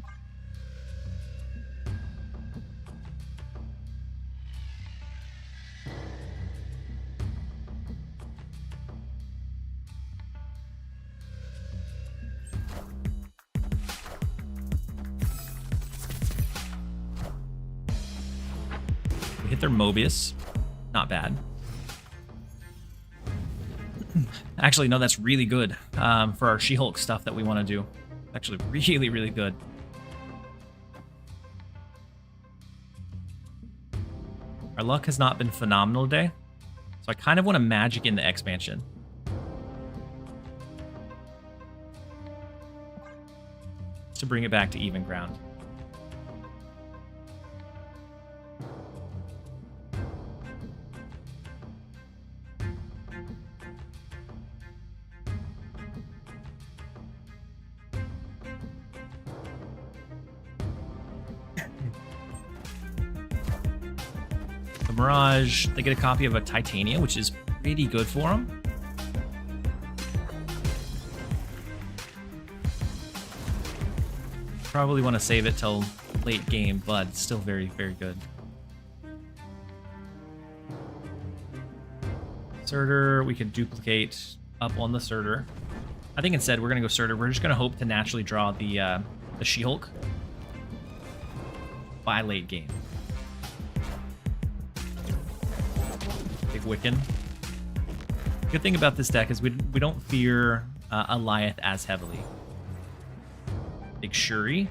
We hit their Mobius. Not bad. Actually, no, that's really good for our She-Hulk stuff that we want to do. Actually, really, really good. Our luck has not been phenomenal today, so I kind of want to magic in the expansion. To bring it back to even ground. Mirage, they get a copy of a Titania, which is pretty good for them. Probably want to save it till late game, but still very, very good. Surtur, we could duplicate up on the Surtur. I think instead we're going to go Surtur. We're just going to hope to naturally draw the She-Hulk by late game. Big Wiccan. Good thing about this deck is we don't fear Eliath as heavily. Big Shuri.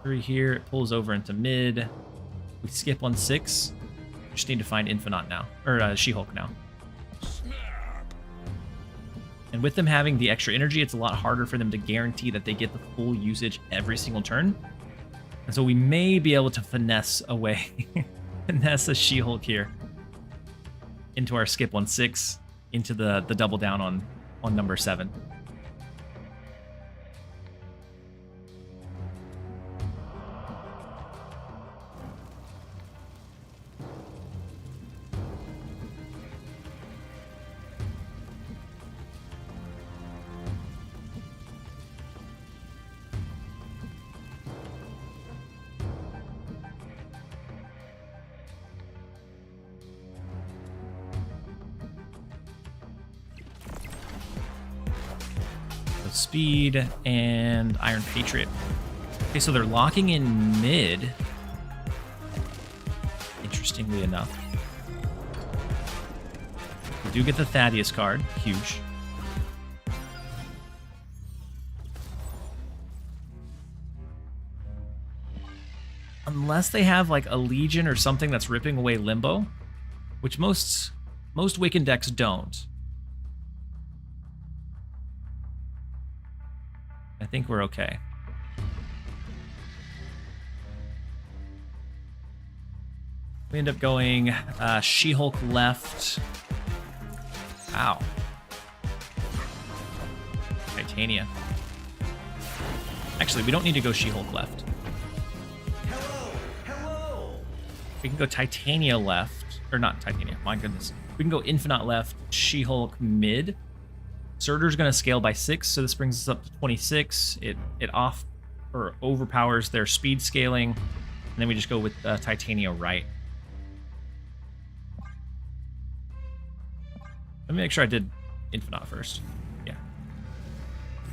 Shuri here, it pulls over into mid. We skip on 6. We just need to find Infinite now, or She-Hulk now. And with them having the extra energy, it's a lot harder for them to guarantee that they get the full usage every single turn. And so we may be able to finesse away, finesse a She-Hulk here into our skip on 6, into the double down on number 7. Speed and Iron Patriot. Okay, so they're locking in mid. Interestingly enough. We do get the Thaddeus card. Huge. Unless they have like a Legion or something that's ripping away Limbo, which most Wiccan decks don't. I think we're okay. We end up going She-Hulk left. Ow. Titania. Actually, we don't need to go She-Hulk left. Hello. We can go Titania left. Or not Titania, my goodness. We can go Infinite left, She-Hulk mid. Surtur's going to scale by 6, so this brings us up to 26. It off or overpowers their speed scaling, and then we just go with Titania right. Let me make sure I did Infinite first. Yeah.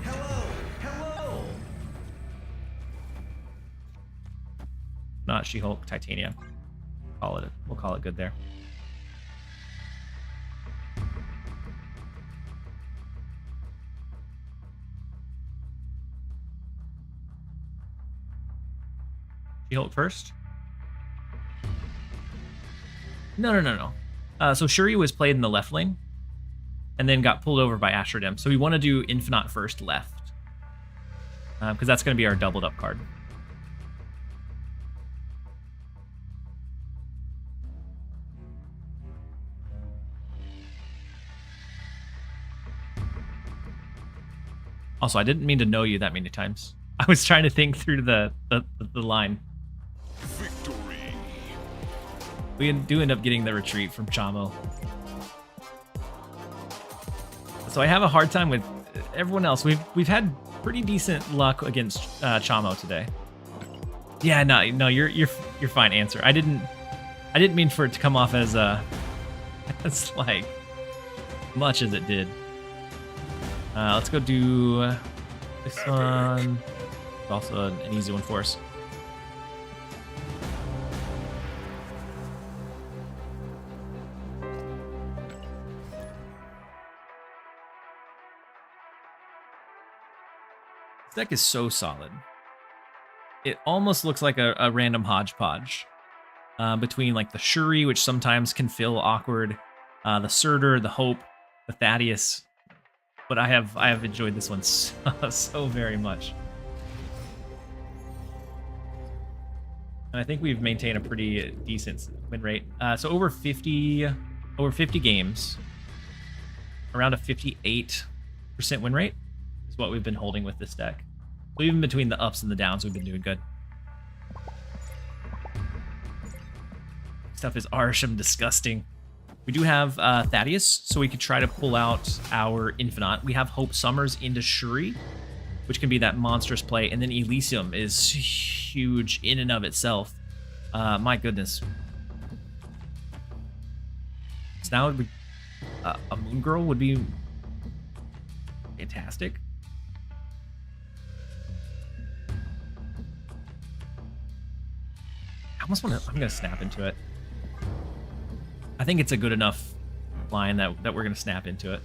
Hello. Not She-Hulk, Titania. We'll call it good there. She-Hulk first? No. So Shuri was played in the left lane, and then got pulled over by Astrodem. So we want to do Infinite first left, because that's going to be our doubled up card. Also, I didn't mean to know you that many times. I was trying to think through the line. Victory. We do end up getting the retreat from Chamo. So I have a hard time with everyone else. We've had pretty decent luck against Chamo today. Yeah, no, you're fine. Answer. I didn't mean for it to come off as as like much as it did. Let's go do this one. It's also an easy one for us. This deck is so solid. It almost looks like a random hodgepodge between like the Shuri, which sometimes can feel awkward, the Surtur, the Hope, the Thaddeus. But I have enjoyed this one so very much. And I think we've maintained a pretty decent win rate. So over 50 games, around a 58% win rate is what we've been holding with this deck. So even between the ups and the downs, we've been doing good. Stuff is Arsham disgusting. We do have Thaddeus, so we could try to pull out our Infinite. We have Hope Summers into Shuri, which can be that monstrous play, and then Elysium is huge in and of itself. My goodness. So now it would be, a Moon Girl would be fantastic. I almost want to. I'm gonna snap into it. I think it's a good enough line that we're gonna snap into it.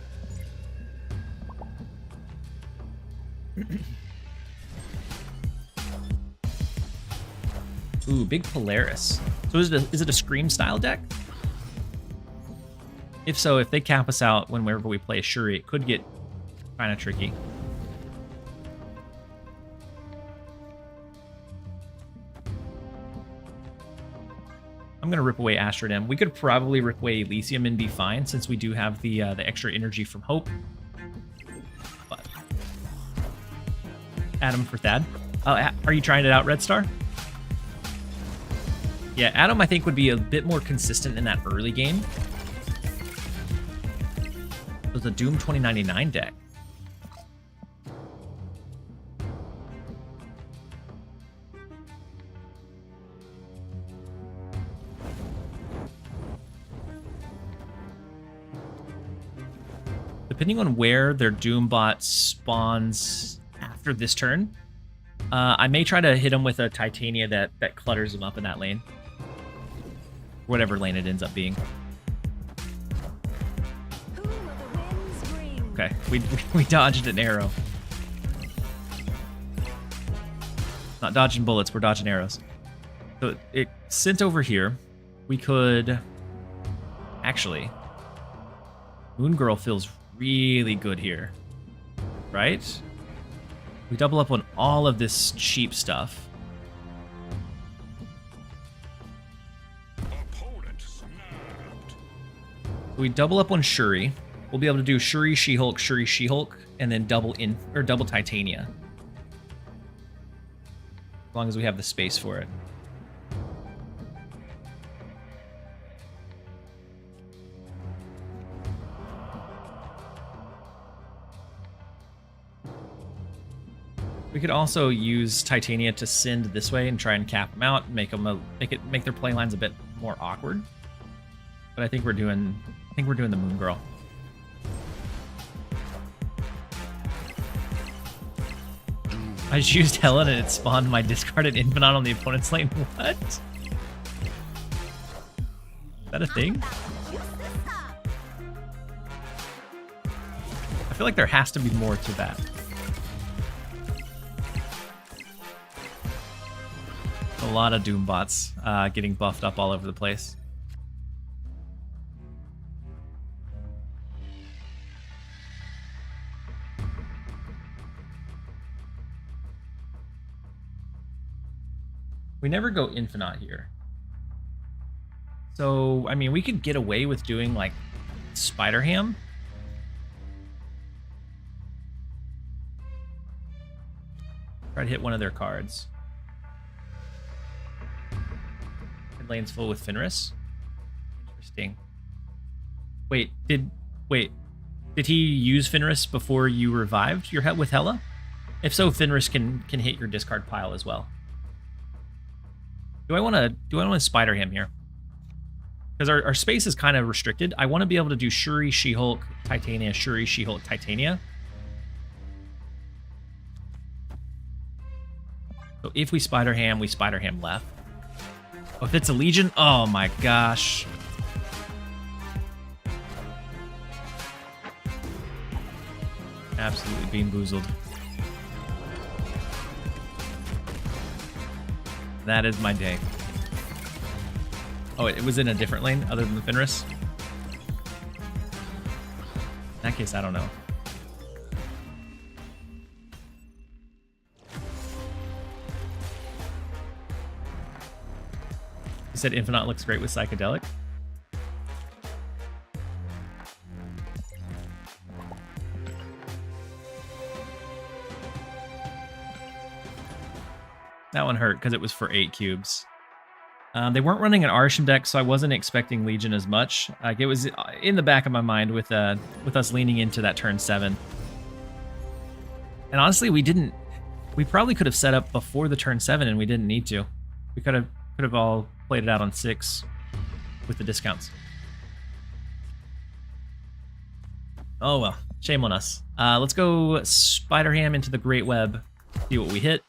Ooh, big Polaris. So is it a Scream style deck? If so, if they cap us out whenever we play Shuri, it could get kind of tricky. I'm gonna rip away Astrodem. We could probably rip away Elysium and be fine since we do have the extra energy from Hope. But Adam for Thad. Are you trying it out, Red Star? Yeah, Adam I think would be a bit more consistent in that early game. It was a Doom 2099 deck. Depending on where their Doombot spawns after this turn, I may try to hit him with a Titania that clutters him up in that lane. Whatever lane it ends up being. Okay, we dodged an arrow. Not dodging bullets, we're dodging arrows. So it sent over here. We could... Actually, Moon Girl feels really good here. Right? We double up on all of this cheap stuff. Opponent snapped. We double up on Shuri. We'll be able to do Shuri, She-Hulk, Shuri, She-Hulk, and then double Titania. As long as we have the space for it. We could also use Titania to send this way and try and cap them out, make their play lines a bit more awkward. But I think we're doing the Moon Girl. I just used Helen and it spawned my discarded Infinite on the opponent's lane. What? Is that a thing? I feel like there has to be more to that. A lot of Doombots getting buffed up all over the place. We never go Infinite here. So, I mean, we could get away with doing, like, Spider-Ham. Try to hit one of their cards. Mid lane's full with Fenris. Interesting. Wait, did he use Fenris before you revived your head with Hela? If so, Fenris can hit your discard pile as well. Do I want to spider him here? Because our space is kind of restricted. I want to be able to do Shuri, She-Hulk, Titania, Shuri, She-Hulk, Titania. So if we spider ham left. Oh, if it's a Legion, oh my gosh. Absolutely being boozled. That is my day. Oh, it was in a different lane other than the Fenris? In that case, I don't know. You said Infinite looks great with Psychedelic? That one hurt because it was for 8 cubes. They weren't running an Arsham deck, so I wasn't expecting Legion as much. Like, it was in the back of my mind with us leaning into that turn 7. And honestly, we probably could have set up before the turn 7 and we didn't need to. We could have Could have all played it out on 6 with the discounts. Oh well, shame on us. Let's go Spider Ham into the Great Web, see what we hit.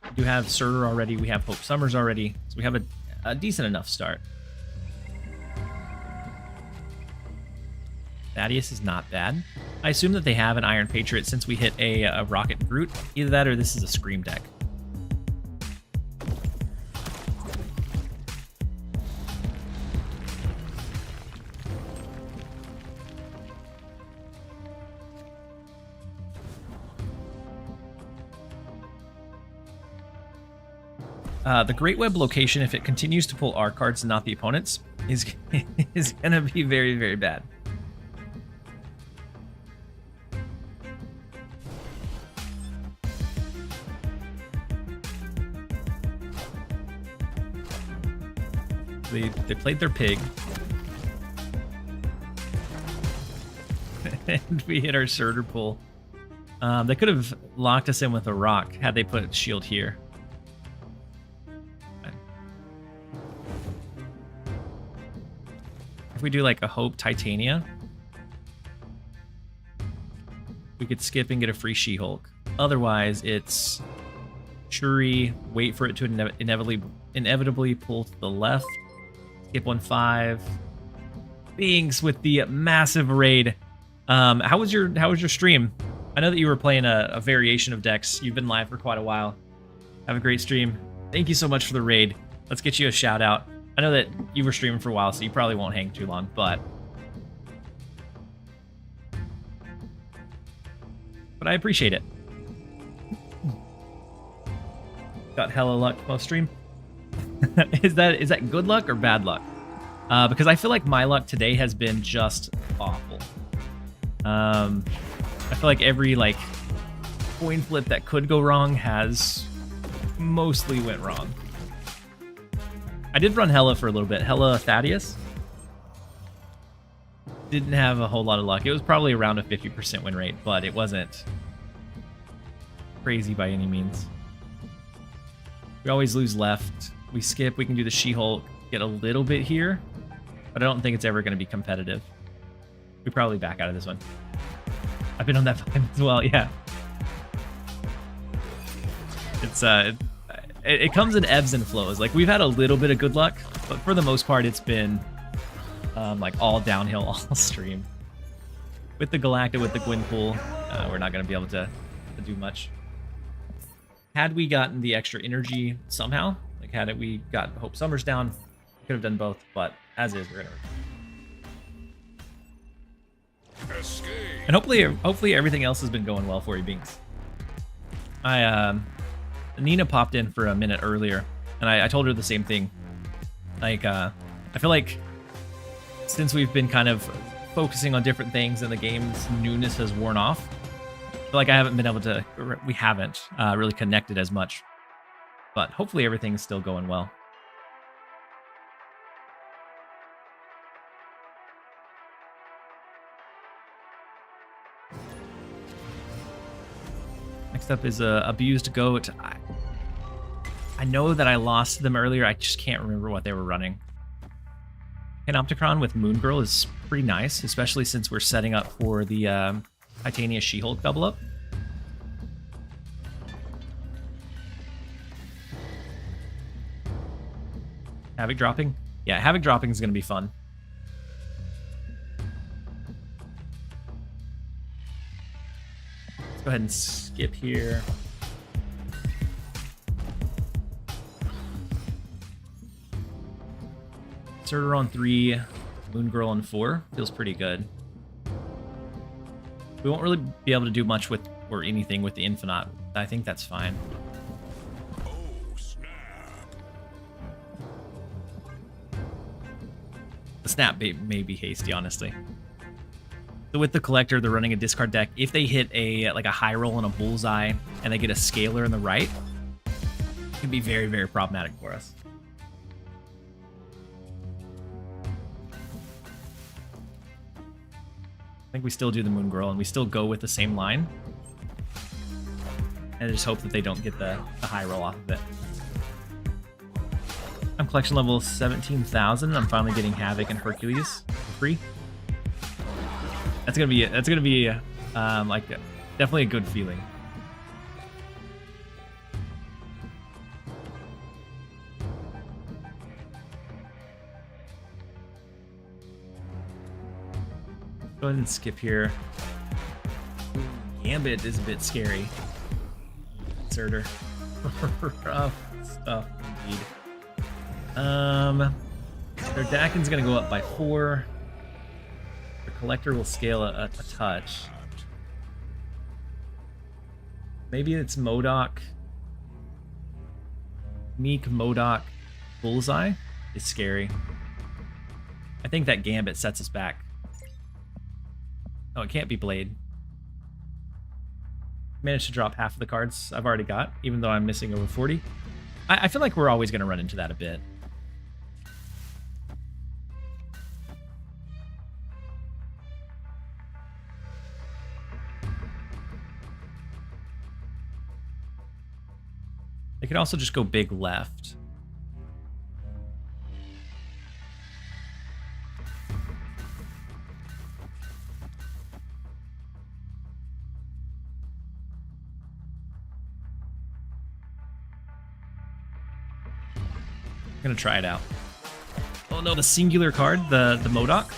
We do have Surtur already, we have Hope Summers already, so we have a decent enough start. Thaddeus is not bad. I assume that they have an Iron Patriot since we hit a Rocket Groot. Either that or this is a Scream deck. The Great Web location, if it continues to pull our cards and not the opponent's, is going to be very, very bad. They played their pig. And we hit our Surtur pull. They could have locked us in with a rock had they put shield here. If we do like a Hope Titania, we could skip and get a free She-Hulk. Otherwise, it's Shuri, wait for it to inevitably pull to the left. Skip 1/5. Beings with the massive raid. How was your stream? I know that you were playing a variation of decks. You've been live for quite a while. Have a great stream. Thank you so much for the raid. Let's get you a shout out. I know that you were streaming for a while, so you probably won't hang too long, but I appreciate it. Got hella luck most stream. Is that good luck or bad luck? Because I feel like my luck today has been just awful. I feel like every coin flip that could go wrong has mostly went wrong. I did run Hella for a little bit. Hella Thaddeus. Didn't have a whole lot of luck. It was probably around a 50% win rate, but it wasn't crazy by any means. We always lose left. We skip. We can do the She-Hulk, get a little bit here, but I don't think it's ever going to be competitive. We probably back out of this one. I've been on that vibe as well, yeah. It's it comes in ebbs and flows. Like, we've had a little bit of good luck, but for the most part, it's been all downhill all stream. With the Galacta, with the Gwynpool, we're not going to be able to do much. Had we gotten the extra energy somehow, had we got Hope Summers down, we could have done both, but as is, we're going to... Escape. And hopefully everything else has been going well for you, Binks. Nina popped in for a minute earlier, and I told her the same thing. I feel like since we've been kind of focusing on different things and the game's newness has worn off, I feel like I haven't been able to, we haven't really connected as much. But hopefully everything's still going well. Next up is Abused Goat. I know that I lost them earlier. I just can't remember what they were running. Panopticon with Moon Girl is pretty nice, especially since we're setting up for the Titania She-Hulk double up. Havoc dropping? Yeah, Havoc dropping is going to be fun. Let's go ahead and skip here. Surtur on 3, Moon Girl on 4. Feels pretty good. We won't really be able to do much with, or anything with the Infinite. I think that's fine. Oh, snap. The snap may be hasty, honestly. So with the Collector, they're running a discard deck. If they hit a high roll and a bullseye, and they get a Scalar in the right, it can be very, very problematic for us. I think we still do the Moon Girl, and we still go with the same line. And just hope that they don't get the high roll off of it. I'm collection level 17,000. I'm finally getting Havoc and Hercules for free. That's gonna be like definitely a good feeling. Go ahead and skip here. Gambit is a bit scary. Inserter. Rough stuff indeed. Their Dakin's gonna go up by 4. The Collector will scale a touch. Maybe it's Modok. Meek Modok Bullseye is scary. I think that Gambit sets us back. Oh, it can't be Blade. Managed to drop half of the cards I've already got, even though I'm missing over 40. I feel like we're always going to run into that a bit. They could also just go big left. I'm gonna try it out. Oh no, the singular card, the Modok.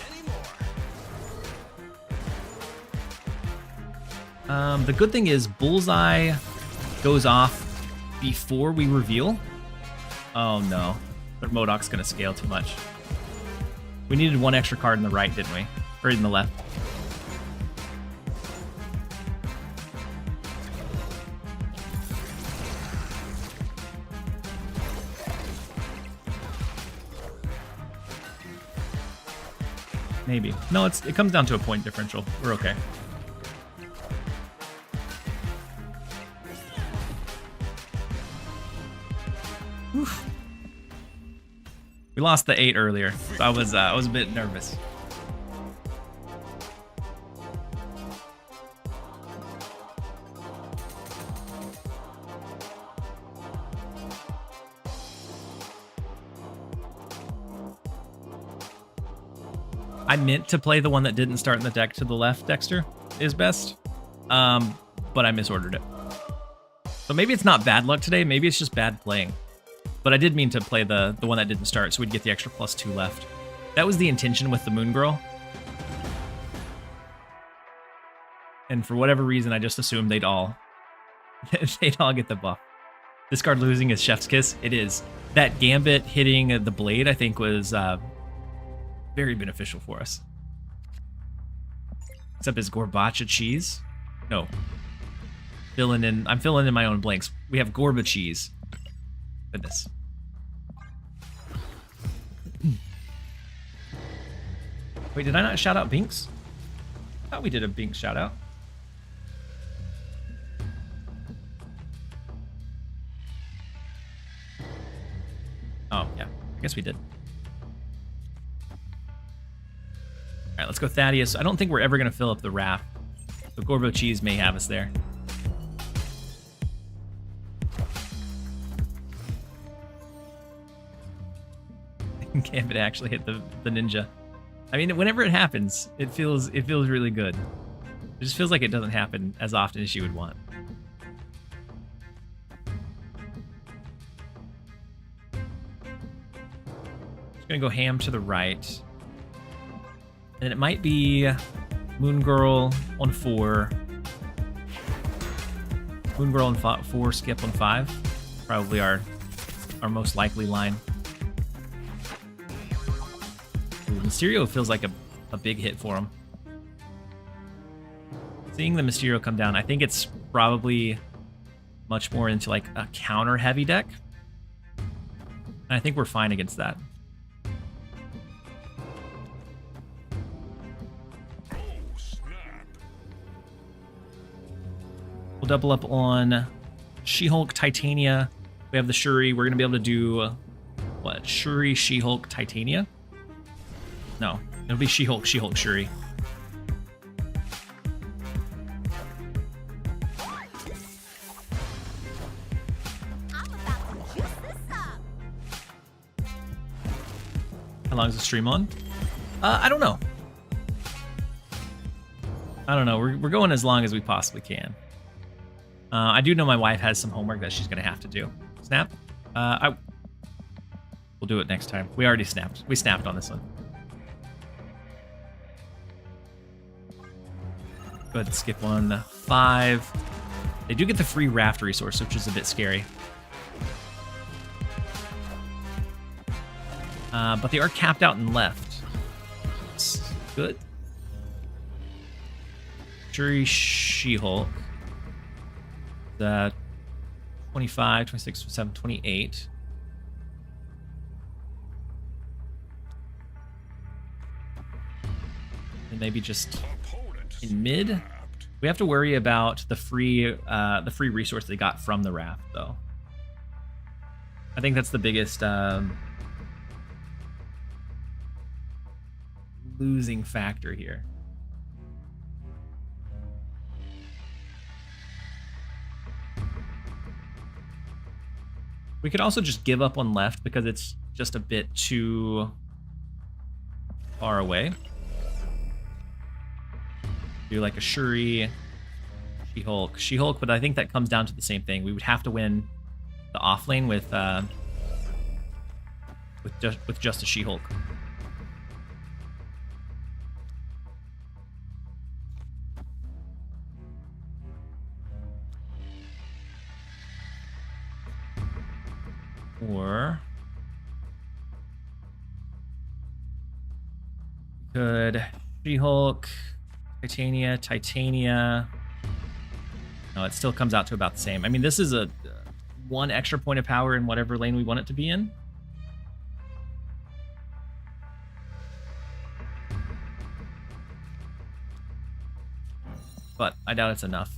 The good thing is Bullseye goes off before we reveal. Oh no, but Modok's gonna scale too much. We needed one extra card in the right, didn't we? Or in the left. Maybe. No, it comes down to a point differential. We're okay. Oof. We lost the 8 earlier, so I was a bit nervous. I meant to play the one that didn't start in the deck to the left, Dexter, is best. But I misordered it. So maybe it's not bad luck today, maybe it's just bad playing. But I did mean to play the one that didn't start, so we'd get the extra +2 left. That was the intention with the Moon Girl. And for whatever reason, I just assumed they'd all get the buff. This card losing is Chef's Kiss. It is. That Gambit hitting the Blade, I think, was very beneficial for us. Except his Gorbacha cheese. No. I'm filling in my own blanks. We have Gorba cheese. Goodness. Wait, did I not shout out Binks? I thought we did a Binks shout out. Oh, yeah. I guess we did. All right, let's go Thaddeus. I don't think we're ever going to fill up the raft. The Gorbo cheese may have us there. Gambit actually hit the ninja. I mean, whenever it happens, it feels really good. It just feels like it doesn't happen as often as you would want. Just gonna go ham to the right. And it might be Moon Girl on 4. Moon Girl on 4, Skip on 5. Probably our most likely line. Ooh, Mysterio feels like a big hit for him. Seeing the Mysterio come down, I think it's probably much more into like a counter heavy deck. And I think we're fine against that. We'll double up on She-Hulk, Titania. We have the Shuri. We're going to be able to do, what? Shuri, She-Hulk, Titania? No, it'll be She-Hulk, She-Hulk, Shuri. I'm about to juice this up. How long is the stream on? I don't know. I don't know. We're going as long as we possibly can. I do know my wife has some homework that she's going to have to do. Snap? We'll do it next time. We already snapped. We snapped on this one. Go ahead and skip one. 5. They do get the free raft resource, which is a bit scary. But they are capped out and left. It's good. Jury She-Hulk. 25, 26, 27, 28. And maybe just in mid. We have to worry about the free resource they got from the raft, though. I think that's the biggest losing factor here. We could also just give up on left because it's just a bit too far away. Do like a Shuri, She-Hulk, but I think that comes down to the same thing. We would have to win the off lane with just a She-Hulk. Or could She-Hulk, Titania. No, it still comes out to about the same. I mean, this is a one extra point of power in whatever lane we want it to be in. But I doubt it's enough.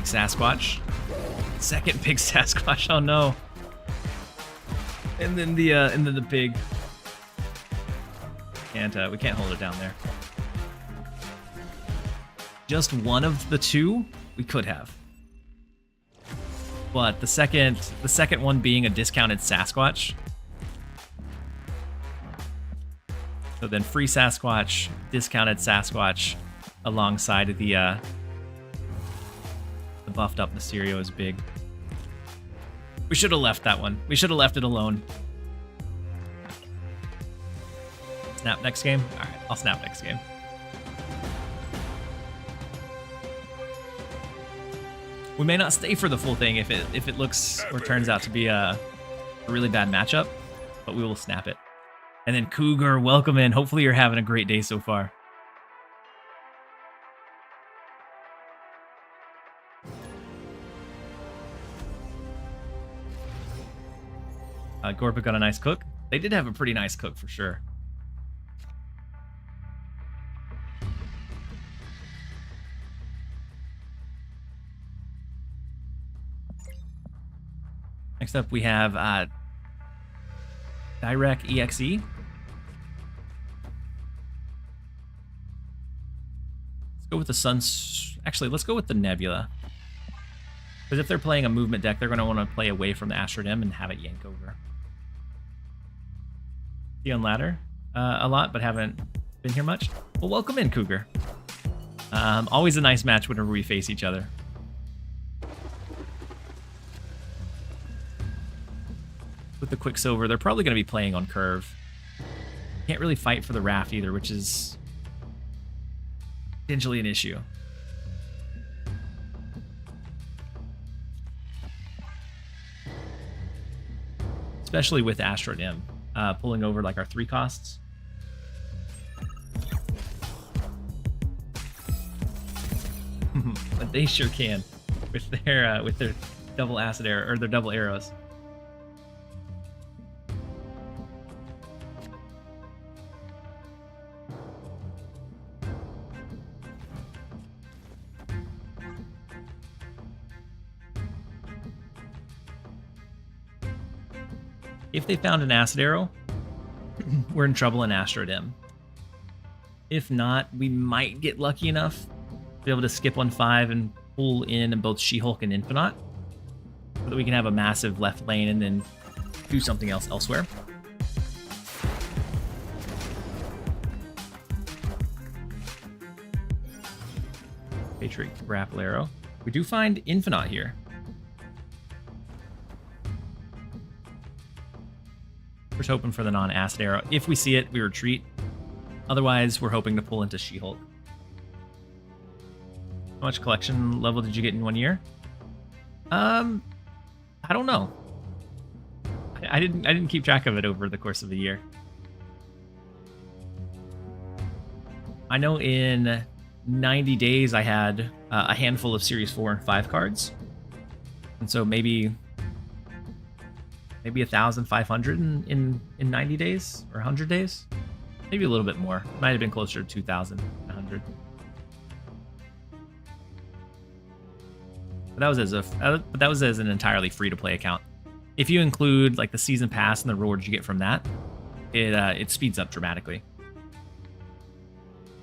Sasquatch. Second big Sasquatch. Oh no. And then the pig. We can't hold it down there. Just one of the two we could have. But the second one being a discounted Sasquatch. So then free Sasquatch, discounted Sasquatch alongside of the buffed up Mysterio is big. We should have left that one. We should have left it alone. Snap next game? Alright, I'll snap next game. We may not stay for the full thing if it looks or turns out to be a really bad matchup, but we will snap it. And then Cougar, welcome in. Hopefully you're having a great day so far. Gorpa got a nice cook. They did have a pretty nice cook for sure. Next up we have Direct EXE. Let's go with the Suns. Actually, let's go with the Nebula. Because if they're playing a movement deck, they're going to want to play away from the Astrodem and have it yank over. On ladder a lot, but haven't been here much. Well, welcome in, Cougar. Always a nice match whenever we face each other. With the Quicksilver, they're probably going to be playing on curve. Can't really fight for the raft either, which is potentially an issue. Especially with Astrodem. Pulling over like our 3 costs. But they sure can with their double acid arrow or their double arrows. If they found an acid arrow, we're in trouble in Astrodem. If not, we might get lucky enough to be able to skip 1-5 and pull in both She-Hulk and Infinite, so that we can have a massive left lane and then do something else elsewhere. Patriot Grapple Arrow. We do find Infinite here. We're just hoping for the non-acid arrow. If we see it, we retreat. Otherwise, we're hoping to pull into She-Hulk. How much collection level did you get in 1 year? I don't know. I didn't keep track of it over the course of the year. I know in 90 days I had a handful of Series 4 and 5 cards. And so maybe 1,500 in 90 days or 100 days. Maybe a little bit more. Might have been closer to 2,100. But that was as an entirely free to play account. If you include like the season pass and the rewards you get from that, it speeds up dramatically.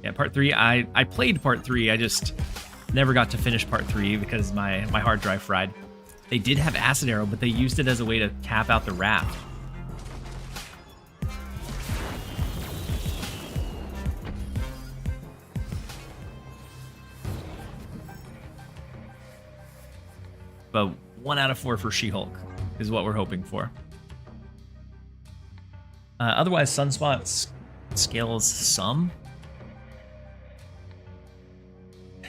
Yeah, part 3. I played part 3. I just never got to finish part 3 because my hard drive fried. They did have acid arrow, but they used it as a way to cap out the raft. But 1 out of 4 for She-Hulk is what we're hoping for. Otherwise, Sunspot scales some.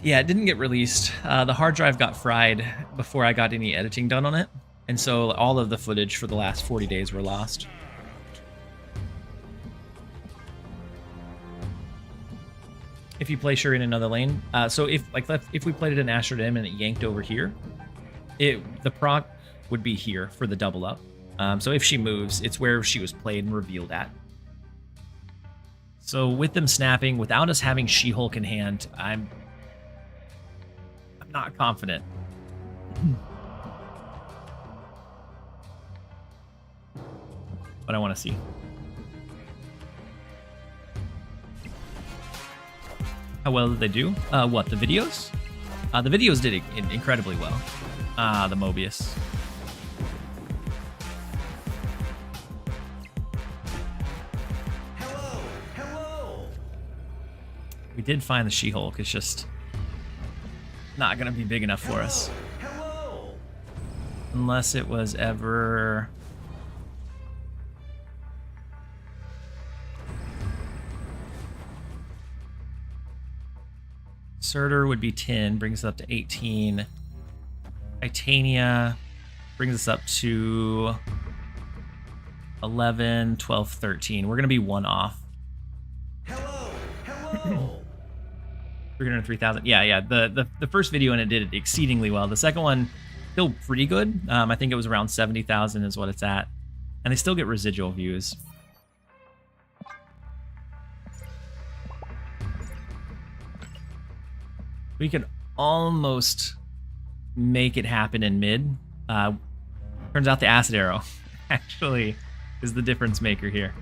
Yeah, it didn't get released. The hard drive got fried before I got any editing done on it. And so all of the footage for the last 40 days were lost. If you play Shuri in another lane. So if we played it in Astrodem and it yanked over here, the proc would be here for the double up. So if she moves, it's where she was played and revealed at. So with them snapping, without us having She-Hulk in hand, I'm not confident. But I want to see. How well did they do? What, the videos? The videos did incredibly well. The Mobius. Hello. We did find the She-Hulk. It's just not going to be big enough for us. Hello. Unless it was ever... Surtur would be 10, brings us up to 18. Titania brings us up to 11, 12, 13. We're going to be 1 off. Hello. 303,000. Yeah. The first video and it did it exceedingly well. The second one, still pretty good. I think it was around 70,000 is what it's at. And they still get residual views. We could almost make it happen in mid. Turns out the acid arrow actually is the difference maker here.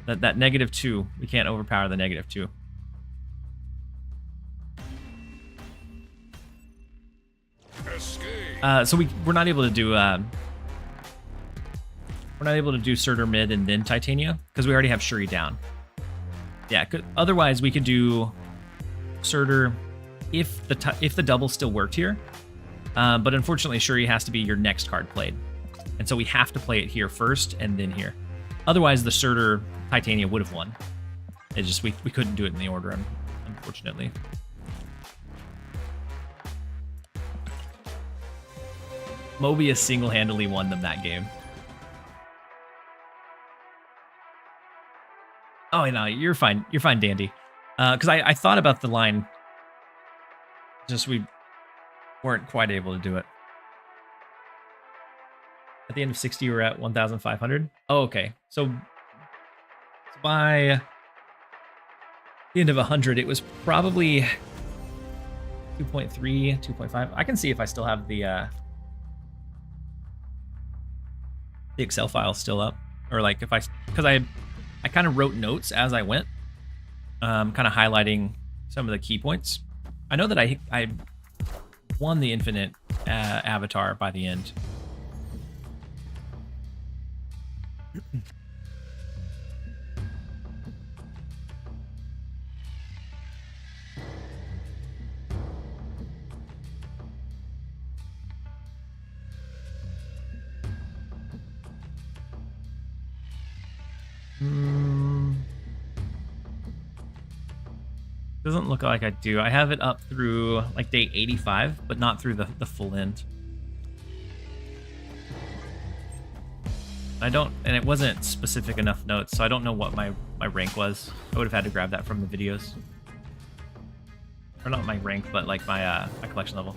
That -2, we can't overpower the -2. Escape. So we're not able to do Surtur mid and then Titania because we already have Shuri down. Yeah, otherwise we could do Surtur if the double still worked here. But unfortunately, Shuri has to be your next card played. And so we have to play it here first and then here. Otherwise, the Surtur Titania would have won. It's just we couldn't do it in the order, unfortunately. Mobius single-handedly won them that game. Oh, no, you're fine. You're fine, Dandy. Because I thought about the line. Just we weren't quite able to do it. At the end of 60, we're at 1,500. Oh, okay. So by the end of 100, it was probably 2.3, 2.5. I can see if I still have the Excel file still up, or like if because I kind of wrote notes as I went, kind of highlighting some of the key points. I know that I won the infinite avatar by the end. Doesn't look like I do. I have it up through like day 85, but not through the full end. I don't, and it wasn't specific enough notes, so I don't know what my rank was. I would have had to grab that from the videos. Or not my rank, but like my collection level.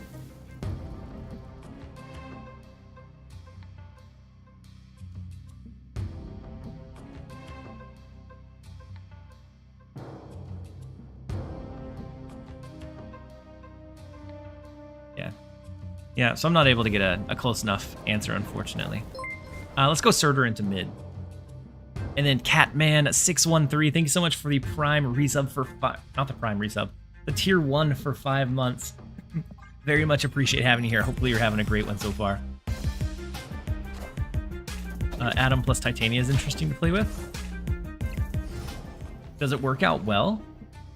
Yeah, so I'm not able to get a close enough answer, unfortunately. Let's go Surtur into mid. And then Catman613, thank you so much for the Prime resub for not the Prime resub, the Tier 1 for 5 months. Very much appreciate having you here. Hopefully you're having a great one so far. Adam plus Titania is interesting to play with. Does it work out well?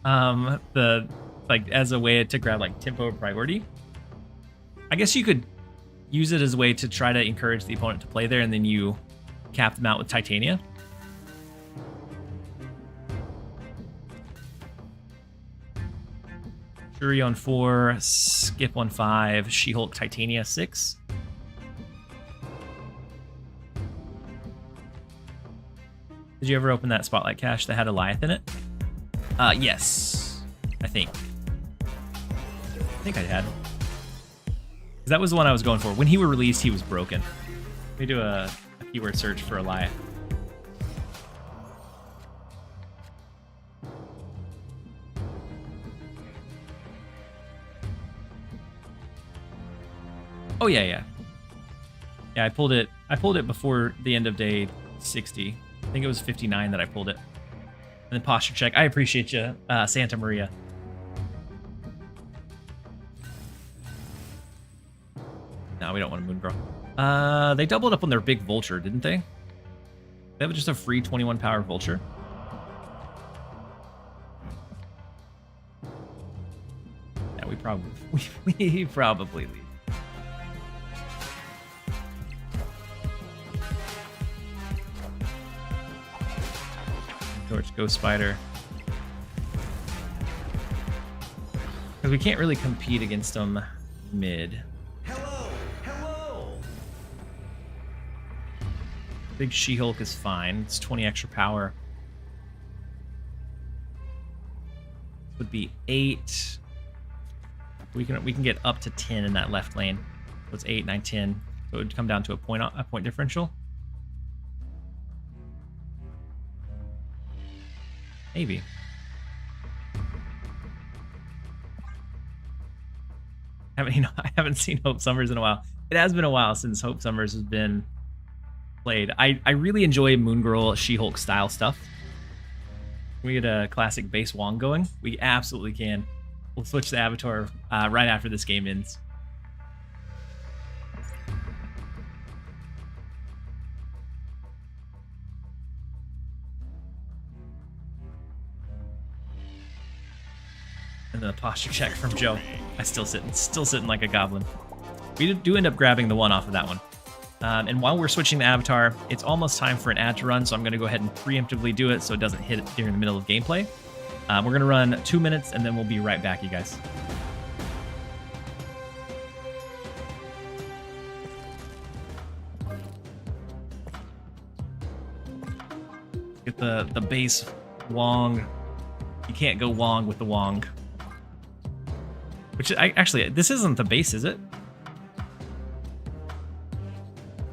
Like as a way to grab like tempo priority? I guess you could use it as a way to try to encourage the opponent to play there, and then you cap them out with Titania. Shuri on 4, Skip on 5, She-Hulk Titania 6. Did you ever open that Spotlight cache that had Eliath in it? Yes, I think I had. That was the one I was going for. When he was released, he was broken. Let me do a keyword search for Eliath. Oh yeah. Yeah, I pulled it before the end of day 60. I think it was 59 that I pulled it. And then posture check. I appreciate you, Santa Maria. No, we don't want a Moon Girl. They doubled up on their big Vulture, didn't they? They have just a free 21 power Vulture. Yeah, we probably leave. Torch, Ghost Spider. Because we can't really compete against them mid. Big She-Hulk is fine. It's 20 extra power. Would be 8. We can get up to 10 in that left lane. So it's 8, 9, 10. So it would come down to a point differential. Maybe. I haven't seen Hope Summers in a while. It has been a while since Hope Summers has been played. I really enjoy Moon Girl She-Hulk style stuff. Can we get a classic base Wong going? We absolutely can. We'll switch the avatar right after this game ends. And then a posture check from Joe. I still sitting like a goblin. We do end up grabbing the one off of that one. And while we're switching the avatar, it's almost time for an ad to run, so I'm going to go ahead and preemptively do it so it doesn't hit it during the middle of gameplay. We're going to run 2 minutes, and then we'll be right back, you guys. Get the base Wong. You can't go Wong with the Wong. Which, actually, this isn't the base, is it?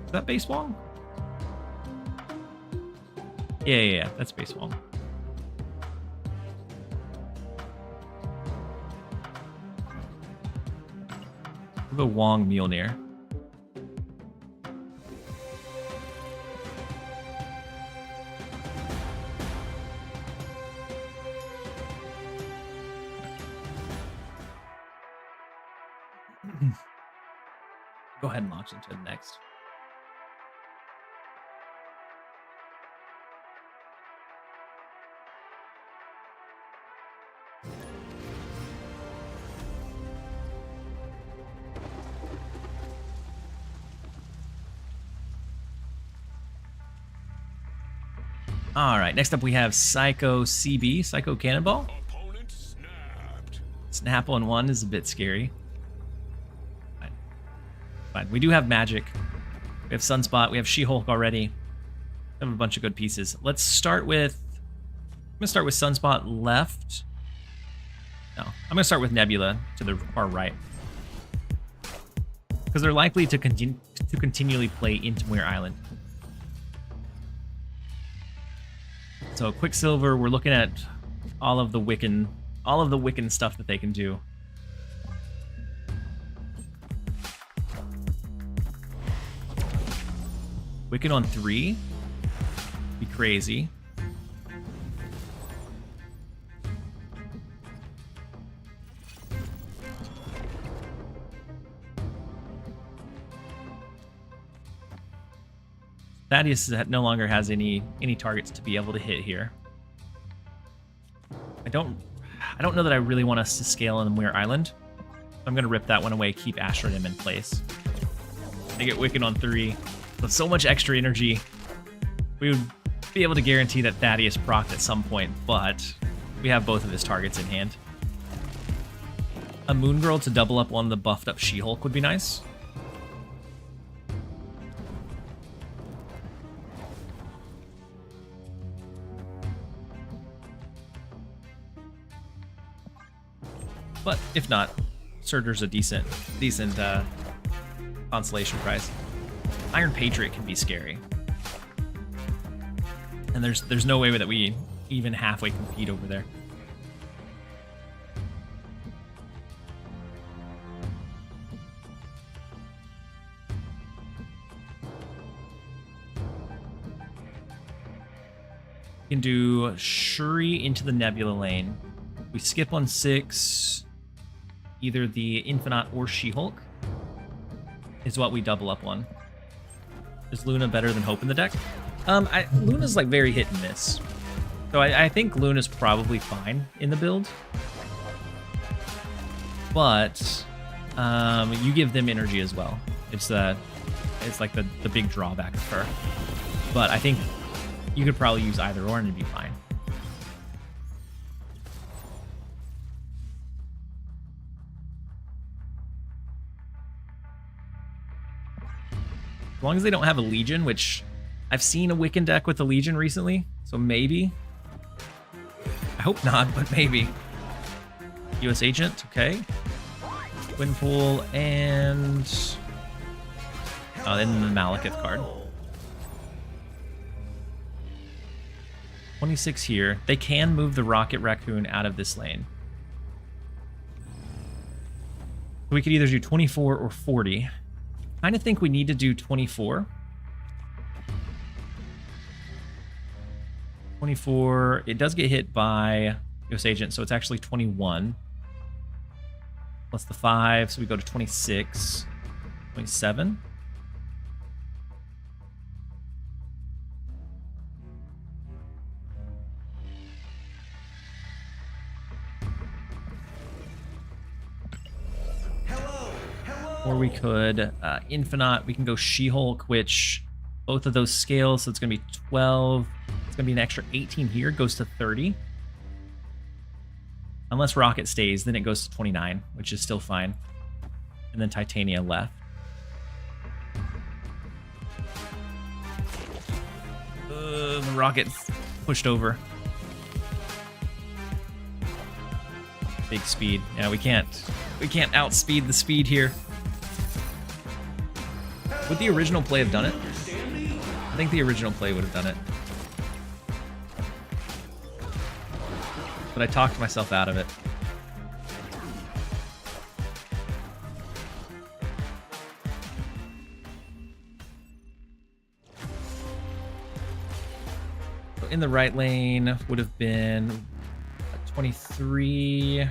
Is that base Wong? Yeah, that's base Wong. We'll go Wong Mjolnir. Go ahead and launch into the next. All right, next up we have Psycho CB, Psycho Cannonball. Opponent snapped. Snapple in one is a bit scary. Fine. Fine. We do have magic. We have Sunspot. We have She-Hulk already. We have a bunch of good pieces. Let's start with... I'm going to start with Sunspot left. No, I'm going to start with Nebula to the far right. Because they're likely to continually play into Muir Island. So Quicksilver, we're looking at all of the Wiccan stuff that they can do. Wiccan on 3. Be crazy. Thaddeus no longer has any targets to be able to hit here. I don't know that I really want us to scale on the Muir Island. I'm gonna rip that one away, keep Ashram in place. They get Wiccan on 3. With so much extra energy, we would be able to guarantee that Thaddeus procced at some point, but we have both of his targets in hand. A Moon Girl to double up on the buffed up She-Hulk would be nice. But if not, Surtur's a decent consolation prize. Iron Patriot can be scary, and there's no way that we even halfway compete over there. We can do Shuri into the Nebula lane. We skip on 6. Either the Infinite or She-Hulk is what we double up on. Is Luna better than Hope in the deck? Luna's like very hit and miss. So I think Luna's probably fine in the build. But you give them energy as well. It's like the big drawback of her. But I think you could probably use either or and it'd be fine. As long as they don't have a Legion, which I've seen a Wiccan deck with a Legion recently, so maybe. I hope not, but maybe. US Agent, okay. Twinpool, and... oh, then the Malekith card. 26 here. They can move the Rocket Raccoon out of this lane. We could either do 24 or 40. I kind of think we need to do 24. 24, it does get hit by US Agent, so it's actually 21. Plus the 5, so we go to 26. 27. Or we could Infinite. We can go She-Hulk, which both of those scales, so it's going to be 12. It's going to be an extra 18 here. Goes to 30. Unless Rocket stays, then it goes to 29, which is still fine. And then Titania left. The Rocket's pushed over. Big speed. Yeah, we can't outspeed the speed here. Would the original play have done it? I think the original play would have done it. But I talked myself out of it. So in the right lane would have been 23.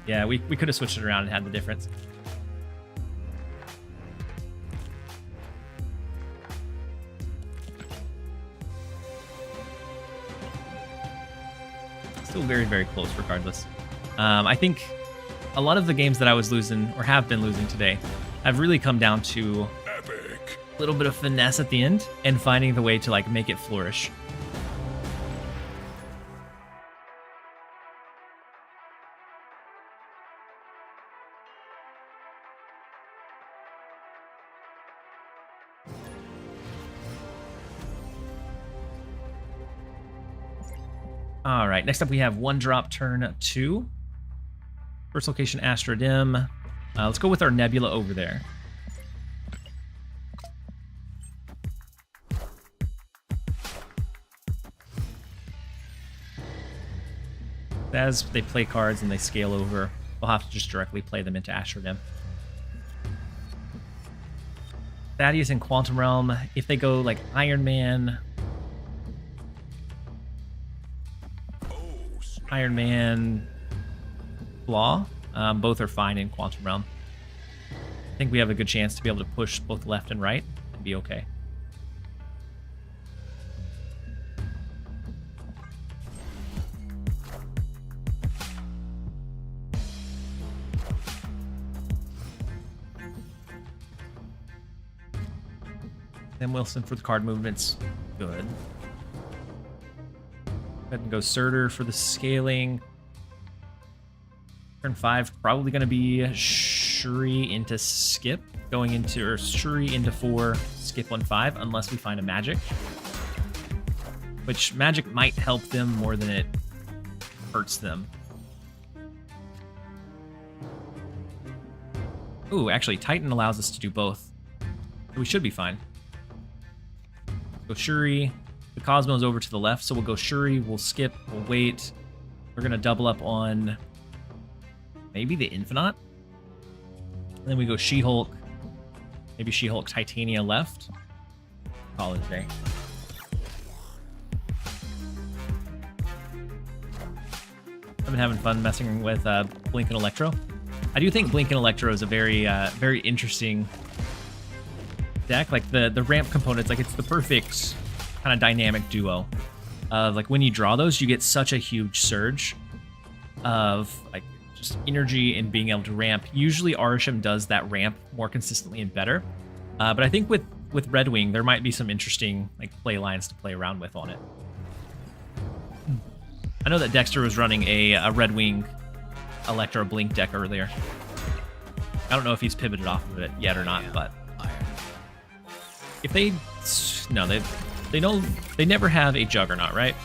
Yeah, we could have switched it around and had the difference. Still very, very close regardless. I think a lot of the games that I was losing or have been losing today have really come down to Epic. a little bit of finesse at the end and finding the way to like make it flourish. All right, next up we have one drop turn 2. First location, Astrodim. Let's go with our Nebula over there. As they play cards and they scale over, we'll have to just directly play them into Astrodim. Thaddeus in Quantum Realm, if they go like Iron Man, Flaw, both are fine in Quantum Realm. I think we have a good chance to be able to push both left and right and be okay. Then Wilson for the card movements. Good. Go ahead and go Surtur for the scaling. Turn 5, probably going to be Shuri into Skip. Going into, or Shuri into 4, Skip on 5, unless we find a magic. Which magic might help them more than it hurts them. Ooh, actually, Titan allows us to do both. So we should be fine. Go Shuri. The Cosmo's over to the left, so we'll go Shuri, we'll skip, we'll wait. We're going to double up on maybe the Infinite. And then we go She-Hulk. Maybe She-Hulk Titania left. Call it a day. I've been having fun messing with Blink and Electro. I do think Blink and Electro is a very, very interesting deck. Like the ramp components, like it's the perfect kind of dynamic duo of like when you draw those, you get such a huge surge of like just energy and being able to ramp. Usually Arisham does that ramp more consistently and better. But I think with Red Wing, there might be some interesting like play lines to play around with on it. I know that Dexter was running a Red Wing Electro Blink deck earlier. I don't know if he's pivoted off of it yet or not, but if they they never have a Juggernaut, right?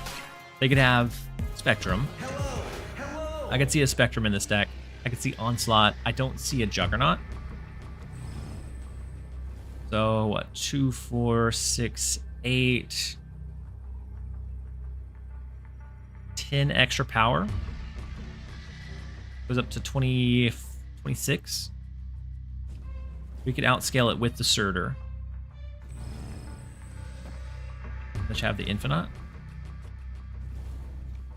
They could have Spectrum. I could see a Spectrum in this deck. I could see Onslaught. I don't see a Juggernaut. So what? 2, 4, 6, 8. 10 extra power. Goes up to 20, 26. We could outscale it with the Surtur. Let's have the Infinite.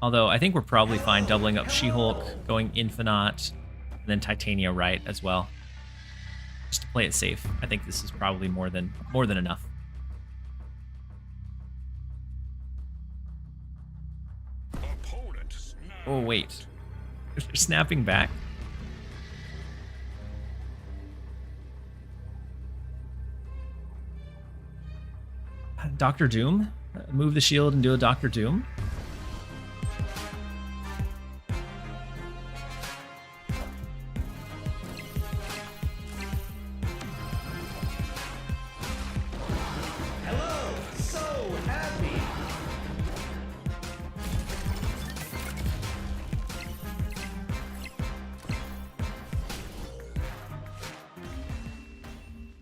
Although I think we're probably fine doubling up She-Hulk, going Infinite, and then Titania right as well. Just to play it safe. I think this is probably more than enough. Opponent snapped. Oh wait. They're snapping back. Dr. Doom? Move the shield and do a Dr. Doom? Hello, so happy.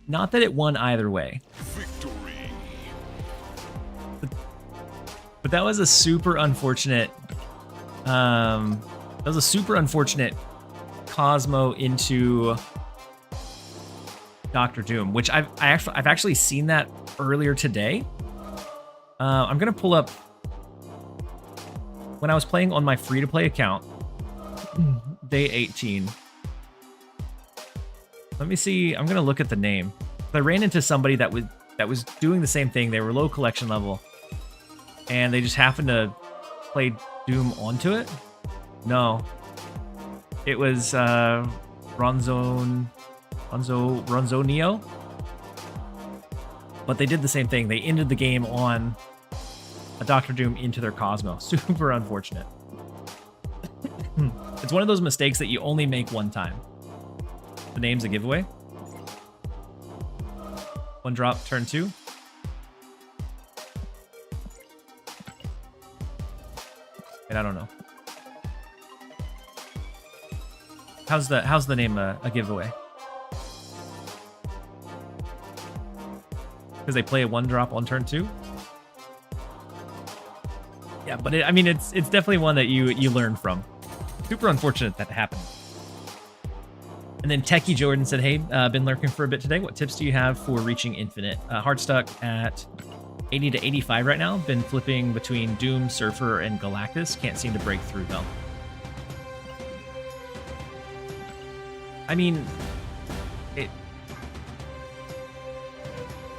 Not that it won either way. Victory. But that was a super unfortunate Cosmo into Dr. Doom, which I've actually seen that earlier today. I'm gonna pull up when I was playing on my free-to-play account. day 18. Let me see. I'm gonna look at the name. I ran into somebody that was doing the same thing. They were low collection level, and they just happened to play Doom onto it. No, it was Ronzonio. But they did the same thing. They ended the game on a Doctor Doom into their Cosmo. Super unfortunate. It's one of those mistakes that you only make one time. The name's a giveaway. One drop, turn 2. And I don't know. How's the name a giveaway? Because they play a 1 drop on turn 2. Yeah, but I mean, it's definitely one that you learn from. Super unfortunate that happened. And then Techie Jordan said, "Hey, been lurking for a bit today. What tips do you have for reaching infinite? Hard stuck at 80 to 85 right now. Been flipping between Doom, Surfer, and Galactus. Can't seem to break through though." I mean,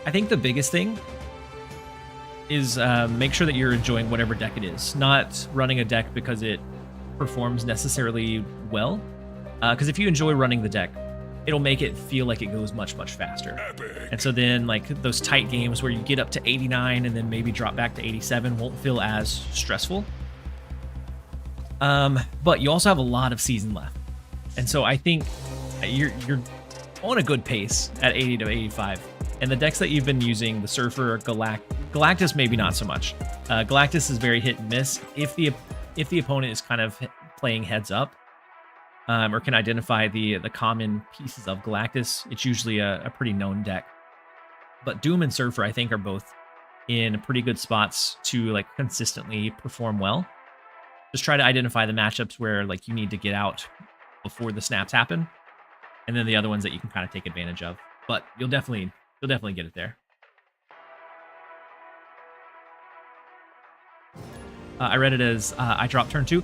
I think the biggest thing is make sure that you're enjoying whatever deck it is. Not running a deck because it performs necessarily well. Because if you enjoy running the deck, it'll make it feel like it goes much, much faster. Epic. And so then like those tight games where you get up to 89 and then maybe drop back to 87 won't feel as stressful. But you also have a lot of season left. And so I think you're on a good pace at 80 to 85. And the decks that you've been using, the Surfer, Galactus, maybe not so much. Galactus is very hit and miss. If the opponent is kind of playing heads up, or can identify the common pieces of Galactus, it's usually a pretty known deck. But Doom and Surfer, I think, are both in pretty good spots to like consistently perform well. Just try to identify the matchups where like you need to get out before the snaps happen, and then the other ones that you can kind of take advantage of. But you'll definitely get it there. I read it as I drop turn 2.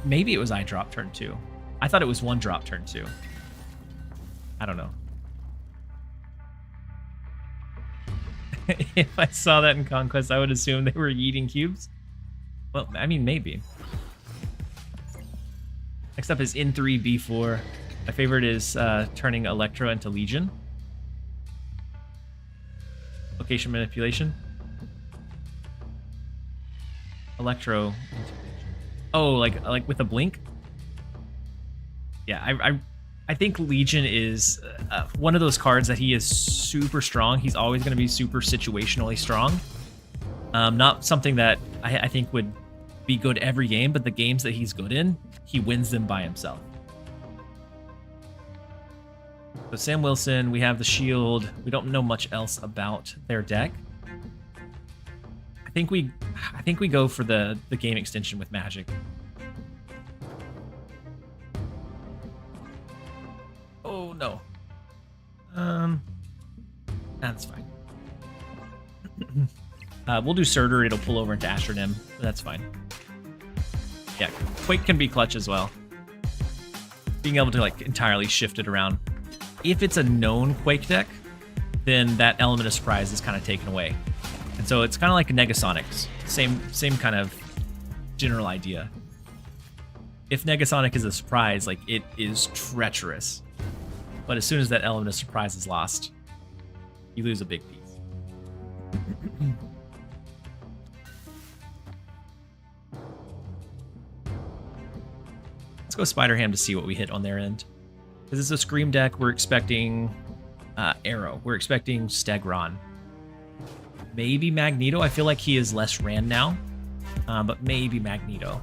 Maybe it was I drop turn 2. I thought it was 1 drop turn 2. I don't know. If I saw that in Conquest, I would assume they were eating cubes. Well, I mean, maybe. Next up is N3 B4. My favorite is turning Electro into Legion. Location manipulation. Electro. Oh, like with a blink. Yeah, I think Legion is one of those cards that he is super strong. He's always going to be super situationally strong. Not something that I think would be good every game, but the games that he's good in, he wins them by himself. So Sam Wilson, we have the shield. We don't know much else about their deck. I think we go for the game extension with Magic. Oh no. That's fine. We'll do Surtur. It'll pull over into Astronym. That's fine. Yeah, Quake can be clutch as well. Being able to like entirely shift it around. If it's a known Quake deck, then that element of surprise is kind of taken away. And so it's kind of like Negasonics. Same kind of general idea. If Negasonic is a surprise, like it is treacherous. But as soon as that element of surprise is lost, you lose a big piece. Let's go Spider-Ham to see what we hit on their end. Because it's a Scream deck, we're expecting Arrow. We're expecting Stegron. Maybe Magneto. I feel like he is less ran now. But maybe Magneto.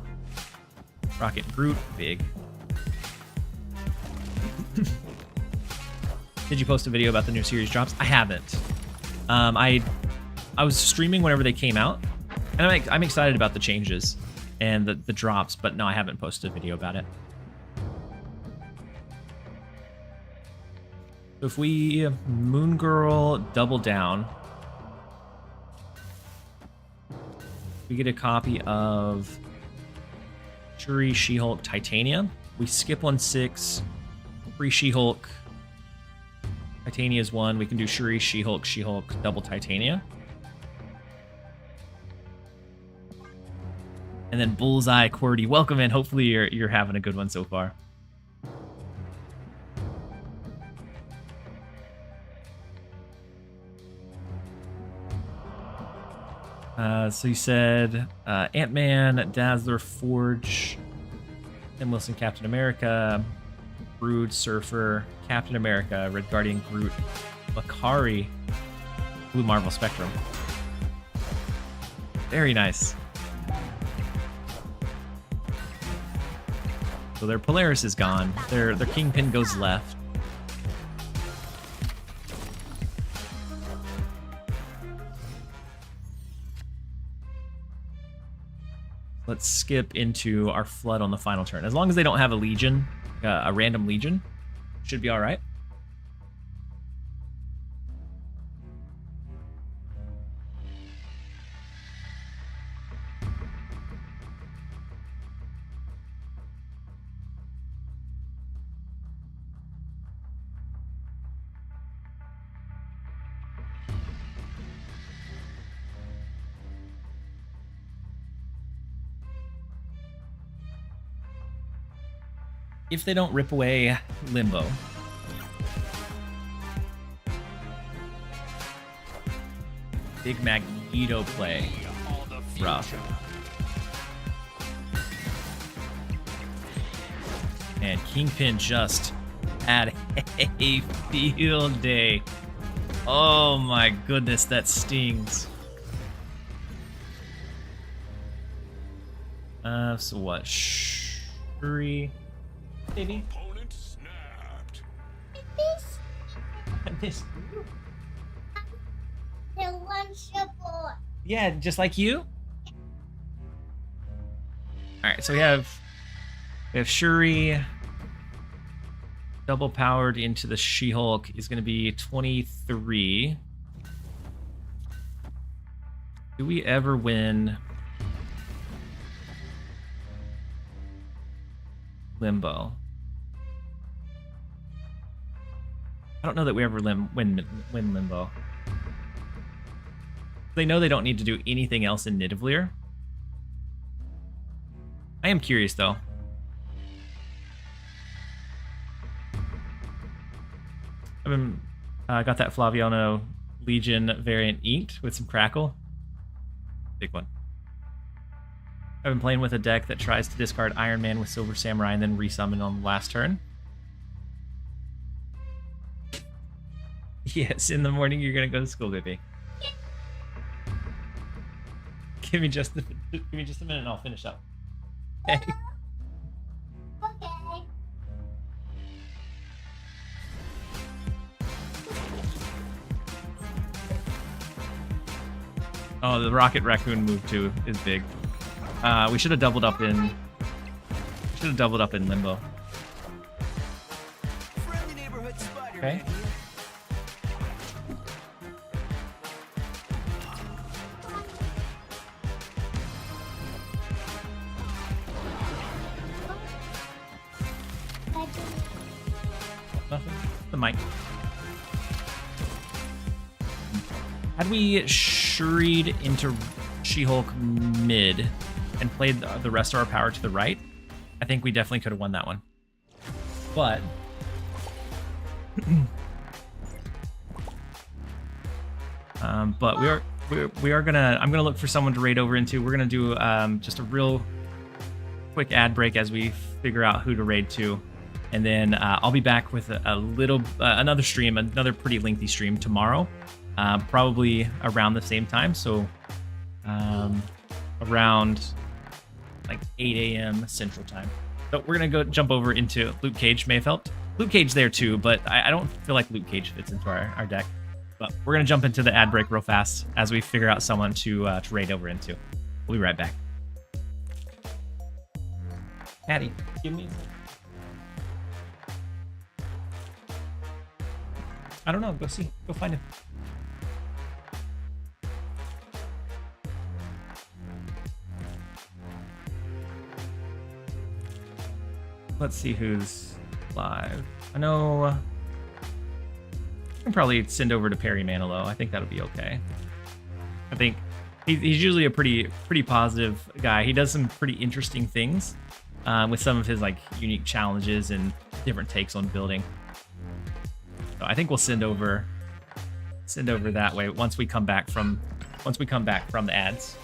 Rocket Groot, big. Did you post a video about the new series drops? I haven't. I was streaming whenever they came out, and I'm excited about the changes and the drops, but no, I haven't posted a video about it. So if we Moon Girl double down, we get a copy of Shuri, She-Hulk, Titania. We skip 1/6. Free She-Hulk. Titania's 1. We can do Shuri, She-Hulk, She-Hulk, double Titania. And then Bullseye, QWERTY. Welcome in. Hopefully you're having a good one so far. So you said Ant-Man, Dazzler, Forge, Tim Wilson, Captain America, Brood, Surfer, Captain America, Red Guardian, Groot, Makari, Blue Marvel, Spectrum. Very nice. So their Polaris is gone. Their Kingpin goes left. Let's skip into our Flood on the final turn. As long as they don't have a Legion, a random Legion, should be all right. If they don't rip away Limbo. Big Magneto play. Rough. And Kingpin just had a field day. Oh my goodness, that stings. So what? Shuri. Baby. Opponent snapped. This. The lunchable. Yeah, just like you. All right, so we have Shuri double powered into the She-Hulk is going to be 23. Do we ever win Limbo? I don't know that we ever win Limbo. They know they don't need to do anything else in Nidavellir. I am curious, though. I've been got that Flaviano Legion variant inked with some crackle. Big one. I've been playing with a deck that tries to discard Iron Man with Silver Samurai and then resummon on the last turn. Yes, in the morning you're gonna go to school, baby. Give me just a minute and I'll finish up. Okay. Okay. Oh, the Rocket Raccoon move too is big. We should have doubled up in. Limbo. Friendly neighborhood spider. Okay. Nothing. The mic. Had we shuried into She-Hulk mid and played the rest of our power to the right, I think we definitely could have won that one. But we are gonna. I'm gonna look for someone to raid over into. We're gonna do just a real quick ad break as we figure out who to raid to, and then I'll be back with another stream, another pretty lengthy stream tomorrow, probably around the same time. So around like 8 a.m. Central Time. So we're gonna go jump over into Luke Cage. May have helped. Luke Cage there too, but I don't feel like Luke Cage fits into our deck. But we're gonna jump into the ad break real fast as we figure out someone to raid over into. We'll be right back. Patty, give me. I don't know. Go see. Go find him. let's see who's live. I know I can probably send over to Perry Manilow. I think that'll be okay. I think he's usually a pretty positive guy. He does some pretty interesting things with some of his like unique challenges and different takes on building. So I think we'll send over that way once we come back from the ads.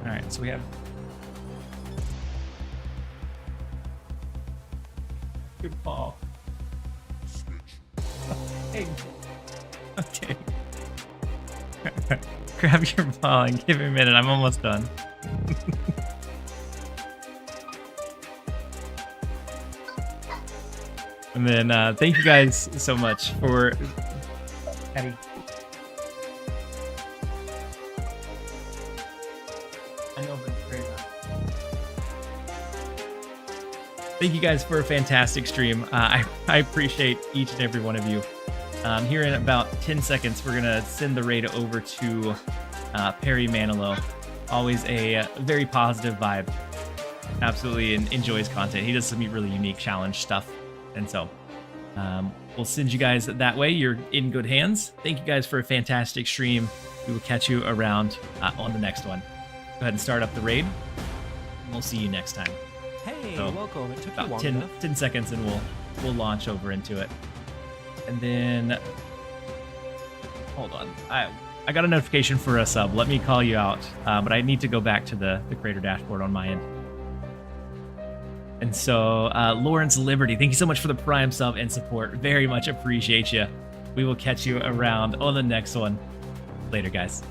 All right, so we have good ball. Hey. Okay. Grab your ball and give me a minute. I'm almost done. And then thank you guys so much for Patty. I know, but great. Thank you guys for a fantastic stream. I appreciate each and every one of you. Here in about 10 seconds, we're gonna send the raid over to Perry Manilow. Always a very positive vibe. Absolutely enjoys content. He does some really unique challenge stuff. And so we'll send you guys that way. You're in good hands. Thank you guys for a fantastic stream. We will catch you around on the next one. Go ahead and start up the raid. We'll see you next time. Hey, So, welcome. It took you About long 10 enough. seconds and we'll launch over into it. And then hold on. I got a notification for a sub. Let me call you out. But I need to go back to the creator dashboard on my end. And so, Lawrence Liberty, thank you so much for the Prime sub and support. Very much appreciate you. We will catch you around on the next one. Later, guys.